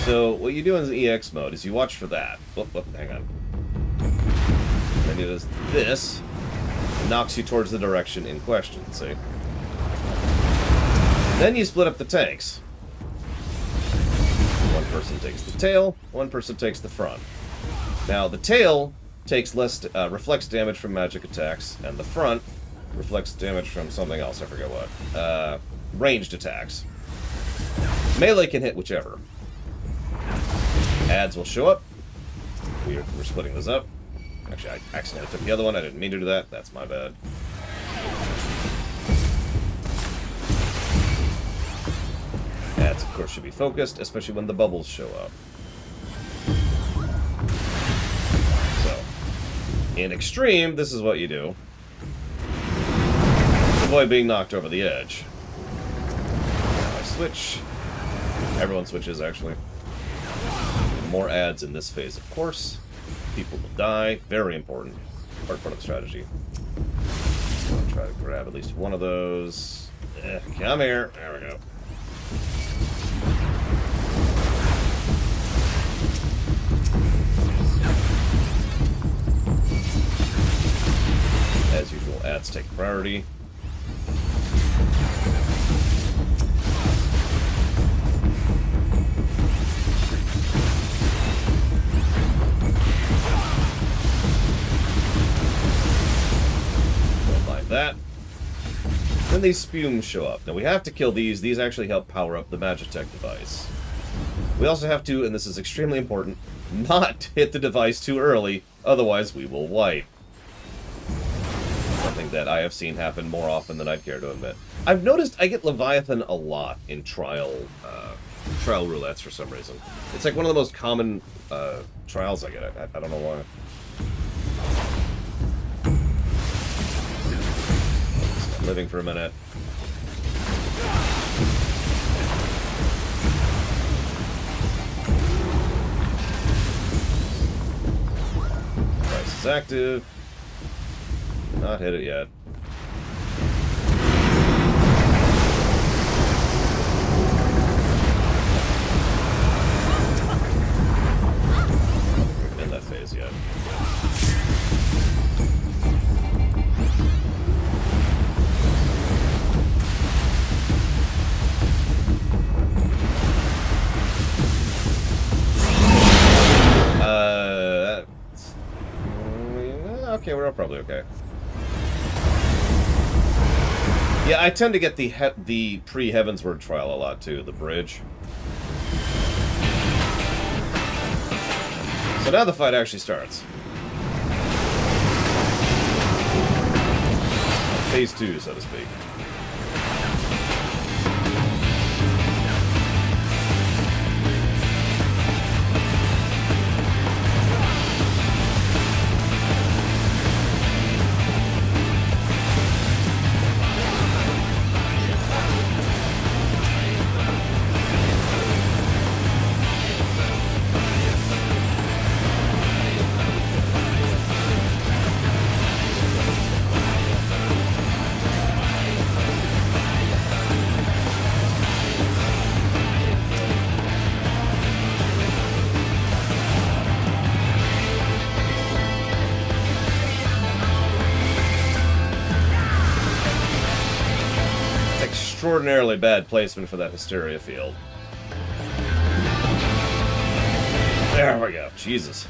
So what you do in the EX mode is you watch for that. Hang on. Then he does this. It knocks you towards the direction in question, see? Then you split up the tanks. One person takes the tail, one person takes the front. Now the tail takes less reflects damage from magic attacks, and the front reflects damage from something else, I forget what. Ranged attacks. Melee can hit whichever. Ads will show up. We're splitting this up. Actually, I accidentally took the other one. I didn't mean to do that. That's my bad. Ads, of course, should be focused, especially when the bubbles show up. In Extreme, this is what you do. Avoid being knocked over the edge. Now I switch. Everyone switches, actually. More ads in this phase, of course. people will die. Very important. Part of the strategy. So I'll try to grab at least one of those. Come here. There we go. As usual, ads take priority. That. Then these spumes show up. Now we have to kill these. These actually help power up the Magitech device. We also have to, and this is extremely important, not hit the device too early, otherwise we will wipe. Something that I have seen happen more often than I'd care to admit. I've noticed I get Leviathan a lot in trial roulettes for some reason. It's like one of the most common trials I get. I don't know why. Living for a minute. Device is active. Not hit it yet. In that phase yet. Okay, we're probably okay. Yeah, I tend to get the pre-Heavensward trial a lot too, the bridge. So now the fight actually starts. Phase 2, so to speak. Extraordinarily bad placement for that hysteria field. There we go. Jesus.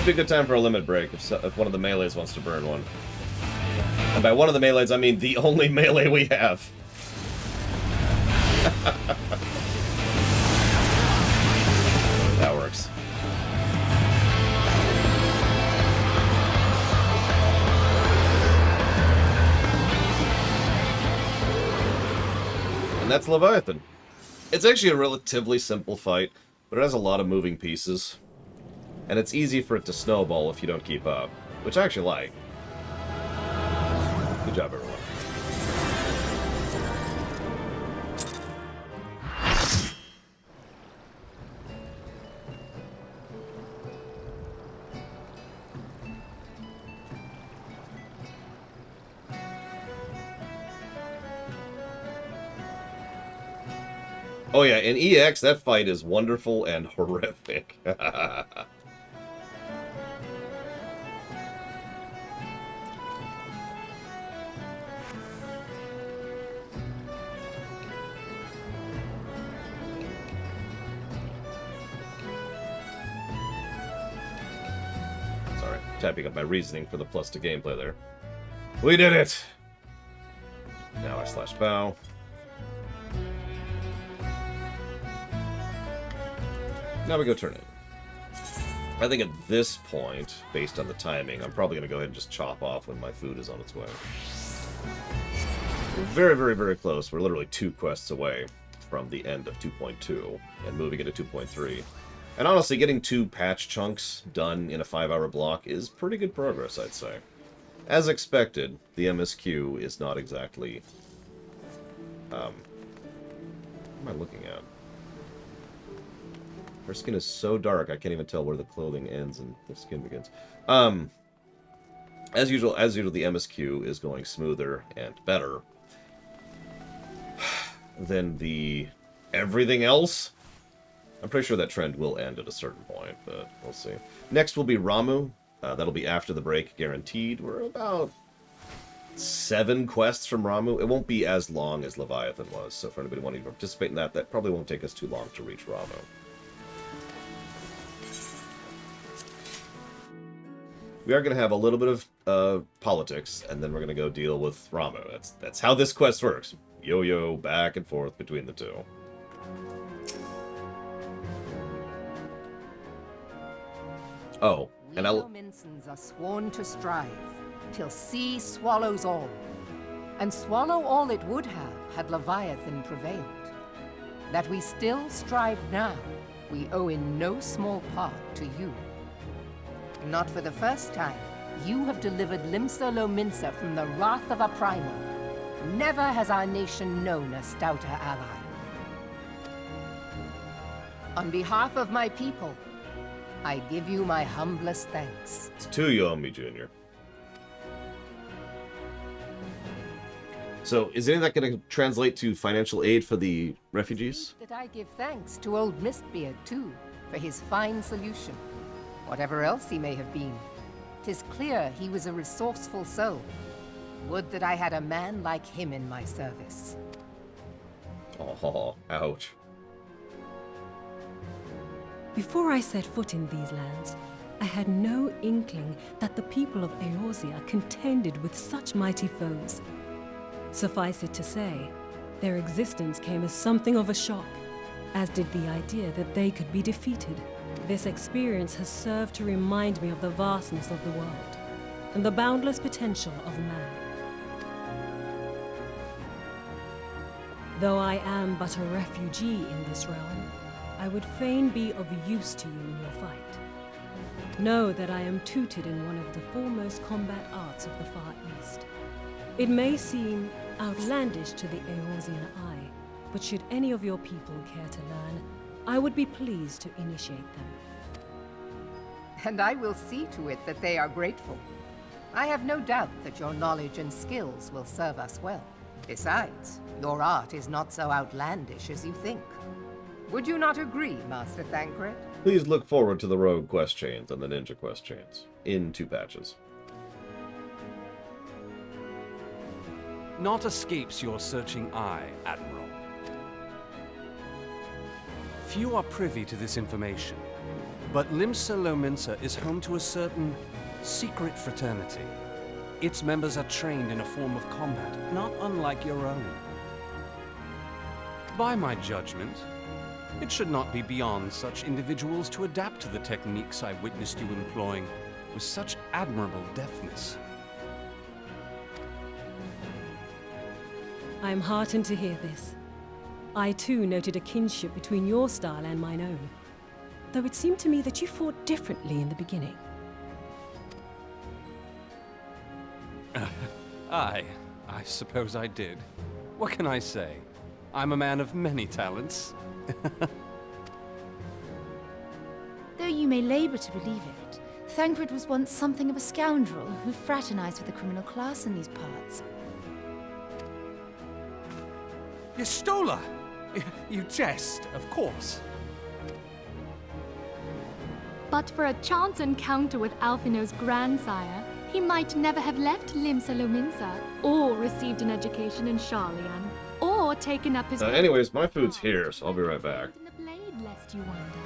A good time for a limit break if one of the melees wants to burn one. And by one of the melees, I mean the only melee we have. That works. And that's Leviathan. It's actually a relatively simple fight, but it has a lot of moving pieces. And it's easy for it to snowball if you don't keep up, which I actually like. Good job, everyone. Oh yeah, in EX, that fight is wonderful and horrific. Sorry. typing up my reasoning for the plus to gameplay there. We did it! Now I slash bow. Now we go turn in. I think at this point, based on the timing, I'm probably going to go ahead and just chop off when my food is on its way. We're very, very, very close. We're literally 2 quests away from the end of 2.2 and moving into 2.3. And honestly, getting 2 patch chunks done in a 5-hour block is pretty good progress, I'd say. As expected, the MSQ is not exactly... what am I looking at? Her skin is so dark, I can't even tell where the clothing ends and the skin begins. As usual, the MSQ is going smoother and better than the everything else. I'm pretty sure that trend will end at a certain point, but we'll see. Next will be Ramu. That'll be after the break, guaranteed. We're about 7 quests from Ramu. It won't be as long as Leviathan was, so for anybody wanting to participate in that, that probably won't take us too long to reach Ramu. We are going to have a little bit of politics, and then we're going to go deal with Ramu. That's how this quest works. Yo-yo, back and forth between the two. Oh, and We Minsons are sworn to strive, till sea swallows all. And swallow all it would have, had Leviathan prevailed. That we still strive now, we owe in no small part to you. Not for the first time, you have delivered Limsa Lominsa from the wrath of a primal. Never has our nation known a stouter ally. On behalf of my people, I give you my humblest thanks. It's to Yomi Jr. So, is any of that going to translate to financial aid for the refugees? That I give thanks to old Mistbeard, too, for his fine solution. Whatever else he may have been, 'tis clear he was a resourceful soul. Would that I had a man like him in my service. Oh, ouch. Before I set foot in these lands, I had no inkling that the people of Eorzea contended with such mighty foes. Suffice it to say, their existence came as something of a shock, as did the idea that they could be defeated. This experience has served to remind me of the vastness of the world, and the boundless potential of man. Though I am but a refugee in this realm, I would fain be of use to you in your fight. Know that I am tutored in one of the foremost combat arts of the Far East. It may seem outlandish to the Eorzean eye, but should any of your people care to learn, I would be pleased to initiate them. And I will see to it that they are grateful. I have no doubt that your knowledge and skills will serve us well. Besides, your art is not so outlandish as you think. Would you not agree, Master Thancred? Please look forward to the Rogue quest chains and the Ninja quest chains in 2 patches. Naught escapes your searching eye, Admiral. Few are privy to this information, but Limsa Lominsa is home to a certain secret fraternity. Its members are trained in a form of combat not unlike your own. By my judgment, it should not be beyond such individuals to adapt to the techniques I witnessed you employing with such admirable deftness. I am heartened to hear this. I too noted a kinship between your style and mine own, though it seemed to me that you fought differently in the beginning. I suppose I did. What can I say? I'm a man of many talents. Though you may labor to believe it, Thancred was once something of a scoundrel who fraternized with the criminal class in these parts. Yestola! You jest, of course. But for a chance encounter with Alphino's grandsire, he might never have left Limsa Lominsa, or received an education in Sharlayan, or taken up his... Anyways, my food's here, so I'll be right back. ...in the blade, lest you wonder.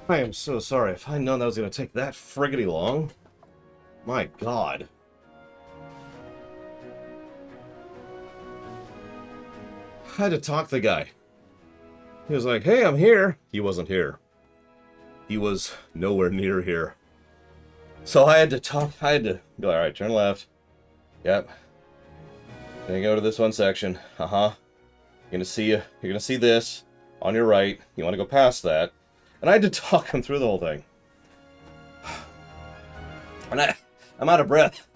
I am so sorry. If I'd known that was going to take that friggity long. My god. I had to talk to the guy. He was like, hey, I'm here. He wasn't here. He was nowhere near here. So I had to talk. I had to go, alright, turn left. Yep. Then you go to this one section. Uh-huh. You're gonna see this on your right. You want to go past that. And I had to talk him through the whole thing. And I'm out of breath.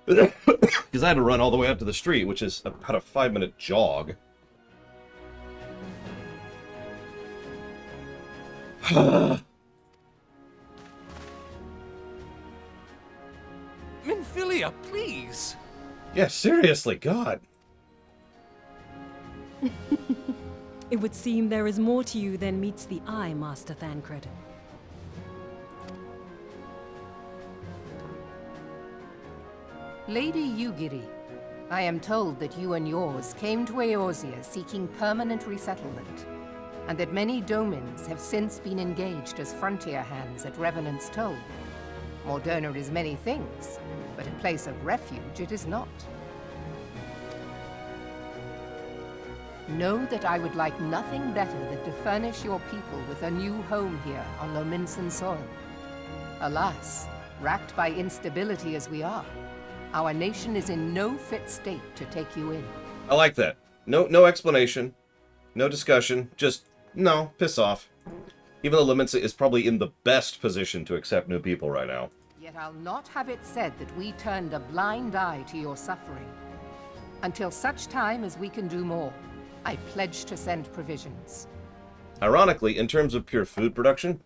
Because I had to run all the way up to the street, which is about a 5-minute jog. Minfilia, please! Yeah, seriously, God. It would seem there is more to you than meets the eye, Master Thancred. Lady Yugiri, I am told that you and yours came to Eorzea seeking permanent resettlement, and that many domins have since been engaged as frontier hands at Revenant's Toll. Morderna is many things, but a place of refuge it is not. Know that I would like nothing better than to furnish your people with a new home here on Lominsan soil. Alas, racked by instability as we are, our nation is in no fit state to take you in. I like that. No explanation. No discussion. Just, no, piss off. Even though Lominsa is probably in the best position to accept new people right now. Yet I'll not have it said that we turned a blind eye to your suffering. Until such time as we can do more, I pledge to send provisions. Ironically, in terms of pure food production,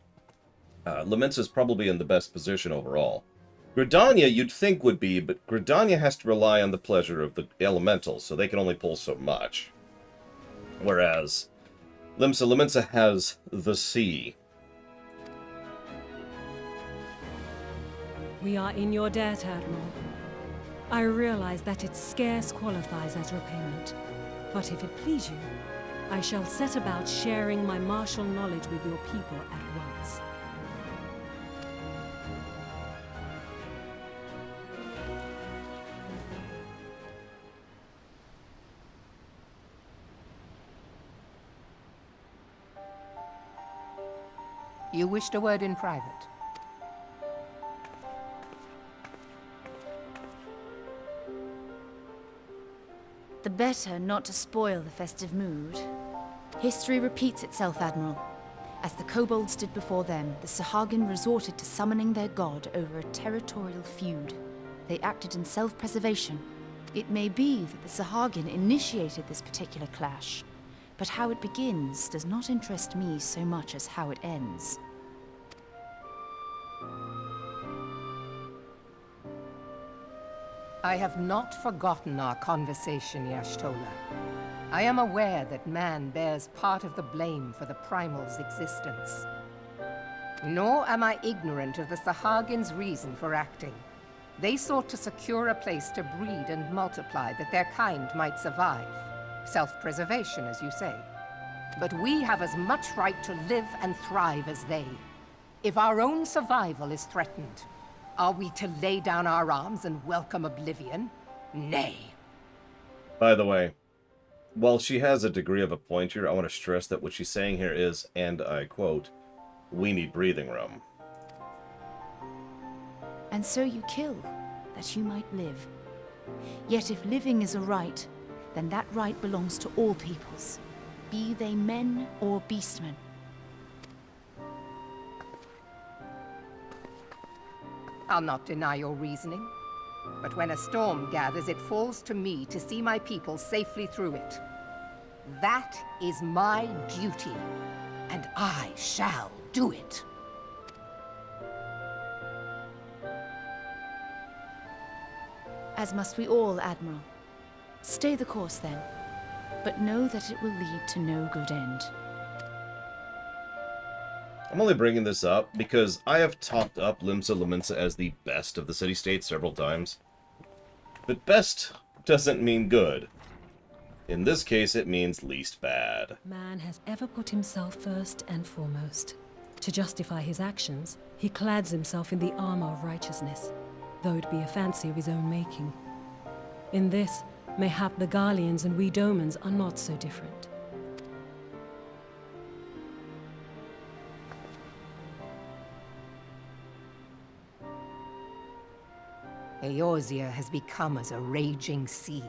Lominsa is probably in the best position overall. Gridania you'd think would be, but Gridania has to rely on the pleasure of the elementals, so they can only pull so much. Whereas Lominsa has the sea. We are in your debt, Admiral. I realize that it scarce qualifies as repayment. But if it please you, I shall set about sharing my martial knowledge with your people at once. You wished a word in private. The better not to spoil the festive mood. History repeats itself, Admiral. As the kobolds did before them, the Sahagin resorted to summoning their god over a territorial feud. They acted in self-preservation. It may be that the Sahagin initiated this particular clash, but how it begins does not interest me so much as how it ends. I have not forgotten our conversation, Y'ashtola. I am aware that man bears part of the blame for the Primal's existence. Nor am I ignorant of the Sahagin's reason for acting. They sought to secure a place to breed and multiply that their kind might survive. Self-preservation, as you say. But we have as much right to live and thrive as they. If our own survival is threatened, are we to lay down our arms and welcome oblivion? Nay. By the way, while she has a degree of a point here, I want to stress that what she's saying here is, and I quote, we need breathing room. And so you kill, that you might live. Yet if living is a right, then that right belongs to all peoples, be they men or beastmen. I'll not deny your reasoning. But when a storm gathers, it falls to me to see my people safely through it. That is my duty, and I shall do it. As must we all, Admiral. Stay the course then, but know that it will lead to no good end. I'm only bringing this up because I have talked up Lominsa as the best of the city-states several times. But best doesn't mean good. In this case, it means least bad. Man has ever put himself first and foremost. To justify his actions, he clads himself in the armor of righteousness, though it be a fancy of his own making. In this, mayhap the Garleans and we Domans are not so different. Eorzea has become as a raging sea.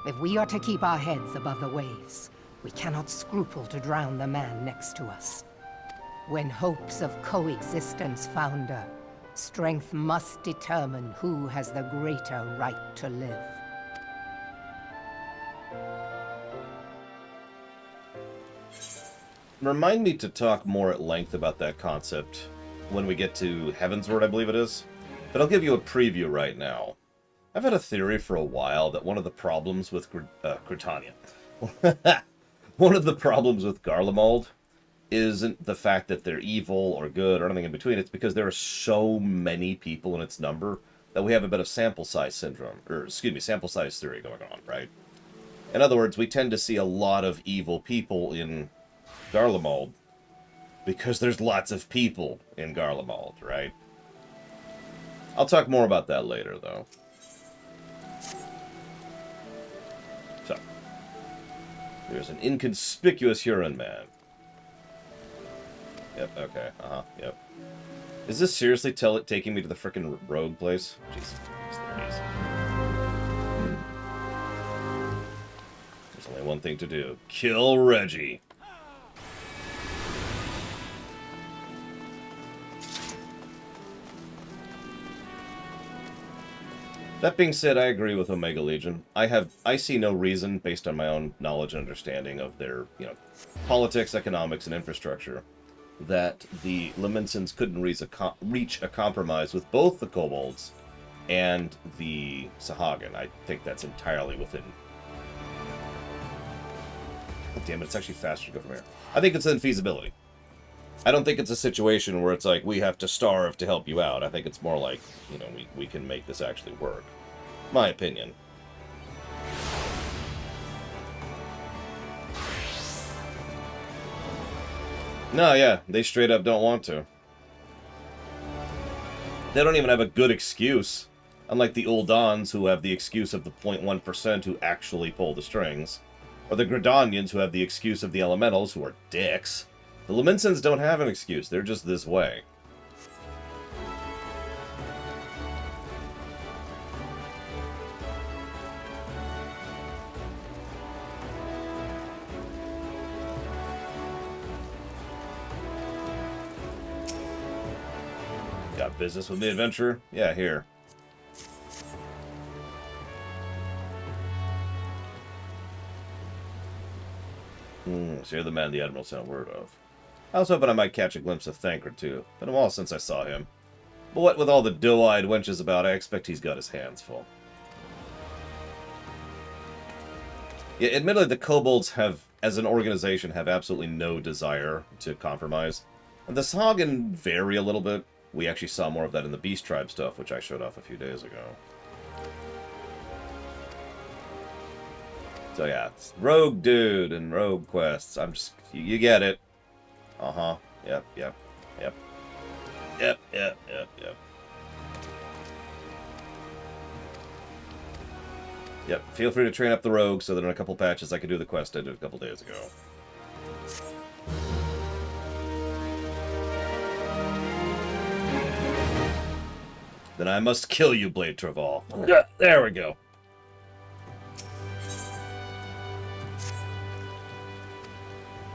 If we are to keep our heads above the waves, we cannot scruple to drown the man next to us. When hopes of coexistence founder, strength must determine who has the greater right to live. Remind me to talk more at length about that concept when we get to Heavensward, I believe it is. But I'll give you a preview right now. I've had a theory for a while that one of the problems with Gritania, one of the problems with Garlemald isn't the fact that they're evil or good or anything in between. It's because there are so many people in its number that we have a bit of sample size syndrome, or excuse me, sample size theory going on, right? In other words, we tend to see a lot of evil people in Garlemald because there's lots of people in Garlemald, right? I'll talk more about that later, though. So, there's an inconspicuous Huron man. Yep, okay, yep. Is this seriously taking me to the frickin' rogue place? Jesus Christ. There's only one thing to do. Kill Reggie. That being said, I agree with Omega Legion. I see no reason, based on my own knowledge and understanding of their, politics, economics, and infrastructure, that the Laminsons couldn't reach a compromise with both the Kobolds and the Sahagin. I think that's entirely within... Oh, damn it, it's actually faster to go from here. I think it's in feasibility. I don't think it's a situation where it's like, we have to starve to help you out. I think it's more like, we can make this actually work. My opinion. No, yeah, they straight up don't want to. They don't even have a good excuse. Unlike the Uldans, who have the excuse of the 0.1% who actually pull the strings. Or the Gridanians, who have the excuse of the Elementals, who are dicks. The Laminsons don't have an excuse, they're just this way. Got business with me, adventurer? Yeah, here. So you're the man the Admiral sent word of. I was hoping I might catch a glimpse of Thancred too. Been a while since I saw him. But what with all the doe-eyed wenches about, I expect he's got his hands full. Yeah, admittedly, the Kobolds have, as an organization, have absolutely no desire to compromise. And the Sahagin vary a little bit. We actually saw more of that in the Beast Tribe stuff, which I showed off a few days ago. So yeah, it's rogue dude and rogue quests. You get it. Uh-huh. Yep. Yep, feel free to train up the rogue so that in a couple patches I can do the quest I did a couple days ago. Then I must kill you, Blade Traval. There we go.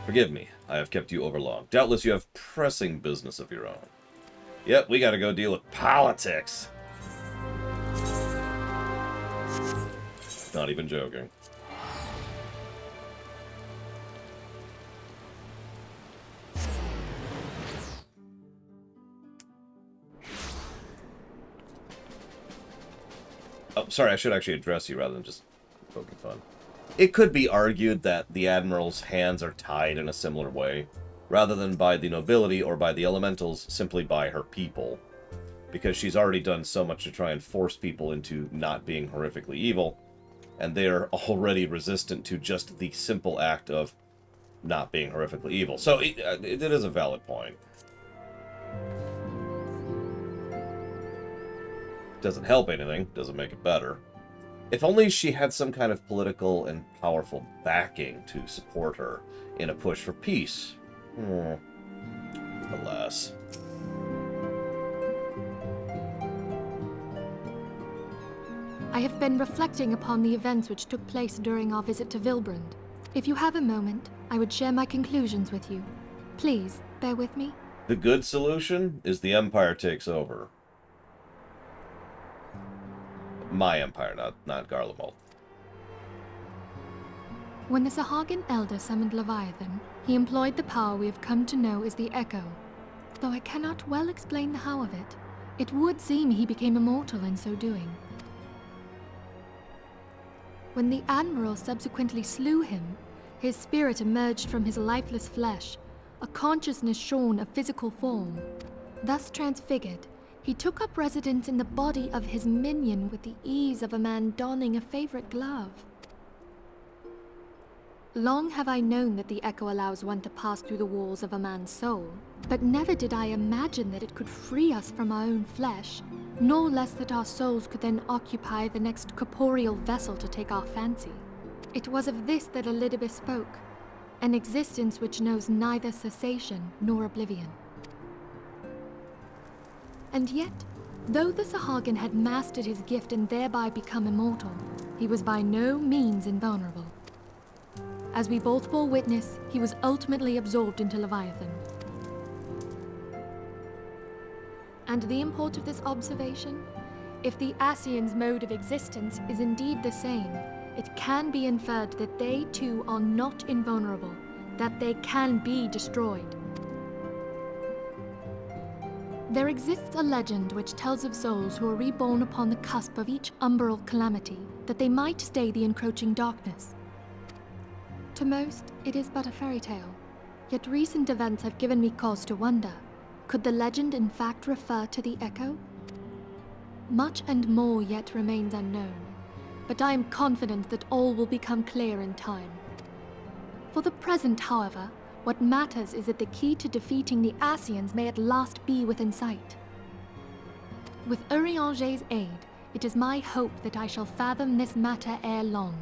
Forgive me, I have kept you overlong. Doubtless you have pressing business of your own. Yep, we gotta go deal with politics. Not even joking. Oh, sorry, I should actually address you rather than just poking fun. It could be argued that the Admiral's hands are tied in a similar way, rather than by the nobility or by the elementals, simply by her people. Because she's already done so much to try and force people into not being horrifically evil, and they're already resistant to just the simple act of not being horrifically evil. So it is a valid point. Doesn't help anything, doesn't make it better. If only she had some kind of political and powerful backing to support her in a push for peace. Alas. I have been reflecting upon the events which took place during our visit to Vilbrand. If you have a moment, I would share my conclusions with you. Please, bear with me. The good solution is the Empire takes over. My Empire, not Garlemald. When the Sahagin Elder summoned Leviathan, he employed the power we have come to know as the Echo. Though I cannot well explain the how of it, it would seem he became immortal in so doing. When the Admiral subsequently slew him, his spirit emerged from his lifeless flesh, a consciousness shorn of physical form. Thus transfigured, he took up residence in the body of his minion with the ease of a man donning a favorite glove. Long have I known that the Echo allows one to pass through the walls of a man's soul, but never did I imagine that it could free us from our own flesh, nor less that our souls could then occupy the next corporeal vessel to take our fancy. It was of this that Elidibeth spoke, an existence which knows neither cessation nor oblivion. And yet, though the Sahagin had mastered his gift and thereby become immortal, he was by no means invulnerable. As we both bore witness, he was ultimately absorbed into Leviathan. And the import of this observation? If the Ascians' mode of existence is indeed the same, it can be inferred that they too are not invulnerable, that they can be destroyed. There exists a legend which tells of souls who are reborn upon the cusp of each umbral calamity, that they might stay the encroaching darkness. To most, it is but a fairy tale, yet recent events have given me cause to wonder. Could the legend in fact refer to the Echo? Much and more yet remains unknown, but I am confident that all will become clear in time. For the present, however, what matters is that the key to defeating the Ascians may at last be within sight. With Urianger's aid, it is my hope that I shall fathom this matter ere long.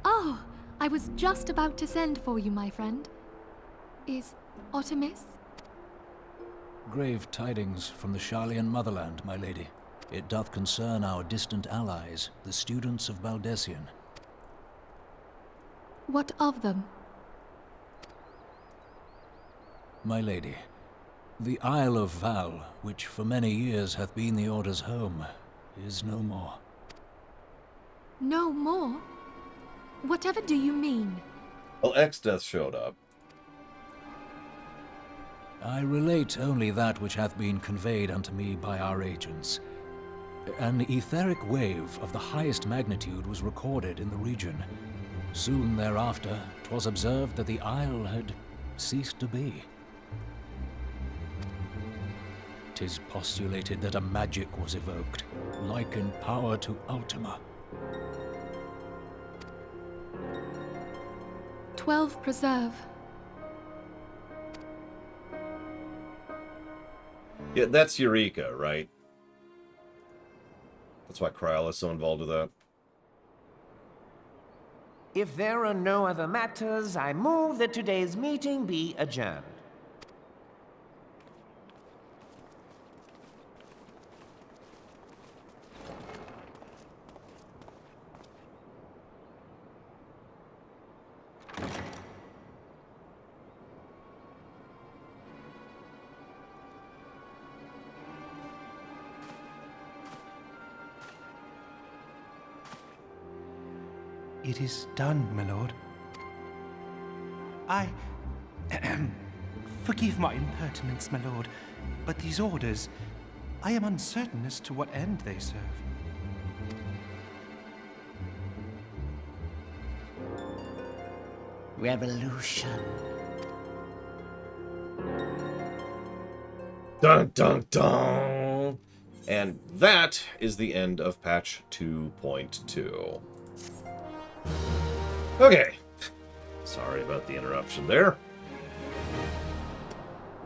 Oh, I was just about to send for you, my friend. Is Artemis? Grave tidings from the Sharlayan motherland, my lady. It doth concern our distant allies, the students of Baldessian. What of them? My lady, the Isle of Val, which for many years hath been the Order's home, is no more. No more? Whatever do you mean? Well, Exdeath showed up. I relate only that which hath been conveyed unto me by our agents. An etheric wave of the highest magnitude was recorded in the region. Soon thereafter, 'twas observed that the isle had ceased to be. 'Tis postulated that a magic was evoked, like in power to Ultima. 12 preserve. Yeah, that's Eureka, right? That's why Kryl is so involved with that. If there are no other matters, I move that today's meeting be adjourned. It is done, my lord. Forgive my impertinence, my lord, but these orders, I am uncertain as to what end they serve. Revolution. Dun dun dun! And that is the end of patch 2.2. Okay. Sorry about the interruption there.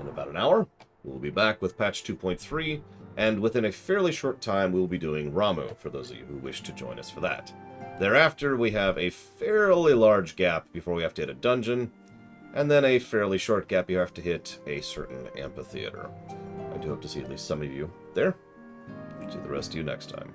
In about an hour, we'll be back with patch 2.3, and within a fairly short time, we'll be doing Ramu, for those of you who wish to join us for that. Thereafter, we have a fairly large gap before we have to hit a dungeon, and then a fairly short gap you have to hit a certain amphitheater. I do hope to see at least some of you there. See the rest of you next time.